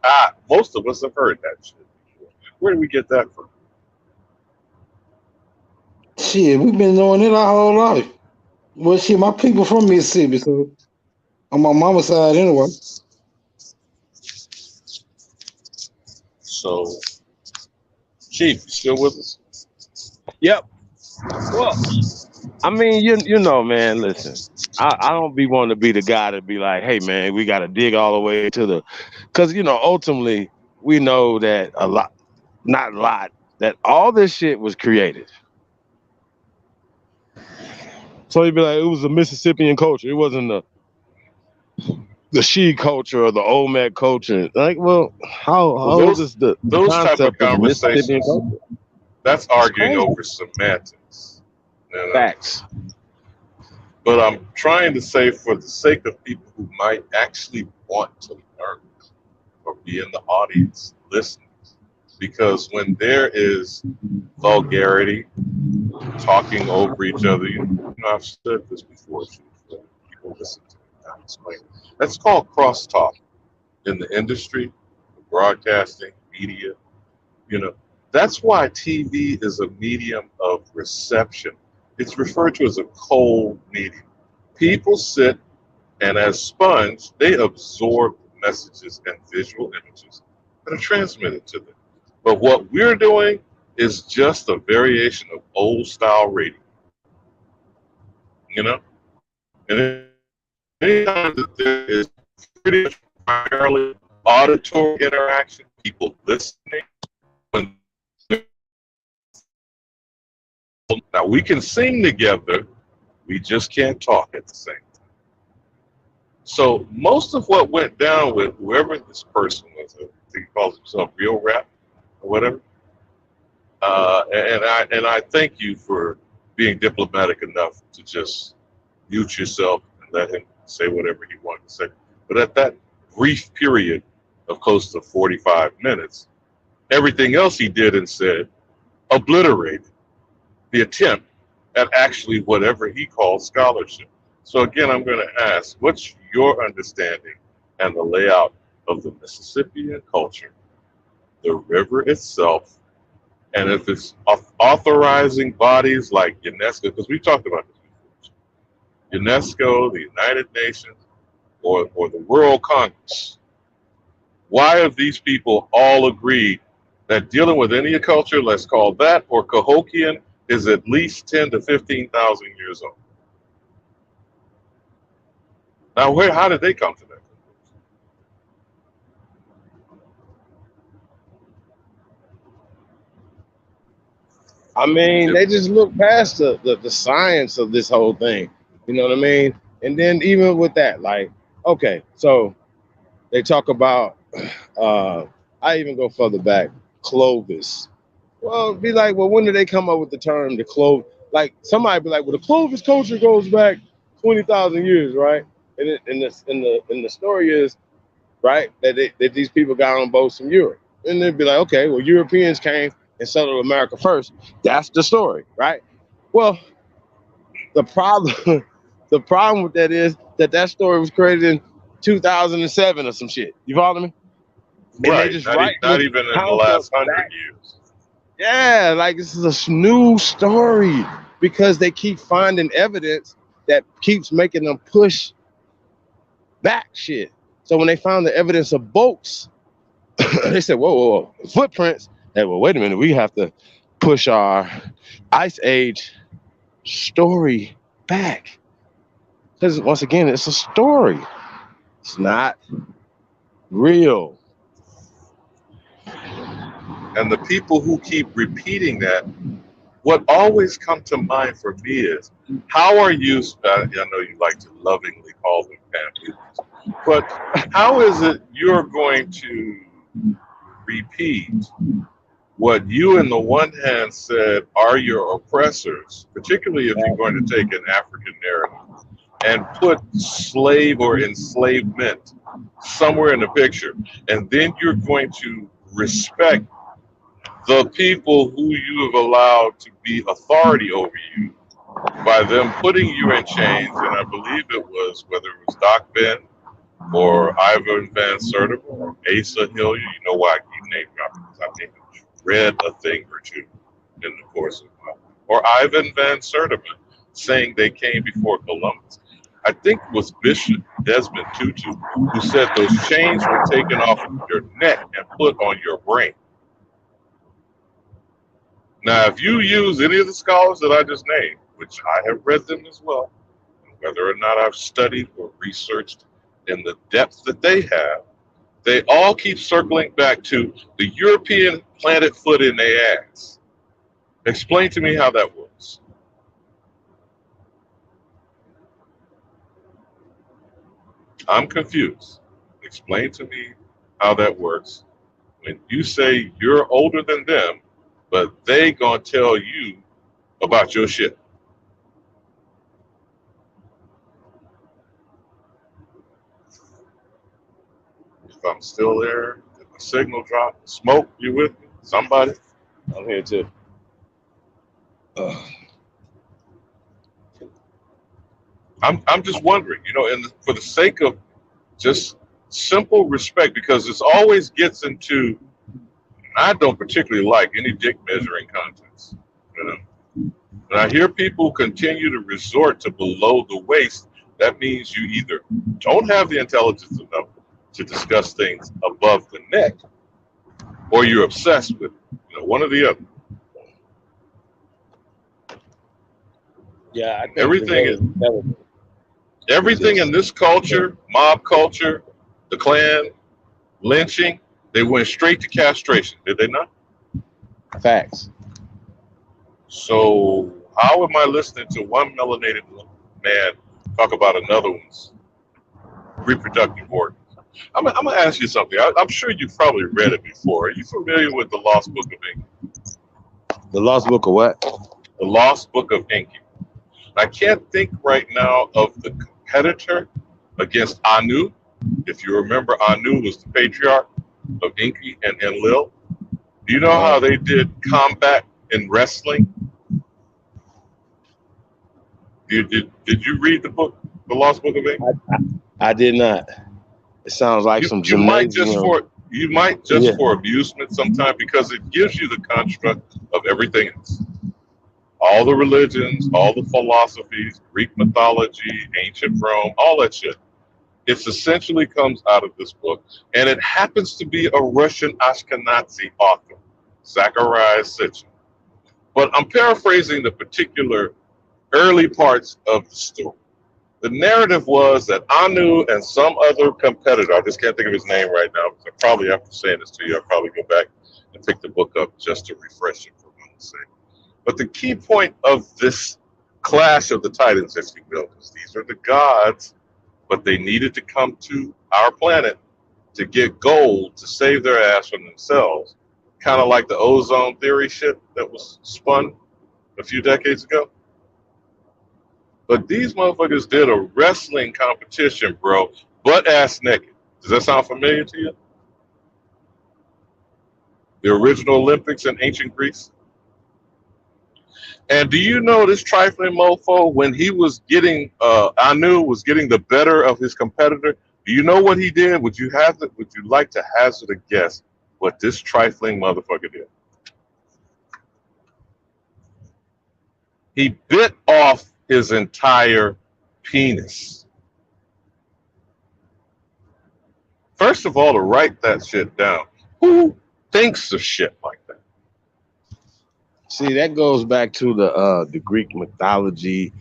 I. Most of us have heard that shit before. Where did we get that from? Shit, we've been knowing it our whole life. Well, shit, my people from Mississippi, so on my mama's side anyway. So, Chief, you still with us? Yep. Well, I mean, you know, man, listen, I don't be wanting to be the guy to be like, hey, man, we got to dig all the way to the, because, you know, ultimately, we know that that all this shit was created. So you'd be like, it was a Mississippian culture. It wasn't the she culture or the Olmec culture. Like, well, how is this the those type of Mississippian conversations? culture? That's arguing over semantics. You know? Facts. But I'm trying to say, for the sake of people who might actually want to learn or be in the audience listening, because when there is vulgarity, talking over each other, you know, I've said this before, people listen to me, I explain. That's called crosstalk in the industry, broadcasting, media. You know, that's why TV is a medium of reception. It's referred to as a cold medium. People sit and, as sponge, they absorb messages and visual images that are transmitted to them. But what we're doing is just a variation of old style radio. You know? And anytime that there is pretty much primarily auditory interaction, people listening, now we can sing together, we just can't talk at the same time. So most of what went down with whoever this person was, I think he calls himself Real Rap or whatever, and I thank you for being diplomatic enough to just mute yourself and let him say whatever he wanted to say. But at that brief period of close to 45 minutes, everything else he did and said obliterated the attempt at actually whatever he called scholarship. So again, I'm going to ask, what's your understanding and the layout of the Mississippian culture, the river itself, and if it's authorizing bodies like UNESCO, because we talked about this before, UNESCO, the United Nations, or the World Congress, why have these people all agreed that dealing with any culture, let's call that, or Cahokian, is at least 10 to 15,000 years old? Now, how did they come to that? I mean, they just look past the science of this whole thing. You know what I mean? And then even with that, like, okay, so they talk about, I even go further back, Clovis. Well, be like, well, when did they come up with the term the Clovis? Like, somebody be like, well, the Clovis culture goes back 20,000 years, right? And the story is, right, that these people got on boats from Europe. And they'd be like, okay, well, Europeans came and settled America first. That's the story, right? Well, the problem with that is that story was created in 2007 or some shit. You follow me? And Right, they just not even in the last 100 years. Yeah, like this is a new story because they keep finding evidence that keeps making them push back shit. So when they found the evidence of boats, they said, whoa, footprints. Hey, well, wait a minute, we have to push our Ice Age story back. Because once again, it's a story. It's not real. And the people who keep repeating that, what always comes to mind for me is, how are you, I know you like to lovingly call them pantheons, but how is it you're going to repeat what you in the one hand said are your oppressors, particularly if you're going to take an African narrative, and put slave or enslavement somewhere in the picture, and then you're going to respect the people who you have allowed to be authority over you by them putting you in chains, and I believe it was, whether it was Doc Ben or Ivan Van Sertima or Asa Hilliard, you know why I keep name dropping, because I think I've read a thing or two in the course of my life. Or Ivan Van Sertima saying they came before Columbus. I think it was Bishop Desmond Tutu who said those chains were taken off of your neck and put on your brain. Now, if you use any of the scholars that I just named, which I have read them as well, whether or not I've studied or researched in the depth that they have, they all keep circling back to the European planted foot in their ass. Explain to me how that works. I'm confused. Explain to me how that works when you say you're older than them, but they gonna tell you about your shit. If I'm still there, if the signal drop, Smoke, you with me? Somebody? I'm here too. I'm just wondering, you know, and for the sake of just simple respect, because this always gets into, I don't particularly like any dick measuring contests, you know. When I hear people continue to resort to below the waist, that means you either don't have the intelligence enough to discuss things above the neck, or you're obsessed with it. You know, one or the other. Yeah, I think everything in this culture, mob culture, the Klan, lynching, they went straight to castration, did they not? Facts. So how am I listening to one melanated man talk about another one's reproductive organs? I'm gonna ask you something. I'm sure you've probably read it before. Are you familiar with the Lost Book of Enki? The Lost Book of what? The Lost Book of Enki. I can't think right now of the competitor against Anu. If you remember, Anu was the patriarch of Enki and Enlil. Do you know how they did combat in wrestling? Did you read the book, The Lost Book of Ink? I did not. It sounds like some You might gymnasium. just for amusement sometimes, because it gives you the construct of everything else. All the religions, all the philosophies, Greek mythology, ancient Rome, all that shit. It essentially comes out of this book, and it happens to be a Russian Ashkenazi author, Zachariah Sitchin. But I'm paraphrasing the particular early parts of the story. The narrative was that Anu and some other competitor, I just can't think of his name right now, because probably after saying this to you, I'll probably go back and pick the book up just to refresh it for one sake. But the key point of this clash of the titans, if you will, is these are the gods, but they needed to come to our planet to get gold to save their ass from themselves. Kind of like the ozone theory shit that was spun a few decades ago. But these motherfuckers did a wrestling competition, bro, butt ass naked. Does that sound familiar to you? The original Olympics in ancient Greece. And do you know this trifling mofo, when he was getting, Anu was getting the better of his competitor, do you know what he did? Would you like to hazard a guess what this trifling motherfucker did? He bit off his entire penis. First of all, to write that shit down, who thinks of shit like that? See, that goes back to the Greek mythology.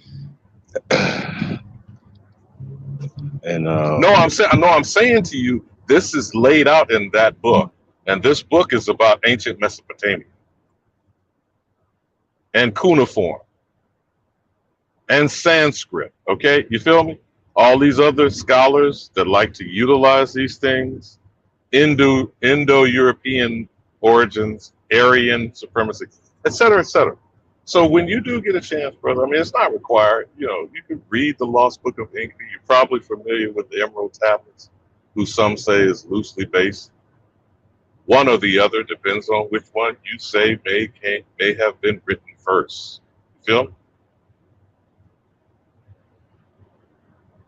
And I'm saying to you, this is laid out in that book, and this book is about ancient Mesopotamia and cuneiform and Sanskrit. Okay, you feel me? All these other scholars that like to utilize these things, Indo-European origins, Aryan supremacy, etc., etc. So when you do get a chance, brother, I mean, it's not required. You know, you can read the Lost Book of Ink. You're probably familiar with the Emerald Tablets, who some say is loosely based. One or the other, depends on which one you say may have been written first. You feel me?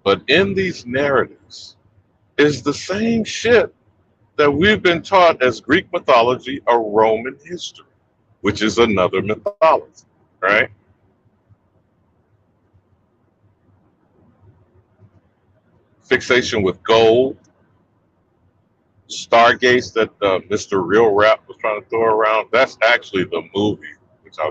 But in these narratives is the same shit that we've been taught as Greek mythology or Roman history, which is another mythology, right? Fixation with gold, stargates that Mr. Real Rap was trying to throw around. That's actually the movie, which I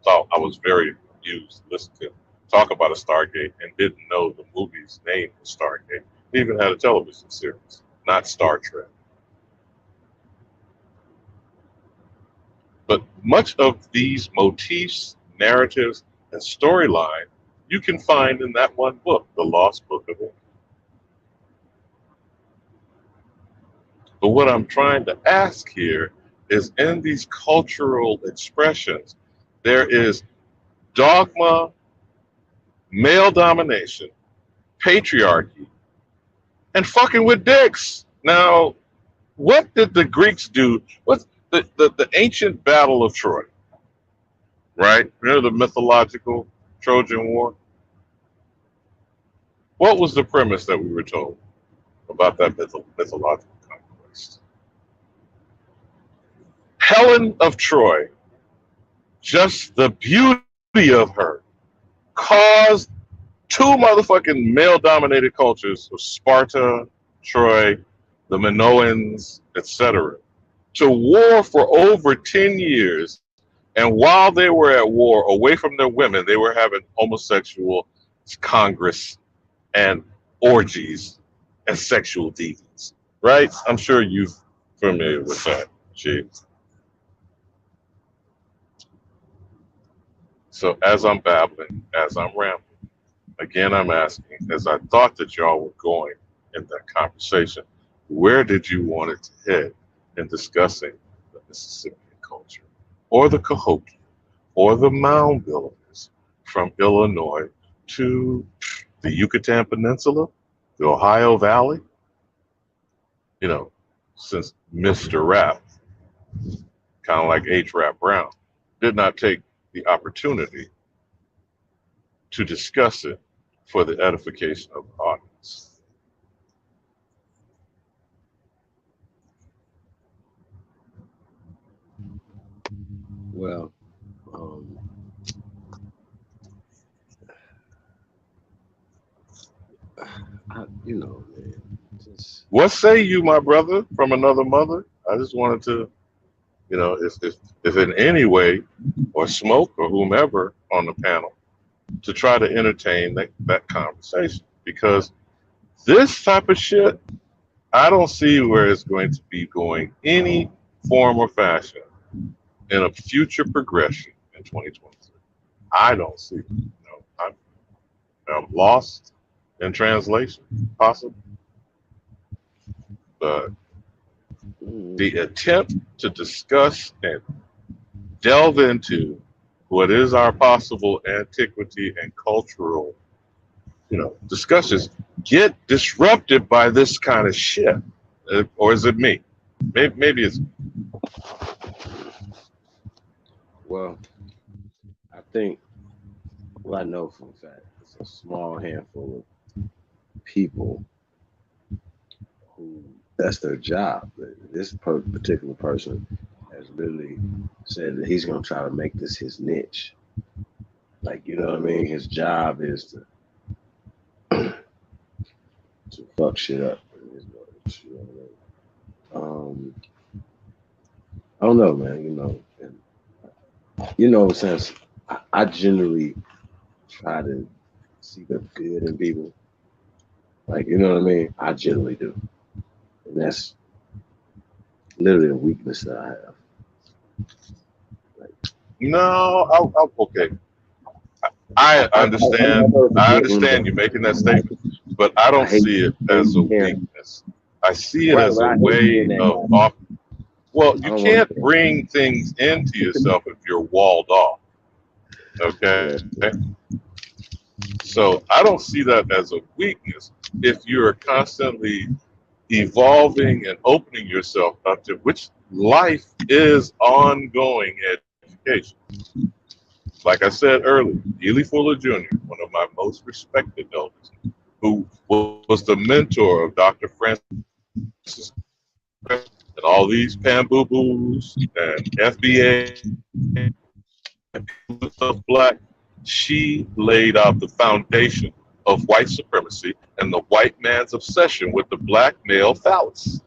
thought I was very amused to listen to. Talk about a Stargate and didn't know the movie's name was Stargate. It even had a television series, not Star Trek. But much of these motifs, narratives, and storyline you can find in that one book, The Lost Book of Ink. But what I'm trying to ask here is, in these cultural expressions, there is dogma, male domination, patriarchy, and fucking with dicks. Now, what did the Greeks do? What's the ancient battle of Troy, right? You know, the mythological Trojan War. What was the premise that we were told about that mythological conquest? Helen of Troy, just the beauty of her, caused two motherfucking male-dominated cultures of Sparta, Troy, the Minoans, etc., to war for over 10 years. And while they were at war, away from their women, they were having homosexual congress and orgies and sexual deviance, right? I'm sure you're familiar with that, Chief. So as I'm babbling, as I'm rambling, again, I'm asking, as I thought that y'all were going in that conversation, where did you want it to head in discussing the Mississippian culture, or the Cahokia, or the Mound Builders from Illinois to the Yucatan Peninsula, the Ohio Valley? You know, since Mr. Rap kind of like H. Rap Brown, did not take the opportunity to discuss it for the edification of the audience. Well, you know, man. What say you, my brother, from another mother? I just wanted to, you know, if in any way, or Smoke or whomever on the panel, to try to entertain that conversation. Because this type of shit, I don't see where it's going to be going any form or fashion in a future progression in 2023. I don't see it. You know, I'm lost in translation, possibly. But the attempt to discuss and delve into what is our possible antiquity and cultural, you know, discussions get disrupted by this kind of shit. Or is it me? Maybe it's. Well, I think, well, I know for a fact it's a small handful of people who that's their job. This particular person has literally said that he's going to try to make this his niche. Like, you know what I mean? His job is to fuck shit up. You know what I mean? I don't know, man. You know, since I generally try to see the good in people, like, you know what I mean? I generally do. And that's literally a weakness that I have. No, okay. I understand you making that statement, but I don't see it as a weakness. I see it as a way of off. Well, you can't bring things into yourself if you're walled off. Okay? So I don't see that as a weakness if you're constantly evolving and opening yourself up to which life is ongoing education. Like I said earlier, Ely Fuller Jr., one of my most respected elders, who was the mentor of Dr. Francis and all these Pamboo-Boos and FBA and of black, she laid out the foundation of white supremacy and the white man's obsession with the black male phallus.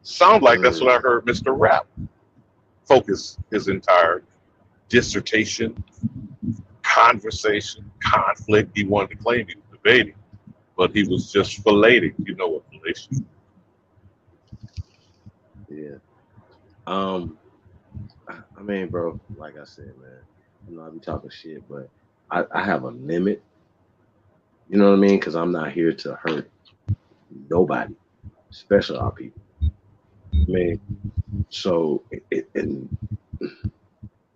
Sound like that's what I heard Mr. Rapp focus his entire dissertation, conversation, conflict. He wanted to claim he was debating, but he was just filleting. You know what fellation? Yeah. I mean, bro, like I said, man, you know, I be talking shit, but I have a limit. You know what I mean? Because I'm not here to hurt nobody, especially our people. I mean, so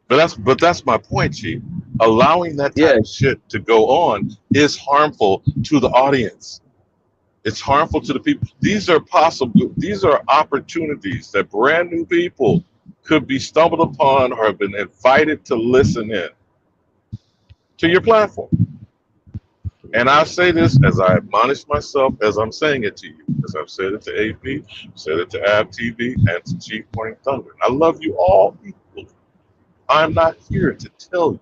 But that's my point, Chief. Allowing that type of shit to go on is harmful to the audience. It's harmful to the people. These are opportunities that brand new people could be stumbled upon or have been invited to listen in to your platform. And I say this as I admonish myself as I'm saying it to you, as I've said it to AP, said it to Ab TV, and to Chief Morning Thunder. I love you all equally. I'm not here to tell you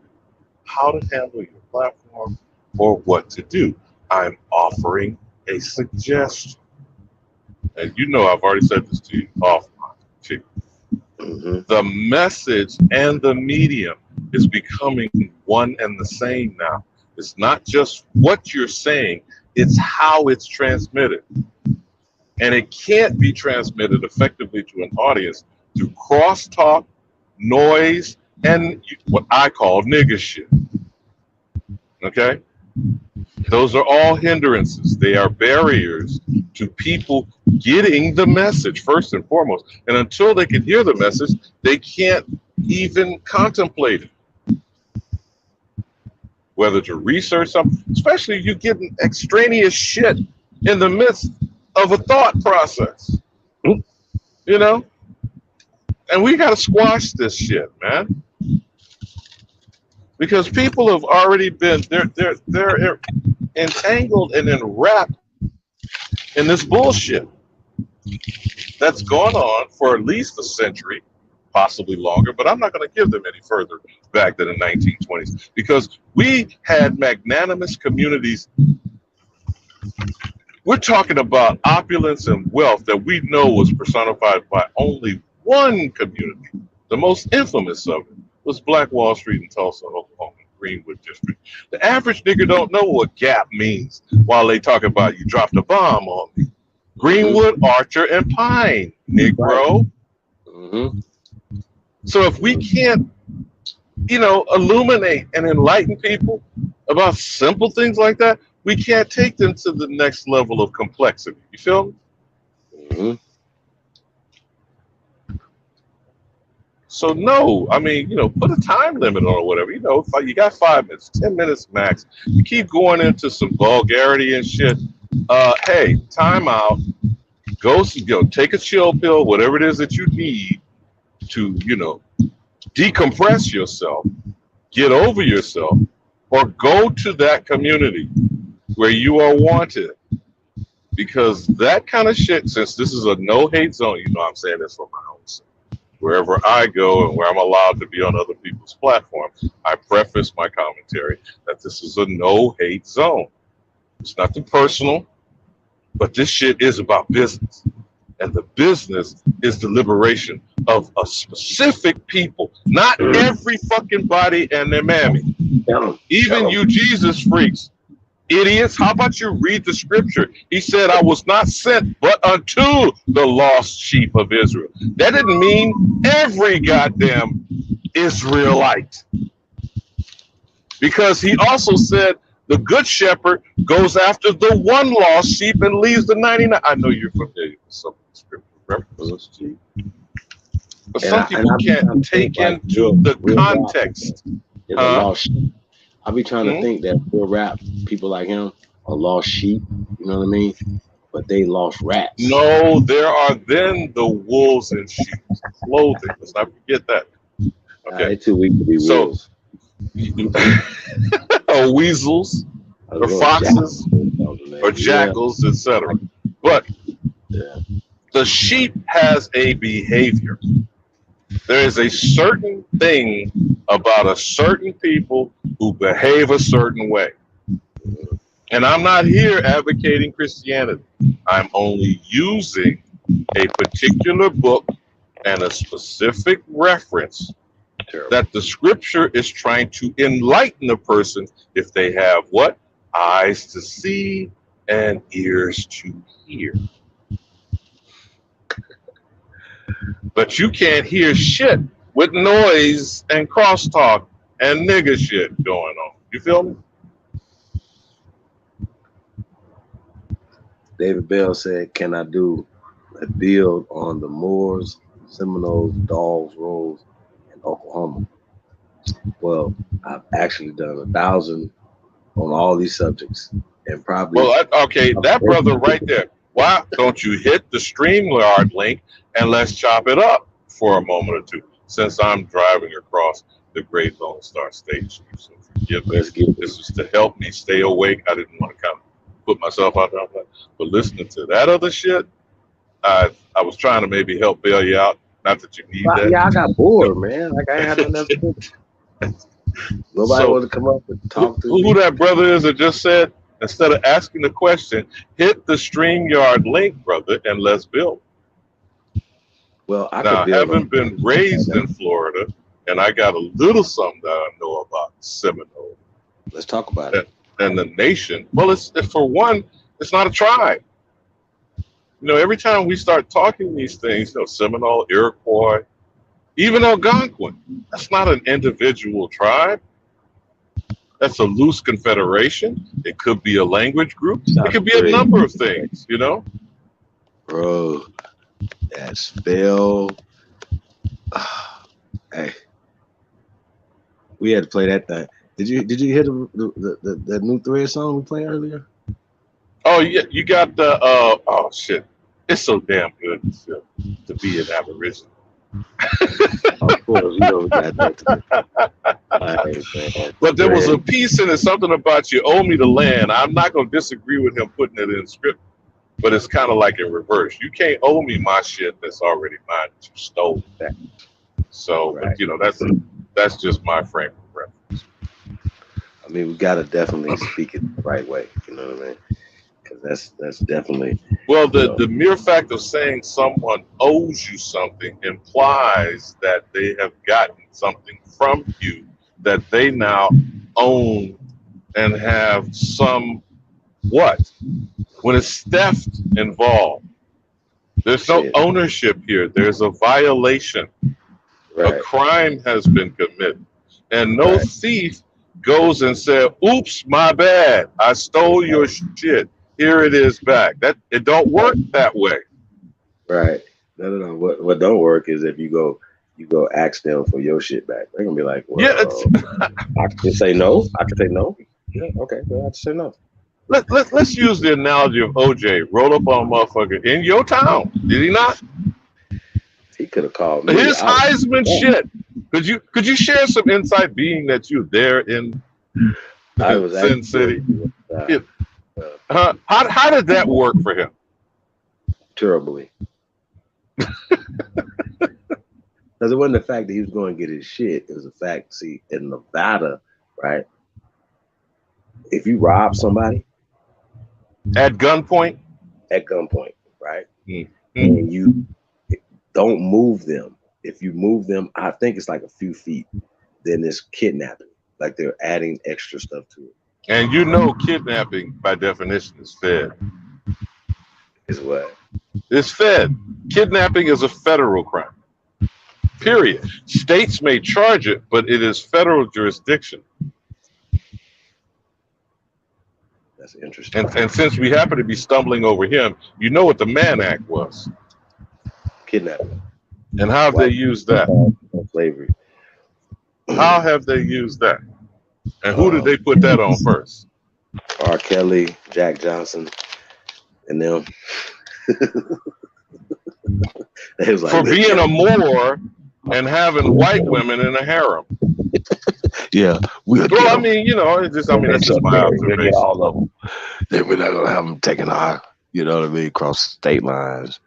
how to handle your platform or what to do. I'm offering a suggestion. And you know I've already said this to you offline, Chief. The message and the medium is becoming one and the same now. It's not just what you're saying, it's how it's transmitted. And it can't be transmitted effectively to an audience through crosstalk, noise, and what I call nigga shit. Okay? Those are all hindrances. They are barriers to people getting the message, first and foremost. And until they can hear the message, they can't even contemplate it. Whether to research something, especially if you getting extraneous shit in the midst of a thought process. You know? And we got to squash this shit, man. Because people have already been, they're entangled and enwrapped in this bullshit that's gone on for at least a century, possibly longer, but I'm not going to give them any further back than the 1920s because we had magnanimous communities. We're talking about opulence and wealth that we know was personified by only one community. The most infamous of it was Black Wall Street in Tulsa, Oklahoma, Greenwood District. The average nigger don't know what gap means while they talk about you dropped a bomb on me. Greenwood, Archer, and Pine, Negro. Mm-hmm. So if we can't, illuminate and enlighten people about simple things like that, we can't take them to the next level of complexity. You feel me? Mm-hmm. So no, I mean, put a time limit on or whatever. If you got 5 minutes, 10 minutes max. You keep going into some vulgarity and shit. Hey, time out. Go take a chill pill, whatever it is that you need to, decompress yourself, get over yourself, or go to that community where you are wanted. Because that kind of shit, since this is a no-hate zone, I'm saying this for my own sake. Wherever I go and where I'm allowed to be on other people's platforms, I preface my commentary that this is a no-hate zone. It's nothing personal, but this shit is about business. And the business is the liberation of a specific people, not every fucking body and their mammy. Even you Jesus freaks, idiots, how about you read the scripture? He said, I was not sent but unto the lost sheep of Israel. That didn't mean every goddamn Israelite. Because he also said the good shepherd goes after the one lost sheep and leaves the 99. I know you're familiar with some of the scripture references, G. But some people can't take into the context. I'll be trying to think that real rap people like him are lost sheep, you know what I mean? But they lost rats. No, there are then the wolves in sheep's clothing. Let's not forget that. Okay. They're too weak to be wolves. Or weasels, or foxes, or jackals, etc. But the sheep has a behavior. There is a certain thing about a certain people who behave a certain way. And I'm not here advocating Christianity. I'm only using a particular book and a specific reference that the scripture is trying to enlighten a person if they have what? Eyes to see and ears to hear. But you can't hear shit with noise and crosstalk and nigga shit going on. You feel me? David Bell said, can I do a build on the Moors, Seminoles, Dogs, Rolls in Oklahoma? Well, I've actually done 1,000 on all these subjects. And probably... Well, okay, that brother right there. Why don't you hit the StreamYard link and let's chop it up for a moment or two, since I'm driving across the Great Lone Star State. So forgive me. This is to help me stay awake. I didn't want to kind of put myself out there, but listening to that other shit, I was trying to maybe help bail you out. Not that you need that. Yeah, I got bored, man. Like I had nothing. Nobody wanted to come up and talk to me. Who that brother is that just said, instead of asking the question, hit the StreamYard link, brother, and let's build. Well, I haven't been raised in Florida, and I got a little something that I know about Seminole. Let's talk about it. And the nation. Well, it's for one, it's not a tribe. Every time we start talking these things, Seminole, Iroquois, even Algonquin, that's not an individual tribe. That's a loose confederation. It could be a language group. It could be a number of things, Bro, that spell. Hey, we had to play that thing. Did you hear the new Thread song we played earlier? Oh yeah, you got the oh shit. It's so damn good to be an Aborigine. Of course, you know we got that too. Right, man. But there was a piece in it, something about you owe me the land. I'm not going to disagree with him putting it in script, but it's kind of like in reverse. You can't owe me my shit that's already mine that you stole that. So, Right. But that's just my frame of reference. I mean, we gotta definitely speak it the right way. You know what I mean? Because that's definitely. Well, the mere fact of saying someone owes you something implies that they have gotten something from you that they now own and have some what? When it's theft involved, there's no ownership here. There's a violation. Right. A crime has been committed. And no thief goes and said, oops, my bad. I stole your shit. Here it is back. It don't work that way. Right. No. What don't work is if you go ask them for your shit back. They're gonna be like, well, I can say no. I can say no. Yeah, okay. Well, I can say no. Let's use the analogy of OJ. Roll up on a motherfucker in your town. Did he not? He could have called me. His Heisman shit. Could you share some insight, being that you're there in Sin City? How did that work for him? Terribly. Because it wasn't the fact that he was going to get his shit. It was the fact, see, in Nevada, right? If you rob somebody at gunpoint, right? And you don't move them. If you move them, I think it's like a few feet, then it's kidnapping. Like they're adding extra stuff to it. And kidnapping by definition is fed. Is what? It's fed. Kidnapping is a federal crime. Period. States may charge it, but it is federal jurisdiction. That's interesting. And since we happen to be stumbling over him, you know what the Mann Act was? Kidnapping. And how have they used that? Slavery. How have they used that? And who did they put that on first? R. Kelly, Jack Johnson, and them. It was like, for being a Moor and having white women in a harem. Yeah. Well, I mean, it's just, that's just my observation. All of them. Then we're not gonna have them taking our, cross state lines.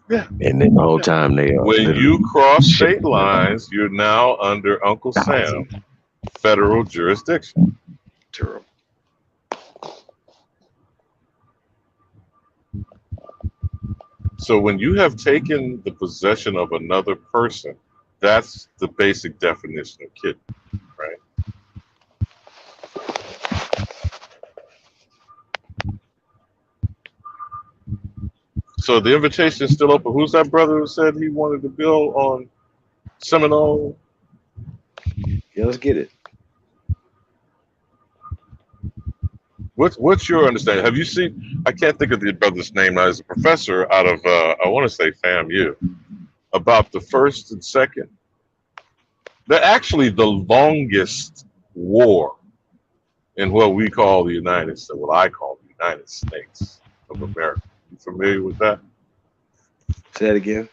Yeah. And then the whole time when you cross state lines, you're now under Uncle Sam federal jurisdiction. Terrible. So when you have taken the possession of another person, that's the basic definition of kidnapping, right? So the invitation is still open. Who's that brother who said he wanted to build on Seminole? Yeah, let's get it. What's your understanding? Have you seen? I can't think of the brother's name now. He's a professor out of I want to say FAMU, about the first and second. They're actually the longest war in what we call the United States. What I call the United States of America. You familiar with that? Say that again.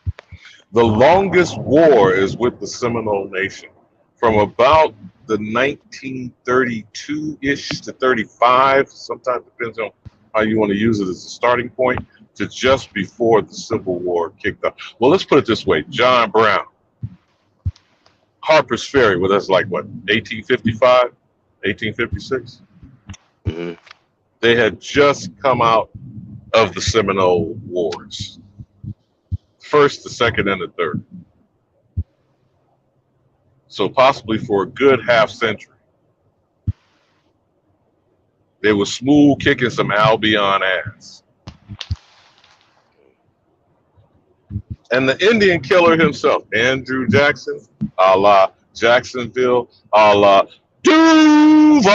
The longest war is with the Seminole Nation, from about the 1932-ish to 35, sometimes depends on how you want to use it as a starting point, to just before the Civil War kicked off. Well, let's put it this way. John Brown, Harper's Ferry, well, that's like what, 1855, 1856? Mm-hmm. They had just come out of the Seminole Wars. First, the second, and the third. So possibly for a good half century. They were smooth kicking some Albion ass. And the Indian killer himself, Andrew Jackson, a la Jacksonville, a la Duval,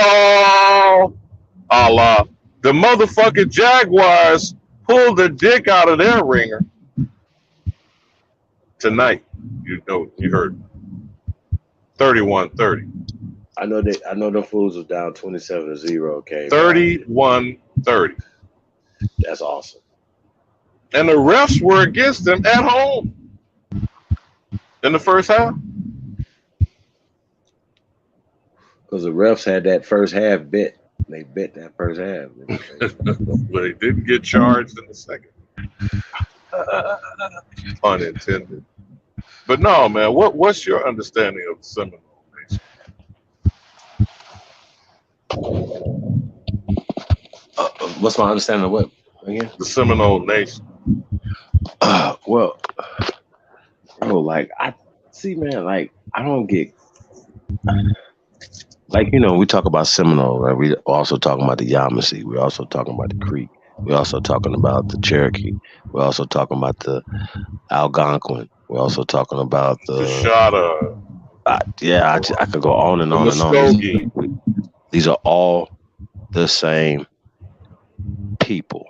a la the motherfucking Jaguars pulled the dick out of their ringer tonight. You heard 31-30. I know them fools was down 27-0. Okay. 31-30. That's awesome. And the refs were against them at home. in the first half? Because the refs had that first half bet. They bet that first half. But they didn't get charged in the second. Unintended. But no, man, what's your understanding of the Seminole Nation? What's my understanding of what again? The Seminole Nation. Well, bro, like I see, man, like I don't get like, you know, we talk about Seminole, right? We also talking about the Yamasee. We're also talking about the Creek. We're also talking about the Cherokee. We're also talking about the Algonquin. We're also talking about the Shada. I could go on and on and on. These are all the same people,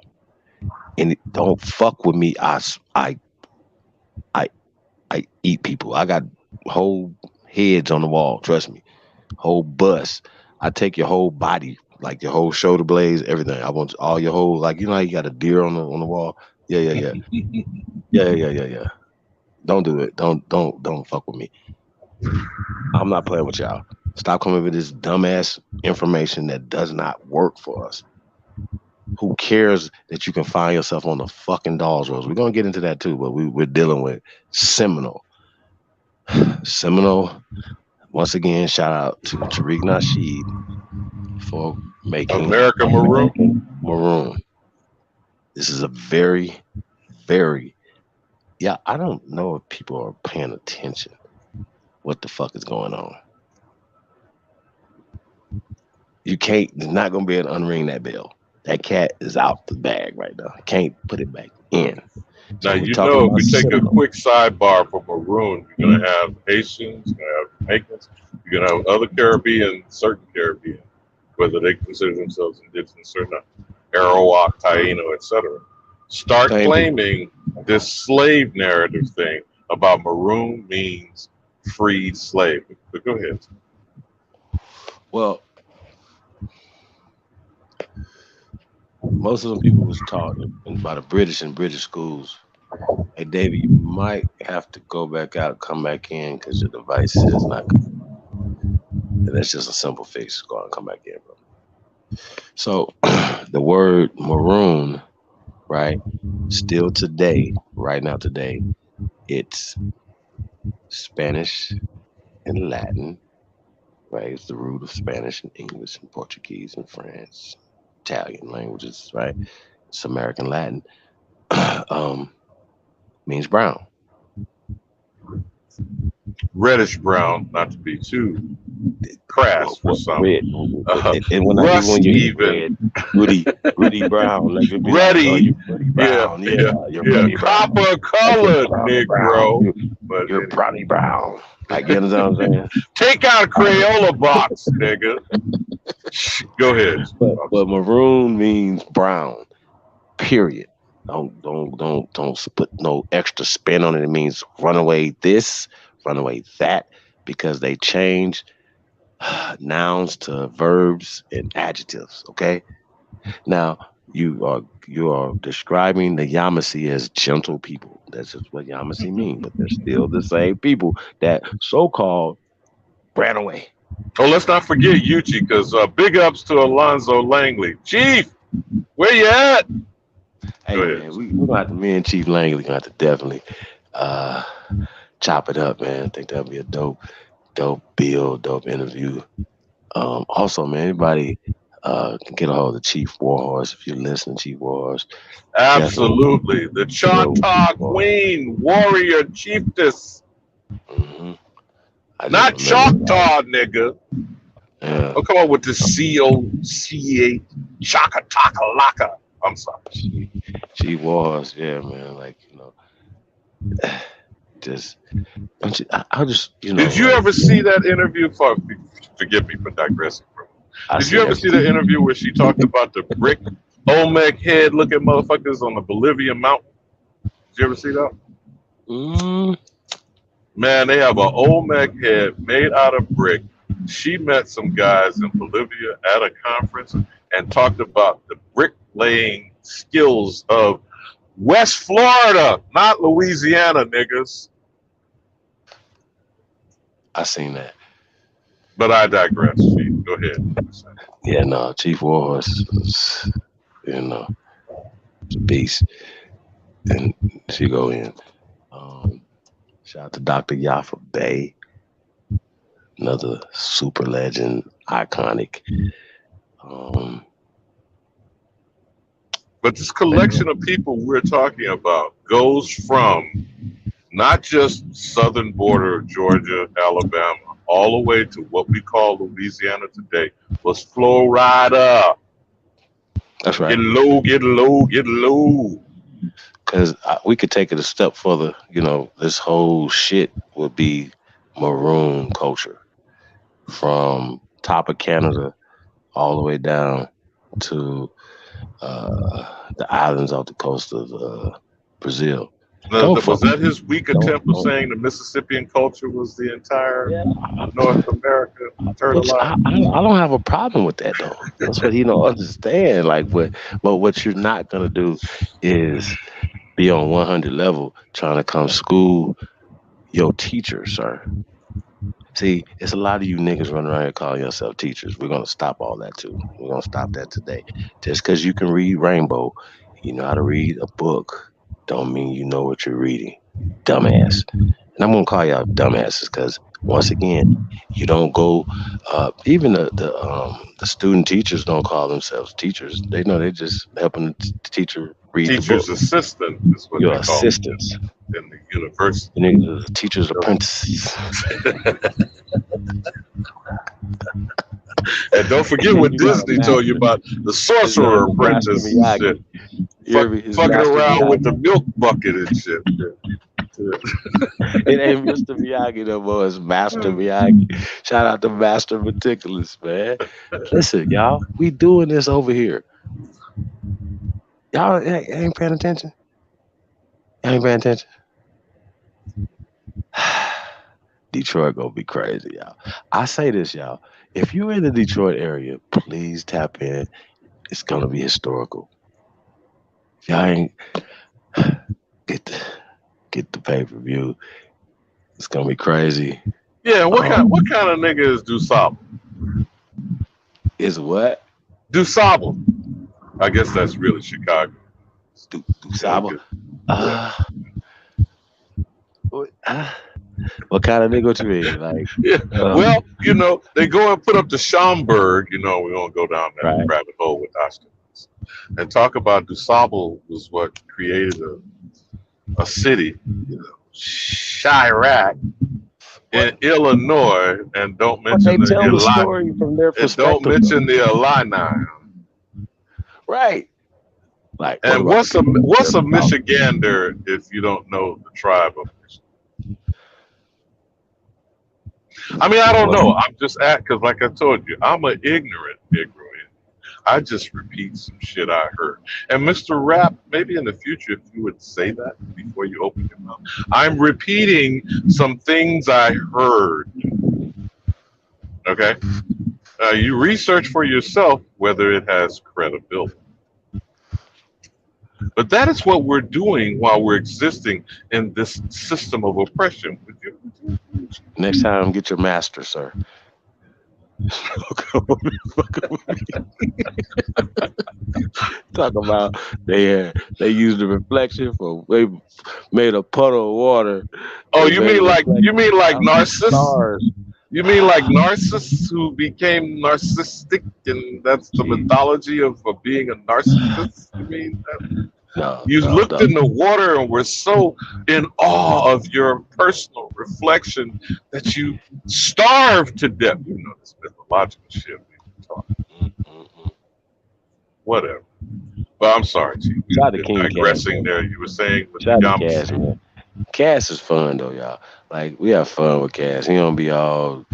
and don't fuck with me. I eat people. I got whole heads on the wall. Trust me, whole bus. I take your whole body, like your whole shoulder blades, everything. I want all your whole, like, you know how you got a deer on the wall. Yeah. Don't do it. Don't fuck with me. I'm not playing with y'all. Stop coming with this dumbass information that does not work for us. Who cares that you can find yourself on the fucking Dolls Roads? We're gonna get into that too, but we're dealing with Seminole. Seminole. Once again, shout out to Tariq Nasheed for making American Maroon. This is a very, very, I don't know if people are paying attention. What the fuck is going on? There's not gonna be able to unring that bell. That cat is out the bag right now. I can't put it back in. Now, you know, if we take a quick sidebar for Maroon, you're going to have Haitians, you're going to have Jamaicans, you're going to have other Caribbean, certain Caribbean, whether they consider themselves indigenous or not, Arawak, Taino, etc. Start claiming this slave narrative thing about Maroon means freed slave. But go ahead. Well, most of them people was taught by the British in British schools. Hey, David, you might have to go back out, come back in, because your device is not. And that's just a simple fix. Go and come back in, bro. So, the word maroon, right? Still today, right now today, it's Spanish and Latin, right? It's the root of Spanish and English and Portuguese and France, Italian languages, right? It's American Latin. Means brown. Reddish brown, not to be too crass for some. And when you even Rudy Brown, like Reddy, Brown, yeah, copper colored Negro, but you're brownie brown. Like, you know what I'm saying? Take out a Crayola box, nigga. Go ahead. But maroon means brown. Period. Don't put no extra spin on it. It means run away this, run away that, because they change nouns to verbs and adjectives. Okay. Now you are describing the Yamasee as gentle people. That's just what Yamasee mean, but they're still the same people that so-called ran away. Oh, let's not forget Uchi, because big ups to Alonzo Langley. Chief, where you at? Hey, man, we're going to have to, me and Chief Langley going to have to definitely chop it up, man. I think that'll be a dope build, dope interview. Also, man, anybody can get a hold of Chief Warhorse if you're listening, Chief Warhorse. Absolutely. The Choctaw Queen, warrior, chiefess. Mm-hmm. Not Choctaw, nigga. Yeah. Don't come up with the C-O-C-A, Chaka-taka-laka. I'm sorry. She was, yeah, man. Like, you know, just, I just, you know. Did you ever see that interview? Forgive me for digressing. Did you ever see the interview where she talked about the brick Olmec head looking motherfuckers on the Bolivian mountain? Did you ever see that? Man, they have an Olmec head made out of brick. She met some guys in Bolivia at a conference and talked about the bricklaying skills of West Florida, not Louisiana, niggas. I seen that. But I digress. Chief. Go ahead. Yeah, no, Chief Warhorse is, you know, it's a beast. And she go in. Shout out to Dr. Yafa Bay, another super legend, iconic. But this collection of people we're talking about goes from not just southern border of Georgia, Alabama, all the way to what we call Louisiana today, was Florida. That's right. Get low, get low, get low. Because we could take it a step further. You know, this whole shit would be maroon culture from top of Canada all the way down to the islands off the coast of Brazil. Was that his weak attempt of saying the Mississippian culture was the entire North America? I don't have a problem with that though. That's what he don't understand. Like, but what you're not gonna do is be on 100 level trying to come school your teacher, sir. See, it's a lot of you niggas running around here calling yourself teachers. We're gonna stop all that too. We're gonna stop that today. Just because you can read Rainbow, you know how to read a book, don't mean you know what you're reading. Dumbass. And I'm gonna call y'all dumbasses because once again, you don't go. Even the student teachers don't call themselves teachers. They know they're just helping the teacher read Teacher's the book. assistant is what Your they call assistants. it in the university. Niggas, teacher's apprentices. And don't forget what Disney told you about the sorcerer apprentice and shit. Fucking around with the milk bucket and shit. It ain't Mr. Miyagi no more. It's Master Miyagi. Shout out to Master Meticulous, man. Listen, y'all, we doing this over here. Y'all ain't paying attention. Y'all ain't paying attention. Detroit gonna be crazy, y'all. I say this, y'all. If you're in the Detroit area, please tap in. It's gonna be historical. If y'all ain't get the pay-per-view, it's gonna be crazy. Yeah, what kind of nigga is DuSable? Is what? DuSable. I guess that's really Chicago. DuSable. What kind of nigga what you mean? Like, well, you know, they go and put up the Schaumburg, you know, we're gonna go down that rabbit hole with Ashkenaz. And talk about DuSable was what created a city, you know, Chirac in Illinois, and don't mention the Illini. From their perspective, don't mention the Illini. Right. Like, and what's a Michigander if you don't know the tribe of Michigan? I mean, I don't know. I'm just because, like I told you, I'm an ignorant Negro. I just repeat some shit I heard. And Mr. Rapp, maybe in the future, if you would say that before you open your mouth, I'm repeating some things I heard. Okay? You research for yourself whether it has credibility. But that is what we're doing while we're existing in this system of oppression. Next time, get your master, sir. Talk about they used the reflection for they made a puddle of water. Oh, you mean like Narcissus? You mean like Narcissus who became narcissistic, and that's the mythology of being a narcissist? You mean that? No, you looked in the water and were so in awe of your personal reflection that you starved to death. You know, this mythological shit we talking. Whatever. But I'm sorry, Chief. You're digressing there. You were saying with the Cass, man. Cass is fun though, y'all. Like, we have fun with Cass. He don't be all.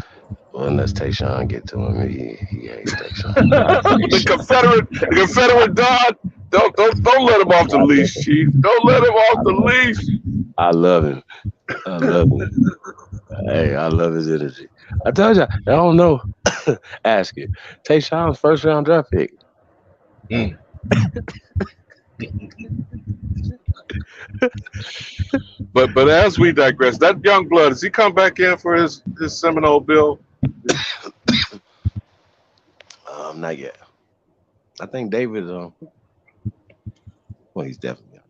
Well, unless Tayshawn get to him, he hates Tayshawn. the Confederate Don. Don't let him off the leash, Chief. Don't let him off the leash. I love him. Hey, I love his energy. I told you, I don't know. Ask it. Tayshawn's first round draft pick. But as we digress, that young blood, has he come back in for his Seminole bill? Not yet. I think David. Well, he's definitely.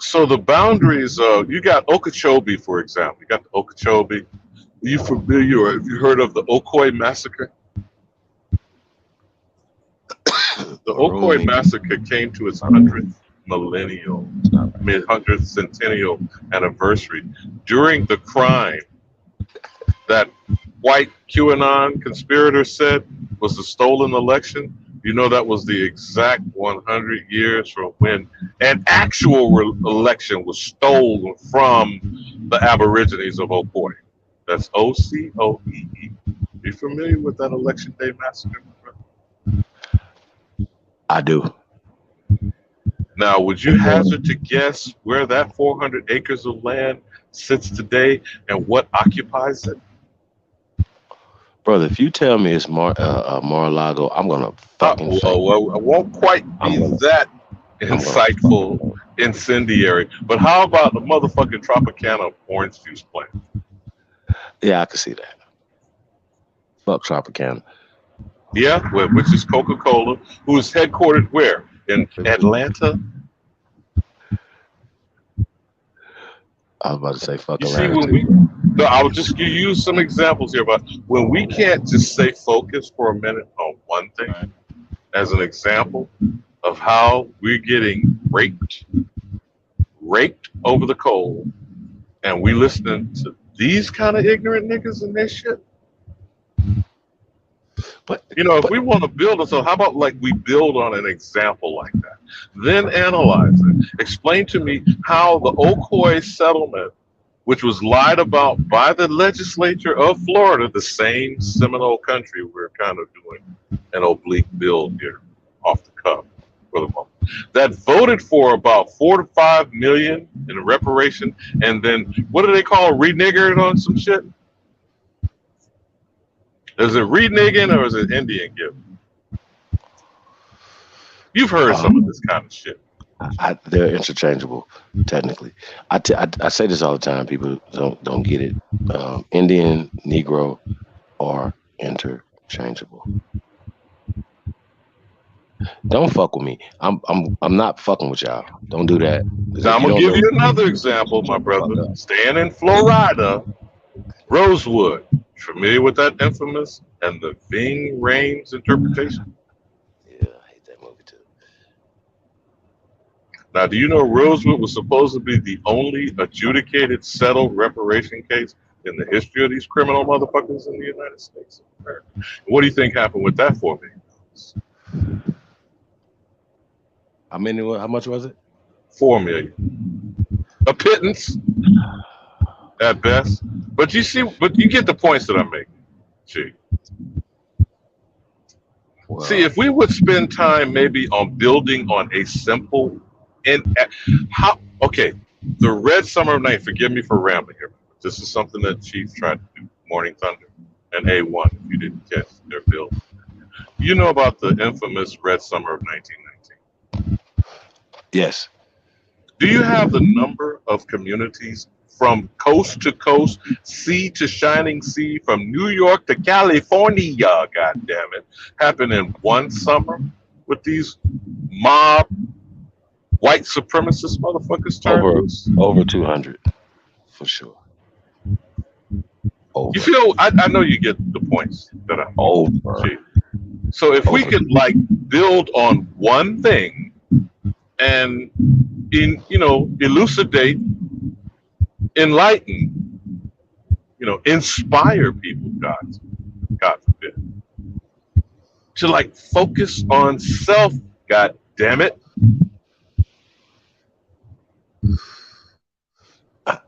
So the boundaries. You got Okeechobee, for example. You got the Okeechobee. Are you familiar, or have you heard of the Ocoee massacre? The Ocoee massacre came to its 100th centennial anniversary during the crime that white QAnon conspirator said was the stolen election. You know, that was the exact 100 years from when an actual election was stolen from the Aborigines of Ocoee. That's Ocoee. Are you familiar with that Election Day massacre? I do. Now, would you hazard to guess where that 400 acres of land sits today and what occupies it? Brother, if you tell me it's Mar-a-Lago, I'm gonna fucking I won't quite be that insightful, incendiary. But how about the motherfucking Tropicana orange juice plant? Yeah, I can see that. Fuck Tropicana. Yeah, which is Coca-Cola, who is headquartered where? In Atlanta? I was about to say fuck You Atlanta. see, I will just use some examples here, but when we can't just stay focused for a minute on one thing, as an example of how we're getting raked over the coal, and we listening to these kind of ignorant niggas and their shit. But if we want to build it, so how about like we build on an example like that, then analyze it. Explain to me how the Ocoee settlement, which was lied about by the legislature of Florida, the same Seminole country we're kind of doing an oblique build here off the cuff for the moment, that voted for about 4 to 5 million in reparation, and then what do they call reniggered on some shit? Is it reneging or is it Indian giving? You've heard some of this kind of shit. They're interchangeable, technically. I say this all the time. People don't get it. Indian, Negro are interchangeable. Don't fuck with me. I'm not fucking with y'all. Don't do that. Now, I'm gonna give you another example, my brother. Staying in Florida, Rosewood. Familiar with that infamous and the Ving Rhames interpretation? Yeah, I hate that movie too. Now, do you know Rosewood was supposed to be the only adjudicated settled reparation case in the history of these criminal motherfuckers in the United States of America? What do you think happened with that $4 million? How much was it? $4 million. A pittance at best. But you get the points that I'm making. Wow. See, if we would spend time maybe on building on a simple the Red Summer of Night, forgive me for rambling here. This is something that Chief tried to do, Morning Thunder, and A1, if you didn't catch their build. You know about the infamous Red Summer of 1919? Yes. Do you have the number of communities from coast to coast, sea to shining sea, from New York to California, goddamn it, happened in one summer with these mob white supremacist motherfuckers over 200 for sure. You feel? I know you get the points that I'm over. So if we could like build on one thing and elucidate, enlighten, inspire people, God forbid, to like focus on self, God damn it.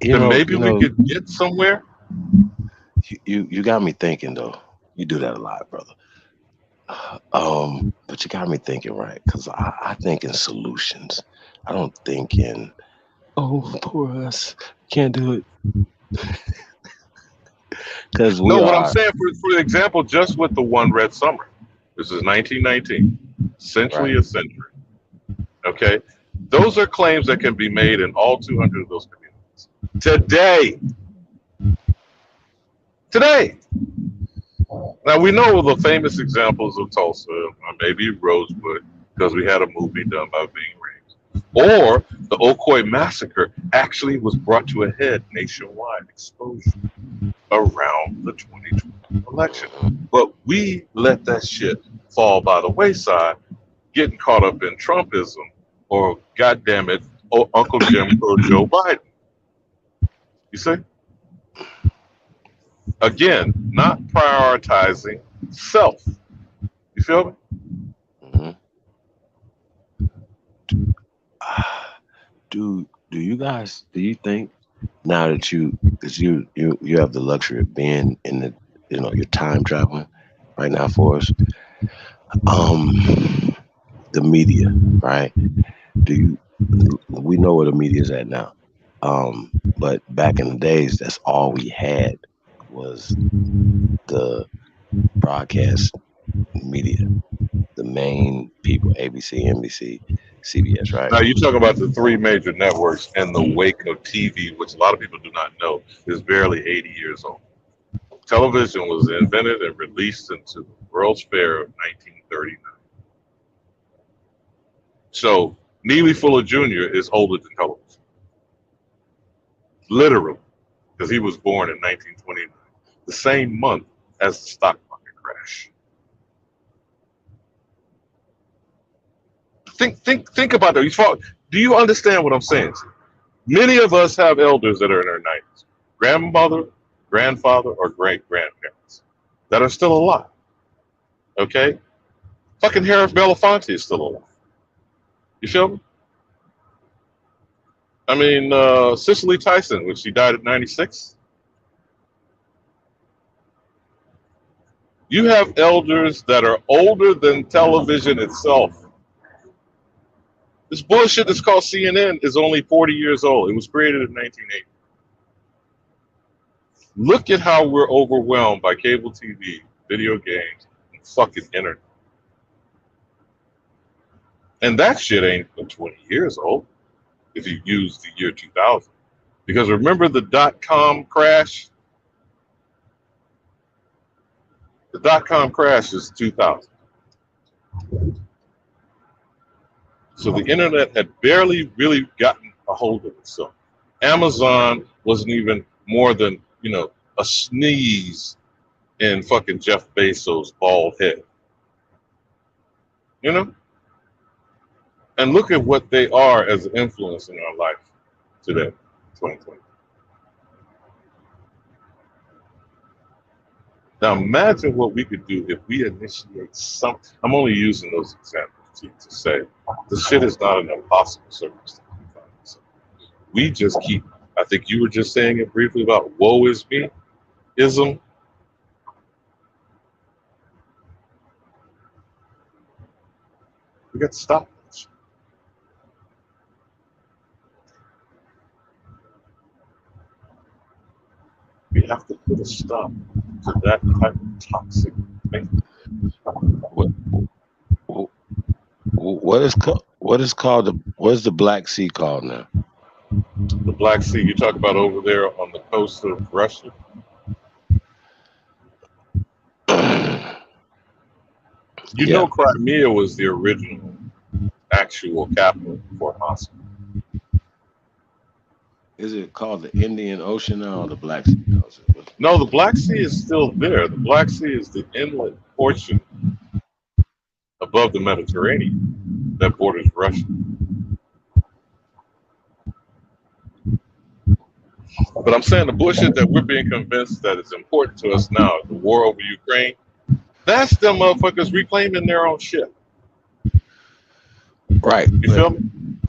Then maybe we could get somewhere. You got me thinking though. You do that a lot, brother. But you got me thinking, right? Because I think in solutions. I don't think in, poor us, can't do it. Because what I'm saying, for example, just with the one Red Summer, this is 1919, essentially a century. Okay, those are claims that can be made in all 200 of those communities. Today. Now we know the famous examples of Tulsa, or maybe Rosewood, because we had a movie done by Ving Rhames. Or the Ocoee Massacre actually was brought to a head nationwide exposure around the 2020 election. But we let that shit fall by the wayside, getting caught up in Trumpism or, goddamn it, Uncle Jim or Joe Biden. You see? Again, not prioritizing self. You feel me? Do you think now that you have the luxury of being in the, you're time traveling right now for us, the media, right? We know where the media is at now, but back in the days, that's all we had was the broadcast media, the main people: ABC, NBC, CBS, right? Now you talk about the three major networks in the wake of TV, which a lot of people do not know is barely 80 years old. Television was invented and released into the World's Fair of 1939. So Neely Fuller Jr. is older than television. Literally, because he was born in 1929, the same month as the stock market crash. Think about that. Do you understand what I'm saying? Many of us have elders that are in their 90s, grandmother, grandfather, or great-grandparents that are still alive. Okay? Fucking Harris Belafonte is still alive. You feel me? I mean, Cicely Tyson, when she died at 96. You have elders that are older than television itself. This bullshit that's called CNN is only 40 years old. It was created in 1980. Look at how we're overwhelmed by cable TV, video games, and fucking internet. And that shit ain't but 20 years old if you use the year 2000. Because remember the dot-com crash? The dot-com crash is 2000. So the internet had barely really gotten a hold of itself. Amazon wasn't even more than, a sneeze in fucking Jeff Bezos' bald head. And look at what they are as an influence in our life today, 2020. Now imagine what we could do if we initiate some. I'm only using those examples to say the shit is not an impossible circumstance. We just keep. I think you were just saying it briefly about woe is me-ism. We got to stop this. We have to put a stop to that type of toxic thing. What is the Black Sea called now? The Black Sea, you talk about over there on the coast of Russia? You know Crimea was the original actual capital for Moscow. Is it called the Indian Ocean now or the Black Sea? No, the Black Sea is still there. The Black Sea is the inlet portion above the Mediterranean that borders Russia. But I'm saying the bullshit that we're being convinced that is important to us now, the war over Ukraine, that's them motherfuckers reclaiming their own shit. Right. You feel me?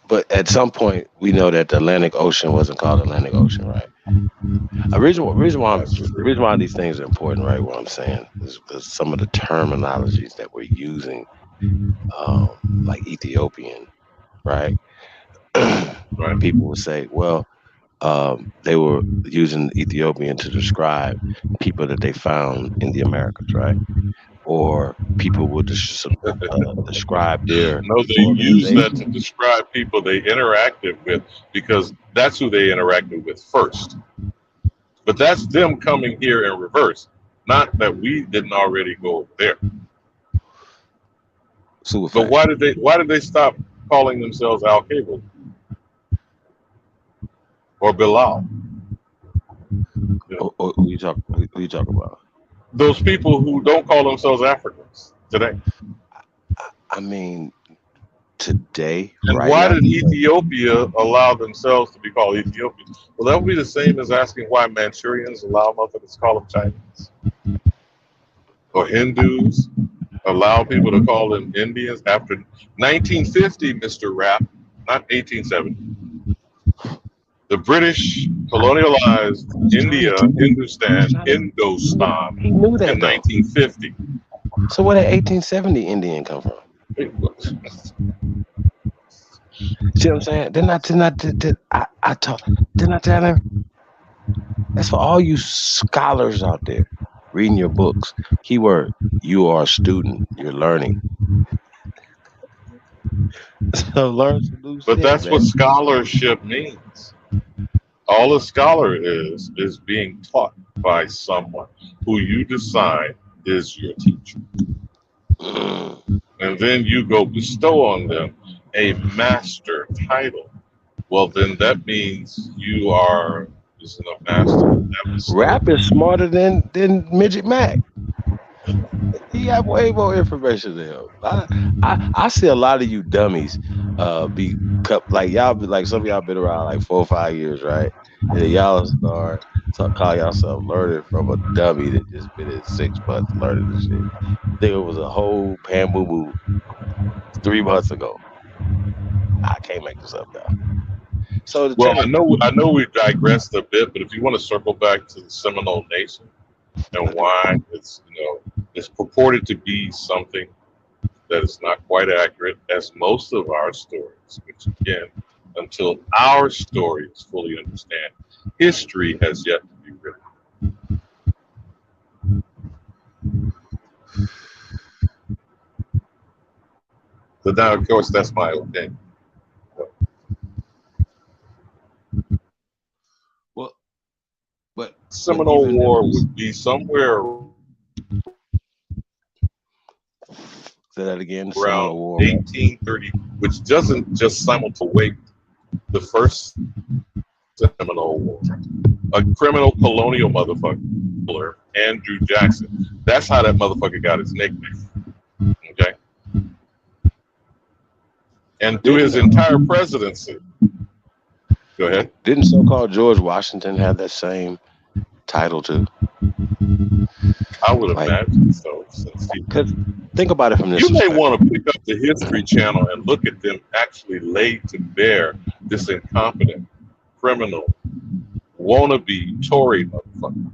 But at some point, we know that the Atlantic Ocean wasn't called Atlantic Ocean, right? The reason why these things are important, right? What I'm saying is because some of the terminologies that we're using, like Ethiopian, right? People would say, well, they were using Ethiopian to describe people that they found in the Americas, right? or people would describe their No, they use that to describe people they interacted with because that's who they interacted with first. But that's them coming here in reverse, not that we didn't already go over there. But why did they stop calling themselves Al Cable or Bilal? Who you talking about? Those people who don't call themselves Africans today. I mean, today, and right why now, did Ethiopia allow themselves to be called Ethiopians? Well, that would be the same as asking why Manchurians allow motherfuckers to call them Chinese, or Hindus allow people to call them Indians after 1950, Mr. Rapp, not 1870. The British colonialized India, Hindustan, Hindustan he knew that in 1950. So where did 1870 Indian come from? See what I'm saying? Didn't I tell him? That's for all you scholars out there reading your books. Keyword: you are a student. You're learning. So learn some new But shit, that's man. what scholarship means. All a scholar is being taught by someone who you decide is your teacher. And then you go bestow on them a master title. Well, then that means you are a master. Rap is smarter than Midget Mac. He have way more information than him. I see a lot of you dummies be like y'all be like some of y'all been around like 4 or 5 years, right? And then y'all start call yourself learning from a dummy that just been in 6 months learning this shit. Think it was a whole pan boo boo 3 months ago. I can't make this up, y'all. So I know we digressed a bit, but if you want to circle back to the Seminole Nation and why it's it's purported to be something that is not quite accurate, as most of our stories, which again, until our story is fully understood, history has yet to be written. But now, of course, that's my opinion. Well, but Seminole War would be somewhere. Say that again. Around 1830, which doesn't just simultaneously the first Seminole War. A criminal colonial motherfucker, Andrew Jackson. That's how that motherfucker got his nickname. Okay. And through his entire presidency. Go ahead. Didn't so-called George Washington have that same title too? I would imagine so. Because think about it from this. You may want to pick up the History Channel and look at them actually laid to bear this incompetent, criminal, wannabe Tory motherfucker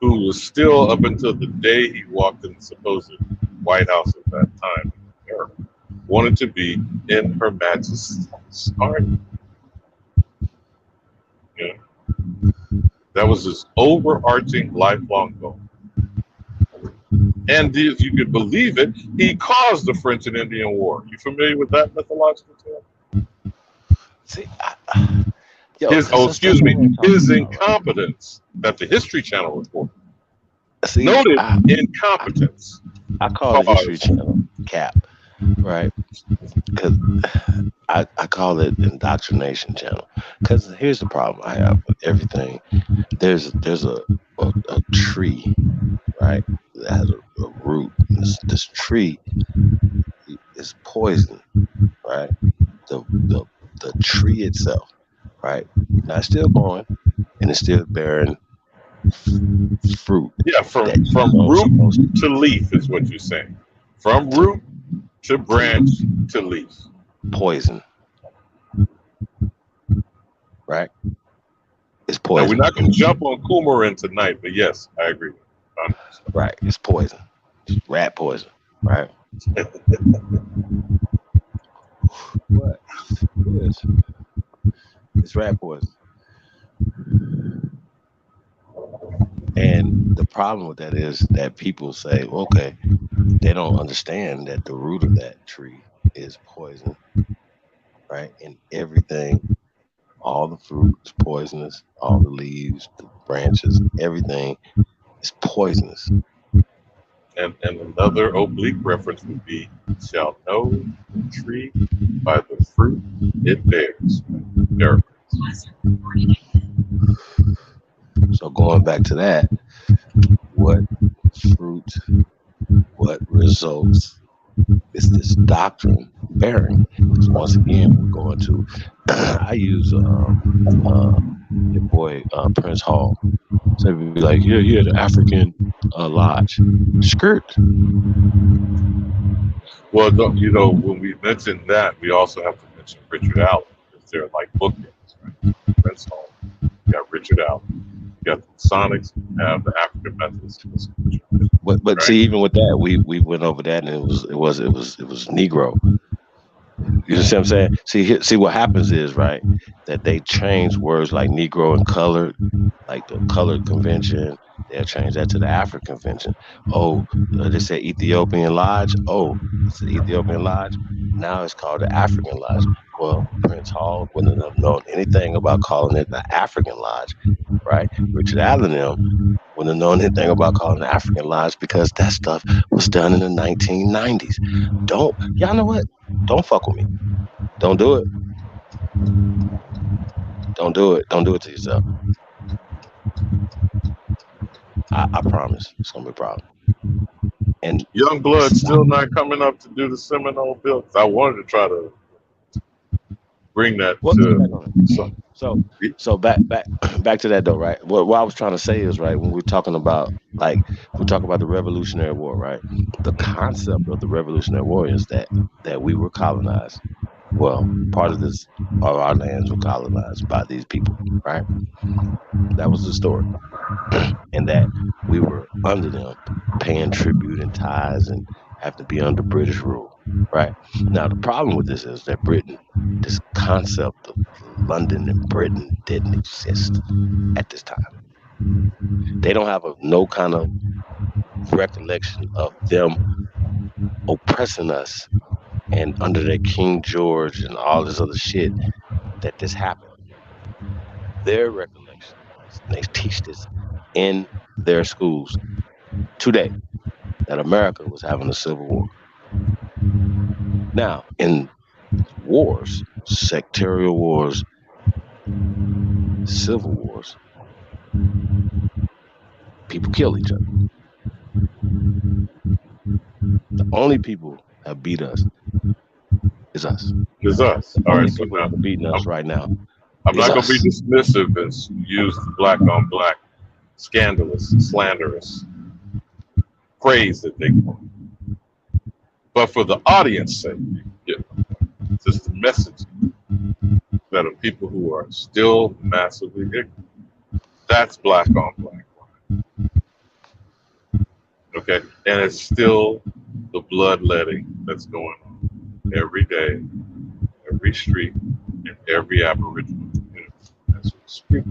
who was still up until the day he walked in the supposed White House at that time, wanted to be in Her Majesty's army. Yeah. That was his overarching lifelong goal. And if you could believe it, he caused the French and Indian War. You familiar with that mythological tale? See, his incompetence that the History Channel reported. Noted incompetence. I call it History Channel cap, right? Because I call it indoctrination channel. Because here's the problem I have with everything. There's a tree, right? That has a root. This tree is poison, right? The tree itself, right? Now it's still going and it's still bearing fruit. Yeah, from root to leaf is what you're saying. From root to branch to leaf. Poison. Right? It's poison. Now, we're not going to jump on coumarin tonight, but yes, I agree. Right, it's poison. It's rat poison, right? What? Yes. It's rat poison. And the problem with that is that people say, okay, they don't understand that the root of that tree is poison, right? And everything, all the fruit is poisonous, all the leaves, the branches, everything is poisonous. And another oblique reference would be, shall know the tree by the fruit it bears. There. So going back to that, what fruit, what results is this doctrine bearing? Because once again, we're going to, I use your boy Prince Hall. So it'd be like, yeah, the African lodge. Skirt. Well, you know, when we mention that, we also have to mention Richard Allen, because they're like bookends, right? Prince Hall, you got Richard Allen, you got the Sonics, you have the African Methodists. But right? See, even with that, we went over that, and it was Negro. You know what I'm saying? See what happens is, right, that they change words like Negro and colored, like the colored convention. They'll change that to the African convention. Oh, they said Ethiopian Lodge. Oh, it's the Ethiopian Lodge. Now it's called the African Lodge. Well, Prince Hall wouldn't have known anything about calling it the African Lodge, right? Richard Allen wouldn't have known anything about calling it the African Lodge, because that stuff was done in the 1990s. Y'all know what? Don't fuck with me. Don't do it. Don't do it. Don't do it to yourself. I promise it's gonna be a problem. And Young Blood's still not coming up to do the Seminole Bill. I wanted to try to bring that So back to that though, right? What I was trying to say is, right, when we're talking about, like, we talk about the Revolutionary War, right? The concept of the Revolutionary War is that we were colonized. Well, part of our lands were colonized by these people, right? That was the story. And that we were under them, paying tribute and tithes and have to be under British rule, right? Now, the problem with this is that this concept of London and Britain didn't exist at this time. They don't have no kind of recollection of them oppressing us and under their King George and all this other shit that this happened. Their recollection is, and they teach this in their schools today, that America was having a civil war. Now, in wars, sectarial wars, civil wars, people kill each other. The only people that beat us is us. It's us. All right, so now beating us right now. I'm not going to be dismissive and use the black on black, scandalous, slanderous phrase that they call it. But for the audience sake, just the message that of people who are still massively ignorant. That's black on black. Okay, and it's still the bloodletting that's going on every day, every street, in every Aboriginal community as we speak.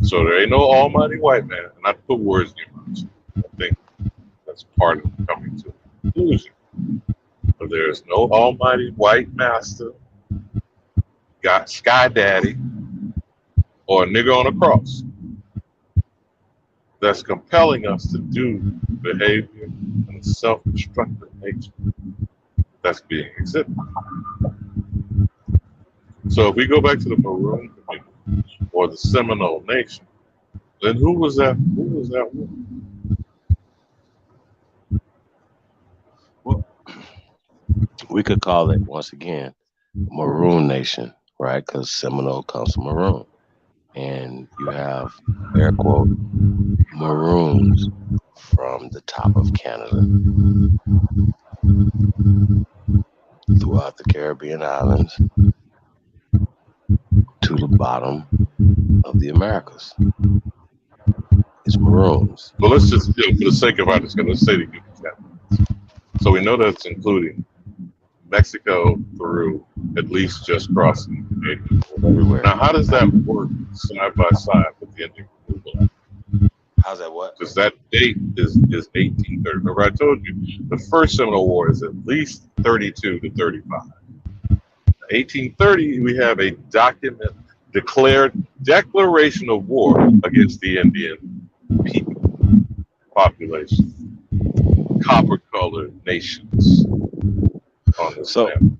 So there ain't no almighty white man, and I put words in your mouth. I think that's part of coming to a conclusion. But there is no almighty white master, got sky daddy, or a nigga on a cross that's compelling us to do behavior in a self-destructive nature that's being exhibited. So if we go back to the Maroon community or the Seminole Nation, then who was that? Who was that woman? Well, we could call it, once again, Maroon Nation, right? Because Seminole comes from Maroon. And you have, air quote, Maroons from the top of Canada throughout the Caribbean islands to the bottom of the Americas. It's Maroons. Well, let's just, for the sake of it, I'm just going to say to you that. So we know that's including Mexico, Peru, at least just crossing everywhere. Now, how does that work side by side with the Indian removal? How's that what? Because that date is 1830. Remember, I told you the first Seminole War is at least 32 to 35. 1830, we have a document declared declaration of war against the Indian people, population, copper-colored nations on this land.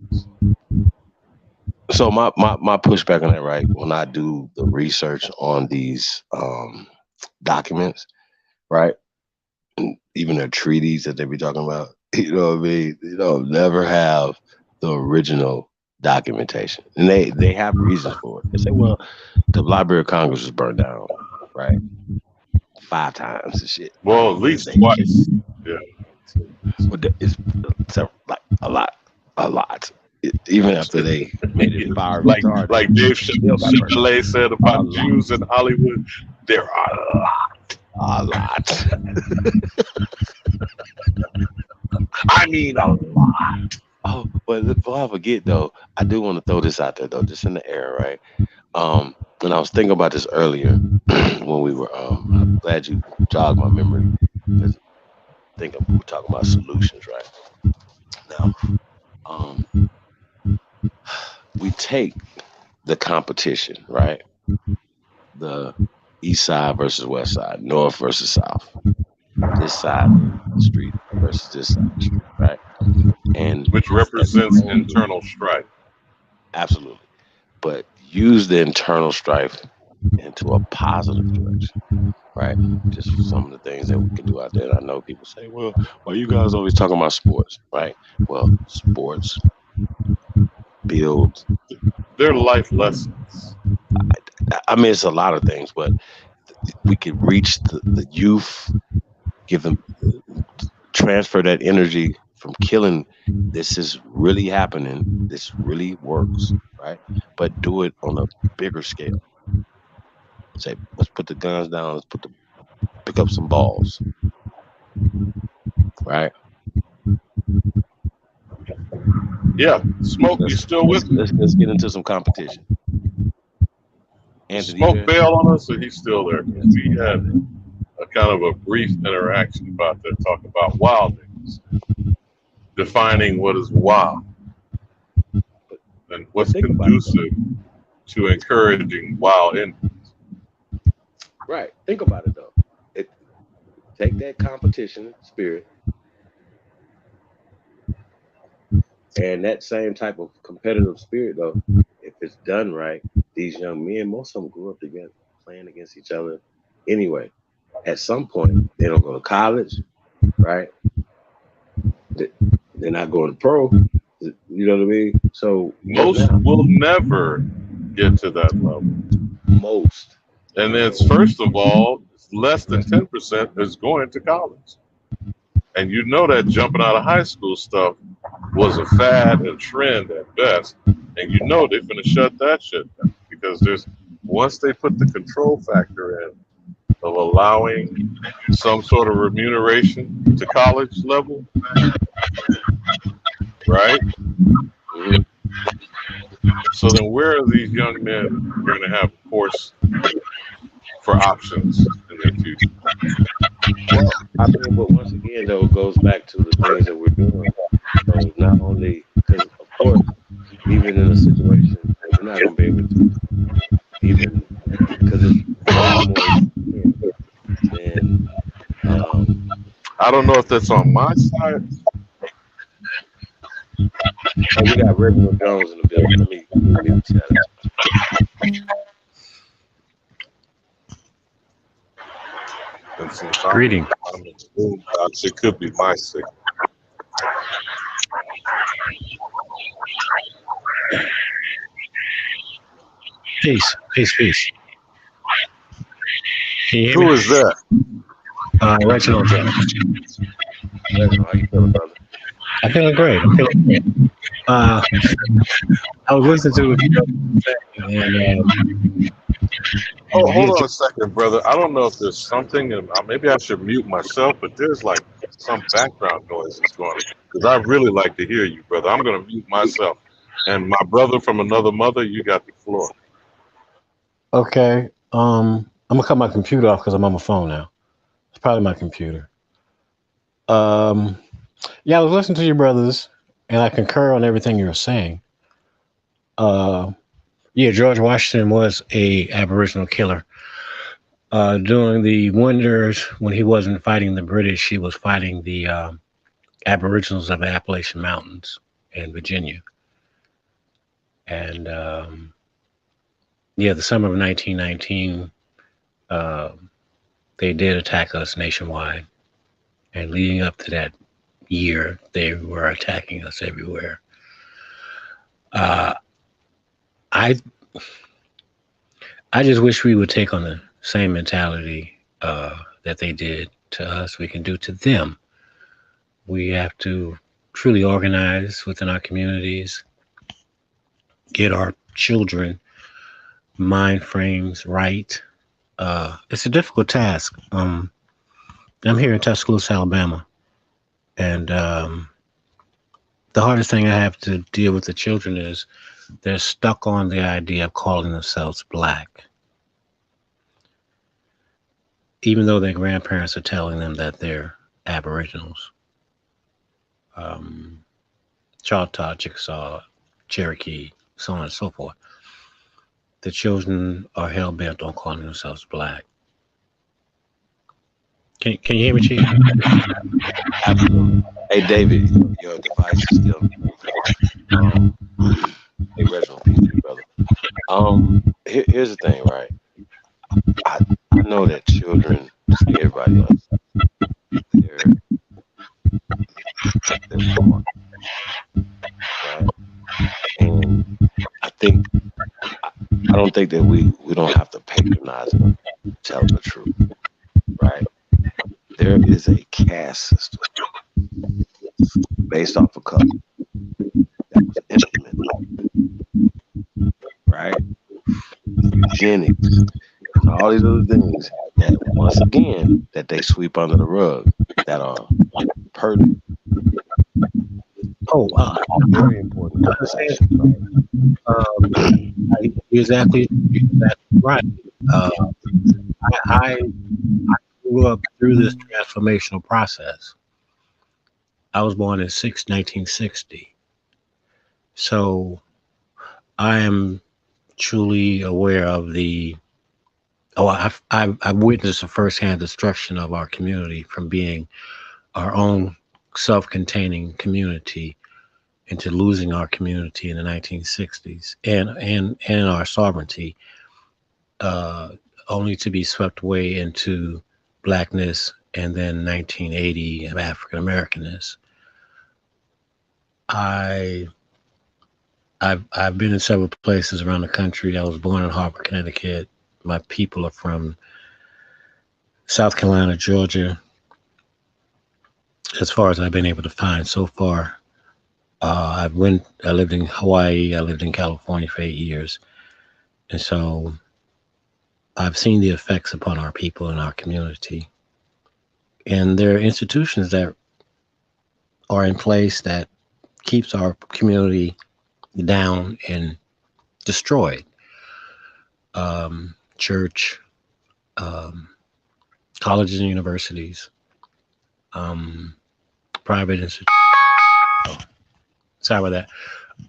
So my pushback on that, right? When I do the research on these documents, right, and even the treaties that they be talking about, you know what I mean? You know, never have the original documentation, and they have reasons for it. They say, well, the Library of Congress was burned down, right, 5 times and shit. Well, at least twice. Yeah, it's like a lot. Even after they made it fire retarded. Like Dave Chappelle said about Jews in Hollywood, there are a lot. I mean a lot. Oh, but before I forget though, I do want to throw this out there though, just in the air, right? And I was thinking about this earlier when we were. I'm glad you jogged my memory because I think we were talking about solutions, right? Now, we take the competition, right? The east side versus west side, north versus south, this side of the street versus this side of the street, right? And which represents internal strife. Absolutely. But use the internal strife into a positive direction, right? Just some of the things that we can do out there. And I know people say, well, why you guys always talking about sports, right? Well, sports build. They're life lessons. I mean, it's a lot of things, but we can reach the youth, give them, transfer that energy from killing. This is really happening. This really works, right? But do it on a bigger scale. Say, let's put the guns down. Let's pick up some balls, right? Yeah, Smoke, you still with me? Let's get into some competition. Anthony, Smoke bail on us, or he's still there? We had a kind of a brief interaction about that, talk about wildings, defining what is wild, and what's conducive to encouraging wild Indians. Right. Think about it though. Take that competition spirit and that same type of competitive spirit though, if it's done right, these young men, most of them grew up together, playing against each other anyway. At some point, they don't go to college, right? They're not going to pro. You know what I mean? So most will never get to that level. Most. And it's, first of all, less than 10% is going to college. And you know that jumping out of high school stuff was a fad and trend at best. And you know they're going to shut that shit down. Because once they put the control factor in of allowing some sort of remuneration to college level, right? So then where are these young men going to have a course for options in their future? Well, I mean, but once again, though, it goes back to the things that we're doing. So not only, because of course, even in a situation, we're not going to be able to, even because it's more than, I don't know if that's on my side. Oh, we got Reverend Jones in the building. Let me chat out. Greeting. It could be my signal. Peace. Who is that? Reginald Jones. How you feeling, brother? I'm feeling great. I was listening to and hold on a second, brother. I don't know if there's something, and maybe I should mute myself, but there's like some background noise that's going on. Because I really like to hear you, brother. I'm going to mute myself. And my brother from another mother, you got the floor. Okay. I'm gonna cut my computer off because I'm on my phone now. It's probably my computer. Yeah, I was listening to your brothers, and I concur on everything you were saying. Yeah, George Washington was a Aboriginal killer. During the winters when he wasn't fighting the British, he was fighting the Aboriginals of the Appalachian Mountains in Virginia. And yeah, the summer of 1919, they did attack us nationwide. And leading up to that year, they were attacking us everywhere. I just wish we would take on the same mentality that they did to us. We can do to them. We have to truly organize within our communities, get our children mind frames right. It's a difficult task. I'm here in Tuscaloosa, Alabama, and the hardest thing I have to deal with the children is they're stuck on the idea of calling themselves black, even though their grandparents are telling them that they're Aboriginals. Choctaw, Chickasaw, Cherokee, so on and so forth. The children are hell bent on calling themselves black. Can you hear me, Chief? Absolutely. Hey, David, your device is still. Hey, Reginald, peace to you, brother. Here's the thing, right? I know that children, just like everybody else, they're smart, right? And I don't think that we don't have to patronize them, tell the truth, right? There is a caste system based off a color that was implemented, right? Eugenics and all these other things that, once again, that they sweep under the rug that are pertinent. Very important conversation. Exactly right. I grew up through this transformational process. I was born in 1960. So I am truly aware of I've witnessed the firsthand destruction of our community from being our own self-containing community into losing our community in the 1960s and our sovereignty, only to be swept away into blackness and then 1980 of African Americanness. I've been in several places around the country. I was born in Hartford, Connecticut. My people are from South Carolina, Georgia. As far as I've been able to find so far, I lived in Hawaii. I lived in California for 8 years. And so I've seen the effects upon our people and our community. And there are institutions that are in place that keeps our community down and destroyed. Church, colleges and universities, private institutions. Sorry about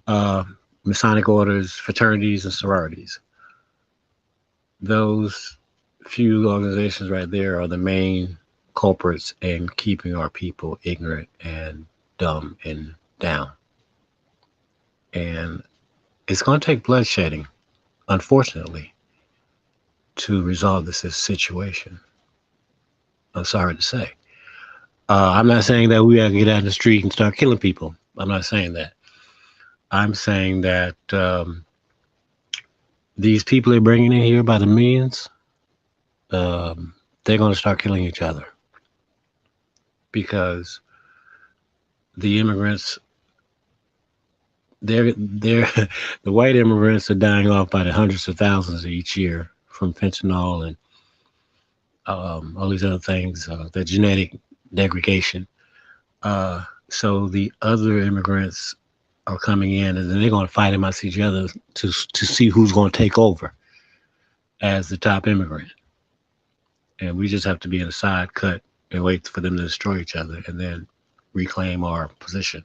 that. Masonic orders, fraternities, and sororities. Those few organizations right there are the main culprits in keeping our people ignorant and dumb and down. And it's going to take bloodshedding, unfortunately, to resolve this situation. I'm sorry to say. I'm not saying that we have to get out in the street and start killing people. I'm not saying that. I'm saying that these people they're bringing in here by the millions, they're going to start killing each other because the immigrants, the white immigrants are dying off by the hundreds of thousands each year from fentanyl and all these other things, the genetic degradation. So the other immigrants are coming in and then they're going to fight amongst each other to see who's going to take over as the top immigrant. And we just have to be in a side cut and wait for them to destroy each other and then reclaim our position.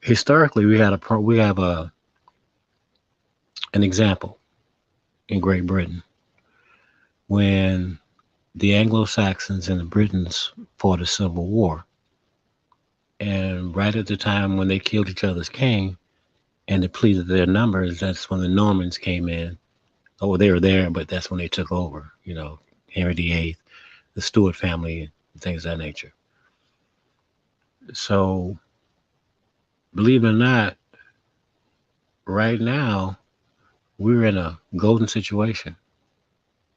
Historically, we have an example in Great Britain when the Anglo-Saxons and the Britons fought a civil war. And right at the time when they killed each other's king and depleted their numbers, that's when the Normans came in. Oh, they were there, but that's when they took over, Henry VIII, the Stuart family, and things of that nature. So, believe it or not, right now, we're in a golden situation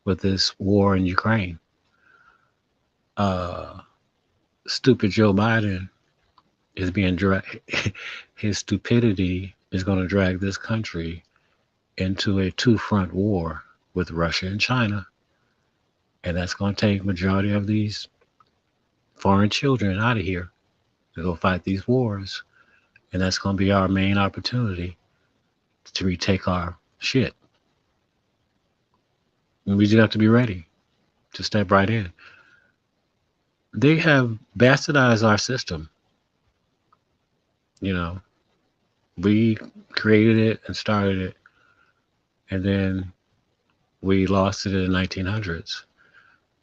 with this war in Ukraine. Stupid Joe Biden is being dragged. His stupidity is going to drag this country into a two-front war with Russia and China. And that's going to take majority of these foreign children out of here to go fight these wars. And that's going to be our main opportunity to retake our shit. And we just have to be ready to step right in. They have bastardized our system. We created it and started it, and then we lost it in the 1900s.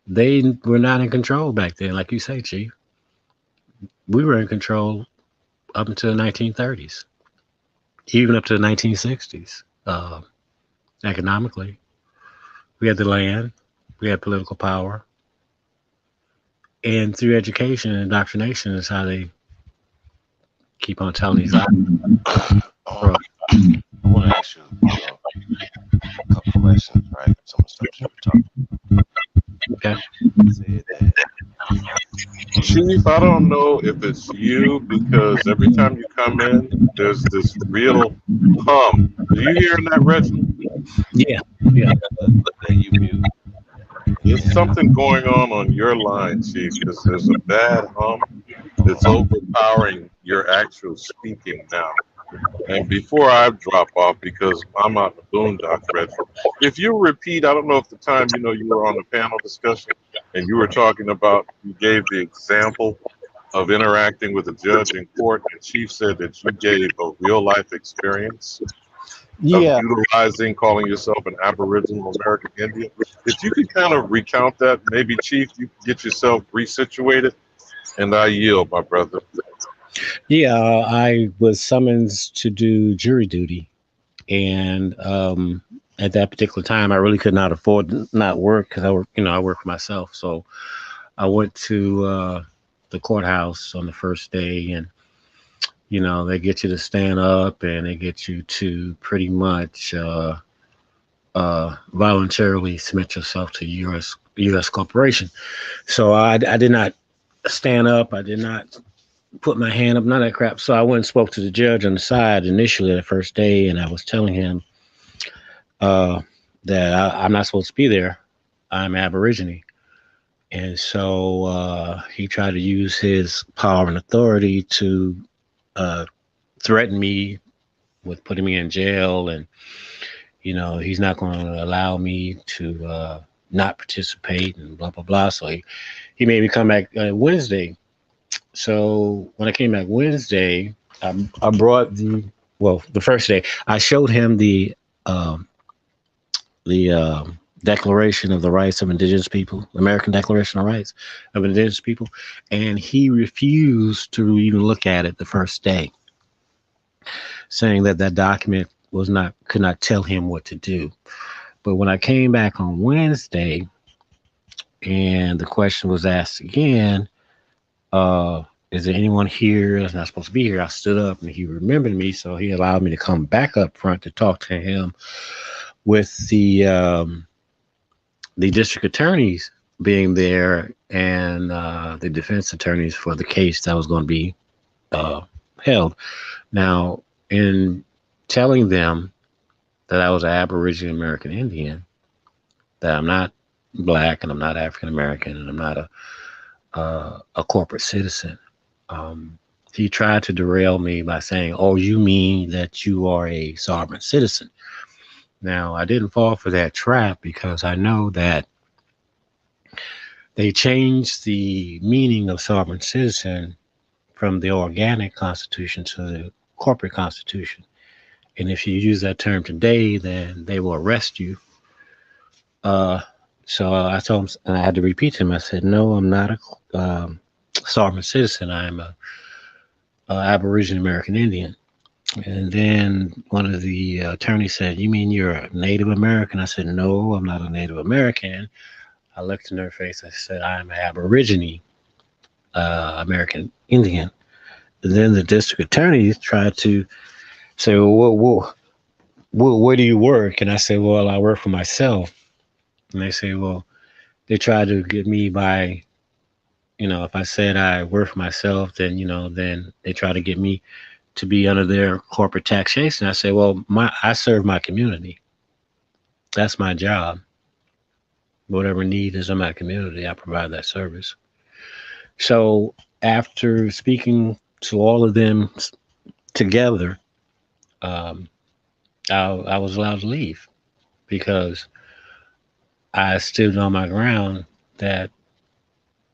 They were not in control back then, like you say, Chief. We were in control up until the 1930s, even up to the 1960s. Economically, we had the land, we had political power, and through education and indoctrination is how they keep on telling these lies. I want to ask you a couple questions, right? Some of the stuff you were talking. Okay. Chief, I don't know if it's you because every time you come in, there's this real hum. Are you hearing that, Reginald? Yeah. There's something going on your line, Chief, because there's a bad hum that's overpowering your actual speaking now. And before I drop off, because I'm out in the boondocks, Reginald, if you repeat, I don't know if the time you were on the panel discussion and you were talking about, you gave the example of interacting with a judge in court, and Chief said that you gave a real life experience of utilizing, calling yourself an Aboriginal American Indian. If you could kind of recount that, maybe Chief, you can get yourself resituated, and I yield, my brother. Yeah, I was summoned to do jury duty, and at that particular time, I really could not afford to not work because I work for myself. So I went to the courthouse on the first day, and they get you to stand up, and they get you to pretty much voluntarily submit yourself to U.S. corporation. So I did not stand up. I did not put my hand up, none of that crap. So I went and spoke to the judge on the side initially the first day, and I was telling him that I'm not supposed to be there. I'm Aborigine. And so he tried to use his power and authority to threaten me with putting me in jail, and he's not going to allow me to not participate and blah blah blah. So he made me come back Wednesday. So when I came back Wednesday, I brought the first day I showed him the Declaration of the Rights of Indigenous People, American Declaration of Rights of Indigenous People, and he refused to even look at it the first day, saying that document could not tell him what to do. But when I came back on Wednesday, and the question was asked again, is there anyone here that's not supposed to be here? I stood up, and he remembered me, so he allowed me to come back up front to talk to him with the district attorneys being there and the defense attorneys for the case that was going to be held. Now, in telling them that I was an Aboriginal American Indian, that I'm not Black and I'm not African American and I'm not a corporate citizen, he tried to derail me by saying, "Oh, you mean that you are a sovereign citizen?" Now, I didn't fall for that trap because I know that they changed the meaning of sovereign citizen from the organic constitution to the corporate constitution. And if you use that term today, then they will arrest you. So I told him, and I had to repeat to him. I said, "No, I'm not a sovereign citizen. I'm a Aboriginal American Indian." And then one of the attorneys said, "You mean you're a Native American?" I said, "No, I'm not a Native American." I looked in her face. I said, "I'm an Aborigine American Indian." And then the district attorney tried to say, "Well, where do you work?" And I said, "Well, I work for myself." And they say, "Well," they tried to get me by, if I said I work for myself, then, then they try to get me to be under their corporate taxation. I say, "Well, I serve my community. That's my job. Whatever need is in my community, I provide that service." So after speaking to all of them together, I was allowed to leave because I stood on my ground that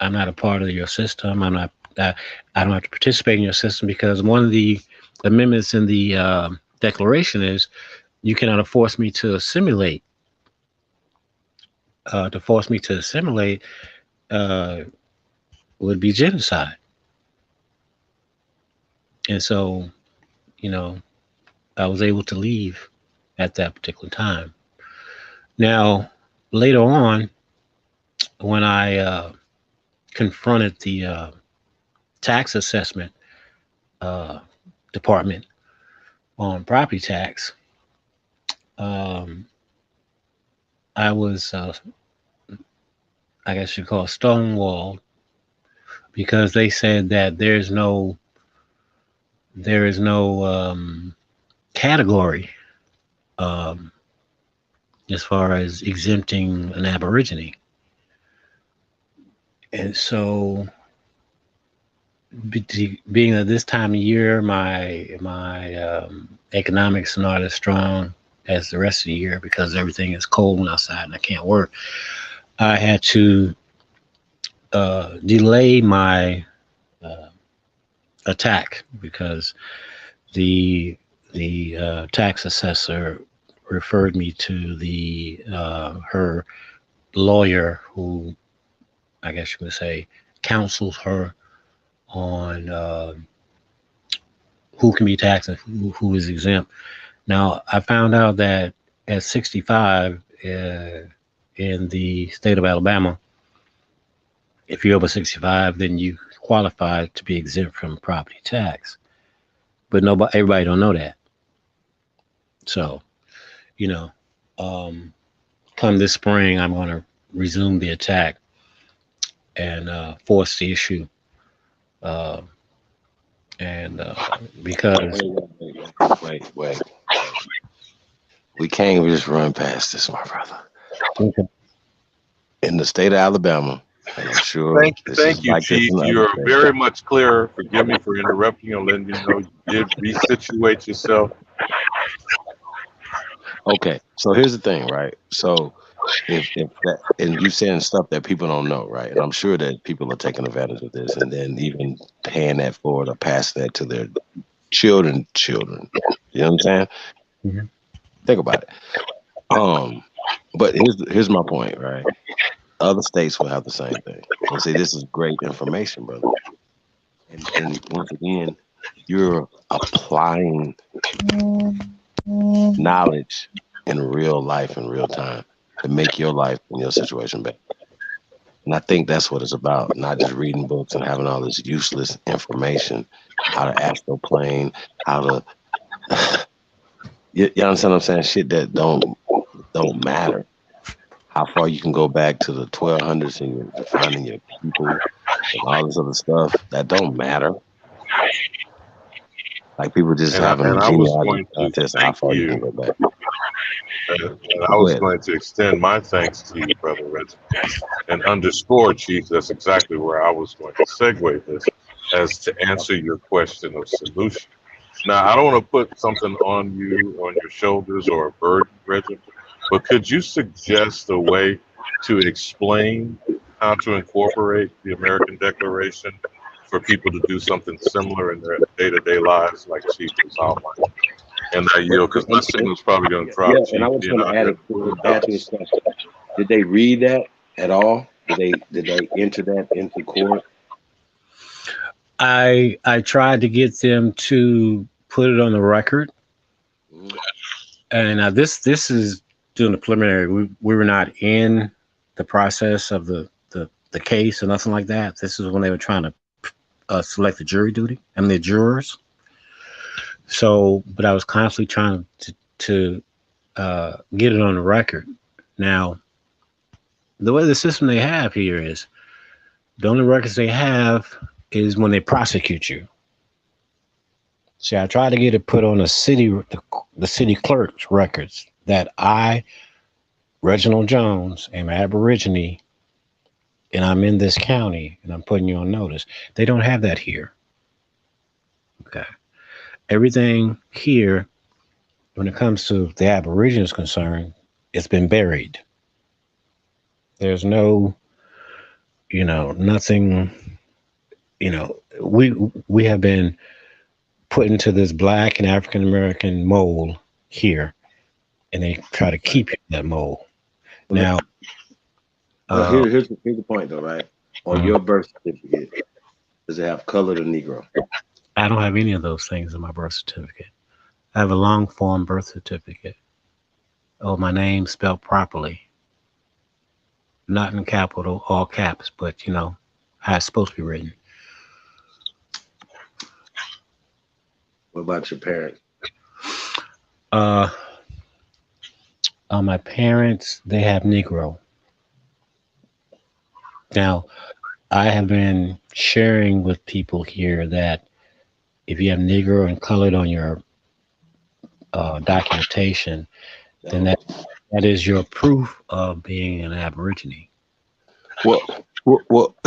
I'm not a part of your system. I'm not. I don't have to participate in your system because one of the amendments in the Declaration is you cannot force me to assimilate. To force me to assimilate would be genocide. And so, I was able to leave at that particular time. Now, later on, when I confronted the tax assessment department on property tax, I was, I guess you call it stonewalled, because they said that there is no category as far as exempting an Aborigine. And so, being at this time of year, my economics are not as strong as the rest of the year because everything is cold outside and I can't work. I had to delay my attack because the tax assessor referred me to her lawyer, who I guess you would say counsels her on who can be taxed and who is exempt. Now, I found out that at 65 in the state of Alabama, if you're over 65, then you qualify to be exempt from property tax. But everybody don't know that. So, come this spring, I'm going to resume the attack and force the issue. Because wait. We can't just run past this, my brother. Okay. In the state of Alabama, and I'm sure. Thank you, Chief. You're very much clearer. Forgive me for interrupting and letting you know you did resituate yourself. Okay, so here's the thing, right? So if that, and you saying stuff that people don't know, right? And I'm sure that people are taking advantage of this and then even paying that forward or passing that to their children. You know what I'm saying? Mm-hmm. Think about it. But here's my point, right? Other states will have the same thing. And say this is great information, brother. And once again, you're applying knowledge in real life, in real time, to make your life and your situation better. And I think that's what it's about, not just reading books and having all this useless information, how to astroplane, how to you understand what I'm saying? Shit that don't matter. How far you can go back to the 1200s and you're defining your people and all this other stuff that don't matter. Like people just having a genealogy contest how far you can go back. And I was going to extend my thanks to you, Brother Reggie, and underscore, Chief, that's exactly where I was going to segue this, as to answer your question of solution. Now, I don't want to put something on your shoulders, or a burden, Reggie, but could you suggest a way to explain how to incorporate the American Declaration for people to do something similar in their day-to-day lives, like Chief was outlining. And I yield because my signal's probably going to drop. Yeah, Chief and I was being going to out add here it in the add to his wilderness. question. Did they read that at all? Did they enter that into court? I tried to get them to put it on the record, and this is doing the preliminary. We were not in the process of the case or nothing like that. This is when they were trying to select the jury duty. I mean the jurors. So, but I was constantly trying to get it on the record. Now, the way the system they have here is the only records they have is when they prosecute you. See, I tried to get it put on the city clerk's records that I, Reginald Jones, am Aborigine, and I'm in this county, and I'm putting you on notice. They don't have that here. Okay. Everything here, when it comes to the Aborigines concerned, it's been buried. There's no, nothing, we have been put into this Black and African American mold here, and they try to keep you in that mold. Now, here's the point, though, right? On your birth certificate, does it have colored or Negro? I don't have any of those things in my birth certificate. I have a long form birth certificate. Oh, my name spelled properly, not in capital, all caps, but how it's supposed to be written. What about your parents? My parents, they have Negro. Now, I have been sharing with people here that if you have Negro and colored on your documentation, then that is your proof of being an Aborigine. Well,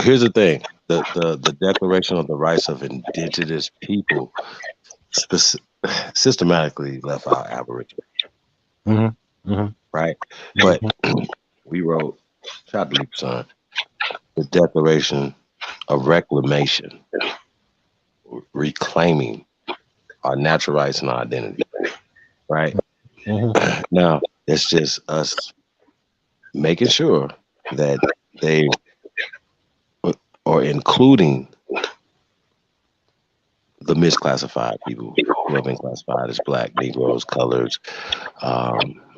here's the thing: the Declaration of the Rights of Indigenous People systematically left out Aboriginal. Right? But we wrote, shout out to Leap Son, the Declaration of Reclamation, reclaiming our natural rights and our identity. Right? Now, it's just us making sure that they are including the misclassified people who have been classified as Black, Negroes, coloreds,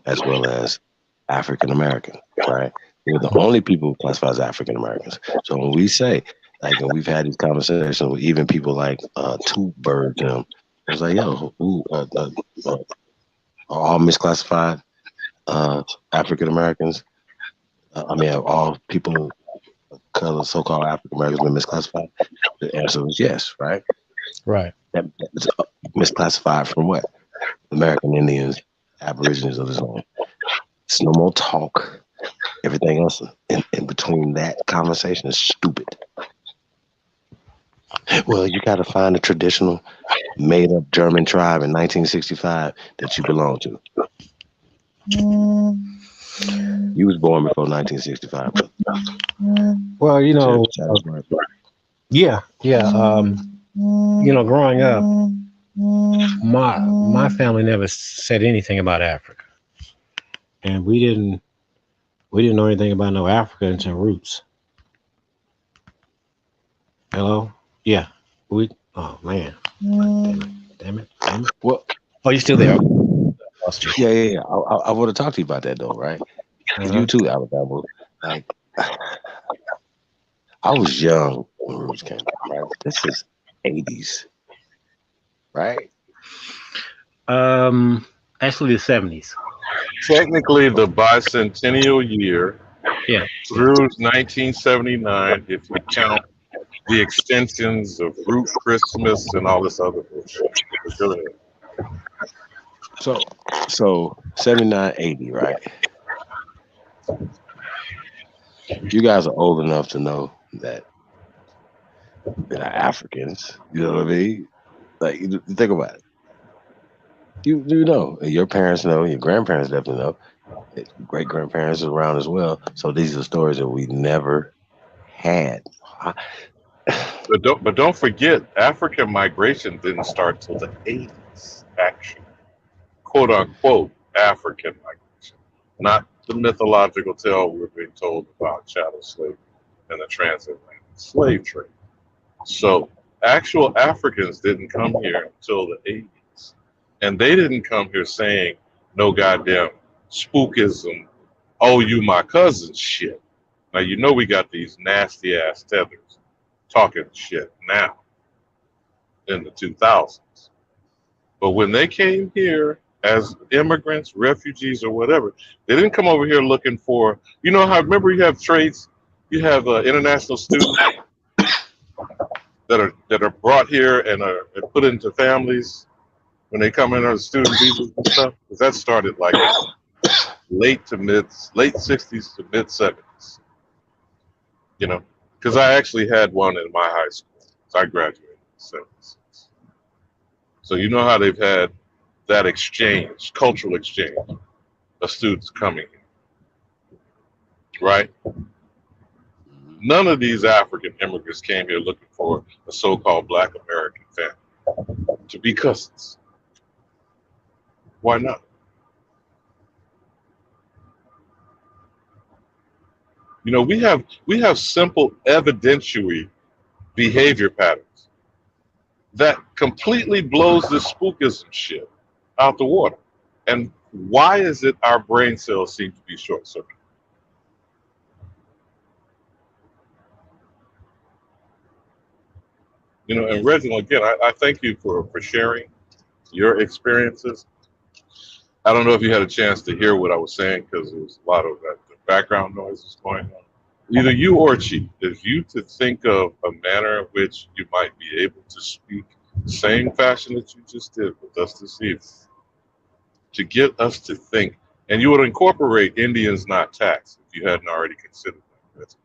as well as African American, right? They're the only people classified as African Americans. So when we say, like, and we've had these conversations with even people like Two Bird, it's like, yo, are all misclassified African Americans? All people of color, so-called African Americans, been misclassified? The answer is yes, right? Right. That's misclassified from what? American Indians, Aborigines of this land. It's no more talk. Everything else in between that conversation is stupid. Well, you got to find a traditional made-up German tribe in 1965 that you belong to. You was born before 1965. Well, yeah. Growing up, my family never said anything about Africa, and we didn't know anything about no Africans and roots. Hello? Yeah. Oh man. Damn it. Well, you still there? Yeah. I want to talk to you about that though, right? And you too, Alabama. Like, I was young when Roots came out, right? This is 80s, right? Actually the 70s. Technically, the bicentennial year through 1979, if you count the extensions of Root Christmas and all this other bullshit. So 79, 80, right? You guys are old enough to know that they're Africans. You know what I mean? Like, you think about it. You know. Your parents know. Your grandparents definitely know. Great grandparents are around as well. So these are stories that we never had. But don't forget, African migration didn't start till the 80s, actually. Quote unquote African migration, not the mythological tale we're being told about chattel slavery and the transatlantic slave trade. So actual Africans didn't come here until the 80s. And they didn't come here saying no goddamn spookism, oh, you my cousin shit. Now, you know we got these nasty ass tethers talking shit now in the 2000s. But when they came here as immigrants, refugees, or whatever, they didn't come over here looking for, you know how, remember you have trades, you have international students that are brought here and are put into families when they come in on student visas and stuff? Because that started like late 60s to mid 70s. You know, because I actually had one in my high school. So I graduated in the 70s. So you know how they've had that exchange, cultural exchange of students coming here, right? None of these African immigrants came here looking for a so-called Black American family to be cousins. Why not? You know, we have simple evidentiary behavior patterns that completely blows this spookism shit out the water. And why is it our brain cells seem to be short-circuited? You know, and Reginald, again, I thank you for sharing your experiences. I don't know if you had a chance to hear what I was saying because there was a lot of that background noise was going on. Either you or Chief, if you to think of a manner in which you might be able to speak the same fashion that you just did with us this evening, to get us to think, and you would incorporate Indians not taxed if you hadn't already considered that,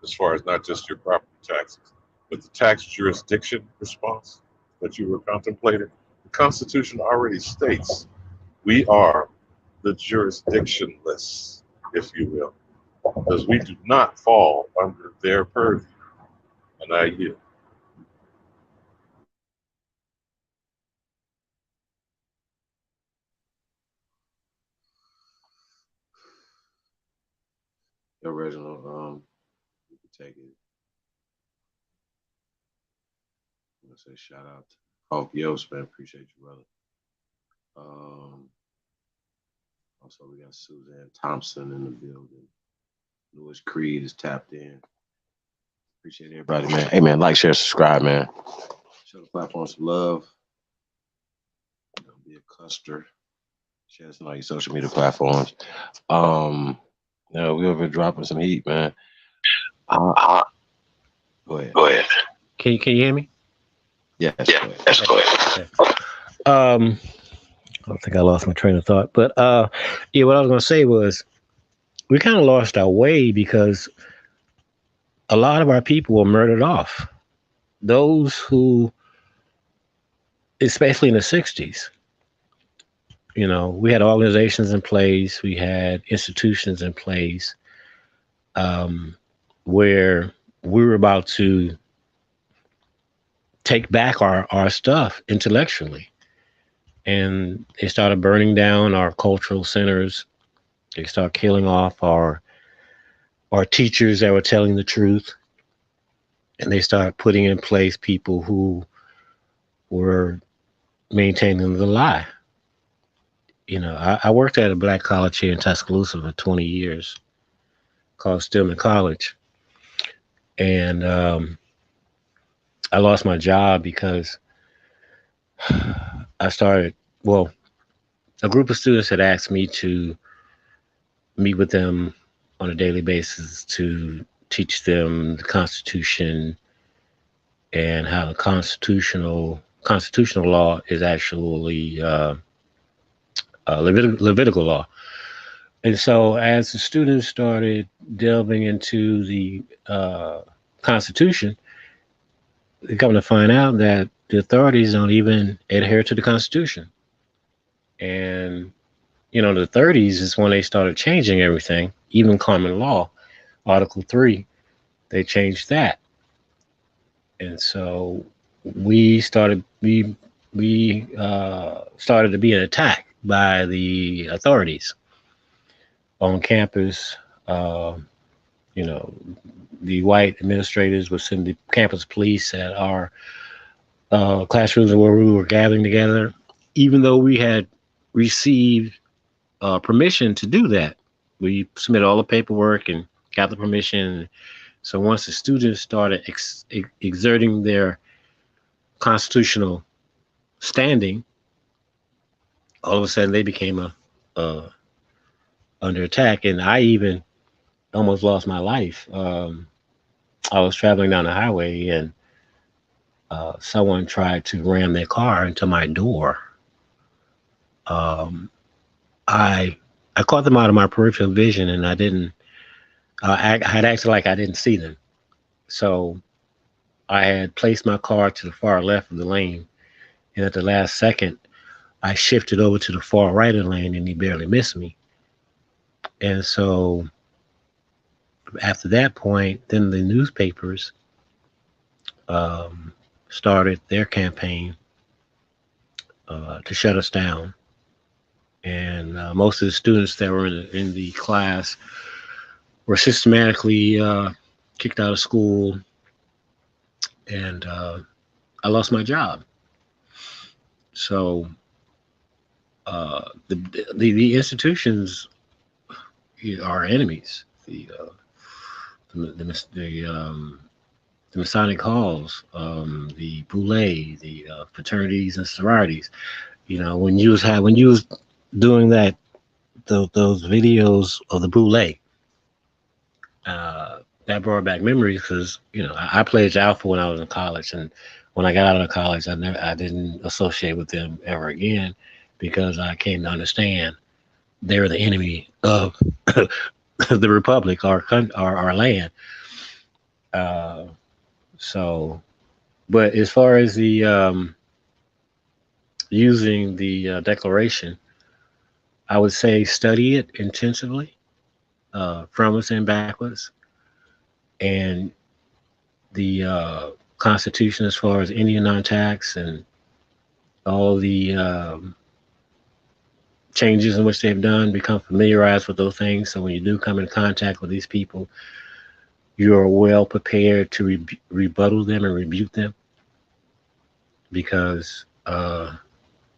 as far as not just your property taxes, but the tax jurisdiction response that you were contemplating. The Constitution already states we are the jurisdictionless, if you will, because we do not fall under their purview. And I yield. Original, you can take it. I'm gonna say shout out to Hope Yost, man. Appreciate you, brother. Also we got Suzanne Thompson in the building. Louis Creed is tapped in. Appreciate everybody, man. Hey, man, like, share, subscribe, man. Show the platform some love. Don't be a custer. Share us on all your social media platforms. We over dropping some heat, man. Go ahead. Can you hear me? Yes. Yes, go ahead. Okay. I think I lost my train of thought, but what I was going to say was we kind of lost our way because a lot of our people were murdered off. Those who, especially in the 60s, you know, we had organizations in place, we had institutions in place where we were about to take back our stuff intellectually. And they started burning down our cultural centers. They started killing off our teachers that were telling the truth. And they started putting in place people who were maintaining the lie. You know, I worked at a black college here in Tuscaloosa for 20 years called Stillman College. And I lost my job because a group of students had asked me to meet with them on a daily basis to teach them the Constitution and how the constitutional law is actually Levitical law. And so as the students started delving into the Constitution, they come to find out that the authorities don't even adhere to the Constitution. And, you know, the 30s is when they started changing everything, even common law, Article 3, they changed that. And so we started started to be an attack by the authorities on campus. You know, the white administrators would send the campus police at our classrooms where we were gathering together, even though we had received permission to do that. We submitted all the paperwork and got the permission. So once the students started exerting their constitutional standing, all of a sudden they became under attack, and I even almost lost my life. I was traveling down the highway, and someone tried to ram their car into my door. I caught them out of my peripheral vision, and I didn't. I had acted like I didn't see them. So I had placed my car to the far left of the lane, and at the last second, I shifted over to the far right of the lane, and he barely missed me. And so after that point, then the newspapers started their campaign to shut us down. And most of the students that were in the class were systematically kicked out of school, and I lost my job. So the institutions are enemies. The Masonic halls, the Boule, the fraternities and sororities. You know, when you was doing those videos of the Boule, that brought back memories, because you know I played Alpha when I was in college, and when I got out of college, I didn't associate with them ever again, because I came to understand they were the enemy of the Republic, our land. So, but as far as the using the Declaration, I would say study it intensively, frontwards and backwards, and the Constitution as far as Indian non-tax and all the changes in which they've done, become familiarized with those things. So when you do come in contact with these people, you are well prepared to rebuttal them and rebuke them, because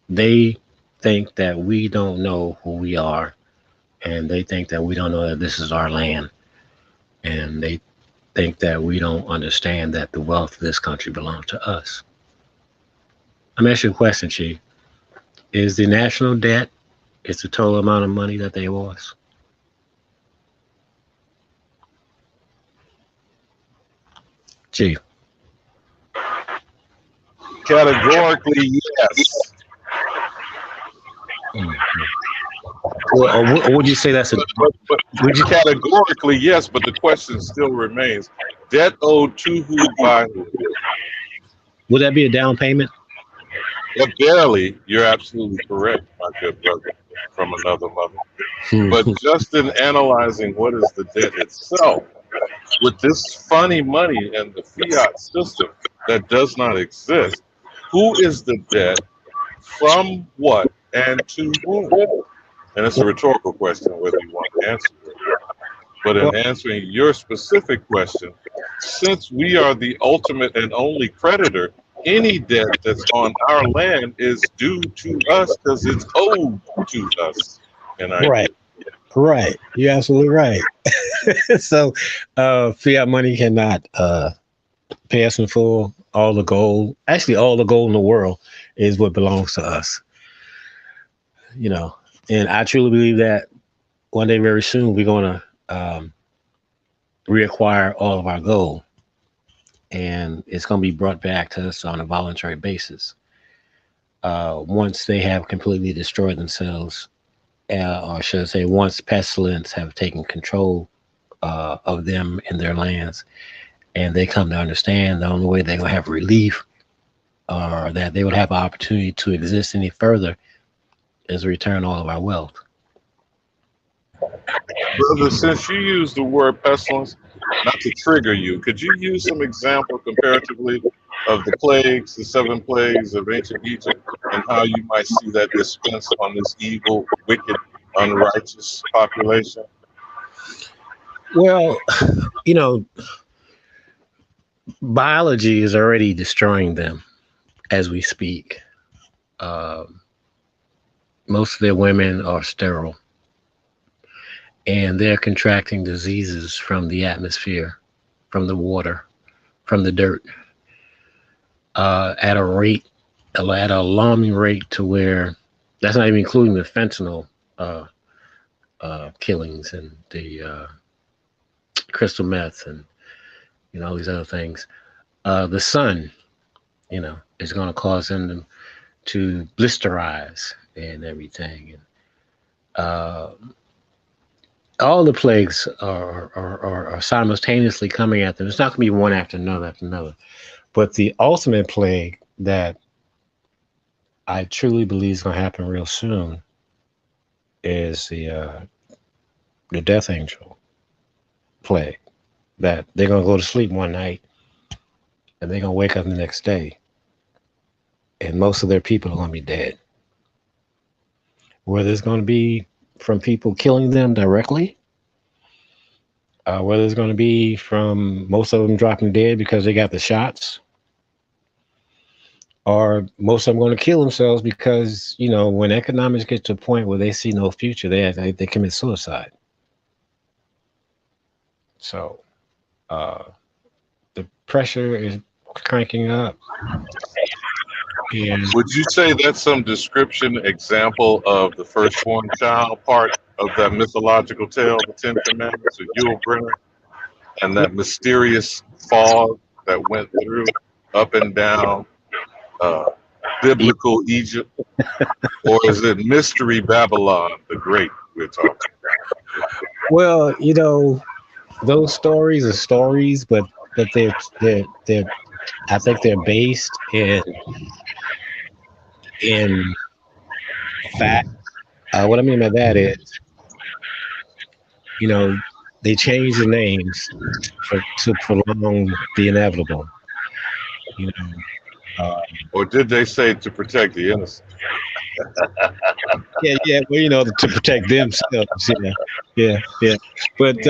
they think that we don't know who we are, and they think that we don't know that this is our land, and they think that we don't understand that the wealth of this country belongs to us. I'm asking you a question, Chief. Is the national debt, is the total amount of money that they owe us? Chief. Categorically, yes. Well, would you say that's would you categorically yes, but the question still remains: debt owed to who, by who? Would that be a down payment? Well, barely. You're absolutely correct, my good brother from another mother. But just in analyzing what is the debt itself, with this funny money and the fiat system that does not exist, who is the debt, from what, and to whom? And it's a rhetorical question whether you want to answer it. But in answering your specific question, since we are the ultimate and only creditor, any debt that's on our land is due to us because it's owed to us. And Right. You're absolutely right. So fiat money cannot pay us in full. All the gold in the world is what belongs to us. You know, and I truly believe that one day very soon we're going to reacquire all of our gold, and it's going to be brought back to us on a voluntary basis. Once they have completely destroyed themselves, or should I say, once pestilence have taken control of them and their lands, and they come to understand the only way they're going to have relief, or that they would have an opportunity to exist any further, is return all of our wealth. Brother, since you use the word pestilence, not to trigger you, could you use some example comparatively of the plagues, the 7 plagues of ancient Egypt, and how you might see that dispensed on this evil, wicked, unrighteous population? Well, you know, biology is already destroying them as we speak. Most of their women are sterile, and they're contracting diseases from the atmosphere, from the water, from the dirt, at an alarming rate to where that's not even including the fentanyl killings and the crystal meth and all these other things. The sun, is going to cause them to blisterize and everything. And all the plagues are simultaneously coming at them. It's not going to be one after another. But the ultimate plague that I truly believe is going to happen real soon is the death angel plague. That they're going to go to sleep one night and they're going to wake up the next day, and most of their people are going to be dead. Whether it's going to be from people killing them directly, whether it's going to be from most of them dropping dead because they got the shots, or most of them going to kill themselves because, when economics get to a point where they see no future, they commit suicide. So the pressure is cranking up. And would you say that's some description, example of the firstborn child part of that mythological tale, the 10 Commandments of Yul Brynner, and that mysterious fog that went through up and down biblical Egypt? Or is it Mystery Babylon the Great we're talking about? Well, those stories are stories, but they're I think they're based in fact. What I mean by that is, they change the names to prolong the inevitable. Or did they say to protect the innocent? Yeah. Well, to protect themselves. Yeah. But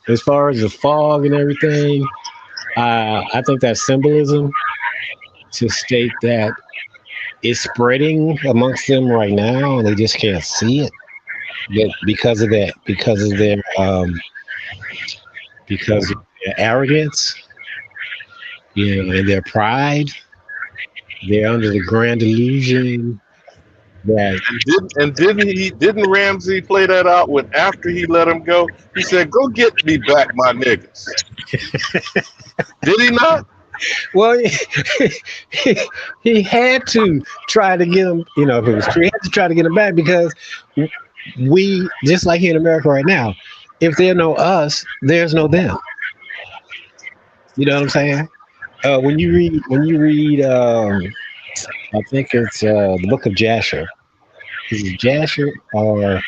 as far as the fog and everything, I think that's symbolism to state that it's spreading amongst them right now, and they just can't see it. But because of their arrogance, and their pride, they're under the grand illusion that. Didn't Ramsey play that out when after he let him go? He said, "Go get me back my niggas." Did he not? Well, he had to try to get them. If it was true, he had to try to get them back, because we, just like here in America right now, if there's no us, there's no them. You know what I'm saying? When you read, I think it's the Book of Jasher. Is it Jasher or?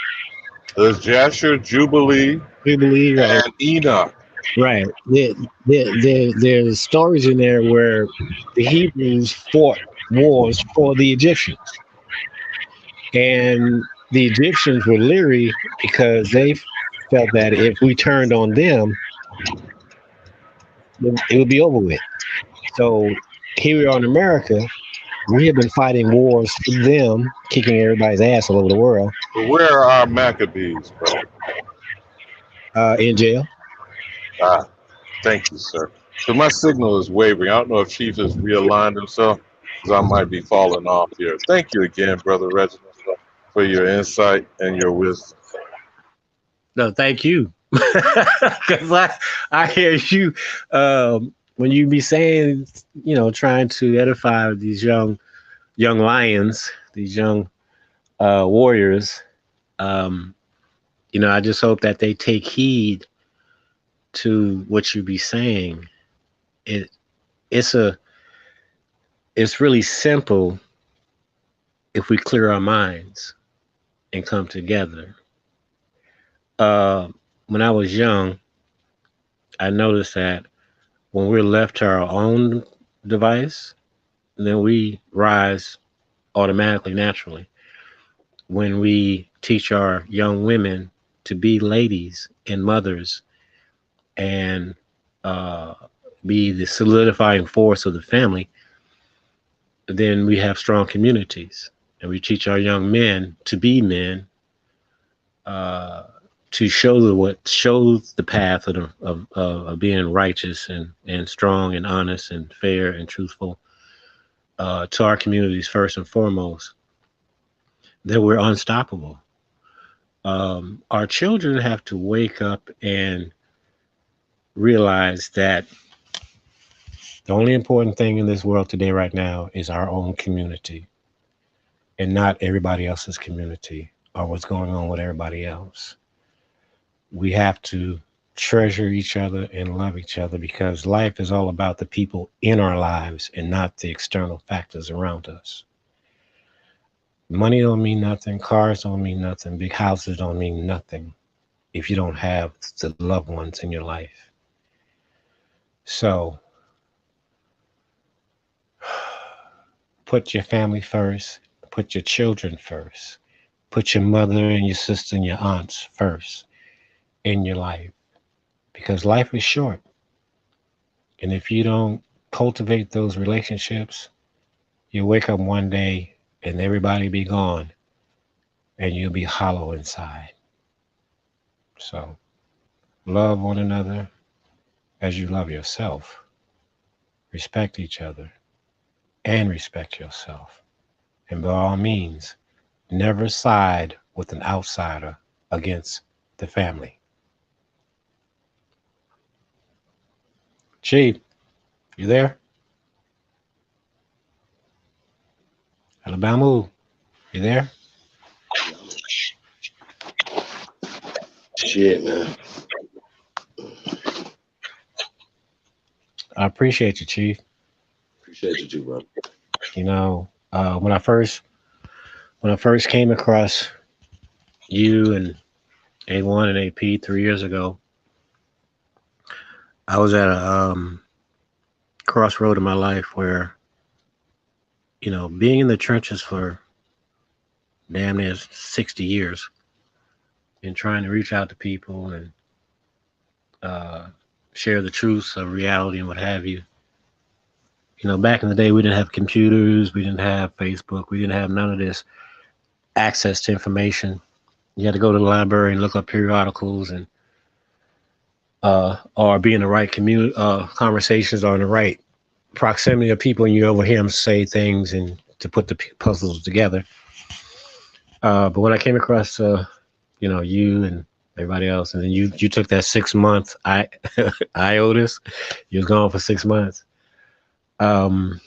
There's Jasher, Jubilee, right. And Enoch. Right. There's stories in there where the Hebrews fought wars for the Egyptians, and the Egyptians were leery because they felt that if we turned on them, it would be over with. So here we are in America. We have been fighting wars for them, kicking everybody's ass all over the world. But where are our Maccabees, bro? In jail. Thank you, sir. So my signal is wavering. I don't know if Chief has realigned himself, because I might be falling off here. Thank you again, Brother Reginald, for your insight and your wisdom. No, thank you. Because I hear you when you be saying, trying to edify these young lions, these young warriors. I just hope that they take heed to what you be saying. It's really simple if we clear our minds and come together. When I was young, I noticed that when we're left to our own device, then we rise automatically, naturally. When we teach our young women to be ladies and mothers and uh, be the solidifying force of the family, then we have strong communities. And we teach our young men to be men, uh, to show what shows the path of being righteous and strong and honest and fair and truthful, to our communities first and foremost, that we're unstoppable. Our children have to wake up and realize that the only important thing in this world today, right now, is our own community and not everybody else's community or what's going on with everybody else. We have to treasure each other and love each other, because life is all about the people in our lives and not the external factors around us. Money don't mean nothing, cars don't mean nothing, big houses don't mean nothing if you don't have the loved ones in your life. So put your family first, put your children first, put your mother and your sister and your aunts first in your life, because life is short. And if you don't cultivate those relationships, you wake up one day and everybody be gone and you'll be hollow inside. So love one another as you love yourself. Respect each other and respect yourself. And by all means, never side with an outsider against the family. Chief, you there? Alabama, you there? Shit, man. I appreciate you, Chief. Appreciate you too, bro. You know, when I first came across you and A1 and AP 3 years ago, I was at a crossroad in my life where, you know, being in the trenches for damn near 60 years and trying to reach out to people and share the truths of reality and what have you. You know, back in the day, we didn't have computers, we didn't have Facebook, we didn't have none of this access to information. You had to go to the library and look up periodicals and or be in the right conversations or in the right proximity of people, and you overhear them say things and to put the puzzles together. But when I came across, you know, you and everybody else, and then you took that 6 month hiatus. You was gone for 6 months. When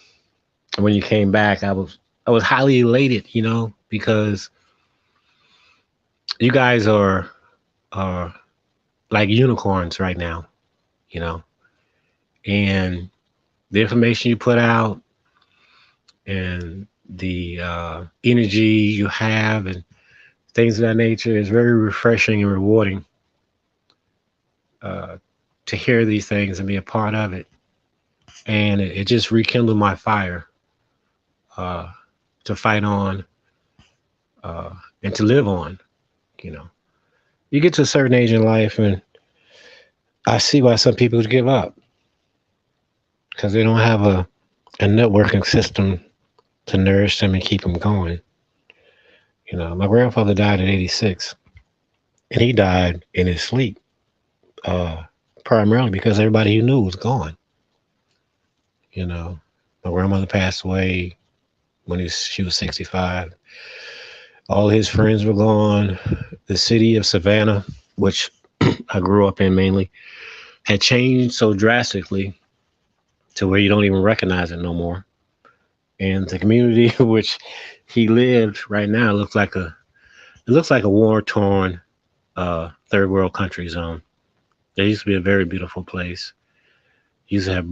you came back, I was highly elated, you know, because you guys are like unicorns right now, you know, and the information you put out and the energy you have and things of that nature is very refreshing and rewarding to hear these things and be a part of it. And it just rekindled my fire to fight on and to live on, you know. You get to a certain age in life and I see why some people give up, because they don't have a networking system to nourish them and keep them going. You know, my grandfather died at 86, and he died in his sleep, primarily because everybody he knew was gone. You know, my grandmother passed away when she was 65. All his friends were gone. The city of Savannah, which I grew up in mainly, had changed so drastically to where you don't even recognize it no more. And the community which he lived right now looks like a war-torn third world country zone. There used to be a very beautiful place. Used to have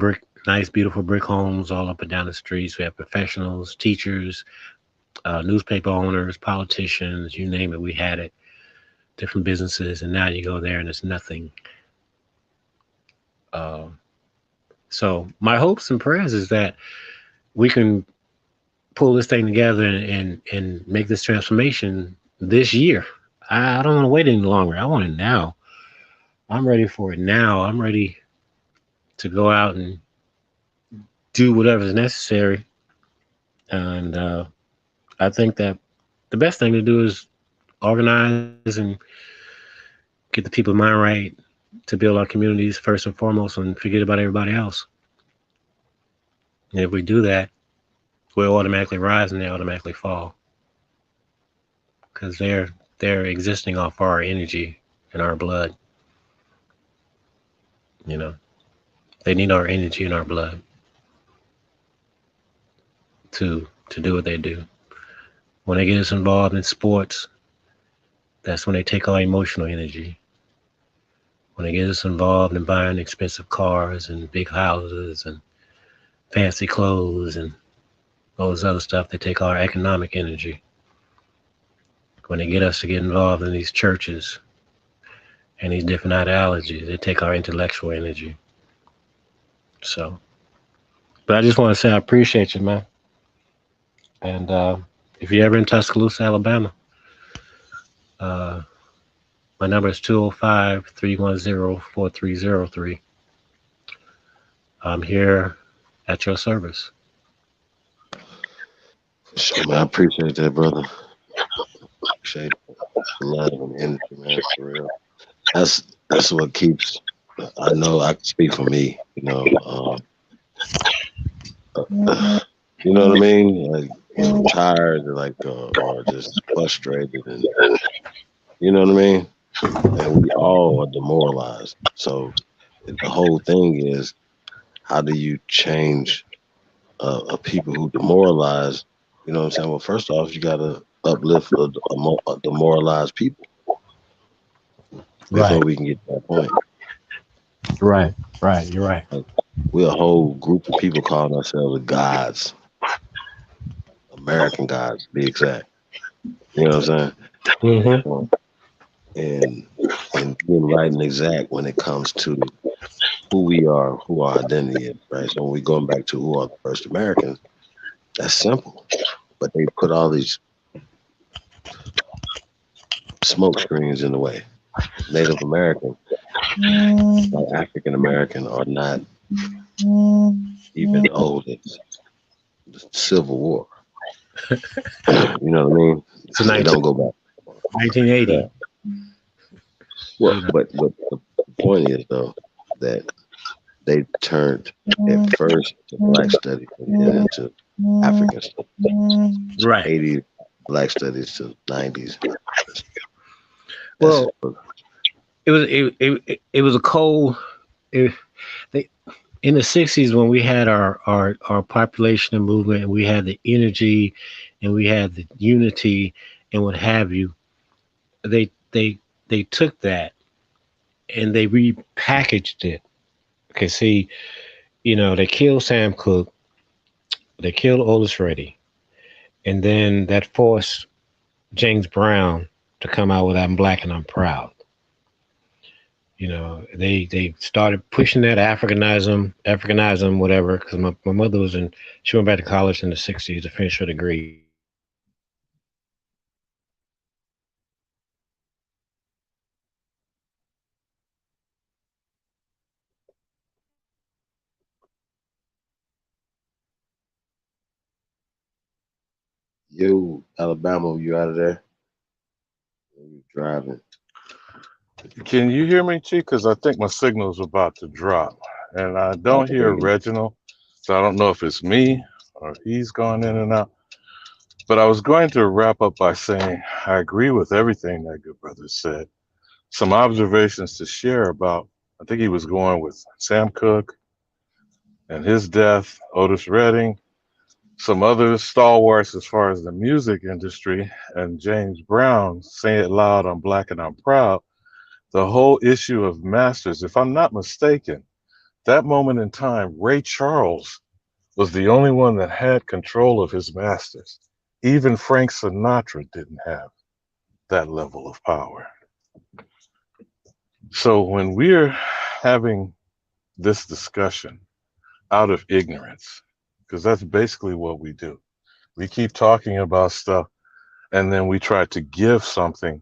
nice, beautiful brick homes all up and down the streets. We have professionals, teachers, newspaper owners, politicians, you name it, we had it. Different businesses, and now you go there and it's nothing. So my hopes and prayers is that we can pull this thing together and make this transformation this year. I don't want to wait any longer. I want it now. I'm ready for it now. I'm ready to go out and do whatever's necessary. And I think that the best thing to do is organize and get the people's mind right to build our communities first and foremost and forget about everybody else. And if we do that, we'll automatically rise and they automatically fall because they're existing off our energy and our blood. You know, they need our energy and our blood to do what they do. When they get us involved in sports, that's when they take our emotional energy. When they get us involved in buying expensive cars and big houses and fancy clothes and all this other stuff, they take our economic energy. When they get us to get involved in these churches and these different ideologies, they take our intellectual energy. So, but I just want to say I appreciate you, man. And if you're ever in Tuscaloosa, Alabama, my number is 205-310-4303. I'm here at your service. Sure, man. I appreciate that, brother. Appreciate the love and energy, man. For real. That's what keeps. I know I can speak for me. You know what I mean. Like when I'm tired, or just frustrated, and you know what I mean. And we all are demoralized. So the whole thing is, how do you change a people who demoralize? You know what I'm saying? Well, first off, you got to uplift a demoralized people before we can get to that point. Right. You're right. Like, we're a whole group of people calling ourselves gods, American gods, to be exact. You know what I'm saying? Mm-hmm. And being right and exact when it comes to who we are, who our identity is, right? So when we're going back to who are the first Americans, that's simple. But they put all these smoke screens in the way. Native American, like African American, are not even old as the Civil War. You know what I mean? So they don't go back. 1980. Yeah. Well, but the point is though that they turned at first to Black studies and then into African studies. Right. 80s Black studies to 90s. Well, it was a cold. In the 60s when we had our population and movement, and we had the energy, and we had the unity, and what have you. They took that and they repackaged it. Okay, see, they killed Sam Cooke, they killed Otis Reddy, and then that forced James Brown to come out with "I'm Black and I'm Proud." They started pushing that Africanism, whatever. Because my mother she went back to college in the 60s to finish her degree. Yo, Alabama, you out of there? You driving? Can you hear me, Chief? Because I think my signal's about to drop, and I don't hear Reginald, so I don't know if it's me or if he's going in and out. But I was going to wrap up by saying I agree with everything that good brother said. Some observations to share about, I think he was going with Sam Cooke and his death, Otis Redding, some other stalwarts as far as the music industry, and James Brown, Say It Loud, I'm Black and I'm Proud. The whole issue of masters, if I'm not mistaken, that moment in time, Ray Charles was the only one that had control of his masters. Even Frank Sinatra didn't have that level of power. So when we're having this discussion out of ignorance, because that's basically what we do. We keep talking about stuff and then we try to give something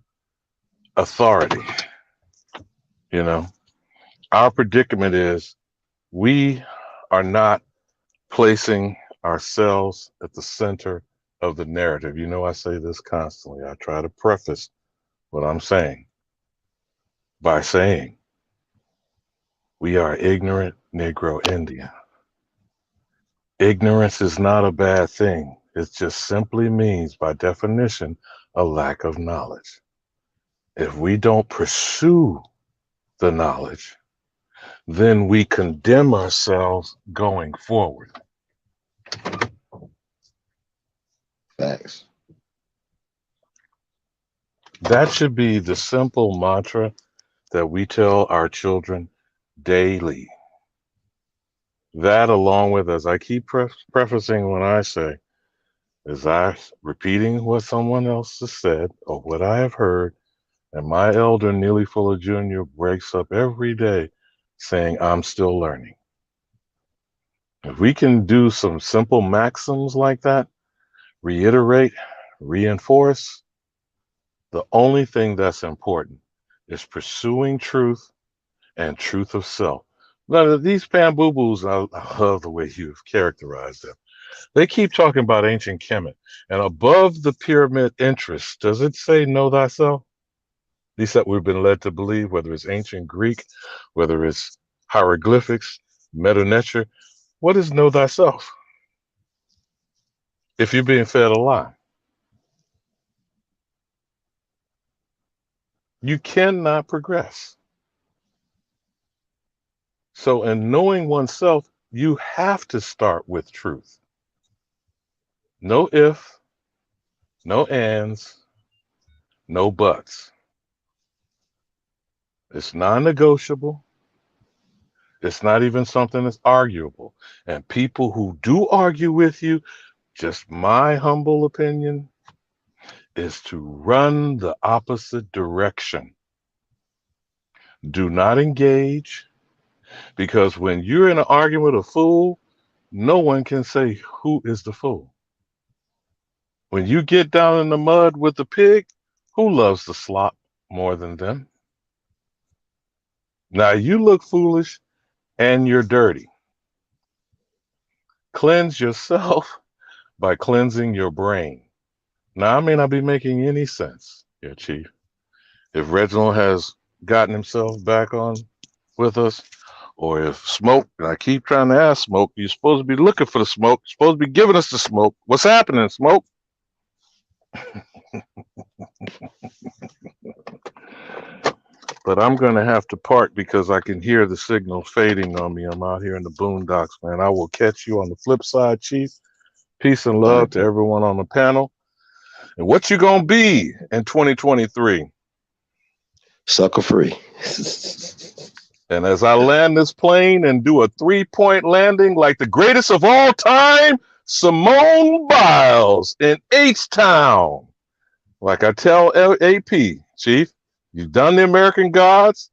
authority. You know, our predicament is we are not placing ourselves at the center of the narrative. You know, I say this constantly. I try to preface what I'm saying by saying we are ignorant Negro Indian. Ignorance is not a bad thing. It just simply means, by definition, a lack of knowledge. If we don't pursue the knowledge, then we condemn ourselves going forward. Facts. That should be the simple mantra that we tell our children daily. That, along with, as I keep prefacing when I say, is I repeating what someone else has said or what I have heard, and my elder, Neely Fuller Jr., breaks up every day saying, I'm still learning. If we can do some simple maxims like that, reiterate, reinforce, the only thing that's important is pursuing truth and truth of self. Now, these Pamboo-Boos, I love the way you've characterized them. They keep talking about ancient Kemet, and above the pyramid interest, does it say know thyself? At least that we've been led to believe, whether it's ancient Greek, whether it's hieroglyphics, Meta Nature. What is know thyself? If you're being fed a lie, you cannot progress. So, in knowing oneself, you have to start with truth. No if, no ands, no buts. It's non-negotiable. It's not even something that's arguable. And people who do argue with you, just my humble opinion, is to run the opposite direction. Do not engage, because when you're in an argument with a fool, no one can say who is the fool. When you get down in the mud with the pig, who loves the slop more than them? Now you look foolish and you're dirty. Cleanse yourself by cleansing your brain. Now, I may not be making any sense here, Chief. If Reginald has gotten himself back on with us, or if Smoke, and I keep trying to ask Smoke, you're supposed to be looking for the smoke, you're supposed to be giving us the smoke. What's happening, Smoke? But I'm going to have to part because I can hear the signal fading on me. I'm out here in the boondocks, man. I will catch you on the flip side, Chief. Peace and love to everyone on the panel. And what you going to be in 2023? Sucker free. And as I land this plane and do a 3-point landing like the greatest of all time, Simone Biles in H-Town. Like I tell AP, Chief, you've done the American Gods,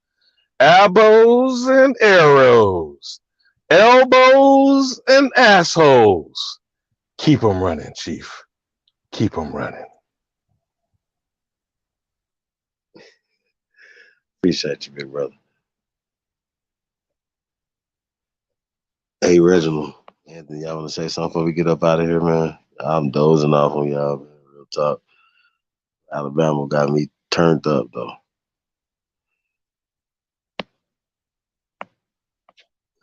abos and arrows, elbows and assholes. Keep them running, Chief. Keep them running. Appreciate you, big brother. Hey, Reginald, Anthony, y'all want to say something before we get up out of here, man? I'm dozing off on y'all, man. Real talk. Alabama got me turned up, though.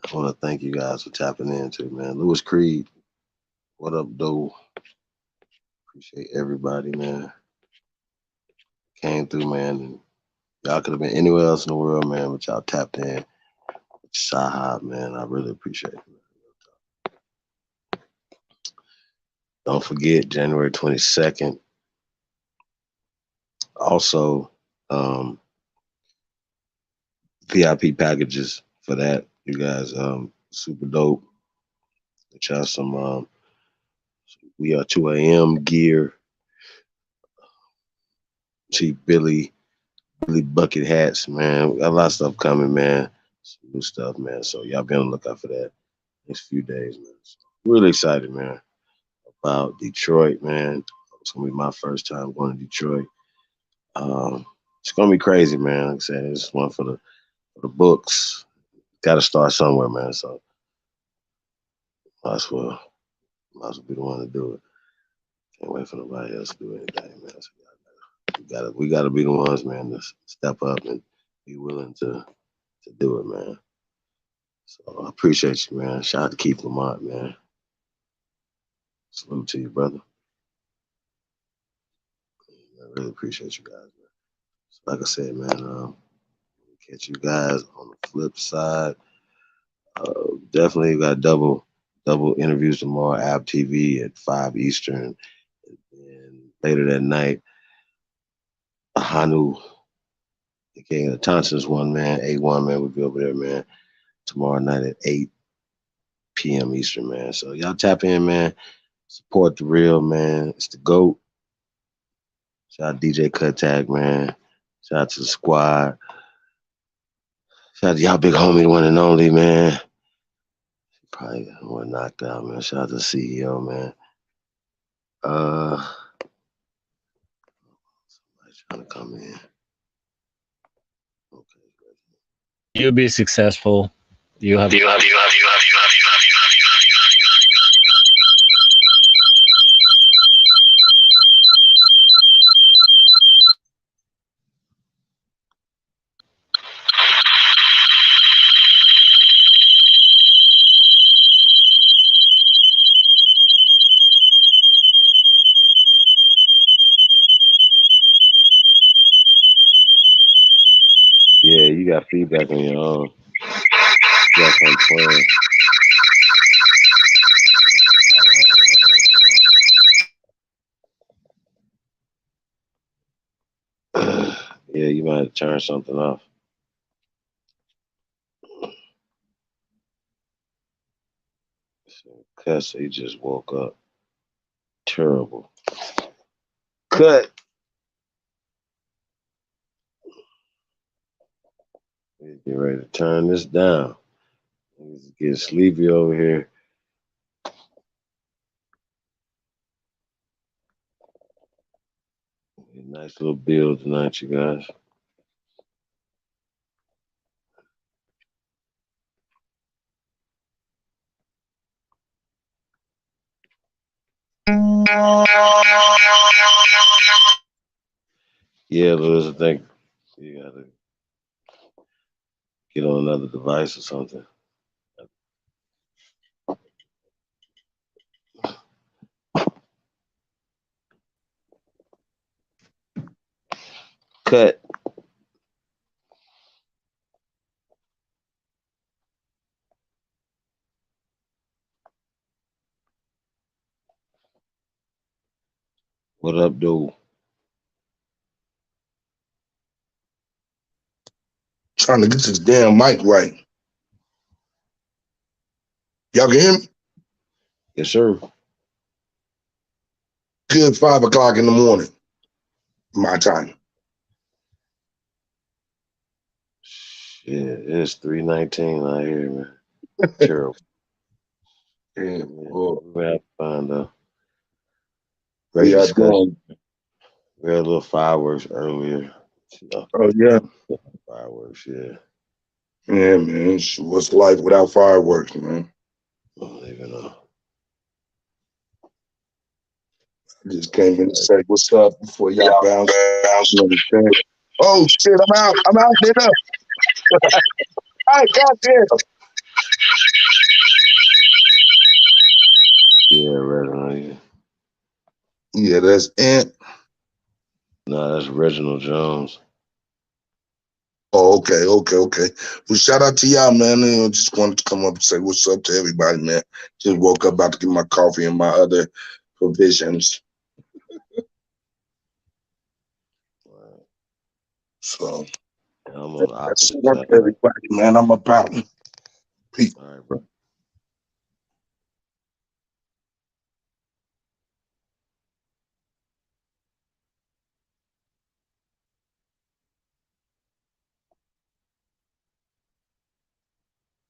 I want to thank you guys for tapping in, too, man. Lewis Creed, what up, though? Appreciate everybody, man. Came through, man. And y'all could have been anywhere else in the world, man, but y'all tapped in. Sahab, man. I really appreciate it. Don't forget, January 22nd. Also, VIP packages for that. You guys, super dope. Which has some We Are 2 AM gear. See Billy Bucket hats, man. We got a lot of stuff coming, man. some new stuff, man. So y'all be on the lookout for that next few days, man. So, really excited, man, about Detroit, man. It's gonna be my first time going to Detroit. It's gonna be crazy, man. Like I said, it's one for the books. Got to start somewhere, man. So might as well be the one to do it. Can't wait for nobody else to do anything, man. So we gotta be the ones, man, to step up and be willing to do it, man. So I appreciate you, man. Shout out to Keith Lamont, man. Salute to you, brother. I really appreciate you guys, man. So like I said, man, catch you guys on the flip side. Definitely got double interviews tomorrow, App TV at 5 Eastern. And later that night, Hanu, the King of the Thompsons one, man, A1, man, we'll be over there, man, tomorrow night at 8 p.m. Eastern, man. So y'all tap in, man. Support the real, man. It's the GOAT. Shout out DJ Cut Tag, man. Shout out to the squad. Shout out to y'all big homie, the one and only, man. Probably one knocked out, man. Shout out to the CEO, man. Somebody's trying to come in. You'll be successful. You have. Yeah, you got feedback on your own. You got something playing. Yeah, you might have turned something off. Cuss, he just woke up. Terrible. Cut. Get ready to turn this down. He's getting sleepy over here. Nice little build tonight, you guys. Yeah, Lewis, I think you gotta get on another device or something. Cut. What up, dude? Trying to get this damn mic right. Y'all can hear me? Yes, sir. Good 5 o'clock in the morning. My time. Yeah, it's 3:19 out here, man. Terrible. Yeah, we have fun though. Great discussion. We had a little fireworks earlier. Oh yeah. Fireworks, yeah. Yeah, man. What's life without fireworks, man? I don't even know. I just came in to say what's up before y'all bounce. Oh shit, I'm out, nigga. All right, goddamn. Yeah, Reginald. Yeah, that's Ant. No, that's Reginald Jones. Oh, okay. Well, shout out to y'all, man. Just wanted to come up and say what's up to everybody, man. Just woke up about to get my coffee and my other provisions. So, I'm on the opposite side. Everybody, man. I'm about peace. All right, bro.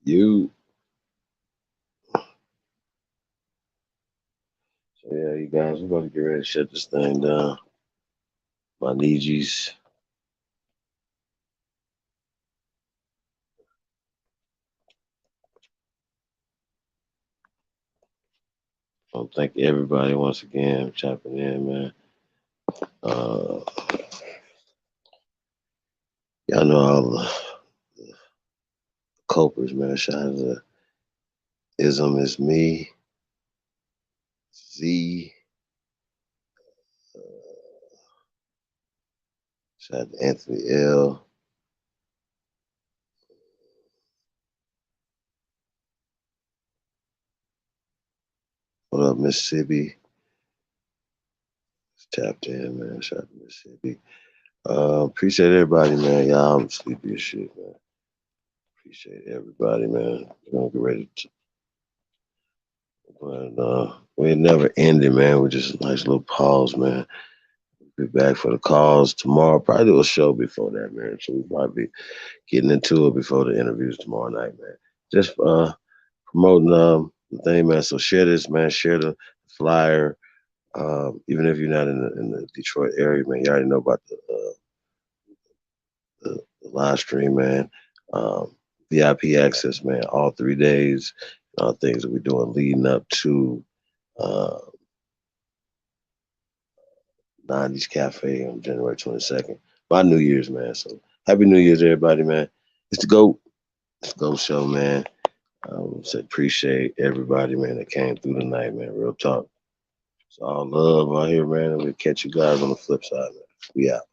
You. So yeah, you guys, we're gonna get ready to shut this thing down. My knees. Thank everybody once again for chopping in, man. Y'all know all the culprits, man. Shout out to Ism is me, Z. Shout out to Anthony L. What up, Mississippi? Tapped in, man. Shout out to Mississippi. Appreciate everybody, man. Y'all, I'm sleepy as shit, man. Appreciate everybody, man. We're gonna get ready to. We're never ending, man. We're just a nice little pause, man. We'll be back for the calls tomorrow. Probably do a show before that, man. So we'll probably be getting into it before the interviews tomorrow night, man. Just promoting the thing, man. So share this, man. Share the flyer. Even if you're not in the Detroit area, man, you already know about the live stream, man. VIP access, man. All 3 days. Things that we're doing leading up to 90s Cafe on January 22nd. My New Year's, man. So happy New Year's, everybody, man. It's the GOAT. It's the GOAT show, man. Appreciate everybody, man, that came through tonight, man. Real talk. It's all love out here, man. And we'll catch you guys on the flip side, man. We out.